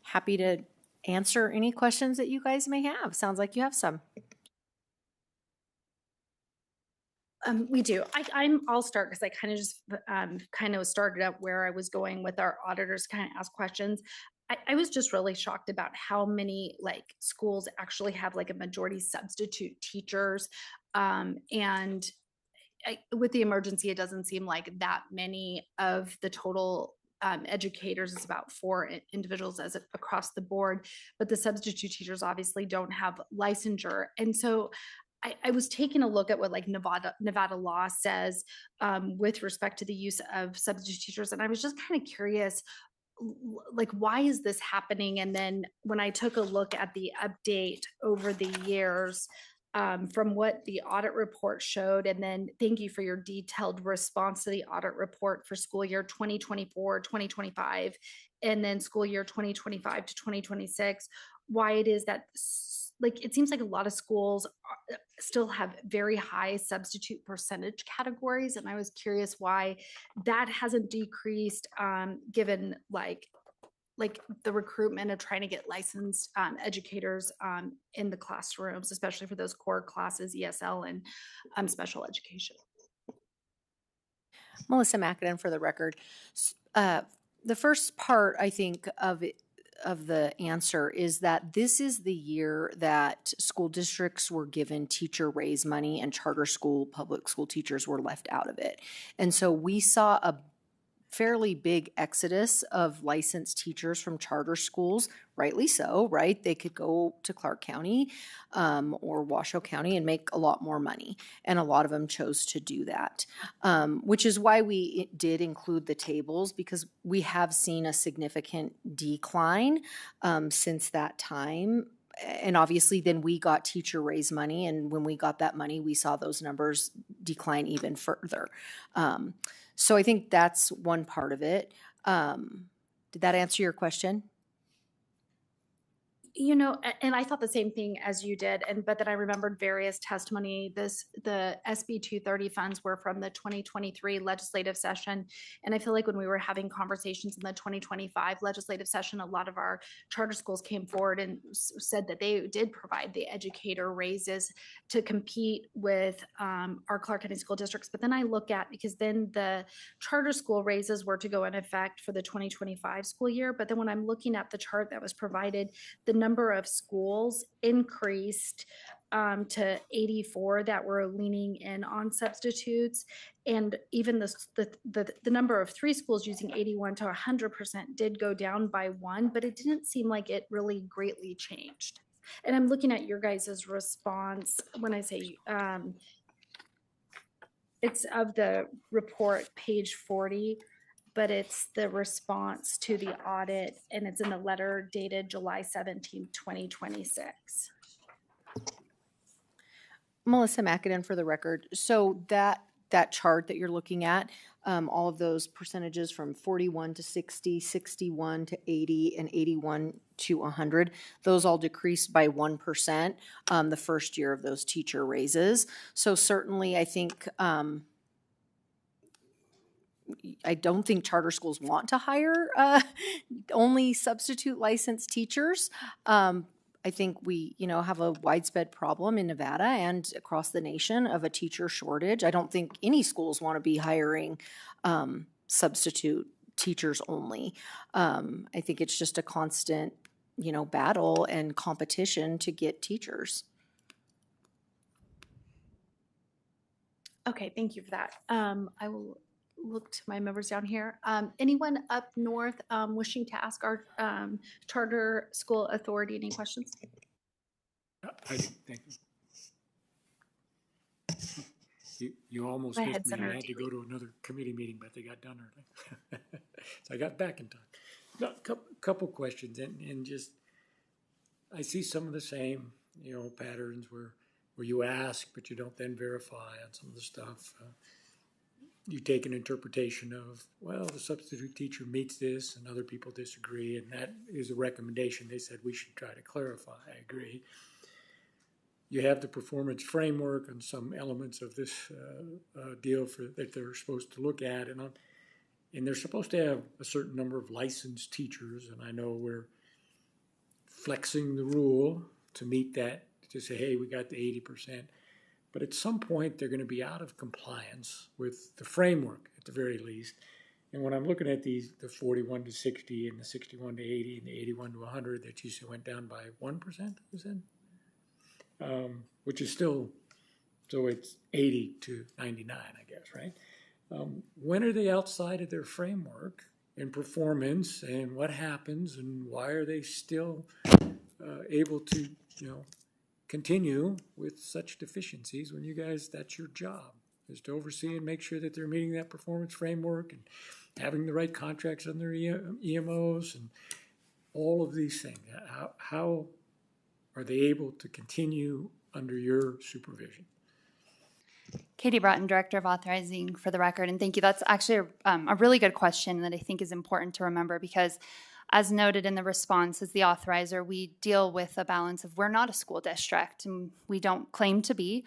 Happy to answer any questions that you guys may have. Sounds like you have some. We do. I'll start because I kind of just kind of started up where I was going with our auditors, kind of ask questions. I was just really shocked about how many like schools actually have like a majority substitute teachers, and with the emergency, it doesn't seem like that many of the total educators is about 4 individuals as across the board, but the substitute teachers obviously don't have licensure. And so I was taking a look at what like Nevada law says with respect to the use of substitute teachers. And I was just kind of curious, like, why is this happening? And then when I took a look at the update over the years, from what the audit report showed, and then thank you for your detailed response to the audit report for school year 2024, 2025, and then school year 2025 to 2026, why it is that like it seems like a lot of schools still have very high substitute percentage categories, and I was curious why that hasn't decreased given like the recruitment of trying to get licensed educators in the classrooms, especially for those core classes, ESL and special education. Melissa Mackinnon for the record. The first part, I think, of the answer is that this is the year that school districts were given teacher raise money and charter school, public school teachers were left out of it. And so we saw a fairly big exodus of licensed teachers from charter schools, rightly so, right? They could go to Clark County or Washoe County and make a lot more money. And a lot of them chose to do that, which is why we did include the tables, because we have seen a significant decline since that time. And obviously then we got teacher raise money, and when we got that money, we saw those numbers decline even further. So I think that's one part of it. Did that answer your question? You know, and I thought the same thing as you did, but then I remembered various testimony. The SB 230 funds were from the 2023 legislative session, and I feel like when we were having conversations in the 2025 legislative session, a lot of our charter schools came forward and said that they did provide the educator raises to compete with our Clark County school districts. But then I look at, because then the charter school raises were to go in effect for the 2025 school year, but then when I'm looking at the chart that was provided, the number of schools increased to 84 that were leaning in on substitutes, and even the number of 3 schools using 81 to 100% did go down by 1, but it didn't seem like it really greatly changed. And I'm looking at your guys' response when I say it's of the report, page 40. But it's the response to the audit, and it's in the letter dated July 17, 2026. Melissa Mackinnon for the record. So that chart that you're looking at, all of those percentages from 41 to 60, 61 to 80, and 81 to 100, those all decreased by 1% the first year of those teacher raises. So certainly I think I don't think charter schools want to hire only substitute licensed teachers. I think we, have a widespread problem in Nevada and across the nation of a teacher shortage. I don't think any schools want to be hiring substitute teachers only. I think it's just a constant battle and competition to get teachers. Okay, thank you for that. I will look to my members down here. Anyone up north wishing to ask our charter school authority any questions? I do, thank you. You almost Go missed ahead, me. Senator I had to go to another committee meeting, but they got done early. So I got back in time. No, couple questions, and just, I see some of the same, patterns where you ask, but you don't then verify on some of the stuff. You take an interpretation of, well, the substitute teacher meets this and other people disagree, and that is a recommendation. They said we should try to clarify. I agree. You have the performance framework and some elements of this deal that they're supposed to look at, and they're supposed to have a certain number of licensed teachers, and I know we're flexing the rule to meet that, to say, hey, we got the 80%. But at some point, they're going to be out of compliance with the framework, at the very least. And when I'm looking at the 41 to 60 and the 61 to 80 and the 81 to 100 that you said went down by 1%, you said? Which is still, so it's 80 to 99, I guess, right? When are they outside of their framework in performance, and what happens, and why are they still able to, continue with such deficiencies when you guys, that's your job, is to oversee and make sure that they're meeting that performance framework and having the right contracts on their EMOs and all of these things. How are they able to continue under your supervision? Katie Broughton, Director of Authorizing, for the record, and thank you. That's actually a really good question that I think is important to remember, because as noted in the response, as the authorizer, we deal with a balance of, we're not a school district, and we don't claim to be.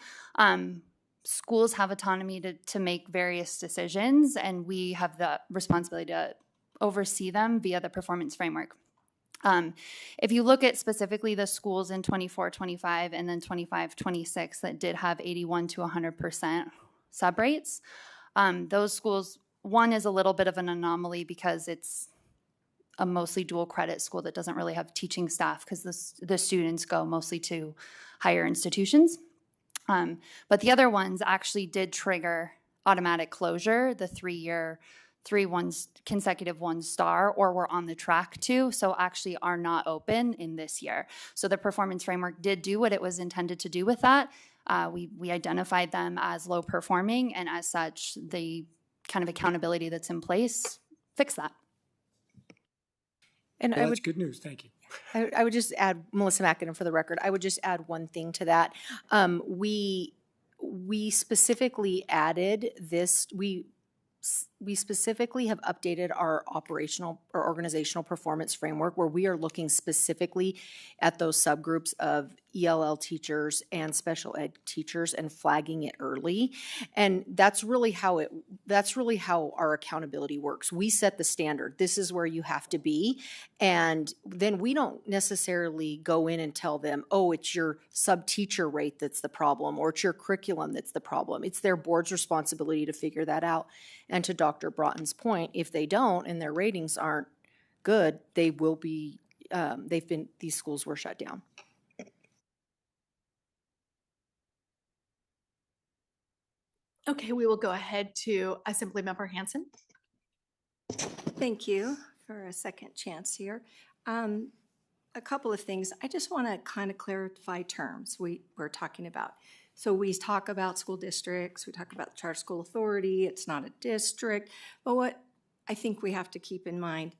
Schools have autonomy to make various decisions, and we have the responsibility to oversee them via the performance framework. If you look at specifically the schools in 24-25 and then 25-26 that did have 81 to 100% sub rates, those schools, one is a little bit of an anomaly because it's a mostly dual credit school that doesn't really have teaching staff, because the students go mostly to higher institutions. But the other ones actually did trigger automatic closure, the 3-year, 3 consecutive 1-star, or were on the track to, so actually are not open in this year. So the performance framework did do what it was intended to do with that. We identified them as low performing, and as such, the kind of accountability that's in place fix that. And Well, that's good news. Thank you. I would just add, Melissa McAdam for the record, I would just add one thing to that. We specifically added this, we specifically have updated our operational or organizational performance framework, where we are looking specifically at those subgroups of ELL teachers and special ed teachers and flagging it early. And that's really how our accountability works. We set the standard. This is where you have to be. And then we don't necessarily go in and tell them, oh, it's your sub teacher rate that's the problem, or it's your curriculum that's the problem. It's their board's responsibility to figure that out. And to Dr. Broughton's point, if they don't and their ratings aren't good, they will be, these schools were shut down. Okay, we will go ahead to Assemblymember Hansen. Thank you for a second chance here. A couple of things. I just want to kind of clarify terms we're talking about. So we talk about school districts, we talk about the charter school authority, it's not a district, but what I think we have to keep in mind,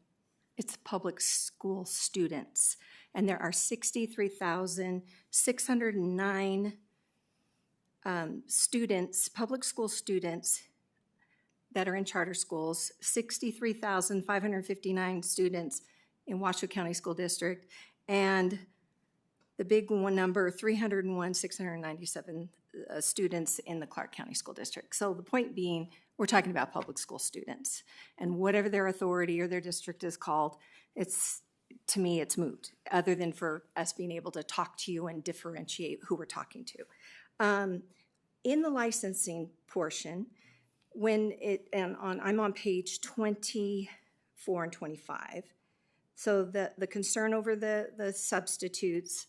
it's public school students, and there are 63,609 students, public school students that are in charter schools, 63,559 students in Washoe County School District, and the big one number, 301,697 students in the Clark County School District. So the point being, we're talking about public school students, and whatever their authority or their district is called, to me, it's moot, other than for us being able to talk to you and differentiate who we're talking to. In the licensing portion, I'm on page 24 and 25. So the concern over the substitutes,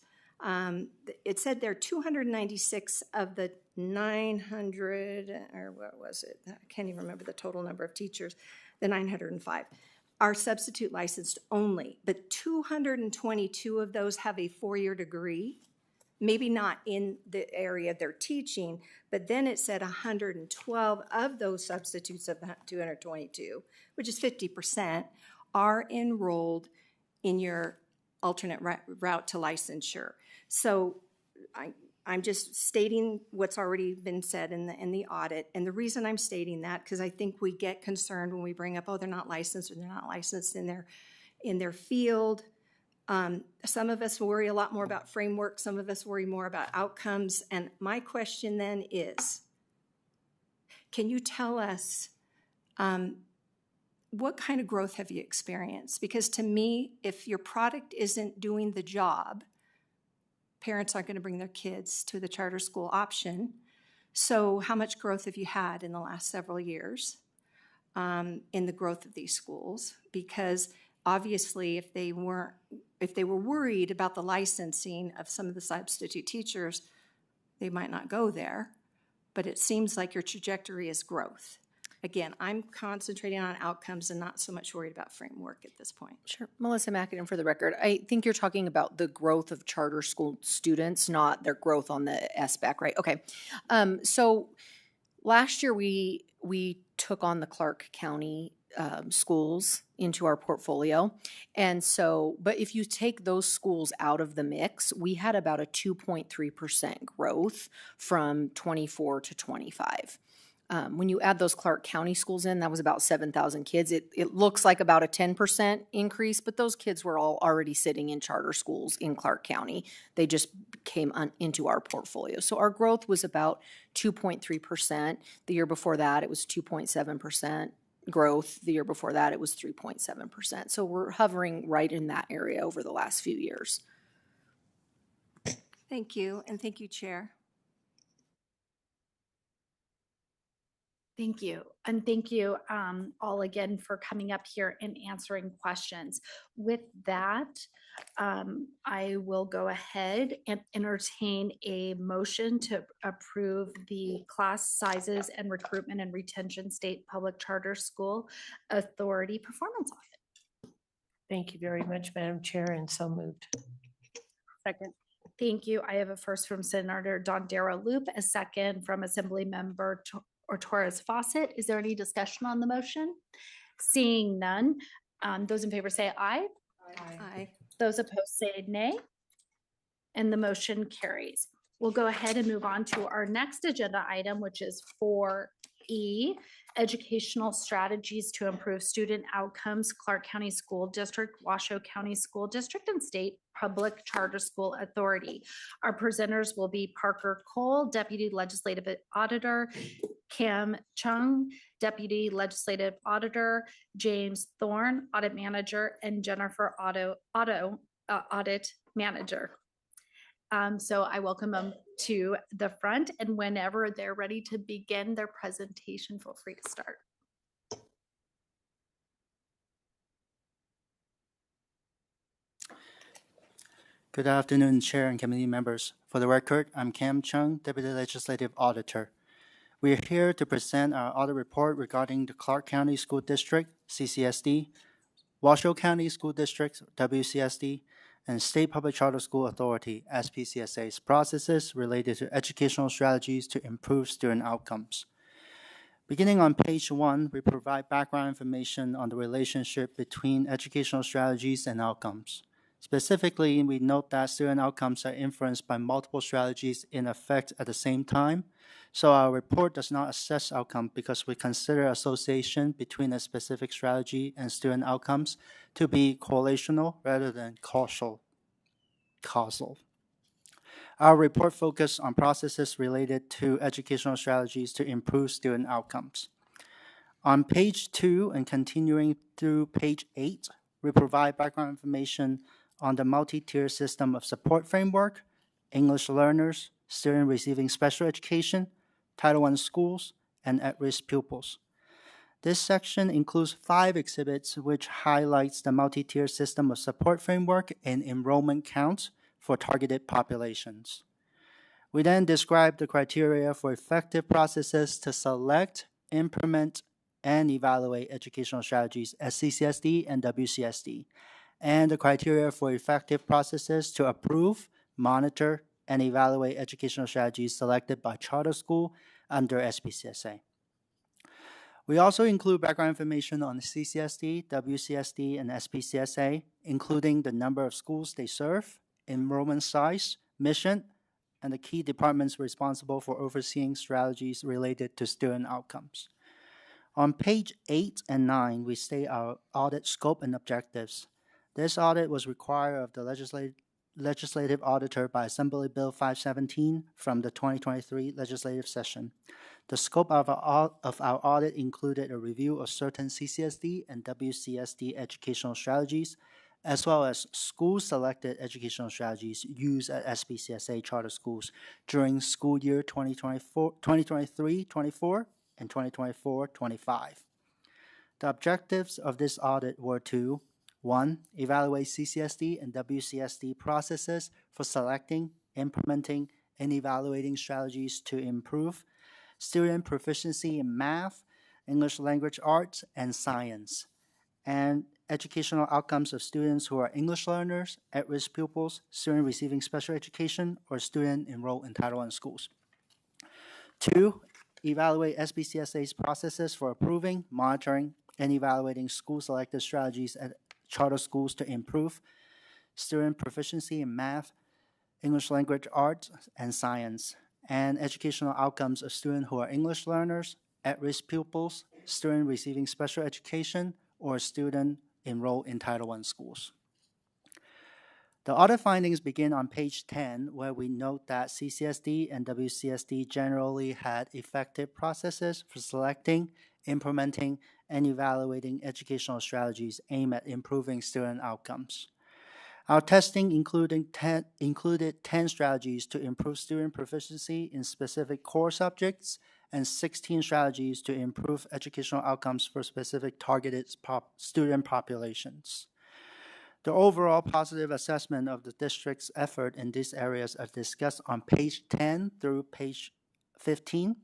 it said there are 296 of the 900, or what was it? I can't even remember the total number of teachers, the 905 are substitute licensed only, but 222 of those have a 4-year degree. Maybe not in the area they're teaching, but then it said 112 of those substitutes of the 222, which is 50%, are enrolled in your alternate route to licensure. So I'm just stating what's already been said in the audit. And the reason I'm stating that, because I think we get concerned when we bring up, oh, they're not licensed or they're not licensed in their field. Some of us worry a lot more about framework. Some of us worry more about outcomes. And my question then is, can you tell us what kind of growth have you experienced? Because to me, if your product isn't doing the job, parents aren't going to bring their kids to the charter school option. So how much growth have you had in the last several years in the growth of these schools? Because obviously, if they were worried about the licensing of some of the substitute teachers, they might not go there. But it seems like your trajectory is growth. Again, I'm concentrating on outcomes and not so much worried about framework at this point. Sure. Melissa Mackinnon for the record. I think you're talking about the growth of charter school students, not their growth on the SBAC, right? Okay. So last year we took on the Clark County schools into our portfolio. And so, but if you take those schools out of the mix, we had about a 2.3% growth from 24 to 25. When you add those Clark County schools in, that was about 7,000 kids. It looks like about a 10% increase, but those kids were all already sitting in charter schools in Clark County. They just came into our portfolio. So our growth was about 2.3%. The year before that, it was 2.7% growth. The year before that, it was 3.7%. So we're hovering right in that area over the last few years. Thank you, and thank you, Chair. Thank you. And thank you all again for coming up here and answering questions. With that, I will go ahead and entertain a motion to approve the class sizes and recruitment and retention state public charter school authority performance audit. Thank you very much, Madam Chair, and so moved. Second. Thank you. I have a first from Senator Dondera Loop, a second from Assembly Member Torres Fawcett. Is there any discussion on the motion? Seeing none, those in favor say aye. Aye. Those opposed say nay. And the motion carries. We'll go ahead and move on to our next agenda item, which is 4E, educational strategies to improve student outcomes, Clark County School District, Washoe County School District, and State Public Charter School Authority. Our presenters will be Parker Cole, Deputy Legislative Auditor, Cam Chung, Deputy Legislative Auditor, James Thorne, Audit Manager, and Jennifer Audit Manager. So I welcome them to the front, and whenever they're ready to begin their presentation, feel free to start. Good afternoon, Chair and committee members. For the record, I'm Cam Chung, Deputy Legislative Auditor. We are here to present our audit report regarding the Clark County School District, CCSD, Washoe County School District, WCSD, and State Public Charter School Authority, SPCSA's processes related to educational strategies to improve student outcomes. Beginning on page 1, we provide background information on the relationship between educational strategies and outcomes. Specifically, we note that student outcomes are influenced by multiple strategies in effect at the same time. So our report does not assess outcome because we consider association between a specific strategy and student outcomes to be correlational rather than causal. Our report focuses on processes related to educational strategies to improve student outcomes. On page 2 and continuing through page 8, we provide background information on the multi-tier system of support framework, English learners, students receiving special education, Title I schools, and at-risk pupils. This section includes 5 exhibits which highlights the multi-tier system of support framework and enrollment counts for targeted populations. We then describe the criteria for effective processes to select, implement, and evaluate educational strategies at CCSD and WCSD, and the criteria for effective processes to approve, monitor, and evaluate educational strategies selected by charter school under SPCSA. We also include background information on CCSD, WCSD, and SPCSA, including the number of schools they serve, enrollment size, mission, and the key departments responsible for overseeing strategies related to student outcomes. On page 8 and 9, we state our audit scope and objectives. This audit was required of the legislative auditor by Assembly Bill 517 from the 2023 legislative session. The scope of our audit included a review of certain CCSD and WCSD educational strategies, as well as school-selected educational strategies used at SPCSA charter schools during school year 2023-24 and 2024-25. The objectives of this audit were to 1. Evaluate CCSD and WCSD processes for selecting, implementing, and evaluating strategies to improve student proficiency in math, English language arts, and science, and educational outcomes of students who are English learners, at-risk pupils, students receiving special education, or students enrolled in Title I schools. 2. Evaluate SPCSA's processes for approving, monitoring, and evaluating school-selected strategies at charter schools to improve student proficiency in math, English language arts, and science, and educational outcomes of students who are English learners, at-risk pupils, students receiving special education, or students enrolled in Title I schools. The audit findings begin on page 10, where we note that CCSD and WCSD generally had effective processes for selecting, implementing, and evaluating educational strategies aimed at improving student outcomes. Our testing included 10 strategies to improve student proficiency in specific core subjects and 16 strategies to improve educational outcomes for specific targeted student populations. The overall positive assessment of the district's effort in these areas are discussed on page 10 through page 15.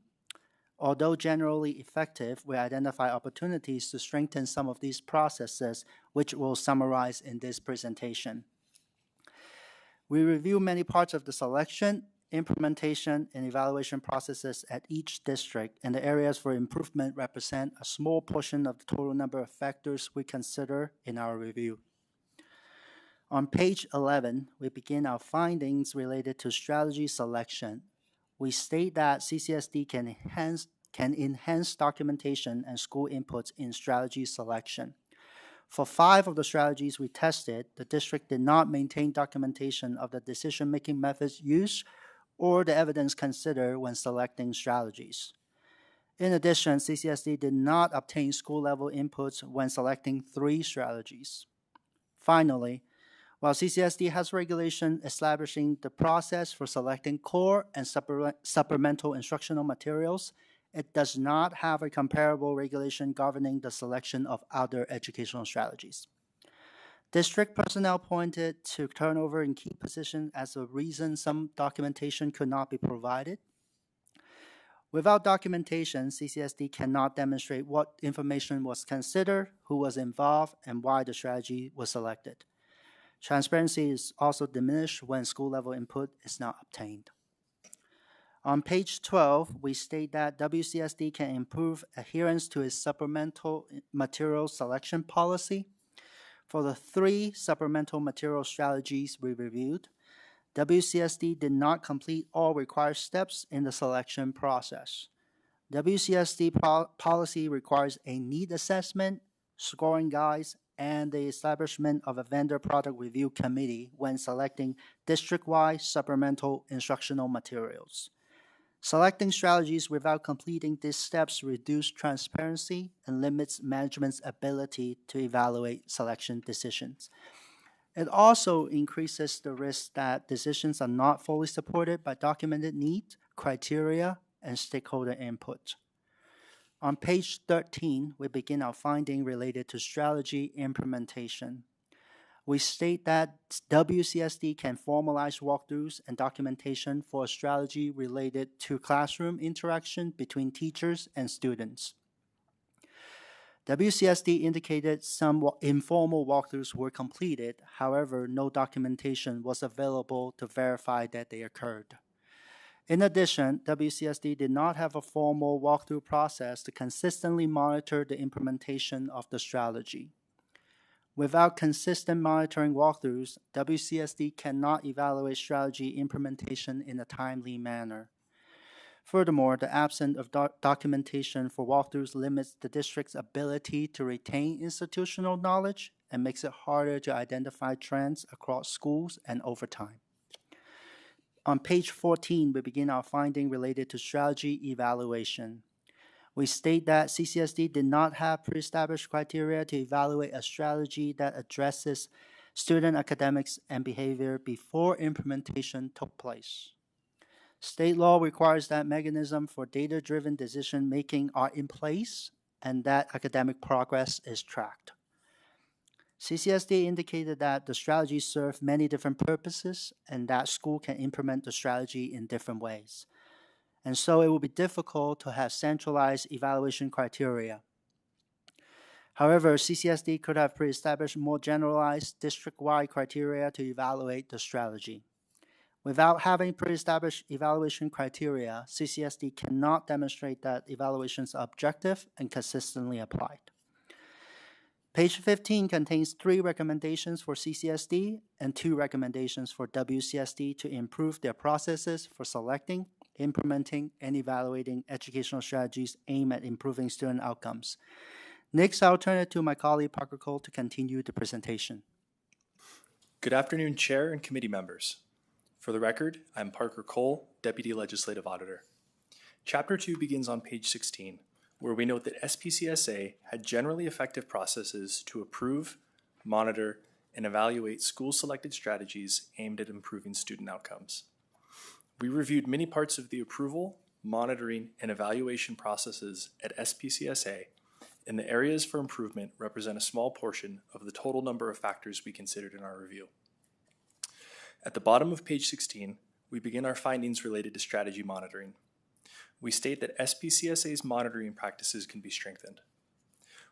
Although generally effective, we identify opportunities to strengthen some of these processes, which we'll summarize in this presentation. We review many parts of the selection, implementation, and evaluation processes at each district, and the areas for improvement represent a small portion of the total number of factors we consider in our review. On page 11, we begin our findings related to strategy selection. We state that CCSD can enhance documentation and school inputs in strategy selection. For 5 of the strategies we tested, the district did not maintain documentation of the decision-making methods used or the evidence considered when selecting strategies. In addition, CCSD did not obtain school-level inputs when selecting 3 strategies. Finally, while CCSD has regulation establishing the process for selecting core and supplemental instructional materials, it does not have a comparable regulation governing the selection of other educational strategies. District personnel pointed to turnover in key positions as a reason some documentation could not be provided. Without documentation, CCSD cannot demonstrate what information was considered, who was involved, and why the strategy was selected. Transparency is also diminished when school-level input is not obtained. On page 12, we state that WCSD can improve adherence to its supplemental material selection policy. For the 3 supplemental material strategies we reviewed, WCSD did not complete all required steps in the selection process. WCSD policy requires a need assessment, scoring guides, and the establishment of a vendor product review committee when selecting district-wide supplemental instructional materials. Selecting strategies without completing these steps reduces transparency and limits management's ability to evaluate selection decisions. It also increases the risk that decisions are not fully supported by documented needs, criteria, and stakeholder input. On page 13, we begin our finding related to strategy implementation. We state that WCSD can formalize walkthroughs and documentation for a strategy related to classroom interaction between teachers and students. WCSD indicated some informal walkthroughs were completed, however, no documentation was available to verify that they occurred. In addition, WCSD did not have a formal walkthrough process to consistently monitor the implementation of the strategy. Without consistent monitoring walkthroughs, WCSD cannot evaluate strategy implementation in a timely manner. Furthermore, the absence of documentation for walkthroughs limits the district's ability to retain institutional knowledge and makes it harder to identify trends across schools and over time. On page 14, we begin our finding related to strategy evaluation. We state that CCSD did not have pre-established criteria to evaluate a strategy that addresses student academics and behavior before implementation took place. State law requires that mechanisms for data-driven decision-making are in place and that academic progress is tracked. CCSD indicated that the strategy serves many different purposes and that school can implement the strategy in different ways. And so it will be difficult to have centralized evaluation criteria. However, CCSD could have pre-established more generalized district-wide criteria to evaluate the strategy. Without having pre-established evaluation criteria, CCSD cannot demonstrate that evaluations are objective and consistently applied. Page 15 contains 3 recommendations for CCSD and 2 recommendations for WCSD to improve their processes for selecting, implementing, and evaluating educational strategies aimed at improving student outcomes. Next, I'll turn it to my colleague Parker Cole to continue the presentation. Good afternoon, Chair and committee members. For the record, I'm Parker Cole, Deputy Legislative Auditor. Chapter 2 begins on page 16, where we note that SPCSA had generally effective processes to approve, monitor, and evaluate school-selected strategies aimed at improving student outcomes. We reviewed many parts of the approval, monitoring, and evaluation processes at SPCSA, and the areas for improvement represent a small portion of the total number of factors we considered in our review. At the bottom of page 16, we begin our findings related to strategy monitoring. We state that SPCSA's monitoring practices can be strengthened.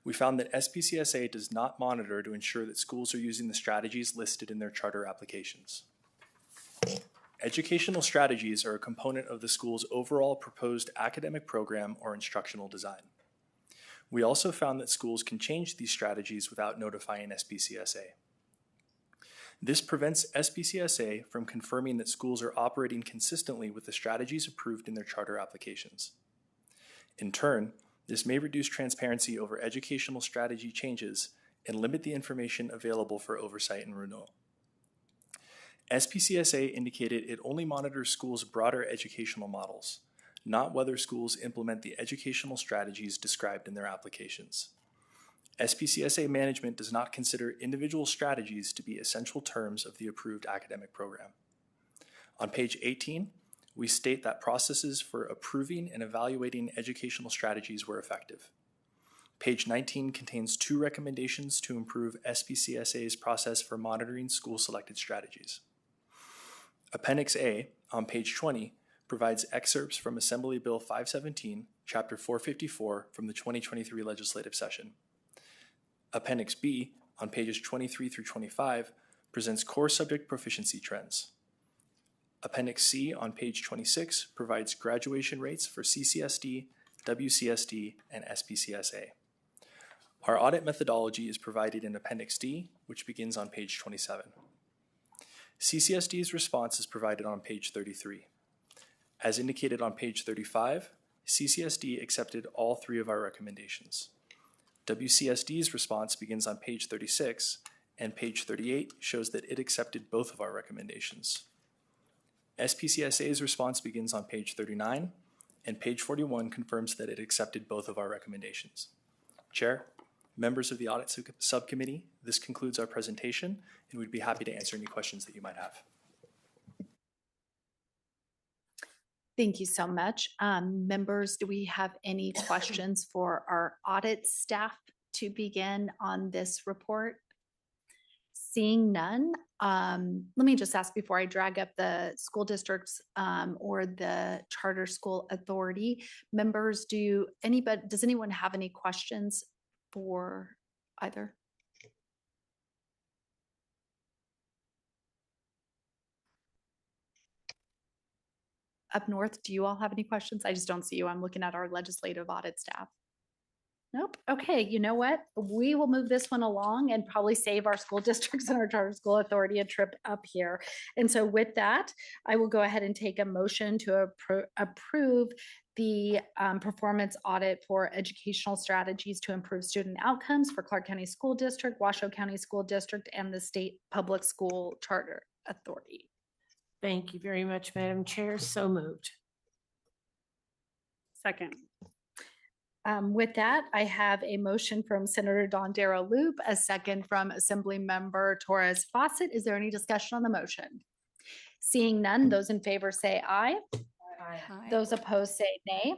We found that SPCSA does not monitor to ensure that schools are using the strategies listed in their charter applications. Educational strategies are a component of the school's overall proposed academic program or instructional design. We also found that schools can change these strategies without notifying SPCSA. This prevents SPCSA from confirming that schools are operating consistently with the strategies approved in their charter applications. In turn, this may reduce transparency over educational strategy changes and limit the information available for oversight and renewal. SPCSA indicated it only monitors schools' broader educational models, not whether schools implement the educational strategies described in their applications. SPCSA management does not consider individual strategies to be essential terms of the approved academic program. On page 18, we state that processes for approving and evaluating educational strategies were effective. Page 19 contains 2 recommendations to improve SPCSA's process for monitoring school-selected strategies. Appendix A, on page 20, provides excerpts from Assembly Bill 517, Chapter 454 from the 2023 legislative session. Appendix B, on pages 23 through 25, presents core subject proficiency trends. Appendix C, on page 26, provides graduation rates for CCSD, WCSD, and SPCSA. Our audit methodology is provided in Appendix D, which begins on page 27. CCSD's response is provided on page 33. As indicated on page 35, CCSD accepted all 3 of our recommendations. WCSD's response begins on page 36, and page 38 shows that it accepted both of our recommendations. SPCSA's response begins on page 39, and page 41 confirms that it accepted both of our recommendations. Chair, members of the Audit Subcommittee, this concludes our presentation, and we'd be happy to answer any questions that you might have. Thank you so much. Members, do we have any questions for our audit staff to begin on this report? Seeing none, let me just ask before I drag up the school districts or the charter school authority. Members, does anyone have any questions for either? Up north, do you all have any questions? I just don't see you. I'm looking at our legislative audit staff. Nope. Okay, you know what? We will move this one along and probably save our school districts and our charter school authority a trip up here. And so with that, I will go ahead and take a motion to approve the performance audit for educational strategies to improve student outcomes for Clark County School District, Washoe County School District, and the State Public School Charter Authority. Thank you very much, Madam Chair. So moved. Second. With that, I have a motion from Senator Don Darrow Loop, a second from Assembly Member Torres Fawcett. Is there any discussion on the motion? Seeing none, those in favor say aye. Aye. Those opposed say nay.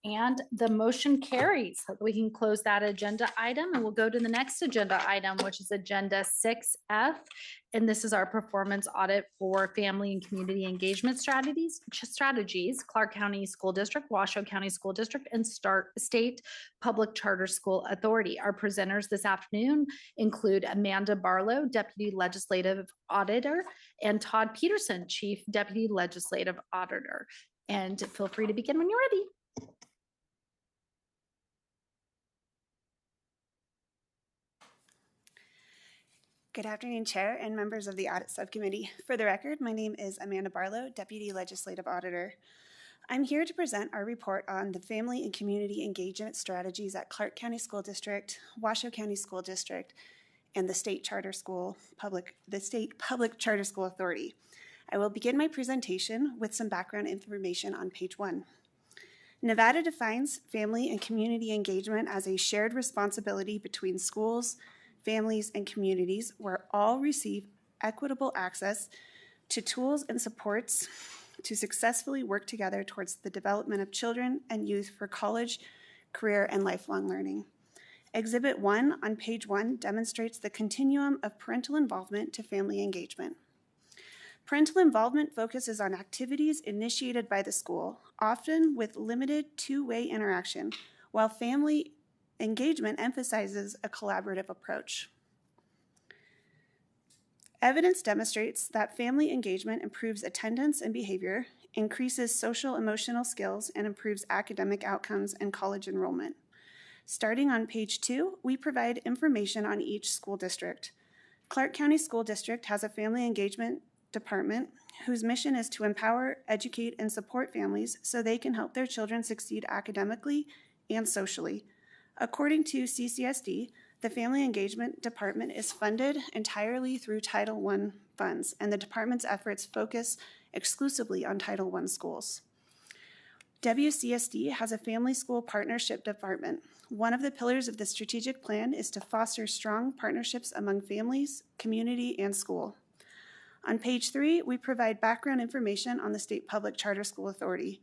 And the motion carries. We can close that agenda item and we'll go to the next agenda item, which is agenda 6F. And this is our performance audit for family and community engagement strategies, Clark County School District, Washoe County School District, and State Public Charter School Authority. Our presenters this afternoon include Amanda Barlow, Deputy Legislative Auditor, and Todd Peterson, Chief Deputy Legislative Auditor. And feel free to begin when you're ready. Good afternoon, Chair and members of the Audit Subcommittee. For the record, my name is Amanda Barlow, Deputy Legislative Auditor. I'm here to present our report on the family and community engagement strategies at Clark County School District, Washoe County School District, and the State Public Charter School Authority. I will begin my presentation with some background information on page 1. Nevada defines family and community engagement as a shared responsibility between schools, families, and communities where all receive equitable access to tools and supports to successfully work together towards the development of children and youth for college, career, and lifelong learning. Exhibit 1 on page 1 demonstrates the continuum of parental involvement to family engagement. Parental involvement focuses on activities initiated by the school, often with limited two-way interaction, while family engagement emphasizes a collaborative approach. Evidence demonstrates that family engagement improves attendance and behavior, increases social emotional skills, and improves academic outcomes and college enrollment. Starting on page 2, we provide information on each school district. Clark County School District has a family engagement department whose mission is to empower, educate, and support families so they can help their children succeed academically and socially. According to CCSD, the Family Engagement Department is funded entirely through Title I funds, and the department's efforts focus exclusively on Title I schools. WCSD has a Family School Partnership Department. One of the pillars of the strategic plan is to foster strong partnerships among families, community, and school. On page 3, we provide background information on the State Public Charter School Authority.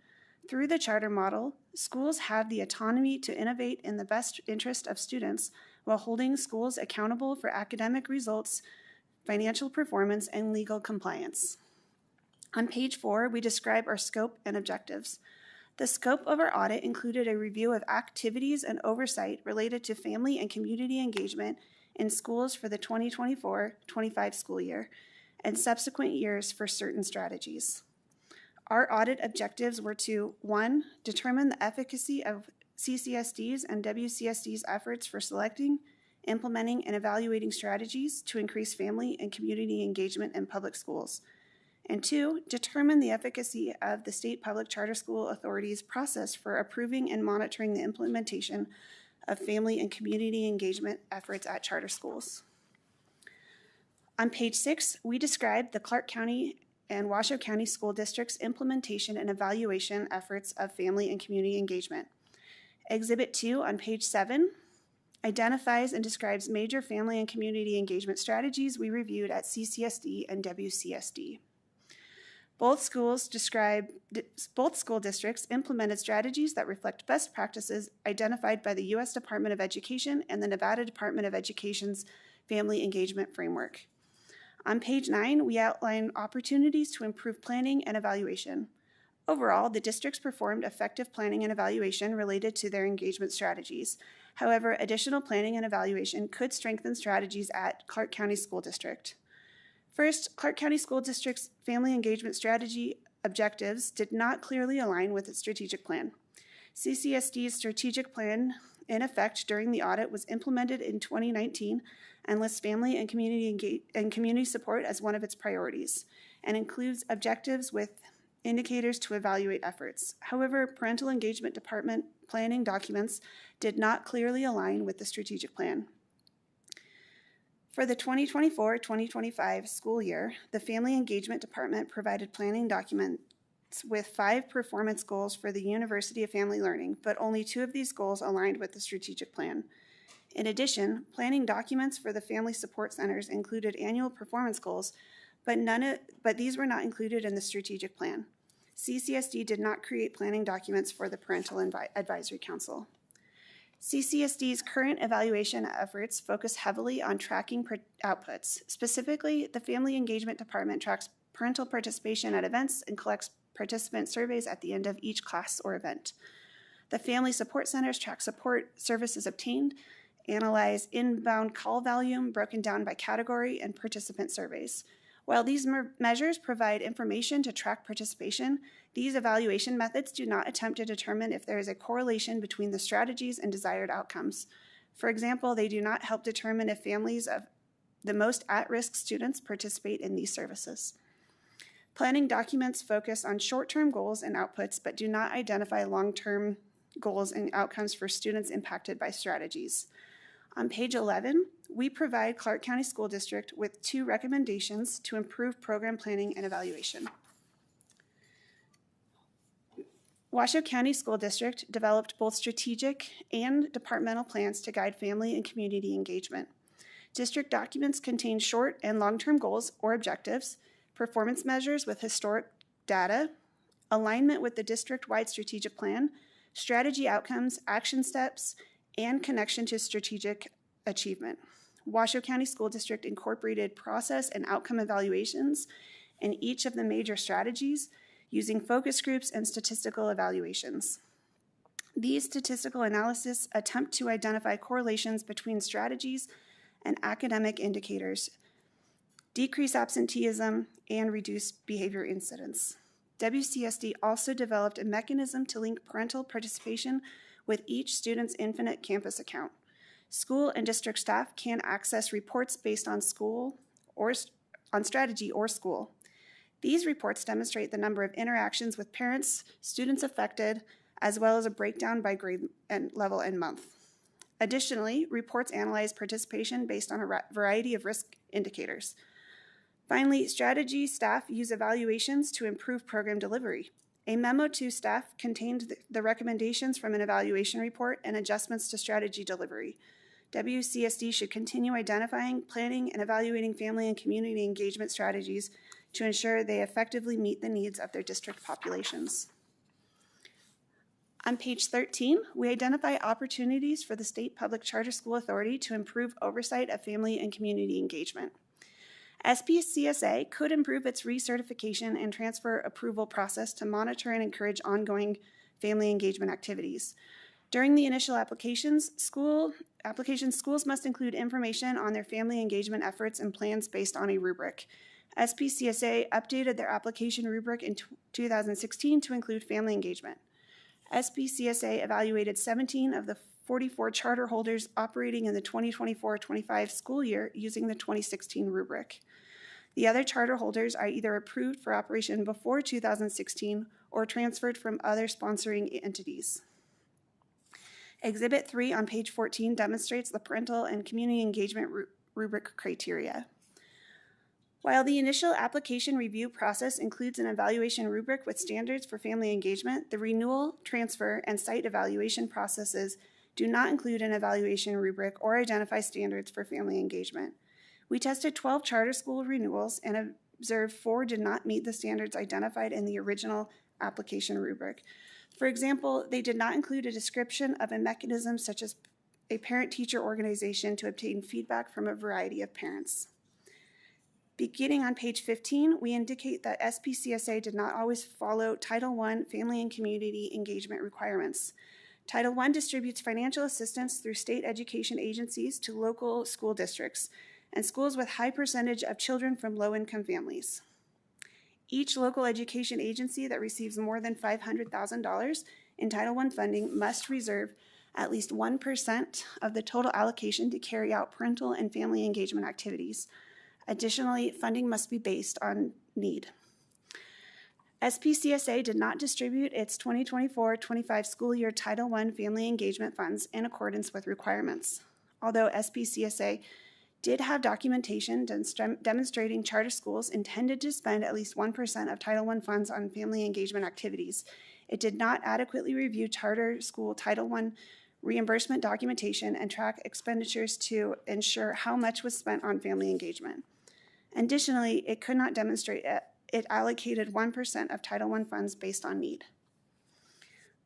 Through the charter model, schools have the autonomy to innovate in the best interest of students while holding schools accountable for academic results, financial performance, and legal compliance. On page 4, we describe our scope and objectives. The scope of our audit included a review of activities and oversight related to family and community engagement in schools for the 2024-25 school year and subsequent years for certain strategies. Our audit objectives were to, 1, determine the efficacy of CCSD's and WCSD's efforts for selecting, implementing, and evaluating strategies to increase family and community engagement in public schools. And 2, determine the efficacy of the State Public Charter School Authority's process for approving and monitoring the implementation of family and community engagement efforts at charter schools. On page 6, we describe the Clark County and Washoe County School District's implementation and evaluation efforts of family and community engagement. Exhibit 2 on page 7 identifies and describes major family and community engagement strategies we reviewed at CCSD and WCSD. Both school districts implemented strategies that reflect best practices identified by the U.S. Department of Education and the Nevada Department of Education's Family Engagement Framework. On page 9, we outline opportunities to improve planning and evaluation. Overall, the districts performed effective planning and evaluation related to their engagement strategies. However, additional planning and evaluation could strengthen strategies at Clark County School District. First, Clark County School District's family engagement strategy objectives did not clearly align with its strategic plan. CCSD's strategic plan, in effect during the audit, was implemented in 2019 and lists family and community support as one of its priorities, and includes objectives with indicators to evaluate efforts. However, parental engagement department planning documents did not clearly align with the strategic plan. For the 2024-2025 school year, the Family Engagement Department provided planning documents with 5 performance goals for the University of Family Learning, but only 2 of these goals aligned with the strategic plan. In addition, planning documents for the Family Support Centers included annual performance goals, but these were not included in the strategic plan. CCSD did not create planning documents for the Parental Advisory Council. CCSD's current evaluation efforts focus heavily on tracking outputs. Specifically, the Family Engagement Department tracks parental participation at events and collects participant surveys at the end of each class or event. The Family Support Centers track support services obtained, analyze inbound call volume broken down by category, and participant surveys. While these measures provide information to track participation, these evaluation methods do not attempt to determine if there is a correlation between the strategies and desired outcomes. For example, they do not help determine if families of the most at-risk students participate in these services. Planning documents focus on short-term goals and outputs, but do not identify long-term goals and outcomes for students impacted by strategies. On page 11, we provide Clark County School District with 2 recommendations to improve program planning and evaluation. Washoe County School District developed both strategic and departmental plans to guide family and community engagement. District documents contain short and long-term goals or objectives, performance measures with historic data, alignment with the district-wide strategic plan, strategy outcomes, action steps, and connection to strategic achievement. Washoe County School District incorporated process and outcome evaluations in each of the major strategies using focus groups and statistical evaluations. These statistical analyses attempt to identify correlations between strategies and academic indicators, decrease absenteeism, and reduce behavior incidents. WCSD also developed a mechanism to link parental participation with each student's Infinite Campus account. School and district staff can access reports based on strategy or school. These reports demonstrate the number of interactions with parents, students affected, as well as a breakdown by grade and level and month. Additionally, reports analyze participation based on a variety of risk indicators. Finally, strategy staff use evaluations to improve program delivery. A memo to staff contained the recommendations from an evaluation report and adjustments to strategy delivery. WCSD should continue identifying, planning, and evaluating family and community engagement strategies to ensure they effectively meet the needs of their district populations. On page 13, we identify opportunities for the State Public Charter School Authority to improve oversight of family and community engagement. SPCSA could improve its recertification and transfer approval process to monitor and encourage ongoing family engagement activities. During the initial schools must include information on their family engagement efforts and plans based on a rubric. SPCSA updated their application rubric in 2016 to include family engagement. SPCSA evaluated 17 of the 44 charter holders operating in the 2024-25 school year using the 2016 rubric. The other charter holders are either approved for operation before 2016 or transferred from other sponsoring entities. Exhibit 3 on page 14 demonstrates the parental and community engagement rubric criteria. While the initial application review process includes an evaluation rubric with standards for family engagement, the renewal, transfer, and site evaluation processes do not include an evaluation rubric or identify standards for family engagement. We tested 12 charter school renewals and observed 4 did not meet the standards identified in the original application rubric. For example, they did not include a description of a mechanism such as a parent-teacher organization to obtain feedback from a variety of parents. Beginning on page 15, we indicate that SPCSA did not always follow Title I family and community engagement requirements. Title I distributes financial assistance through state education agencies to local school districts and schools with high percentage of children from low-income families. Each local education agency that receives more than $500,000 in Title I funding must reserve at least 1% of the total allocation to carry out parental and family engagement activities. Additionally, funding must be based on need. SPCSA did not distribute its 2024-25 school year Title I family engagement funds in accordance with requirements. Although SPCSA did have documentation demonstrating charter schools intended to spend at least 1% of Title I funds on family engagement activities, it did not adequately review charter school Title I reimbursement documentation and track expenditures to ensure how much was spent on family engagement. Additionally, it could not demonstrate it allocated 1% of Title I funds based on need.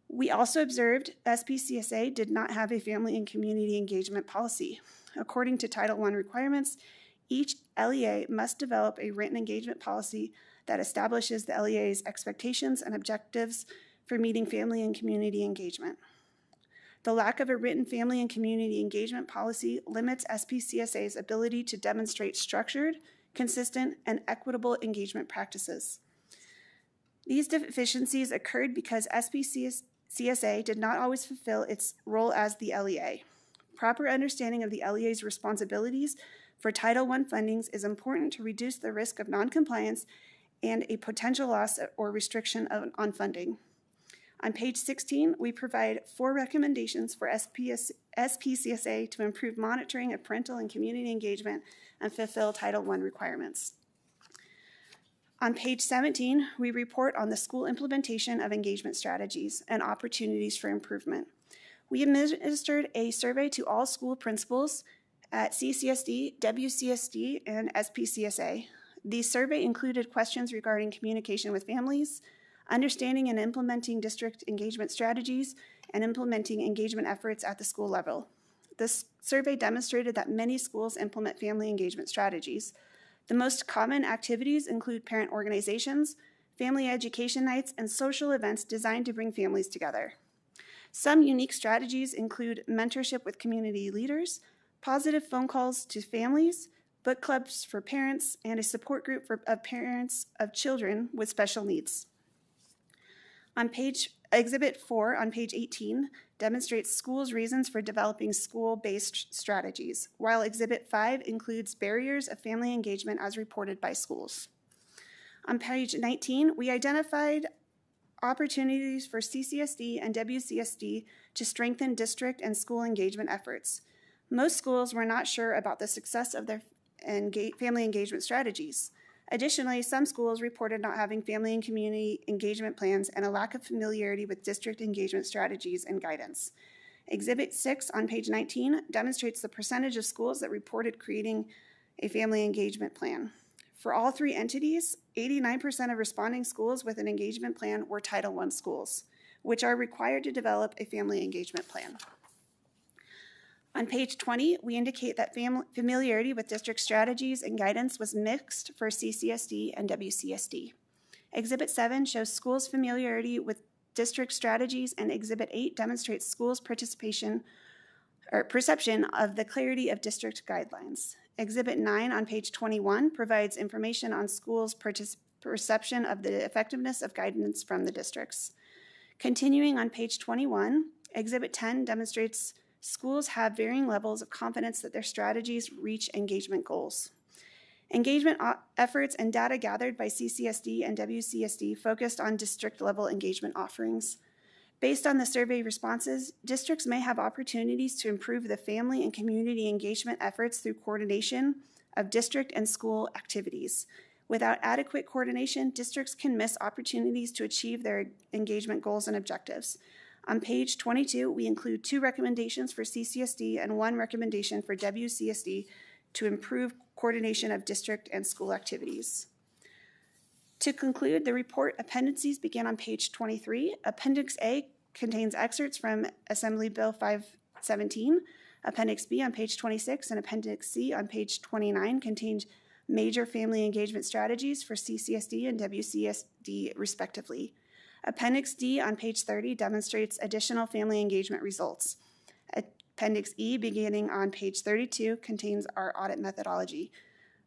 We also observed SPCSA did not have a family and community engagement policy. According to Title I requirements, each LEA must develop a written engagement policy that establishes the LEA's expectations and objectives for meeting family and community engagement. The lack of a written family and community engagement policy limits SPCSA's ability to demonstrate structured, consistent, and equitable engagement practices. These deficiencies occurred because SPCSA did not always fulfill its role as the LEA. Proper understanding of the LEA's responsibilities for Title I fundings is important to reduce the risk of noncompliance and a potential loss or restriction on funding. On page 16, we provide 4 recommendations for SPCSA to improve monitoring of parental and community engagement and fulfill Title I requirements. On page 17, we report on the school implementation of engagement strategies and opportunities for improvement. We administered a survey to all school principals at CCSD, WCSD, and SPCSA. The survey included questions regarding communication with families, understanding and implementing district engagement strategies, and implementing engagement efforts at the school level. This survey demonstrated that many schools implement family engagement strategies. The most common activities include parent organizations, family education nights, and social events designed to bring families together. Some unique strategies include mentorship with community leaders, positive phone calls to families, book clubs for parents, and a support group of parents of children with special needs. On Exhibit 4 on page 18 demonstrates schools' reasons for developing school-based strategies, while Exhibit 5 includes barriers of family engagement as reported by schools. On page 19, we identified opportunities for CCSD and WCSD to strengthen district and school engagement efforts. Most schools were not sure about the success of their family engagement strategies. Additionally, some schools reported not having family and community engagement plans and a lack of familiarity with district engagement strategies and guidance. Exhibit 6 on page 19 demonstrates the percentage of schools that reported creating a family engagement plan. For all 3 entities, 89% of responding schools with an engagement plan were Title I schools, which are required to develop a family engagement plan. On page 20, we indicate that familiarity with district strategies and guidance was mixed for CCSD and WCSD. Exhibit 7 shows schools' familiarity with district strategies, and Exhibit 8 demonstrates schools' perception of the clarity of district guidelines. Exhibit 9 on page 21 provides information on schools' perception of the effectiveness of guidance from the districts. Continuing on page 21, Exhibit 10 demonstrates schools have varying levels of confidence that their strategies reach engagement goals. Engagement efforts and data gathered by CCSD and WCSD focused on district-level engagement offerings. Based on the survey responses, districts may have opportunities to improve the family and community engagement efforts through coordination of district and school activities. Without adequate coordination, districts can miss opportunities to achieve their engagement goals and objectives. On page 22, we include 2 recommendations for CCSD and 1 recommendation for WCSD to improve coordination of district and school activities. To conclude, the report appendices begin on page 23. Appendix A contains excerpts from Assembly Bill 517. Appendix B on page 26 and Appendix C on page 29 contains major family engagement strategies for CCSD and WCSD respectively. Appendix D on page 30 demonstrates additional family engagement results. Appendix E beginning on page 32 contains our audit methodology.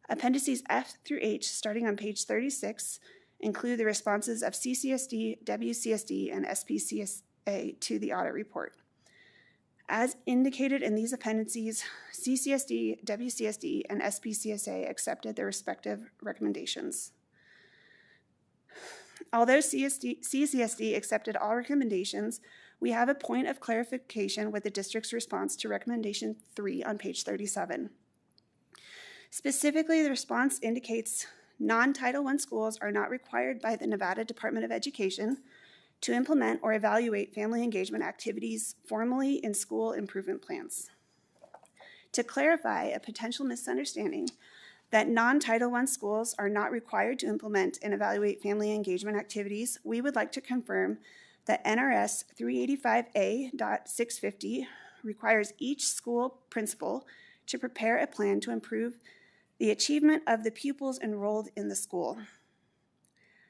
Appendices F through H starting on page 36 include the responses of CCSD, WCSD, and SPCSA to the audit report. As indicated in these appendices, CCSD, WCSD, and SPCSA accepted their respective recommendations. Although CCSD accepted all recommendations, we have a point of clarification with the district's response to recommendation 3 on page 37. Specifically, the response indicates non-Title I schools are not required by the Nevada Department of Education to implement or evaluate family engagement activities formally in school improvement plans. To clarify a potential misunderstanding that non-Title I schools are not required to implement and evaluate family engagement activities, we would like to confirm that NRS 385A.650 requires each school principal to prepare a plan to improve the achievement of the pupils enrolled in the school.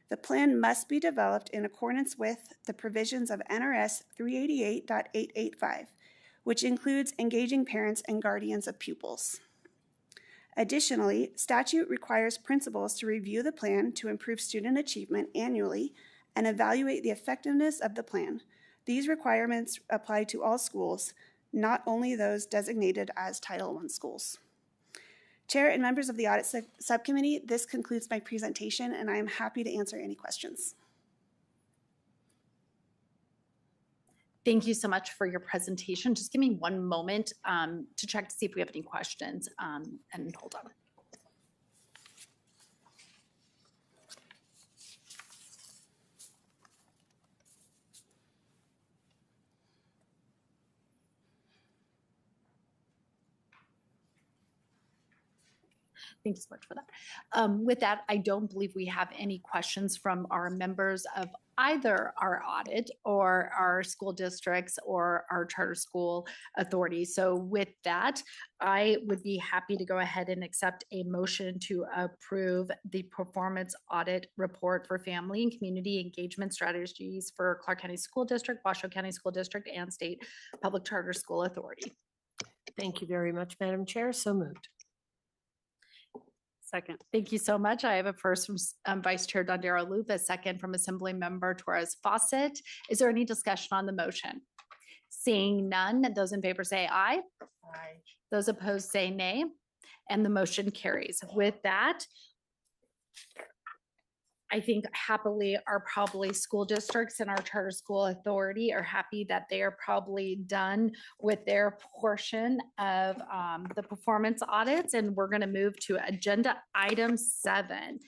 The plan must be developed in accordance with the provisions of NRS 388.885, which includes engaging parents and guardians of pupils. Additionally, statute requires principals to review the plan to improve student achievement annually and evaluate the effectiveness of the plan. These requirements apply to all schools, not only those designated as Title I schools. Chair and members of the Audit Subcommittee, this concludes my presentation, and I am happy to answer any questions. Thank you so much for your presentation. Just give me one moment to check to see if we have any questions, and hold on. Thank you so much for that. With that, I don't believe we have any questions from our members of either our audit or our school districts or our charter school authority. So with that, I would be happy to go ahead and accept a motion to approve the performance audit report for family and community engagement strategies for Clark County School District, Washoe County School District, and State Public Charter School Authority. Thank you very much, Madam Chair. So moved. Second. Thank you so much. I have a first from Vice Chair Dondero Loop, a second from Assembly Member Torres Fawcett. Is there any discussion on the motion? Seeing none, those in favor say aye. Aye. Those opposed say nay, and the motion carries. With that, I think happily our probably school districts and our charter school authority are happy that they are probably done with their portion of the performance audits, and we're going to move to agenda item 7.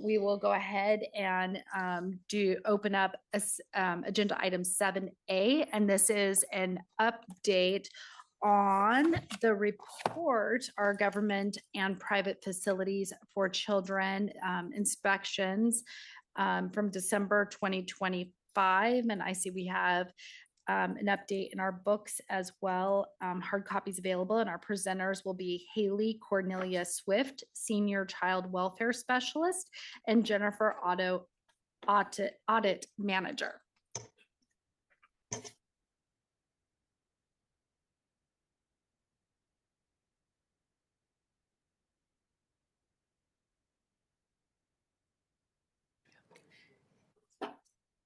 We will go ahead and open up agenda item 7A, and this is an update on the report, our government and private facilities for children inspections from December 2025. And I see we have an update in our books as well. Hard copies available, and our presenters will be Haley Cornelia Swift, Senior Child Welfare Specialist, and Jennifer Audit Manager.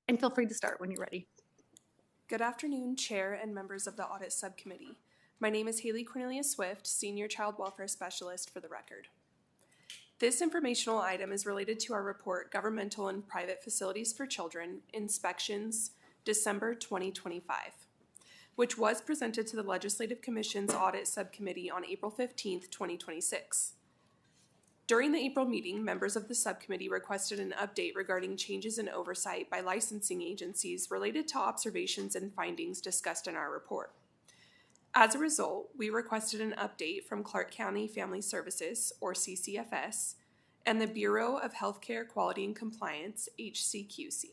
And feel free to start when you're ready. Good afternoon, Chair and members of the Audit Subcommittee. My name is Haley Cornelia Swift, Senior Child Welfare Specialist for the record. This informational item is related to our report, Governmental and Private Facilities for Children, Inspections, December 2025, which was presented to the Legislative Commission's Audit Subcommittee on April 15th, 2026. During the April meeting, members of the subcommittee requested an update regarding changes in oversight by licensing agencies related to observations and findings discussed in our report. As a result, we requested an update from Clark County Family Services, or CCFS, and the Bureau of Healthcare Quality and Compliance, HCQC,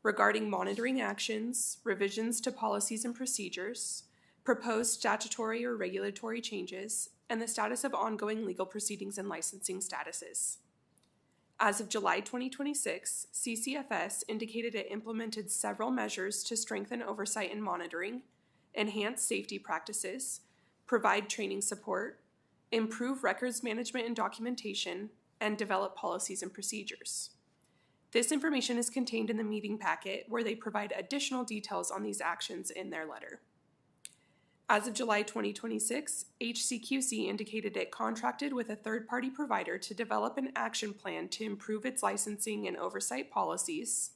regarding monitoring actions, revisions to policies and procedures, proposed statutory or regulatory changes, and the status of ongoing legal proceedings and licensing statuses. As of July 2026, CCFS indicated it implemented several measures to strengthen oversight and monitoring, enhance safety practices, provide training support, improve records management and documentation, and develop policies and procedures. This information is contained in the meeting packet, where they provide additional details on these actions in their letter. As of July 2026, HCQC indicated it contracted with a third-party provider to develop an action plan to improve its licensing and oversight policies,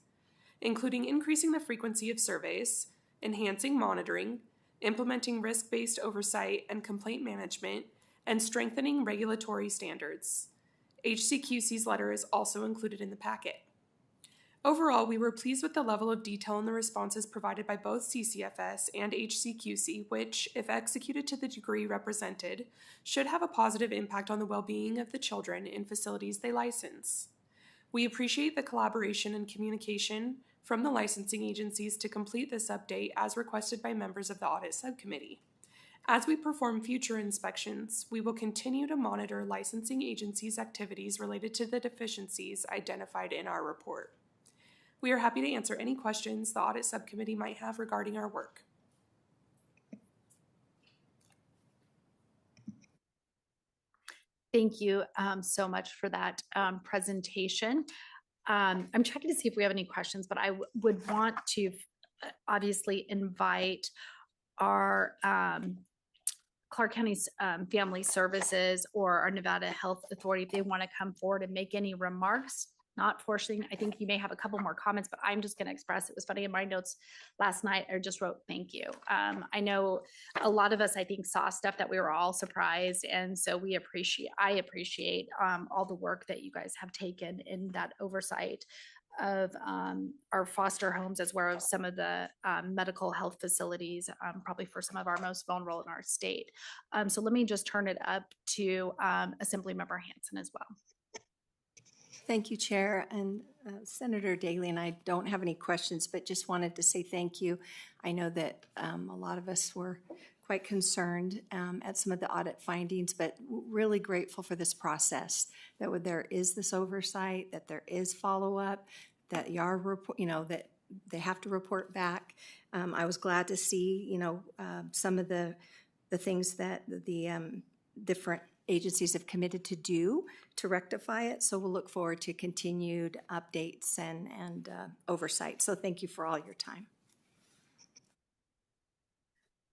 including increasing the frequency of surveys, enhancing monitoring, implementing risk-based oversight and complaint management, and strengthening regulatory standards. HCQC's letter is also included in the packet. Overall, we were pleased with the level of detail in the responses provided by both CCFS and HCQC, which, if executed to the degree represented, should have a positive impact on the well-being of the children in facilities they license. We appreciate the collaboration and communication from the licensing agencies to complete this update as requested by members of the Audit Subcommittee. As we perform future inspections, we will continue to monitor licensing agencies' activities related to the deficiencies identified in our report. We are happy to answer any questions the Audit Subcommittee might have regarding our work. Thank you so much for that presentation. I'm checking to see if we have any questions, but I would want to obviously invite our Clark County's Family Services or our Nevada Health Authority if they want to come forward and make any remarks. Not forcing, I think you may have a couple more comments, but I'm just going to express, it was funny in my notes last night, I just wrote thank you. I know a lot of us, I think, saw stuff that we were all surprised. And so I appreciate all the work that you guys have taken in that oversight of our foster homes, as well as some of the medical health facilities, probably for some of our most vulnerable in our state. So let me just turn it up to Assemblymember Hanson as well. Thank you, Chair. And Senator Daly and I don't have any questions, but just wanted to say thank you. I know that a lot of us were quite concerned at some of the audit findings, but really grateful for this process, that there is this oversight, that there is follow-up, that that they have to report back. I was glad to see, some of the things that the different agencies have committed to do to rectify it. So we'll look forward to continued updates and oversight. So thank you for all your time.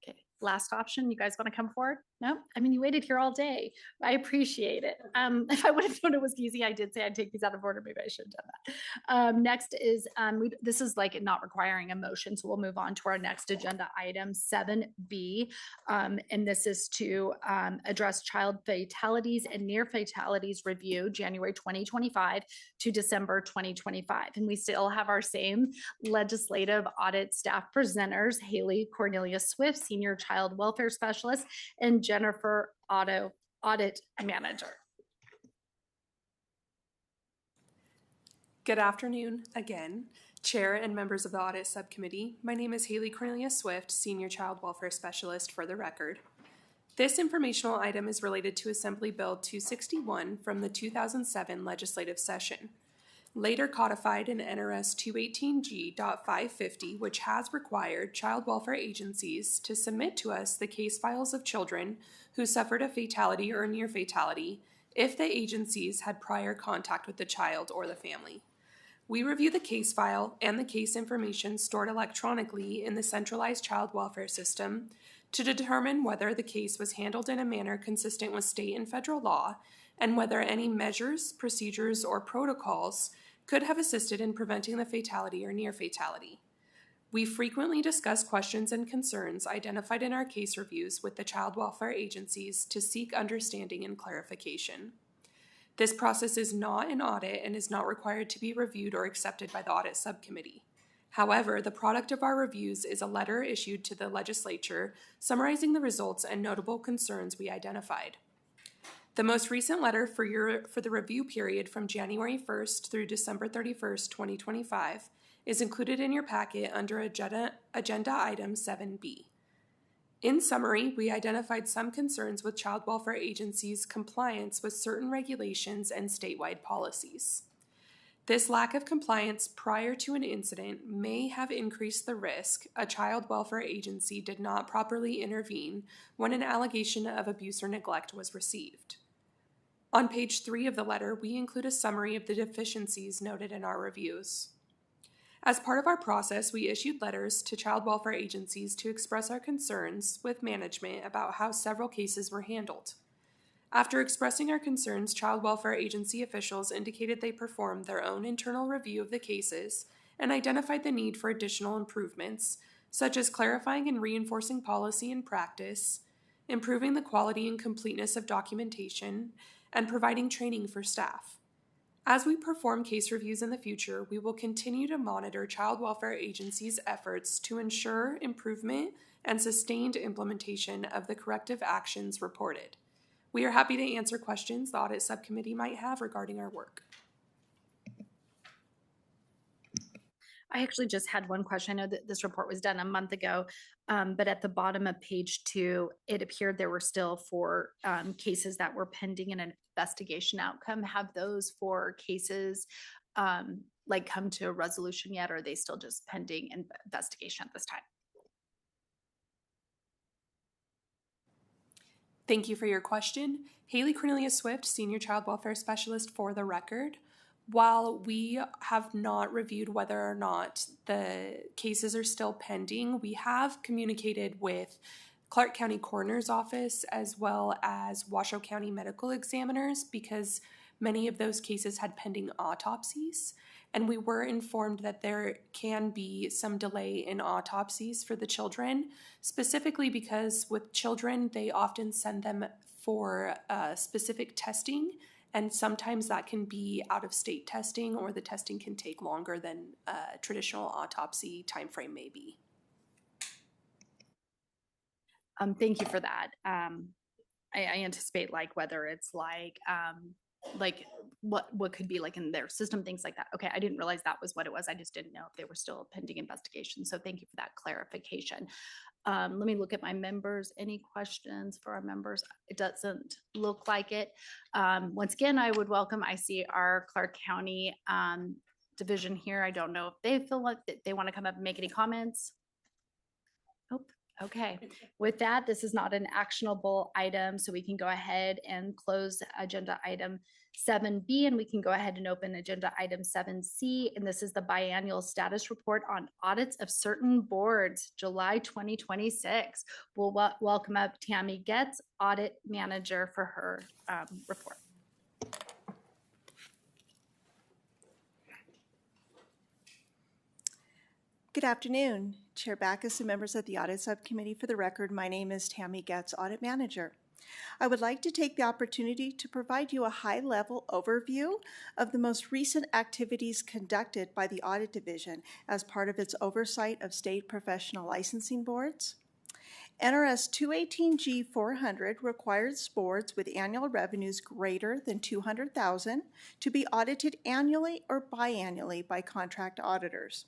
Okay, last option. You guys want to come forward? No? I mean, you waited here all day. I appreciate it. If I would have known it was easy, I did say I'd take these out of order. Maybe I should have done that. Next is, this is like not requiring a motion, so we'll move on to our next agenda item, 7B. And this is to address child fatalities and near fatalities review, January 2025 to December 2025. And we still have our same legislative audit staff presenters, Haley Cornelius Swift, Senior Child Welfare Specialist, and Jennifer Otto, Audit Manager. Good afternoon again, Chair and members of the Audit Subcommittee. My name is Haley Cornelius Swift, Senior Child Welfare Specialist for the record. This informational item is related to Assembly Bill 261 from the 2007 legislative session, later codified in NRS 218G.550, which has required child welfare agencies to submit to us the case files of children who suffered a fatality or near fatality if the agencies had prior contact with the child or the family. We review the case file and the case information stored electronically in the centralized child welfare system to determine whether the case was handled in a manner consistent with state and federal law and whether any measures, procedures, or protocols could have assisted in preventing the fatality or near fatality. We frequently discuss questions and concerns identified in our case reviews with the child welfare agencies to seek understanding and clarification. This process is not an audit and is not required to be reviewed or accepted by the Audit Subcommittee. However, the product of our reviews is a letter issued to the legislature summarizing the results and notable concerns we identified. The most recent letter for the review period from January 1st through December 31st, 2025 is included in your packet under agenda item 7B. In summary, we identified some concerns with child welfare agencies' compliance with certain regulations and statewide policies. This lack of compliance prior to an incident may have increased the risk a child welfare agency did not properly intervene when an allegation of abuse or neglect was received. On page 3 of the letter, we include a summary of the deficiencies noted in our reviews. As part of our process, we issued letters to child welfare agencies to express our concerns with management about how several cases were handled. After expressing our concerns, child welfare agency officials indicated they performed their own internal review of the cases and identified the need for additional improvements, such as clarifying and reinforcing policy and practice, improving the quality and completeness of documentation, and providing training for staff. As we perform case reviews in the future, we will continue to monitor child welfare agencies' efforts to ensure improvement and sustained implementation of the corrective actions reported. We are happy to answer questions the Audit Subcommittee might have regarding our work. I actually just had one question. I know that this report was done a month ago, but at the bottom of page 2, it appeared there were still 4 cases that were pending an investigation outcome. Have those 4 cases come to a resolution yet, or are they still just pending investigation at this time? Thank you for your question. Haley Cornelia Swift, Senior Child Welfare Specialist for the record. While we have not reviewed whether or not the cases are still pending, we have communicated with Clark County Coroner's Office as well as Washoe County Medical Examiners because many of those cases had pending autopsies. And we were informed that there can be some delay in autopsies for the children, specifically because with children, they often send them for specific testing. And sometimes that can be out-of-state testing, or the testing can take longer than a traditional autopsy timeframe may be. Thank you for that. I anticipate whether it's what could be in their system, things like that. Okay, I didn't realize that was what it was. I just didn't know if they were still pending investigation. So thank you for that clarification. Let me look at my members. Any questions for our members? It doesn't look like it. Once again, I would welcome, I see our Clark County division here. I don't know if they feel like they want to come up and make any comments. Nope. Okay. With that, this is not an actionable item, so we can go ahead and close agenda item 7B, and we can go ahead and open agenda item 7C, and this is the biannual status report on audits of certain boards, July 2026. We'll welcome up Tammy Getz, Audit Manager, for her report. Good afternoon, Chair Backus and members of the Audit Subcommittee. For the record, my name is Tammy Getz, Audit Manager. I would like to take the opportunity to provide you a high-level overview of the most recent activities conducted by the Audit Division as part of its oversight of state professional licensing boards. NRS 218G 400 requires boards with annual revenues greater than $200,000 to be audited annually or biannually by contract auditors.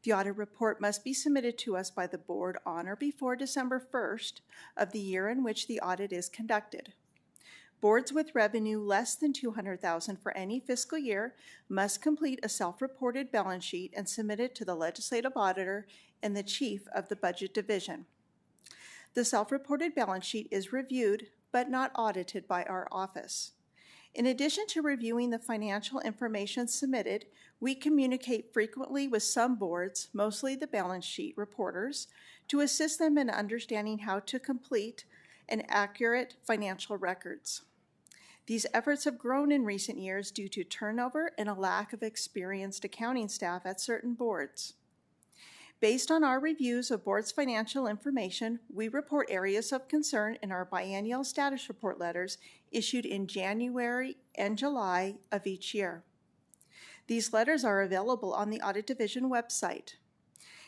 The audit report must be submitted to us by the board on or before December 1st of the year in which the audit is conducted. Boards with revenue less than $200,000 for any fiscal year must complete a self-reported balance sheet and submit it to the legislative auditor and the chief of the budget division. The self-reported balance sheet is reviewed but not audited by our office. In addition to reviewing the financial information submitted, we communicate frequently with some boards, mostly the balance sheet reporters, to assist them in understanding how to complete an accurate financial records. These efforts have grown in recent years due to turnover and a lack of experienced accounting staff at certain boards. Based on our reviews of boards' financial information, we report areas of concern in our biennial status report letters issued in January and July of each year. These letters are available on the Audit Division website.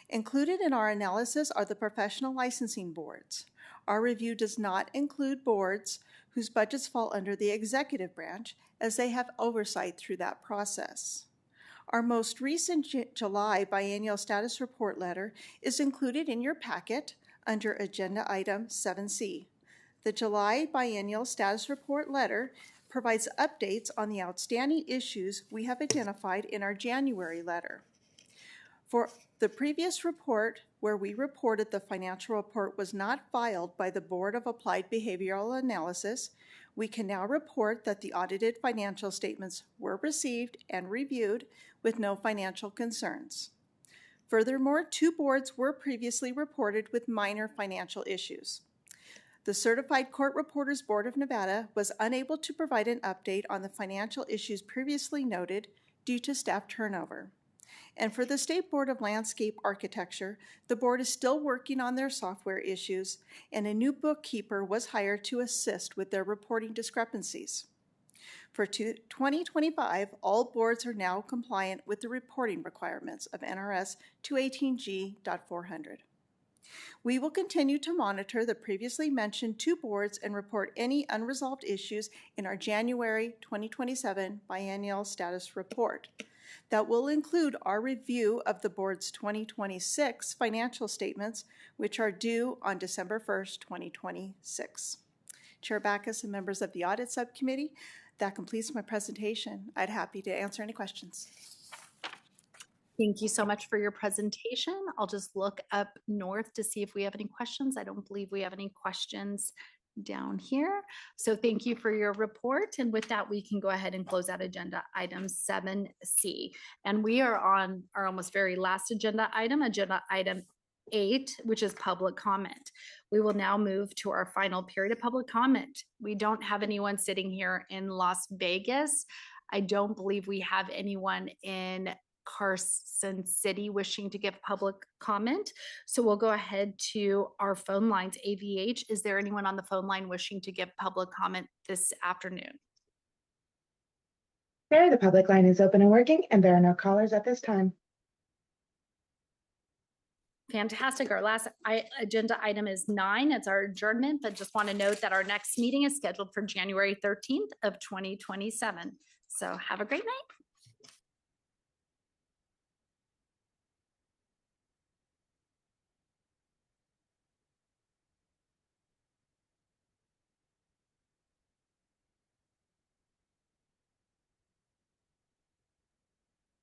Included in our analysis are the professional licensing boards. Our review does not include boards whose budgets fall under the executive branch, as they have oversight through that process. Our most recent July biennial status report letter is included in your packet under Agenda Item 7C. The July biennial status report letter provides updates on the outstanding issues we have identified in our January letter. For the previous report, where we reported the financial report was not filed by the Board of Applied Behavioral Analysis, we can now report that the audited financial statements were received and reviewed with no financial concerns. Furthermore, 2 boards were previously reported with minor financial issues. The Certified Court Reporters Board of Nevada was unable to provide an update on the financial issues previously noted due to staff turnover. And for the State Board of Landscape Architecture, the board is still working on their software issues, and a new bookkeeper was hired to assist with their reporting discrepancies. For 2025, all boards are now compliant with the reporting requirements of NRS 218G.400. We will continue to monitor the previously mentioned 2 boards and report any unresolved issues in our January 2027 biennial status report. That will include our review of the board's 2026 financial statements, which are due on December 1st, 2026. Chair Backus and members of the Audit Subcommittee, that completes my presentation. I'd happy to answer any questions. Thank you so much for your presentation. I'll just look up north to see if we have any questions. I don't believe we have any questions down here. So thank you for your report. And with that, we can go ahead and close out agenda item 7C. And we are on our almost very last agenda item 8, which is public comment. We will now move to our final period of public comment. We don't have anyone sitting here in Las Vegas. I don't believe we have anyone in Carson City wishing to give public comment. So we'll go ahead to our phone lines. AVH, is there anyone on the phone line wishing to give public comment this afternoon? The public line is open and working, and there are no callers at this time. Fantastic. Our last agenda item is 9. It's our adjournment, but just want to note that our next meeting is scheduled for January 13th of 2027. So have a great night.